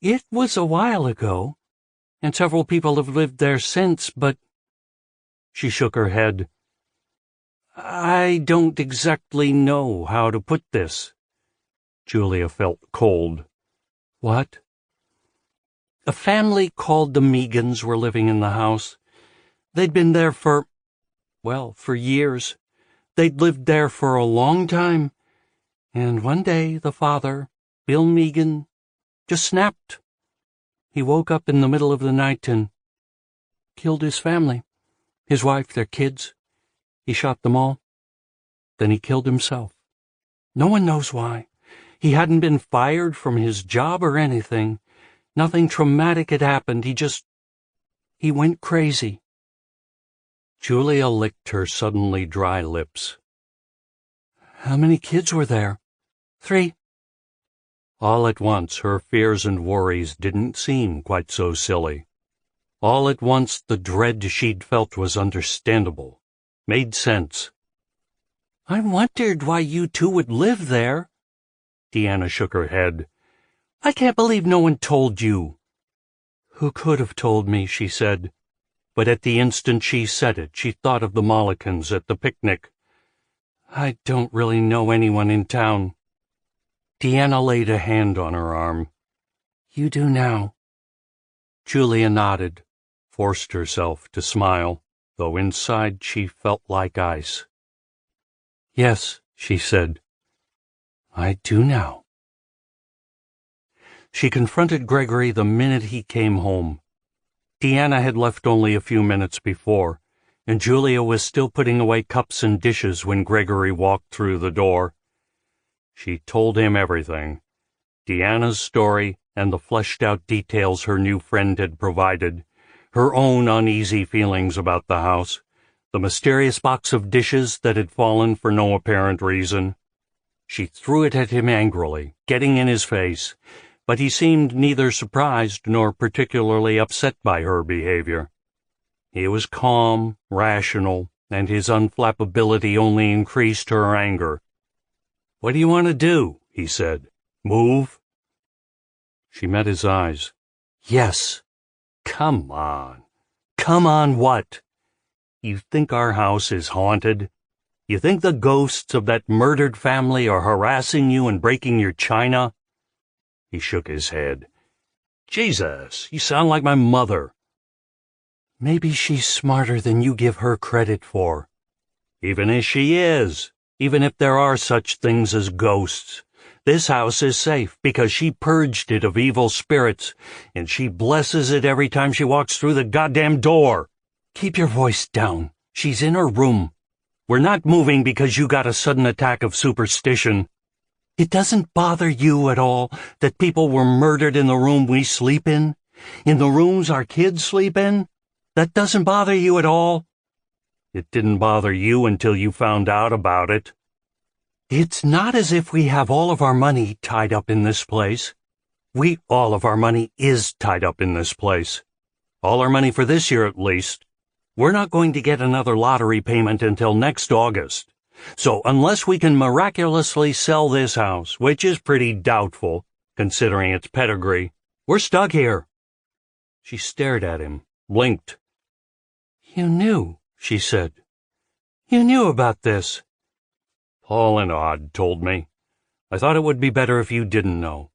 It was a while ago, and several people have lived there since, but—" She shook her head. "I don't exactly know how to put this." Julia felt cold. "What?" "A family called the Megans were living in the house. They'd been there for years. They'd lived there for a long time, and one day the father, Bill Megan, just snapped. He woke up in the middle of the night and killed his family, his wife, their kids. He shot them all. Then he killed himself. No one knows why. He hadn't been fired from his job or anything. Nothing traumatic had happened. He went crazy." Julia licked her suddenly dry lips. "How many kids were there?" "3. All at once, her fears and worries didn't seem quite so silly. All at once, the dread she'd felt was understandable, made sense. "I wondered why you two would live there." Deanna shook her head. "I can't believe no one told you." "Who could have told me?" she said. But at the instant she said it, she thought of the Mollikins at the picnic. "I don't really know anyone in town." Deanna laid a hand on her arm. "You do now." Julia nodded, forced herself to smile, though inside she felt like ice. "Yes," she said, "I do now." She confronted Gregory the minute he came home. Deanna had left only a few minutes before, and Julia was still putting away cups and dishes when Gregory walked through the door. She told him everything, Deanna's story and the fleshed-out details her new friend had provided, her own uneasy feelings about the house, the mysterious box of dishes that had fallen for no apparent reason. She threw it at him angrily, getting in his face, but he seemed neither surprised nor particularly upset by her behavior. He was calm, rational, and his unflappability only increased her anger. "What do you want to do?" he said. "Move?" She met his eyes. "Yes." "Come on." "Come on what? You think our house is haunted? You think the ghosts of that murdered family are harassing you and breaking your china?" He shook his head. "Jesus, you sound like my mother." "Maybe she's smarter than you give her credit for." "Even as she is, Even if there are such things as ghosts, this house is safe because she purged it of evil spirits, and she blesses it every time she walks through the goddamn door. Keep your voice down. She's in her room. We're not moving because you got a sudden attack of superstition. It doesn't bother you at all that people were murdered in the room we sleep in the rooms our kids sleep in? That doesn't bother you at all? It didn't bother you until you found out about it. It's not as if we have all of our money tied up in this place. All of our money is tied up in this place. All our money for this year at least. We're not going to get another lottery payment until next August. So unless we can miraculously sell this house, which is pretty doubtful, considering its pedigree, we're stuck here. She stared at him, blinked. You knew, she said. You knew about this. Paul and Odd told me. I thought it would be better if you didn't know.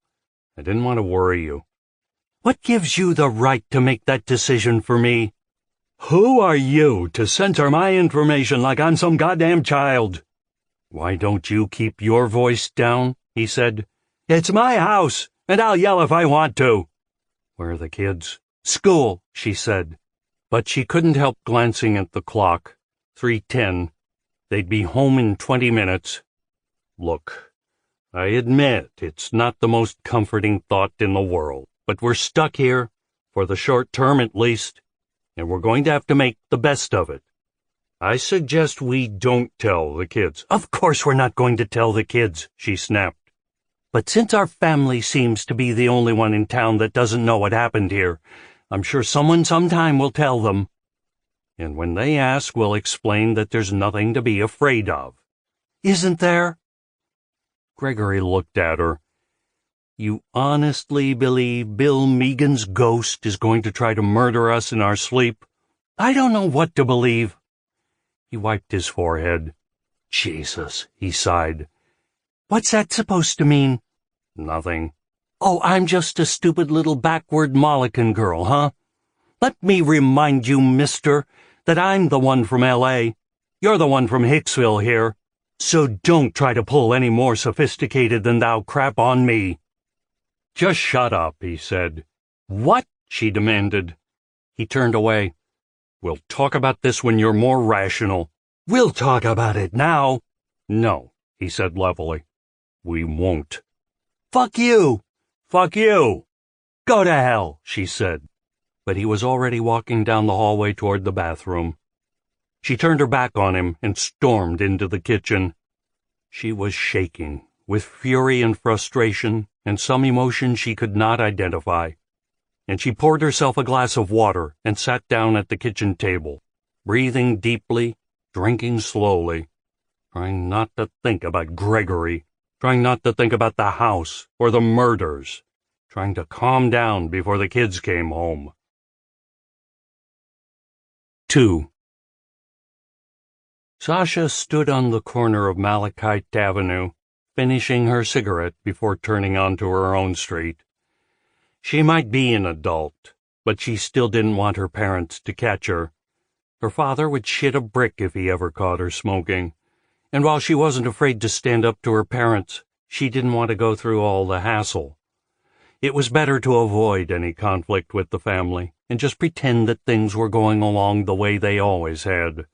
I didn't want to worry you. What gives you the right to make that decision for me? Who are you to censor my information like I'm some goddamn child? Why don't you keep your voice down? He said. It's my house, and I'll yell if I want to. Where are the kids? School, she said. But she couldn't help glancing at the clock. 3:10. They'd be home in 20 minutes. Look, I admit it's not the most comforting thought in the world, but we're stuck here, for the short term at least, and we're going to have to make the best of it. I suggest we don't tell the kids. Of course we're not going to tell the kids, she snapped. But since our family seems to be the only one in town that doesn't know what happened here, I'm sure someone sometime will tell them. And when they ask, we'll explain that there's nothing to be afraid of. Isn't there? Gregory looked at her. You honestly believe Bill Meagan's ghost is going to try to murder us in our sleep? I don't know what to believe. He wiped his forehead. Jesus, he sighed. What's that supposed to mean? Nothing. Oh, I'm just a stupid little backward Mollican girl, huh? Let me remind you, mister, that I'm the one from L.A. You're the one from Hicksville here. So don't try to pull any more sophisticated than thou crap on me. Just shut up, he said. What? She demanded. He turned away. We'll talk about this when you're more rational. We'll talk about it now. No, he said levelly. We won't. Fuck you. Fuck you. Go to hell, she said. But he was already walking down the hallway toward the bathroom. She turned her back on him and stormed into the kitchen. She was shaking, with fury and frustration and some emotion she could not identify, and she poured herself a glass of water and sat down at the kitchen table, breathing deeply, drinking slowly, trying not to think about Gregory, trying not to think about the house or the murders, trying to calm down before the kids came home. 2. Sasha stood on the corner of Malachite Avenue, finishing her cigarette before turning onto her own street. She might be an adult, but she still didn't want her parents to catch her. Her father would shit a brick if he ever caught her smoking, and while she wasn't afraid to stand up to her parents, she didn't want to go through all the hassle. It was better to avoid any conflict with the family and just pretend that things were going along the way they always had.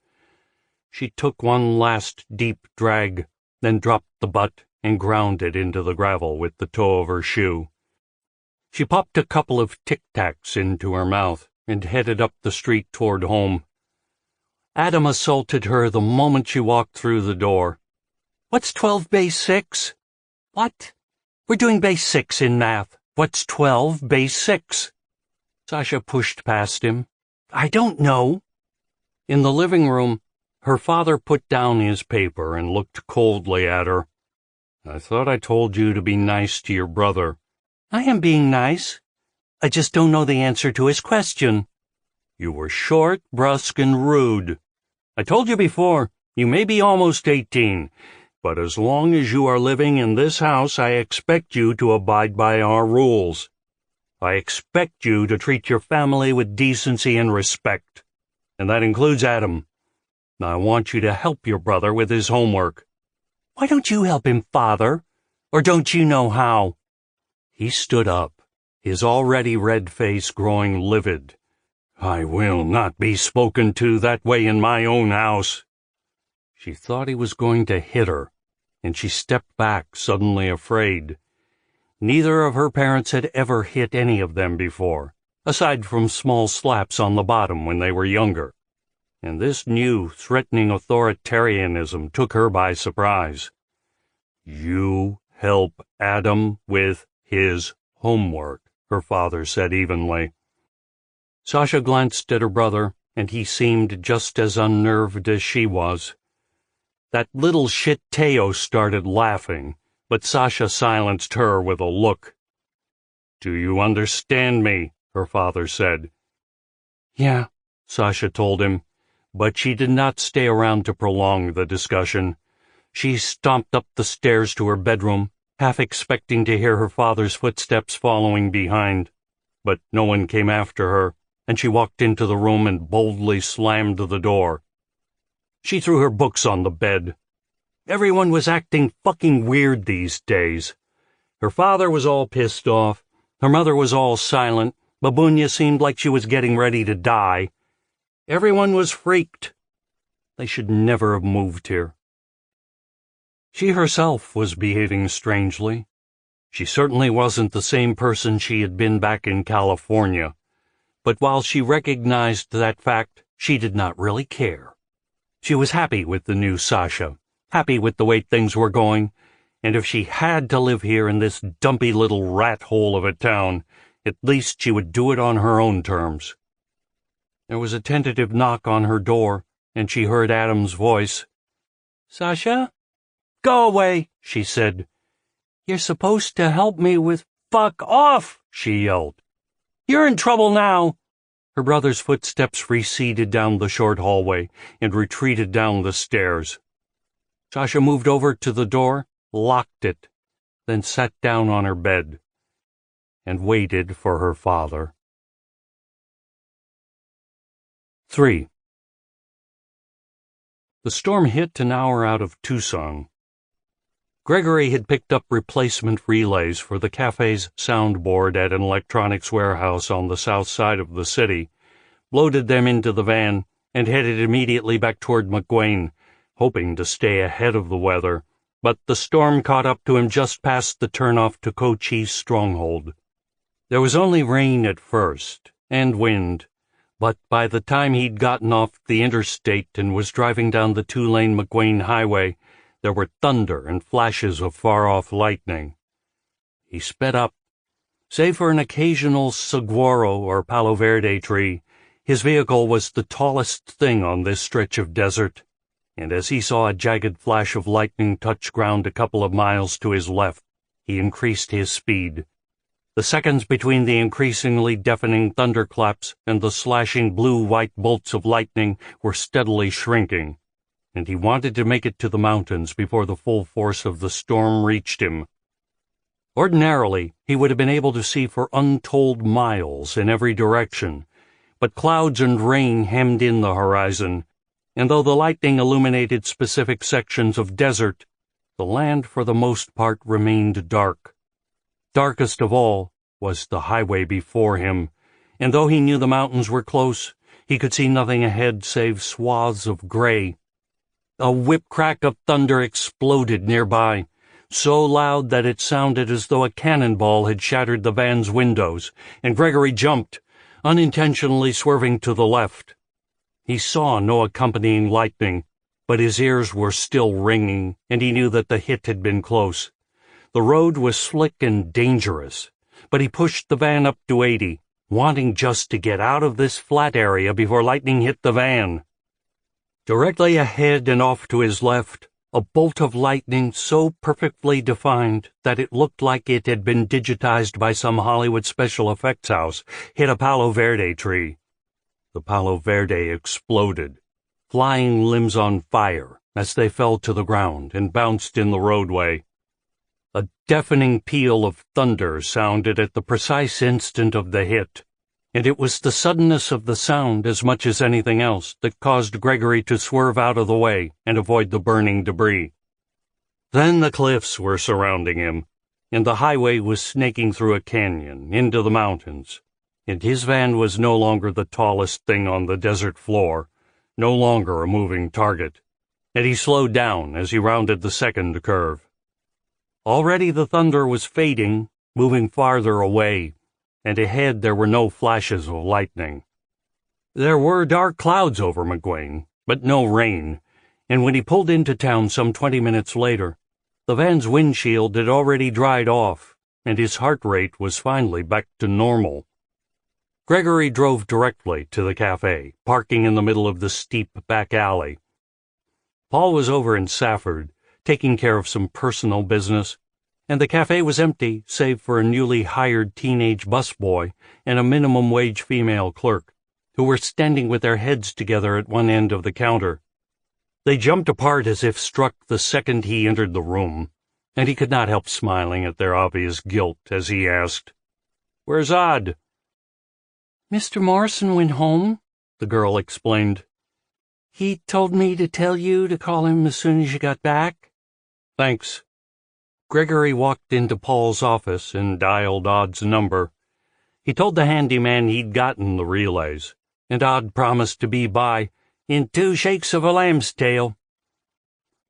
She took one last deep drag, then dropped the butt and ground it into the gravel with the toe of her shoe. She popped a couple of Tic Tacs into her mouth and headed up the street toward home. Adam assaulted her the moment she walked through the door. What's 12 base 6? What? We're doing base 6 in math. What's 12 base 6? Sasha pushed past him. I don't know. In the living room, her father put down his paper and looked coldly at her. I thought I told you to be nice to your brother. I am being nice. I just don't know the answer to his question. You were short, brusque, and rude. I told you before, you may be almost 18, but as long as you are living in this house, I expect you to abide by our rules. I expect you to treat your family with decency and respect, and that includes Adam. I want you to help your brother with his homework. Why don't you help him, Father? Or don't you know how?" He stood up, his already red face growing livid. "I will not be spoken to that way in my own house." She thought he was going to hit her, and she stepped back, suddenly afraid. Neither of her parents had ever hit any of them before, aside from small slaps on the bottom when they were younger. And this new, threatening authoritarianism took her by surprise. "You help Adam with his homework," her father said evenly. Sasha glanced at her brother, and he seemed just as unnerved as she was. That little shit Teo started laughing, but Sasha silenced her with a look. "Do you understand me?" her father said. "Yeah," Sasha told him, but she did not stay around to prolong the discussion. She stomped up the stairs to her bedroom, half expecting to hear her father's footsteps following behind. But no one came after her, and she walked into the room and boldly slammed the door. She threw her books on the bed. Everyone was acting fucking weird these days. Her father was all pissed off. Her mother was all silent. Babunya seemed like she was getting ready to die. Everyone was freaked. They should never have moved here. She herself was behaving strangely. She certainly wasn't the same person she had been back in California. But while she recognized that fact, she did not really care. She was happy with the new Sasha, happy with the way things were going, and if she had to live here in this dumpy little rat hole of a town, at least she would do it on her own terms. There was a tentative knock on her door, and she heard Adam's voice. "Sasha?" "Go away," she said. "You're supposed to help me with—" "Fuck off!" she yelled. "You're in trouble now." Her brother's footsteps receded down the short hallway and retreated down the stairs. Sasha moved over to the door, locked it, then sat down on her bed and waited for her father. 3. The storm hit an hour out of Tucson. Gregory had picked up replacement relays for the cafe's soundboard at an electronics warehouse on the south side of the city, loaded them into the van, and headed immediately back toward McGuane, hoping to stay ahead of the weather, but the storm caught up to him just past the turnoff to Cochise Stronghold. There was only rain at first, and wind, but by the time he'd gotten off the interstate and was driving down the two-lane McGuane Highway, there were thunder and flashes of far-off lightning. He sped up. Save for an occasional saguaro or palo verde tree, his vehicle was the tallest thing on this stretch of desert, and as he saw a jagged flash of lightning touch ground a couple of miles to his left, he increased his speed. The seconds between the increasingly deafening thunderclaps and the slashing blue-white bolts of lightning were steadily shrinking, and he wanted to make it to the mountains before the full force of the storm reached him. Ordinarily, he would have been able to see for untold miles in every direction, but clouds and rain hemmed in the horizon, and though the lightning illuminated specific sections of desert, the land for the most part remained dark. Darkest of all was the highway before him, and though he knew the mountains were close, he could see nothing ahead save swaths of gray. A whip-crack of thunder exploded nearby, so loud that it sounded as though a cannonball had shattered the van's windows, and Gregory jumped, unintentionally swerving to the left. He saw no accompanying lightning, but his ears were still ringing, and he knew that the hit had been close. The road was slick and dangerous, but he pushed the van up to 80, wanting just to get out of this flat area before lightning hit the van. Directly ahead and off to his left, a bolt of lightning so perfectly defined that it looked like it had been digitized by some Hollywood special effects house hit a palo verde tree. The palo verde exploded, flying limbs on fire as they fell to the ground and bounced in the roadway. A deafening peal of thunder sounded at the precise instant of the hit, and it was the suddenness of the sound as much as anything else that caused Gregory to swerve out of the way and avoid the burning debris. Then the cliffs were surrounding him, and the highway was snaking through a canyon into the mountains, and his van was no longer the tallest thing on the desert floor, no longer a moving target, and he slowed down as he rounded the second curve. Already the thunder was fading, moving farther away, and ahead there were no flashes of lightning. There were dark clouds over McQueen, but no rain, and when he pulled into town some 20 minutes later, the van's windshield had already dried off, and his heart rate was finally back to normal. Gregory drove directly to the cafe, parking in the middle of the steep back alley. Paul was over in Safford, taking care of some personal business, and the cafe was empty save for a newly hired teenage busboy and a minimum-wage female clerk, who were standing with their heads together at one end of the counter. They jumped apart as if struck the second he entered the room, and he could not help smiling at their obvious guilt as he asked, "Where's Odd?" "Mr. Morrison went home," the girl explained. "He told me to tell you to call him as soon as you got back." "Thanks." Gregory walked into Paul's office and dialed Odd's number. He told the handyman he'd gotten the relays, and Odd promised to be by in 2 shakes of a lamb's tail.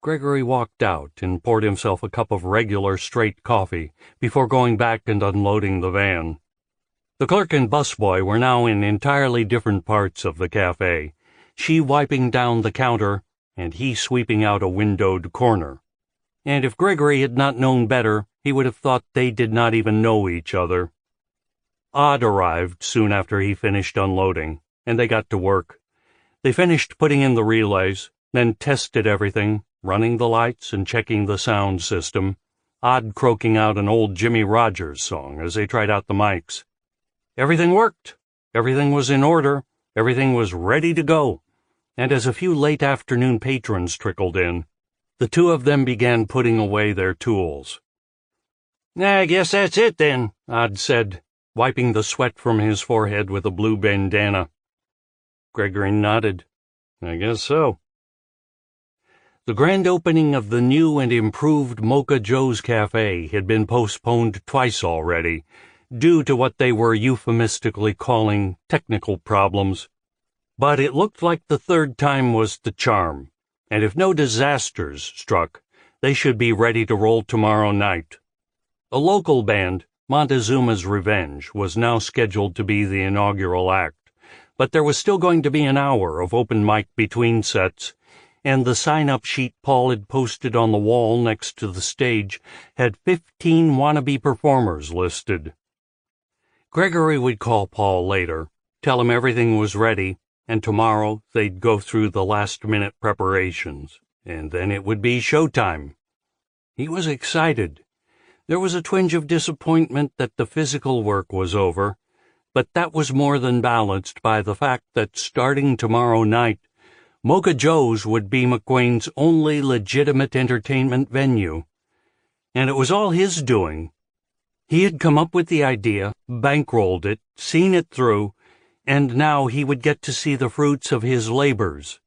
Gregory walked out and poured himself a cup of regular straight coffee before going back and unloading the van. The clerk and busboy were now in entirely different parts of the cafe, she wiping down the counter and he sweeping out a windowed corner. And if Gregory had not known better, he would have thought they did not even know each other. Odd arrived soon after he finished unloading, and they got to work. They finished putting in the relays, then tested everything, running the lights and checking the sound system, Odd croaking out an old Jimmy Rogers song as they tried out the mics. Everything worked. Everything was in order. Everything was ready to go. And as a few late afternoon patrons trickled in, the two of them began putting away their tools. "I guess that's it, then," Odd said, wiping the sweat from his forehead with a blue bandana. Gregory nodded. "I guess so." The grand opening of the new and improved Mocha Joe's Cafe had been postponed twice already, due to what they were euphemistically calling technical problems. But it looked like the third time was the charm, and if no disasters struck, they should be ready to roll tomorrow night. A local band, Montezuma's Revenge, was now scheduled to be the inaugural act, but there was still going to be an hour of open mic between sets, and the sign-up sheet Paul had posted on the wall next to the stage had 15 wannabe performers listed. Gregory would call Paul later, tell him everything was ready, and tomorrow they'd go through the last-minute preparations, and then it would be showtime. He was excited. There was a twinge of disappointment that the physical work was over, but that was more than balanced by the fact that starting tomorrow night, Mocha Joe's would be McQuain's only legitimate entertainment venue. And it was all his doing. He had come up with the idea, bankrolled it, seen it through, and now he would get to see the fruits of his labors.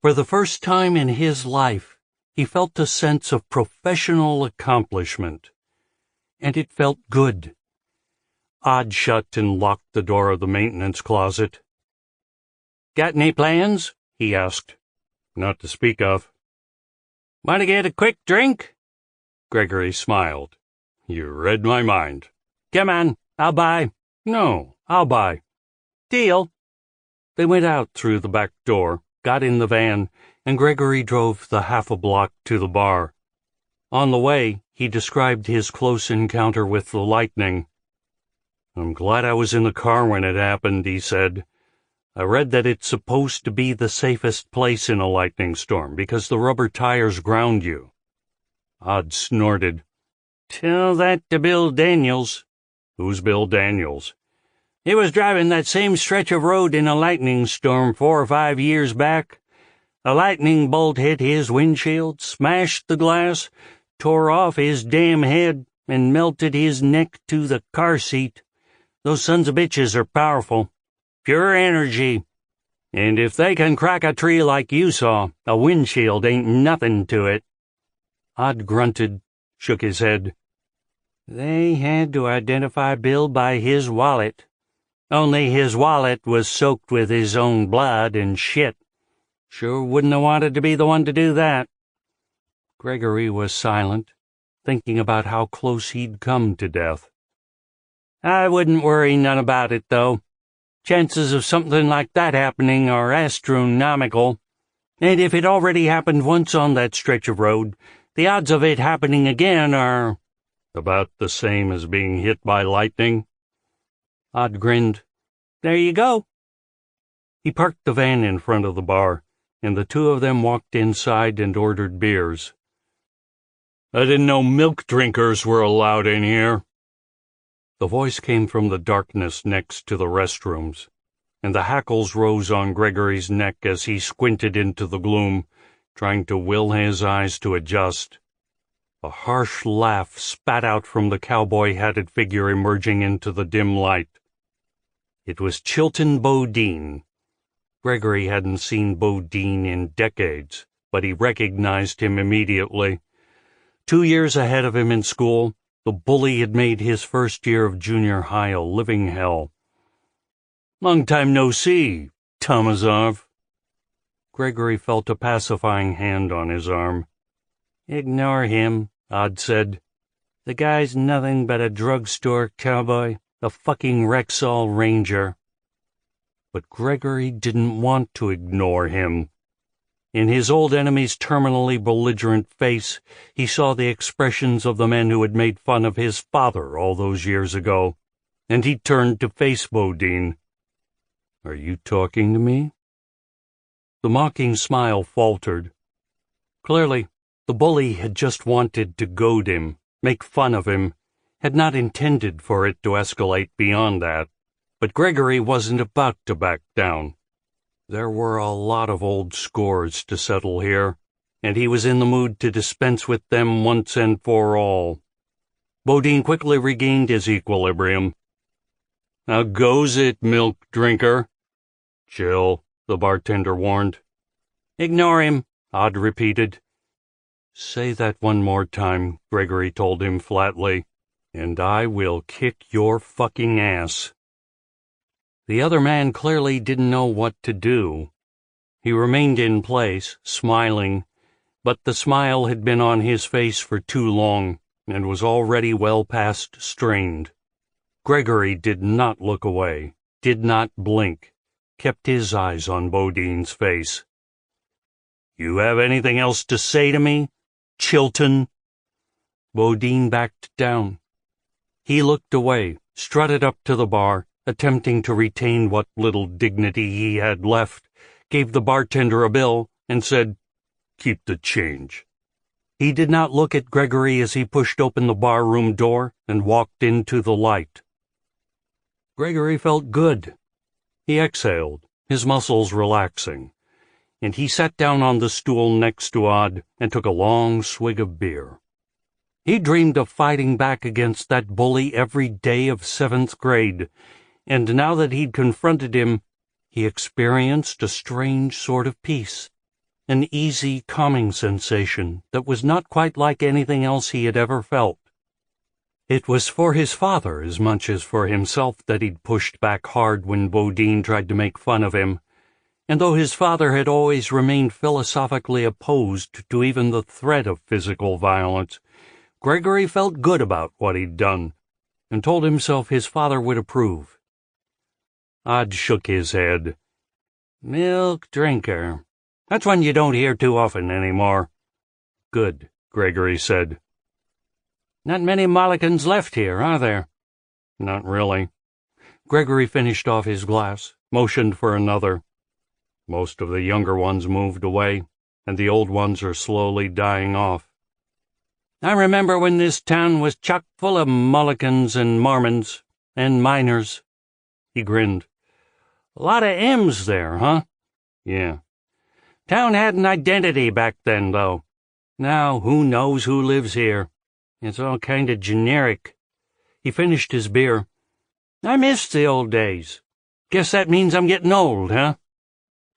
For the first time in his life, he felt a sense of professional accomplishment. And it felt good. Odd shut and locked the door of the maintenance closet. "Got any plans?" he asked. "Not to speak of." "Want to get a quick drink?" Gregory smiled. "You read my mind." "Come on, I'll buy." "No, I'll buy." "Deal." They went out through the back door, got in the van, and Gregory drove the half a block to the bar. On the way, he described his close encounter with the lightning. "I'm glad I was in the car when it happened," he said. "I read that it's supposed to be the safest place in a lightning storm because the rubber tires ground you." Odd snorted. "Tell that to Bill Daniels." "Who's Bill Daniels?" "He was driving that same stretch of road in a lightning storm 4 or 5 years back. A lightning bolt hit his windshield, smashed the glass, tore off his damn head, and melted his neck to the car seat. Those sons of bitches are powerful. Pure energy. And if they can crack a tree like you saw, a windshield ain't nothing to it." Odd grunted, shook his head. They had to identify Bill by his wallet. Only his wallet was soaked with his own blood and shit. Sure wouldn't have wanted to be the one to do that. Gregory was silent, thinking about how close he'd come to death. I wouldn't worry none about it, though. Chances of something like that happening are astronomical. And if it already happened once on that stretch of road, the odds of it happening again are about the same as being hit by lightning. Odd grinned. There you go. He parked the van in front of the bar, and the two of them walked inside and ordered beers. I didn't know milk drinkers were allowed in here. The voice came from the darkness next to the restrooms, and the hackles rose on Gregory's neck as he squinted into the gloom, trying to will his eyes to adjust. A harsh laugh spat out from the cowboy-hatted figure emerging into the dim light. It was Chilton Bodine. Gregory hadn't seen Bodine in decades, but he recognized him immediately. 2 years ahead of him in school, the bully had made his first year of junior high a living hell. Long time no see, Tomasov. Gregory felt a pacifying hand on his arm. Ignore him, Odd said. The guy's nothing but a drugstore cowboy, a fucking Rexall Ranger. But Gregory didn't want to ignore him. In his old enemy's terminally belligerent face, he saw the expressions of the men who had made fun of his father all those years ago, and he turned to face Bodine. Are you talking to me? The mocking smile faltered. Clearly, the bully had just wanted to goad him, make fun of him, had not intended for it to escalate beyond that. But Gregory wasn't about to back down. There were a lot of old scores to settle here, and he was in the mood to dispense with them once and for all. Bodine quickly regained his equilibrium. How goes it, milk drinker? Chill, the bartender warned. Ignore him, Odd repeated. Say that one more time, Gregory told him flatly, and I will kick your fucking ass. The other man clearly didn't know what to do. He remained in place, smiling, but the smile had been on his face for too long and was already well past strained. Gregory did not look away, did not blink, kept his eyes on Bodine's face. You have anything else to say to me, Chilton? Bodine backed down. He looked away, strutted up to the bar, attempting to retain what little dignity he had left, gave the bartender a bill, and said, Keep the change. He did not look at Gregory as he pushed open the barroom door and walked into the light. Gregory felt good. He exhaled, his muscles relaxing, and he sat down on the stool next to Odd and took a long swig of beer. He dreamed of fighting back against that bully every day of 7th grade, and now that he'd confronted him, he experienced a strange sort of peace, an easy, calming sensation that was not quite like anything else he had ever felt. It was for his father as much as for himself that he'd pushed back hard when Bodine tried to make fun of him, and though his father had always remained philosophically opposed to even the threat of physical violence, Gregory felt good about what he'd done, and told himself his father would approve. Odd shook his head. Milk drinker. That's one you don't hear too often anymore. Good, Gregory said. Not many Mollicans left here, are there? Not really. Gregory finished off his glass, motioned for another. Most of the younger ones moved away, and the old ones are slowly dying off. I remember when this town was chock full of Mollicans and Mormons and miners. He grinned. A lot of M's there, huh? Yeah. Town had an identity back then, though. Now, who knows who lives here? It's all kind of generic. He finished his beer. I miss the old days. Guess that means I'm getting old, huh?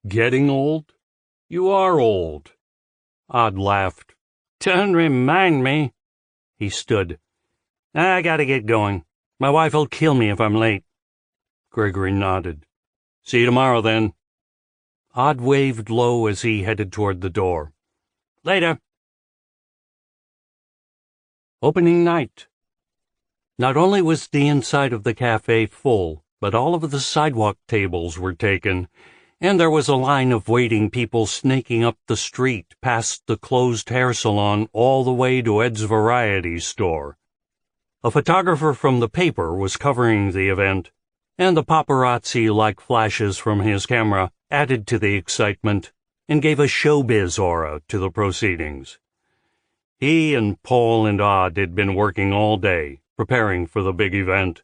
Getting old? You are old. Odd laughed. Don't remind me. He stood. I gotta get going. My wife'll kill me if I'm late. Gregory nodded. See you tomorrow, then. Odd waved low as he headed toward the door. Later. Opening night. Not only was the inside of the cafe full, but all of the sidewalk tables were taken, and there was a line of waiting people snaking up the street past the closed hair salon all the way to Ed's variety store. A photographer from the paper was covering the event, and the paparazzi-like flashes from his camera added to the excitement and gave a showbiz aura to the proceedings. He and Paul and Odd had been working all day, preparing for the big event,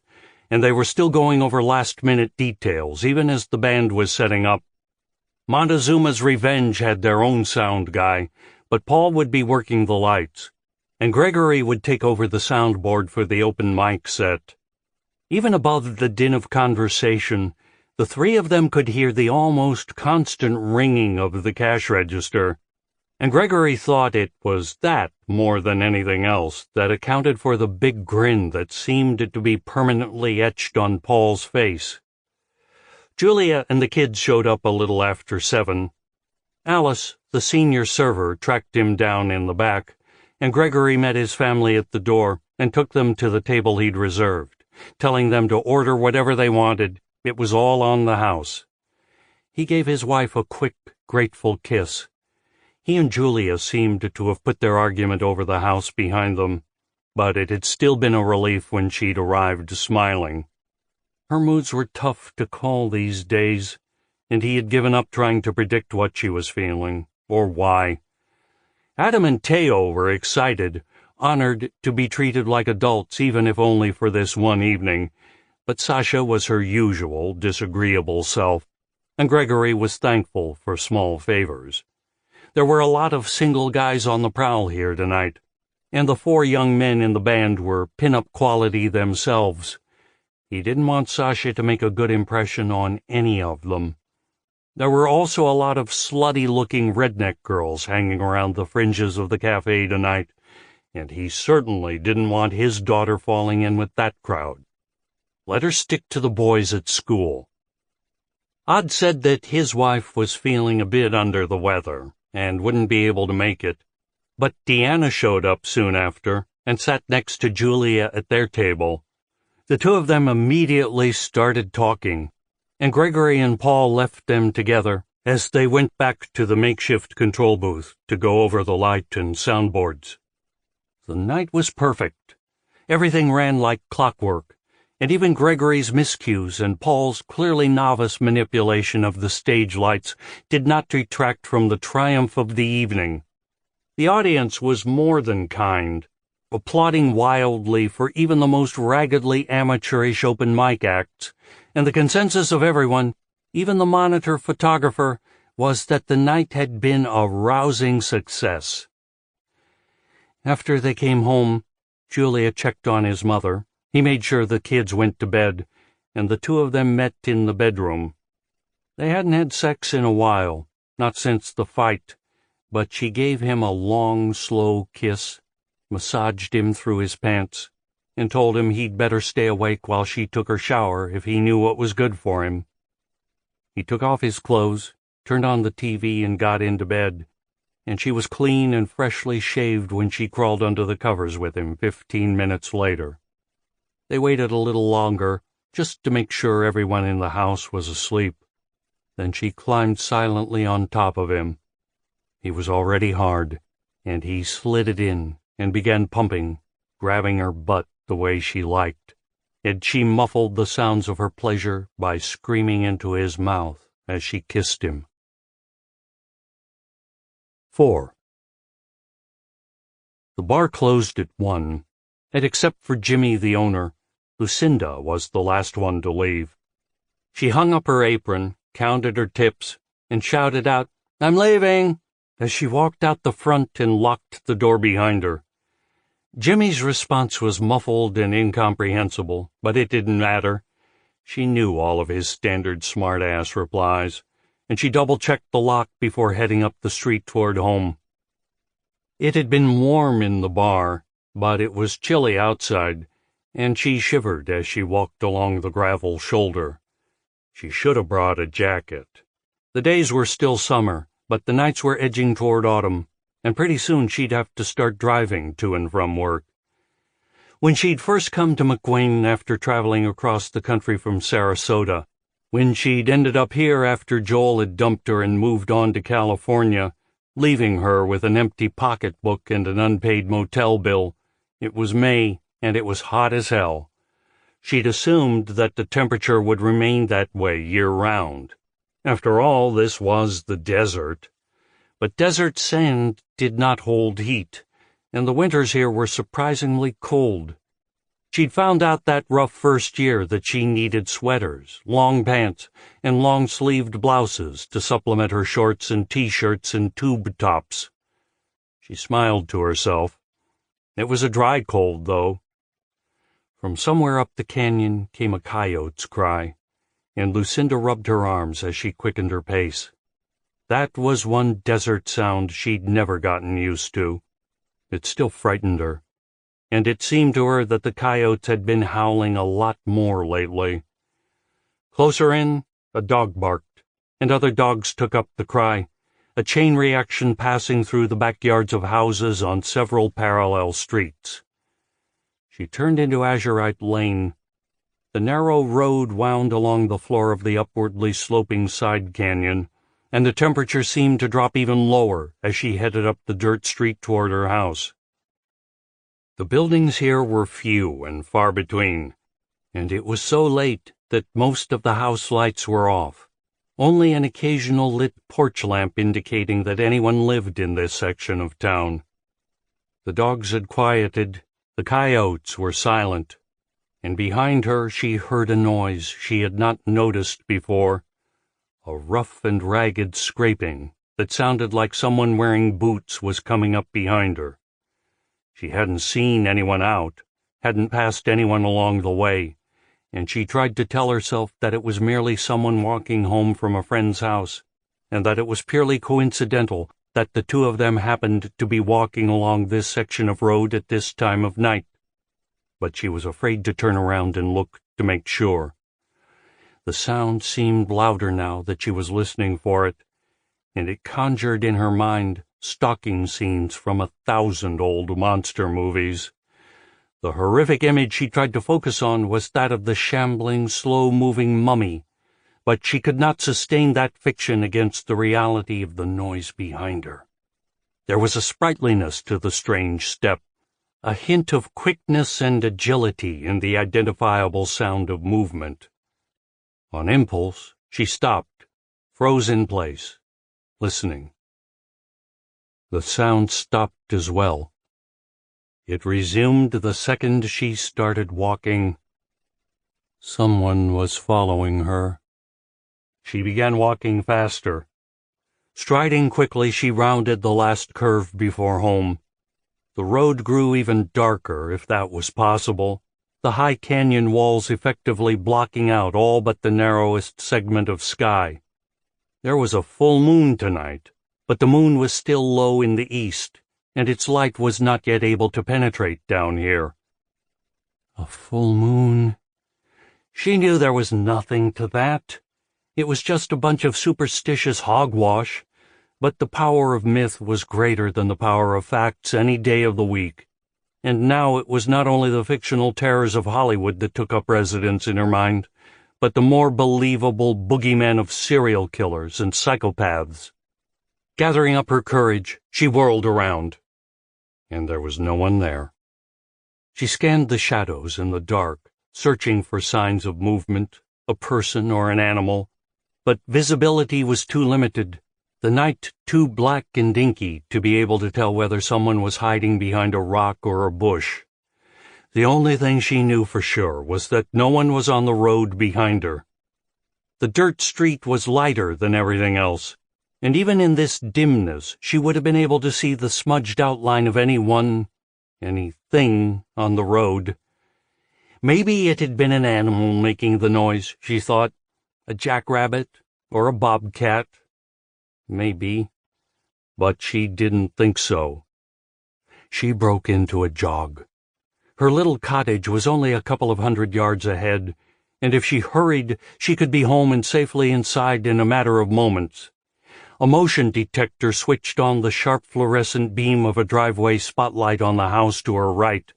and they were still going over last-minute details, even as the band was setting up. Montezuma's Revenge had their own sound guy, but Paul would be working the lights, and Gregory would take over the soundboard for the open mic set. Even above the din of conversation, the three of them could hear the almost constant ringing of the cash register, and Gregory thought it was that, more than anything else, that accounted for the big grin that seemed to be permanently etched on Paul's face. Julia and the kids showed up a little after 7. Alice, the senior server, tracked him down in the back, and Gregory met his family at the door and took them to the table he'd reserved, telling them to order whatever they wanted. It was all on the house. He gave his wife a quick, grateful kiss. He and Julia seemed to have put their argument over the house behind them, but it had still been a relief when she'd arrived smiling. Her moods were tough to call these days, and he had given up trying to predict what she was feeling, or why. Adam and Teo were excited, honored to be treated like adults even if only for this one evening, but Sasha was her usual disagreeable self, and Gregory was thankful for small favors. There were a lot of single guys on the prowl here tonight, and the 4 young men in the band were pin-up quality themselves. He didn't want Sasha to make a good impression on any of them. There were also a lot of slutty-looking redneck girls hanging around the fringes of the cafe tonight, and he certainly didn't want his daughter falling in with that crowd. Let her stick to the boys at school. Odd said that his wife was feeling a bit under the weather and wouldn't be able to make it, but Deanna showed up soon after and sat next to Julia at their table. The two of them immediately started talking, and Gregory and Paul left them together as they went back to the makeshift control booth to go over the light and soundboards. The night was perfect. Everything ran like clockwork, and even Gregory's miscues and Paul's clearly novice manipulation of the stage lights did not detract from the triumph of the evening. The audience was more than kind, applauding wildly for even the most raggedly amateurish open mic acts, and the consensus of everyone, even the monitor photographer, was that the night had been a rousing success. After they came home, Julia checked on his mother. He made sure the kids went to bed, and the two of them met in the bedroom. They hadn't had sex in a while, not since the fight, but she gave him a long, slow kiss, massaged him through his pants, and told him he'd better stay awake while she took her shower if he knew what was good for him. He took off his clothes, turned on the TV, and got into bed, and she was clean and freshly shaved when she crawled under the covers with him 15 minutes later. They waited a little longer, just to make sure everyone in the house was asleep. Then she climbed silently on top of him. He was already hard, and he slid it in and began pumping, grabbing her butt the way she liked, and she muffled the sounds of her pleasure by screaming into his mouth as she kissed him. 4. The bar closed at 1, and except for Jimmy, the owner, Lucinda was the last one to leave. She hung up her apron, counted her tips, and shouted out, "I'm leaving," as she walked out the front and locked the door behind her. Jimmy's response was muffled and incomprehensible, but it didn't matter. She knew all of his standard smart-ass replies, and she double-checked the lock before heading up the street toward home. It had been warm in the bar, but it was chilly outside, and she shivered as she walked along the gravel shoulder. She should have brought a jacket. The days were still summer, but the nights were edging toward autumn, and pretty soon she'd have to start driving to and from work. When she'd first come to McWane after traveling across the country from Sarasota, when she'd ended up here after Joel had dumped her and moved on to California, leaving her with an empty pocketbook and an unpaid motel bill, it was May, and it was hot as hell. She'd assumed that the temperature would remain that way year-round. After all, this was the desert. But desert sand did not hold heat, and the winters here were surprisingly cold. She'd found out that rough first year that she needed sweaters, long pants, and long-sleeved blouses to supplement her shorts and T-shirts and tube tops. She smiled to herself. It was a dry cold, though. From somewhere up the canyon came a coyote's cry, and Lucinda rubbed her arms as she quickened her pace. That was one desert sound she'd never gotten used to. It still frightened her, and it seemed to her that the coyotes had been howling a lot more lately. Closer in, a dog barked, and other dogs took up the cry, a chain reaction passing through the backyards of houses on several parallel streets. She turned into Azurite Lane. The narrow road wound along the floor of the upwardly sloping side canyon, and the temperature seemed to drop even lower as she headed up the dirt street toward her house. The buildings here were few and far between, and it was so late that most of the house lights were off, only an occasional lit porch lamp indicating that anyone lived in this section of town. The dogs had quieted, the coyotes were silent, and behind her she heard a noise she had not noticed before, a rough and ragged scraping that sounded like someone wearing boots was coming up behind her. She hadn't seen anyone out, hadn't passed anyone along the way, and she tried to tell herself that it was merely someone walking home from a friend's house, and that it was purely coincidental that the two of them happened to be walking along this section of road at this time of night. But she was afraid to turn around and look to make sure. The sound seemed louder now that she was listening for it, and it conjured in her mind stalking scenes from 1,000 old monster movies. The horrific image she tried to focus on was that of the shambling, slow-moving mummy, but she could not sustain that fiction against the reality of the noise behind her. There was a sprightliness to the strange step, a hint of quickness and agility in the identifiable sound of movement. On impulse, she stopped, froze in place, listening. The sound stopped as well. It resumed the second she started walking. Someone was following her. She began walking faster. Striding quickly, she rounded the last curve before home. The road grew even darker, if that was possible, the high canyon walls effectively blocking out all but the narrowest segment of sky. There was a full moon tonight, but the moon was still low in the east, and its light was not yet able to penetrate down here. A full moon? She knew there was nothing to that. It was just a bunch of superstitious hogwash, but the power of myth was greater than the power of facts any day of the week, and now it was not only the fictional terrors of Hollywood that took up residence in her mind, but the more believable boogeymen of serial killers and psychopaths. Gathering up her courage, she whirled around, and there was no one there. She scanned the shadows in the dark, searching for signs of movement, a person or an animal, but visibility was too limited, the night too black and inky to be able to tell whether someone was hiding behind a rock or a bush. The only thing she knew for sure was that no one was on the road behind her. The dirt street was lighter than everything else, and even in this dimness she would have been able to see the smudged outline of anything on the road. Maybe it had been an animal making the noise, she thought, a jackrabbit or a bobcat. Maybe, but she didn't think so. she broke into a jog. Her little cottage was only a couple of 100 yards ahead, and if she hurried, she could be home and safely inside in a matter of moments. A motion detector switched on the sharp fluorescent beam of a driveway spotlight on the house to her right,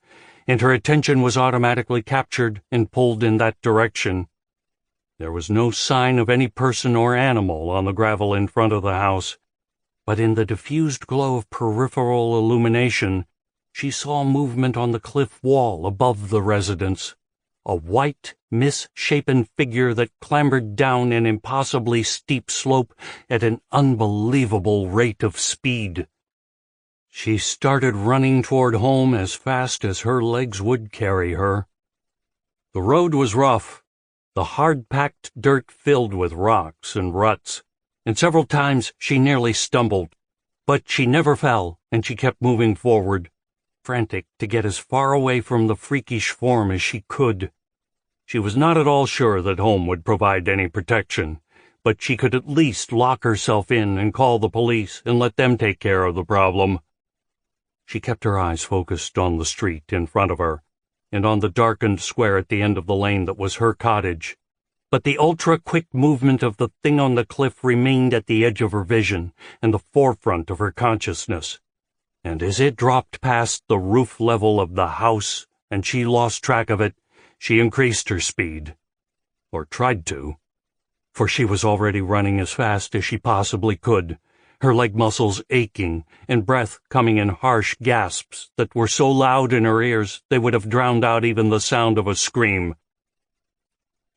and her attention was automatically captured and pulled in that direction. There was no sign of any person or animal on the gravel in front of the house, but in the diffused glow of peripheral illumination, she saw movement on the cliff wall above the residence, a white, misshapen figure that clambered down an impossibly steep slope at an unbelievable rate of speed. She started running toward home as fast as her legs would carry her. The road was rough, the hard-packed dirt filled with rocks and ruts, and several times she nearly stumbled. But she never fell, and she kept moving forward, frantic to get as far away from the freakish form as she could. She was not at all sure that home would provide any protection, but she could at least lock herself in and call the police and let them take care of the problem. She kept her eyes focused on the street in front of her, and on the darkened square at the end of the lane that was her cottage. But the ultra-quick movement of the thing on the cliff remained at the edge of her vision and the forefront of her consciousness. And as it dropped past the roof level of the house and she lost track of it, she increased her speed. Or tried to. For she was already running as fast as she possibly could, her leg muscles aching and breath coming in harsh gasps that were so loud in her ears they would have drowned out even the sound of a scream.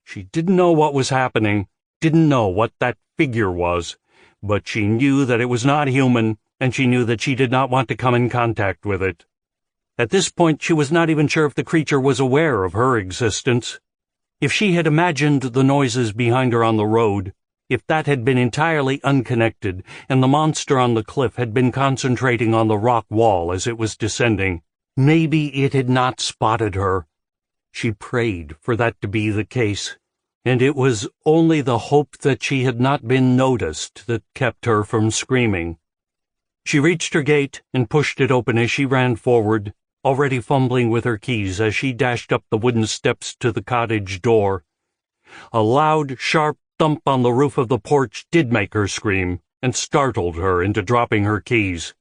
She didn't know what was happening, didn't know what that figure was, but she knew that it was not human, and she knew that she did not want to come in contact with it. At this point, she was not even sure if the creature was aware of her existence. If she had imagined the noises behind her on the road, if that had been entirely unconnected, and the monster on the cliff had been concentrating on the rock wall as it was descending, maybe it had not spotted her. She prayed for that to be the case, and it was only the hope that she had not been noticed that kept her from screaming. She reached her gate and pushed it open as she ran forward, already fumbling with her keys as she dashed up the wooden steps to the cottage door. A loud, sharp thump on the roof of the porch did make her scream, and startled her into dropping her keys.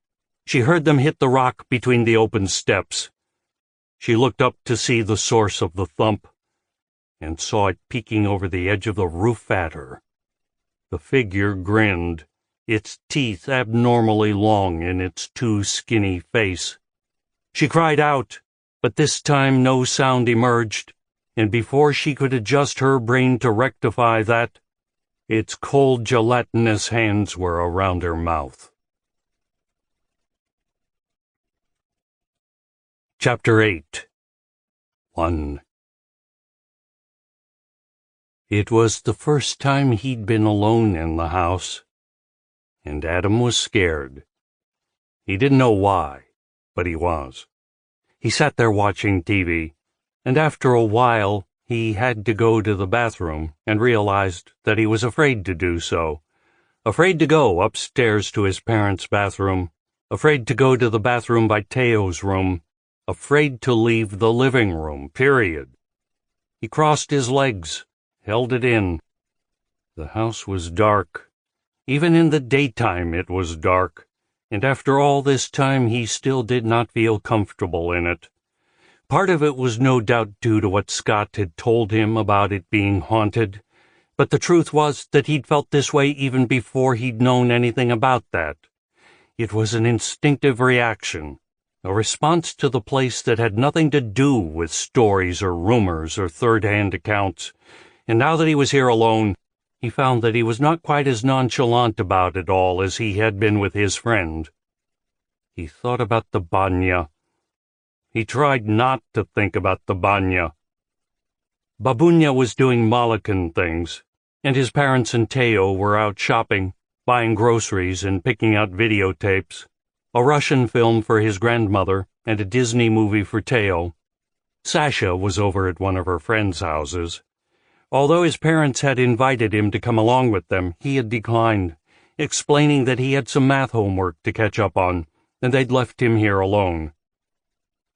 She heard them hit the rock between the open steps. She looked up to see the source of the thump, and saw it peeking over the edge of the roof at her. The figure grinned, its teeth abnormally long in its too skinny face. She cried out, but this time no sound emerged, and before she could adjust her brain to rectify that, its cold gelatinous hands were around her mouth. Chapter 8 1 It was the first time he'd been alone in the house, and Adam was scared. He didn't know why, but he was. He sat there watching TV, and after a while he had to go to the bathroom and realized that he was afraid to do so. Afraid to go upstairs to his parents' bathroom, afraid to go to the bathroom by Teo's room, afraid to leave the living room, period. He crossed his legs, held it in. The house was dark. Even in the daytime it was dark, and after all this time he still did not feel comfortable in it. Part of it was no doubt due to what Scott had told him about it being haunted, but the truth was that he'd felt this way even before he'd known anything about that. It was an instinctive reaction, a response to the place that had nothing to do with stories or rumors or third-hand accounts, and now that he was here alone, he found that he was not quite as nonchalant about it all as he had been with his friend. He thought about the banya. He tried not to think about the banya. Babunya was doing Malacan things, and his parents and Teo were out shopping, buying groceries and picking out videotapes, a Russian film for his grandmother and a Disney movie for Teo. Sasha was over at one of her friends' houses. Although his parents had invited him to come along with them, he had declined, explaining that he had some math homework to catch up on, and they'd left him here alone.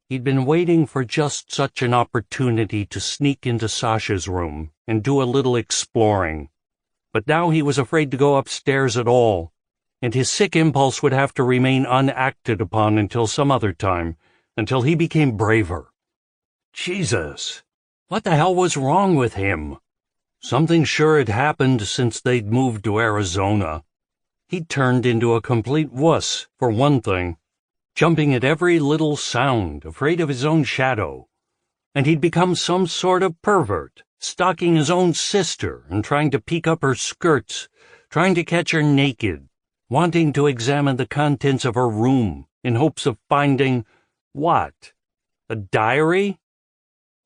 He'd been waiting for just such an opportunity to sneak into Sasha's room and do a little exploring. But now he was afraid to go upstairs at all, and his sick impulse would have to remain unacted upon until some other time, until he became braver. Jesus! What the hell was wrong with him? Something sure had happened since they'd moved to Arizona. He'd turned into a complete wuss, for one thing, jumping at every little sound, afraid of his own shadow. And he'd become some sort of pervert, stalking his own sister and trying to peek up her skirts, trying to catch her naked, wanting to examine the contents of her room in hopes of finding, what? A diary?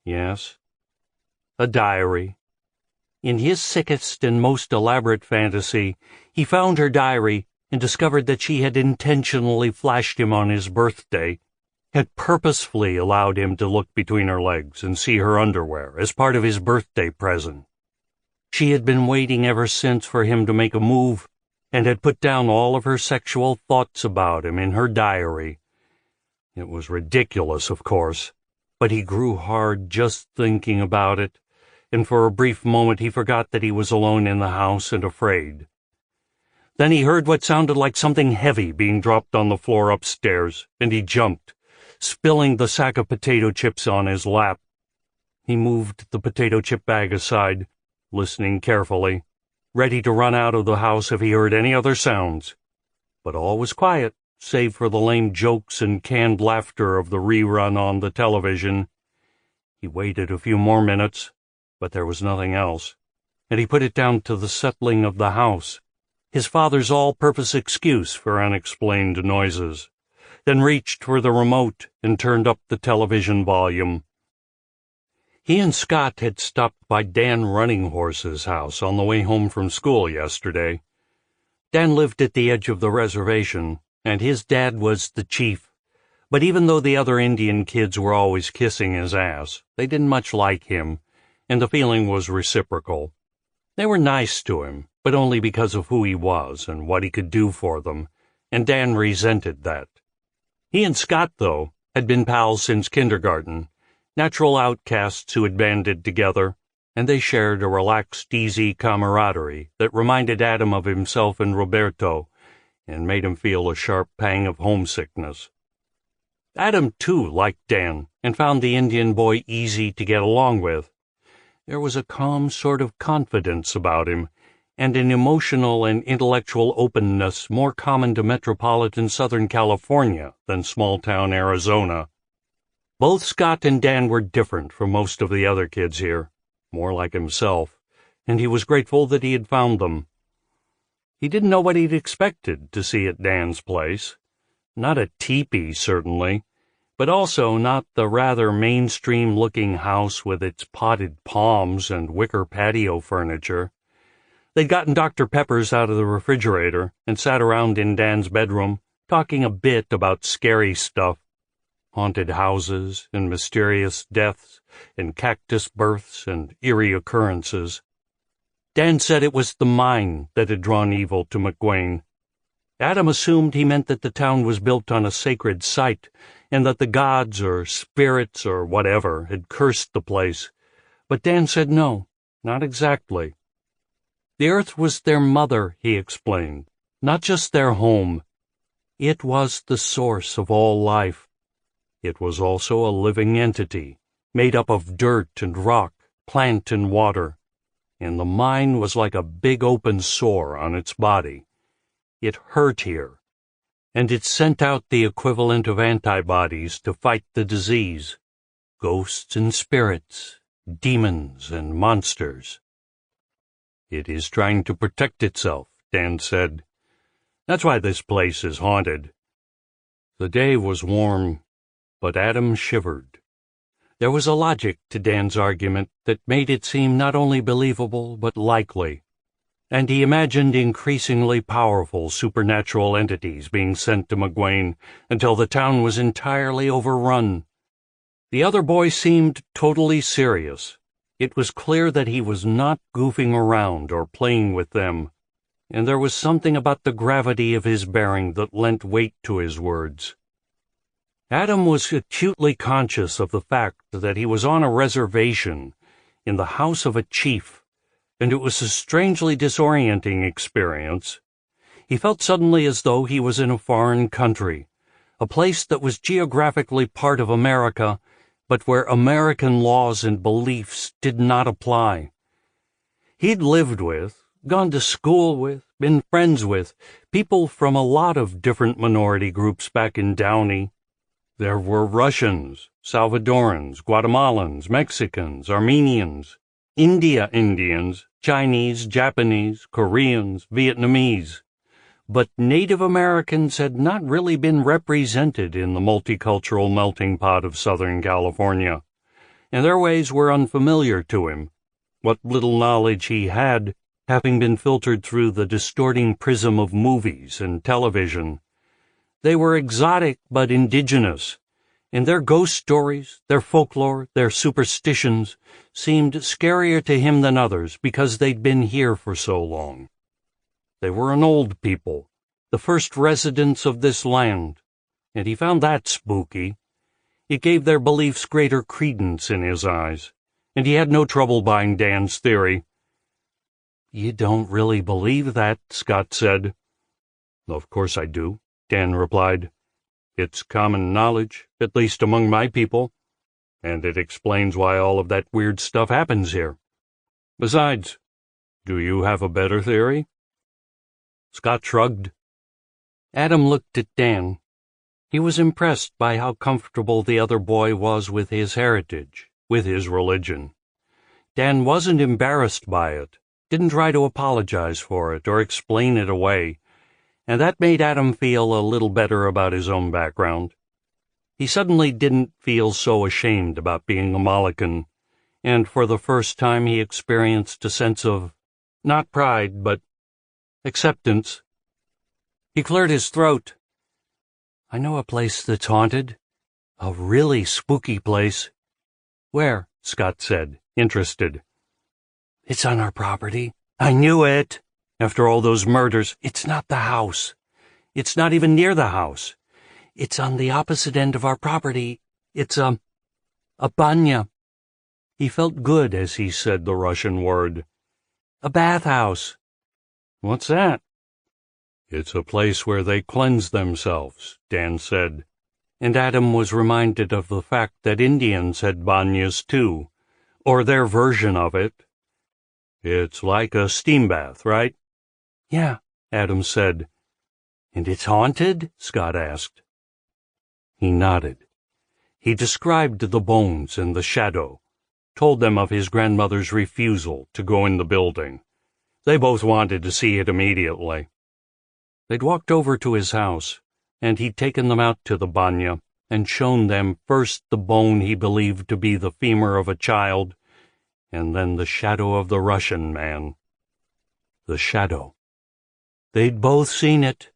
Yes, a diary. In his sickest and most elaborate fantasy, he found her diary and discovered that she had intentionally flashed him on his birthday, had purposefully allowed him to look between her legs and see her underwear as part of his birthday present. She had been waiting ever since for him to make a move, and had put down all of her sexual thoughts about him in her diary. It was ridiculous, of course, but he grew hard just thinking about it, and for a brief moment he forgot that he was alone in the house and afraid. Then he heard what sounded like something heavy being dropped on the floor upstairs, and he jumped, spilling the sack of potato chips on his lap. He moved the potato chip bag aside, listening carefully, ready to run out of the house if he heard any other sounds. But all was quiet, save for the lame jokes and canned laughter of the rerun on the television. He waited a few more minutes, but there was nothing else, and he put it down to the settling of the house, his father's all-purpose excuse for unexplained noises, then reached for the remote and turned up the television volume. He and Scott had stopped by Dan Running Horse's house on the way home from school yesterday. Dan lived at the edge of the reservation, and his dad was the chief, but even though the other Indian kids were always kissing his ass, they didn't much like him, and the feeling was reciprocal. They were nice to him, but only because of who he was and what he could do for them, and Dan resented that. He and Scott, though, had been pals since kindergarten, natural outcasts who had banded together, and they shared a relaxed, easy camaraderie that reminded Adam of himself and Roberto, and made him feel a sharp pang of homesickness. Adam, too, liked Dan, and found the Indian boy easy to get along with. There was a calm sort of confidence about him, and an emotional and intellectual openness more common to metropolitan Southern California than small-town Arizona. Both Scott and Dan were different from most of the other kids here, more like himself, and he was grateful that he had found them. He didn't know what he'd expected to see at Dan's place. Not a teepee, certainly, but also not the rather mainstream-looking house with its potted palms and wicker patio furniture. They'd gotten Dr. Peppers out of the refrigerator and sat around in Dan's bedroom, talking a bit about scary stuff, haunted houses and mysterious deaths and cactus births and eerie occurrences. Dan said it was the mine that had drawn evil to McGuane. Adam assumed he meant that the town was built on a sacred site and that the gods or spirits or whatever had cursed the place, but Dan said no, not exactly. The earth was their mother, he explained, not just their home. It was the source of all life. It was also a living entity, made up of dirt and rock, plant and water, and the mine was like a big open sore on its body. It hurt here, and it sent out the equivalent of antibodies to fight the disease, ghosts and spirits, demons and monsters. It is trying to protect itself, Dan said. That's why this place is haunted. The day was warm, but Adam shivered. There was a logic to Dan's argument that made it seem not only believable but likely, and he imagined increasingly powerful supernatural entities being sent to McGuane until the town was entirely overrun. The other boy seemed totally serious. It was clear that he was not goofing around or playing with them, and there was something about the gravity of his bearing that lent weight to his words. Adam was acutely conscious of the fact that he was on a reservation in the house of a chief, and it was a strangely disorienting experience. He felt suddenly as though he was in a foreign country, a place that was geographically part of America, but where American laws and beliefs did not apply. He'd lived with, gone to school with, been friends with people from a lot of different minority groups back in Downey. There were Russians, Salvadorans, Guatemalans, Mexicans, Armenians, Indians, Chinese, Japanese, Koreans, Vietnamese. But Native Americans had not really been represented in the multicultural melting pot of Southern California, and their ways were unfamiliar to him, what little knowledge he had having been filtered through the distorting prism of movies and television. They were exotic but indigenous, and their ghost stories, their folklore, their superstitions seemed scarier to him than others because they'd been here for so long. They were an old people, the first residents of this land, and he found that spooky. It gave their beliefs greater credence in his eyes, and he had no trouble buying Dan's theory. "You don't really believe that," Scott said. "Of course I do," Dan replied. "It's common knowledge, at least among my people, and it explains why all of that weird stuff happens here. Besides, do you have a better theory?" Scott shrugged. Adam looked at Dan. He was impressed by how comfortable the other boy was with his heritage, with his religion. Dan wasn't embarrassed by it, didn't try to apologize for it or explain it away, and that made Adam feel a little better about his own background. He suddenly didn't feel so ashamed about being a Moluccan, and for the first time he experienced a sense of, not pride, but acceptance. He cleared his throat. "I know a place that's haunted. A really spooky place." "Where?" Scott said, interested. "It's on our property." "I knew it. After all those murders, it's not the house. It's not even near the house. It's on the opposite end of our property. It's a banya." He felt good as he said the Russian word. "A bathhouse." "What's that?" "It's a place where they cleanse themselves," Dan said, and Adam was reminded of the fact that Indians had banyas too, or their version of it. "It's like a steam bath, right?" "Yeah," Adam said. "And it's haunted?" Scott asked. He nodded. He described the bones and the shadow, told them of his grandmother's refusal to go in the building. They both wanted to see it immediately. They'd walked over to his house, and he'd taken them out to the banya and shown them first the bone he believed to be the femur of a child, and then the shadow of the Russian man. The shadow. They'd both seen it.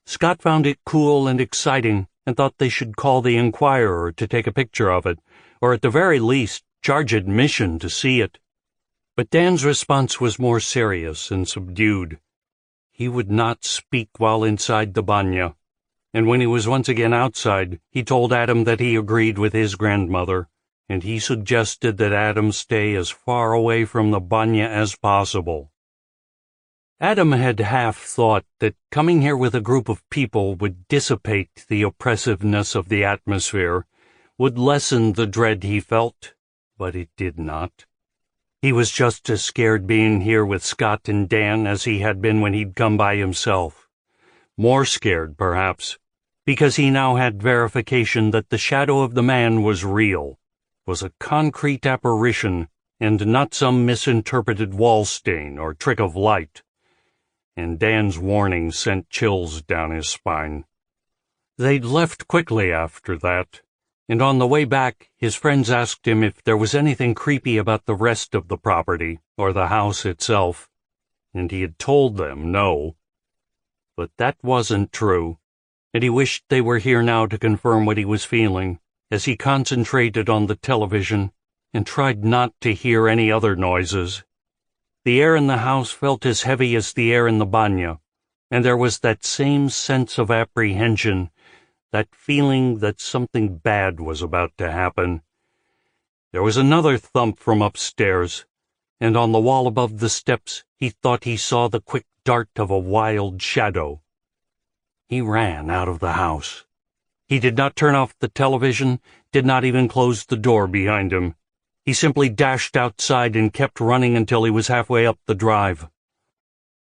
Scott found it cool and exciting and thought they should call the Enquirer to take a picture of it, or at the very least charge admission to see it. But Dan's response was more serious and subdued. He would not speak while inside the banya, and when he was once again outside, he told Adam that he agreed with his grandmother, and he suggested that Adam stay as far away from the banya as possible. Adam had half thought that coming here with a group of people would dissipate the oppressiveness of the atmosphere, would lessen the dread he felt, but it did not. He was just as scared being here with Scott and Dan as he had been when he'd come by himself. More scared, perhaps, because he now had verification that the shadow of the man was real, was a concrete apparition, and not some misinterpreted wall stain or trick of light. And Dan's warning sent chills down his spine. They'd left quickly after that, and on the way back, his friends asked him if there was anything creepy about the rest of the property, or the house itself, and he had told them no. But that wasn't true, and he wished they were here now to confirm what he was feeling, as he concentrated on the television and tried not to hear any other noises. The air in the house felt as heavy as the air in the banya, and there was that same sense of apprehension, that feeling that something bad was about to happen. There was another thump from upstairs, and on the wall above the steps he thought he saw the quick dart of a wild shadow. He ran out of the house. He did not turn off the television, did not even close the door behind him. He simply dashed outside and kept running until he was halfway up the drive.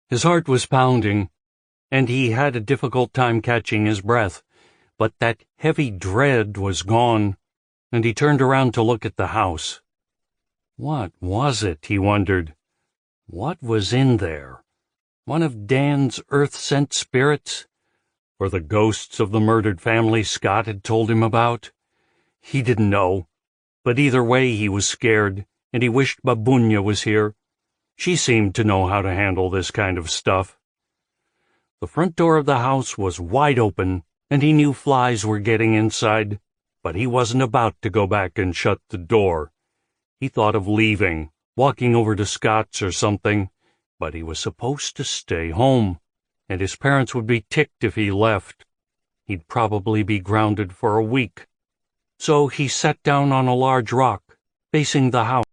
His heart was pounding, and he had a difficult time catching his breath, but that heavy dread was gone, and he turned around to look at the house. What was it, he wondered? What was in there? One of Dan's earth-sent spirits? Or the ghosts of the murdered family Scott had told him about? He didn't know, but either way he was scared, and he wished Babunya was here. She seemed to know how to handle this kind of stuff. The front door of the house was wide open, and he knew flies were getting inside, but he wasn't about to go back and shut the door. He thought of leaving, walking over to Scott's or something, but he was supposed to stay home, and his parents would be ticked if he left. He'd probably be grounded for a week. So he sat down on a large rock, facing the house.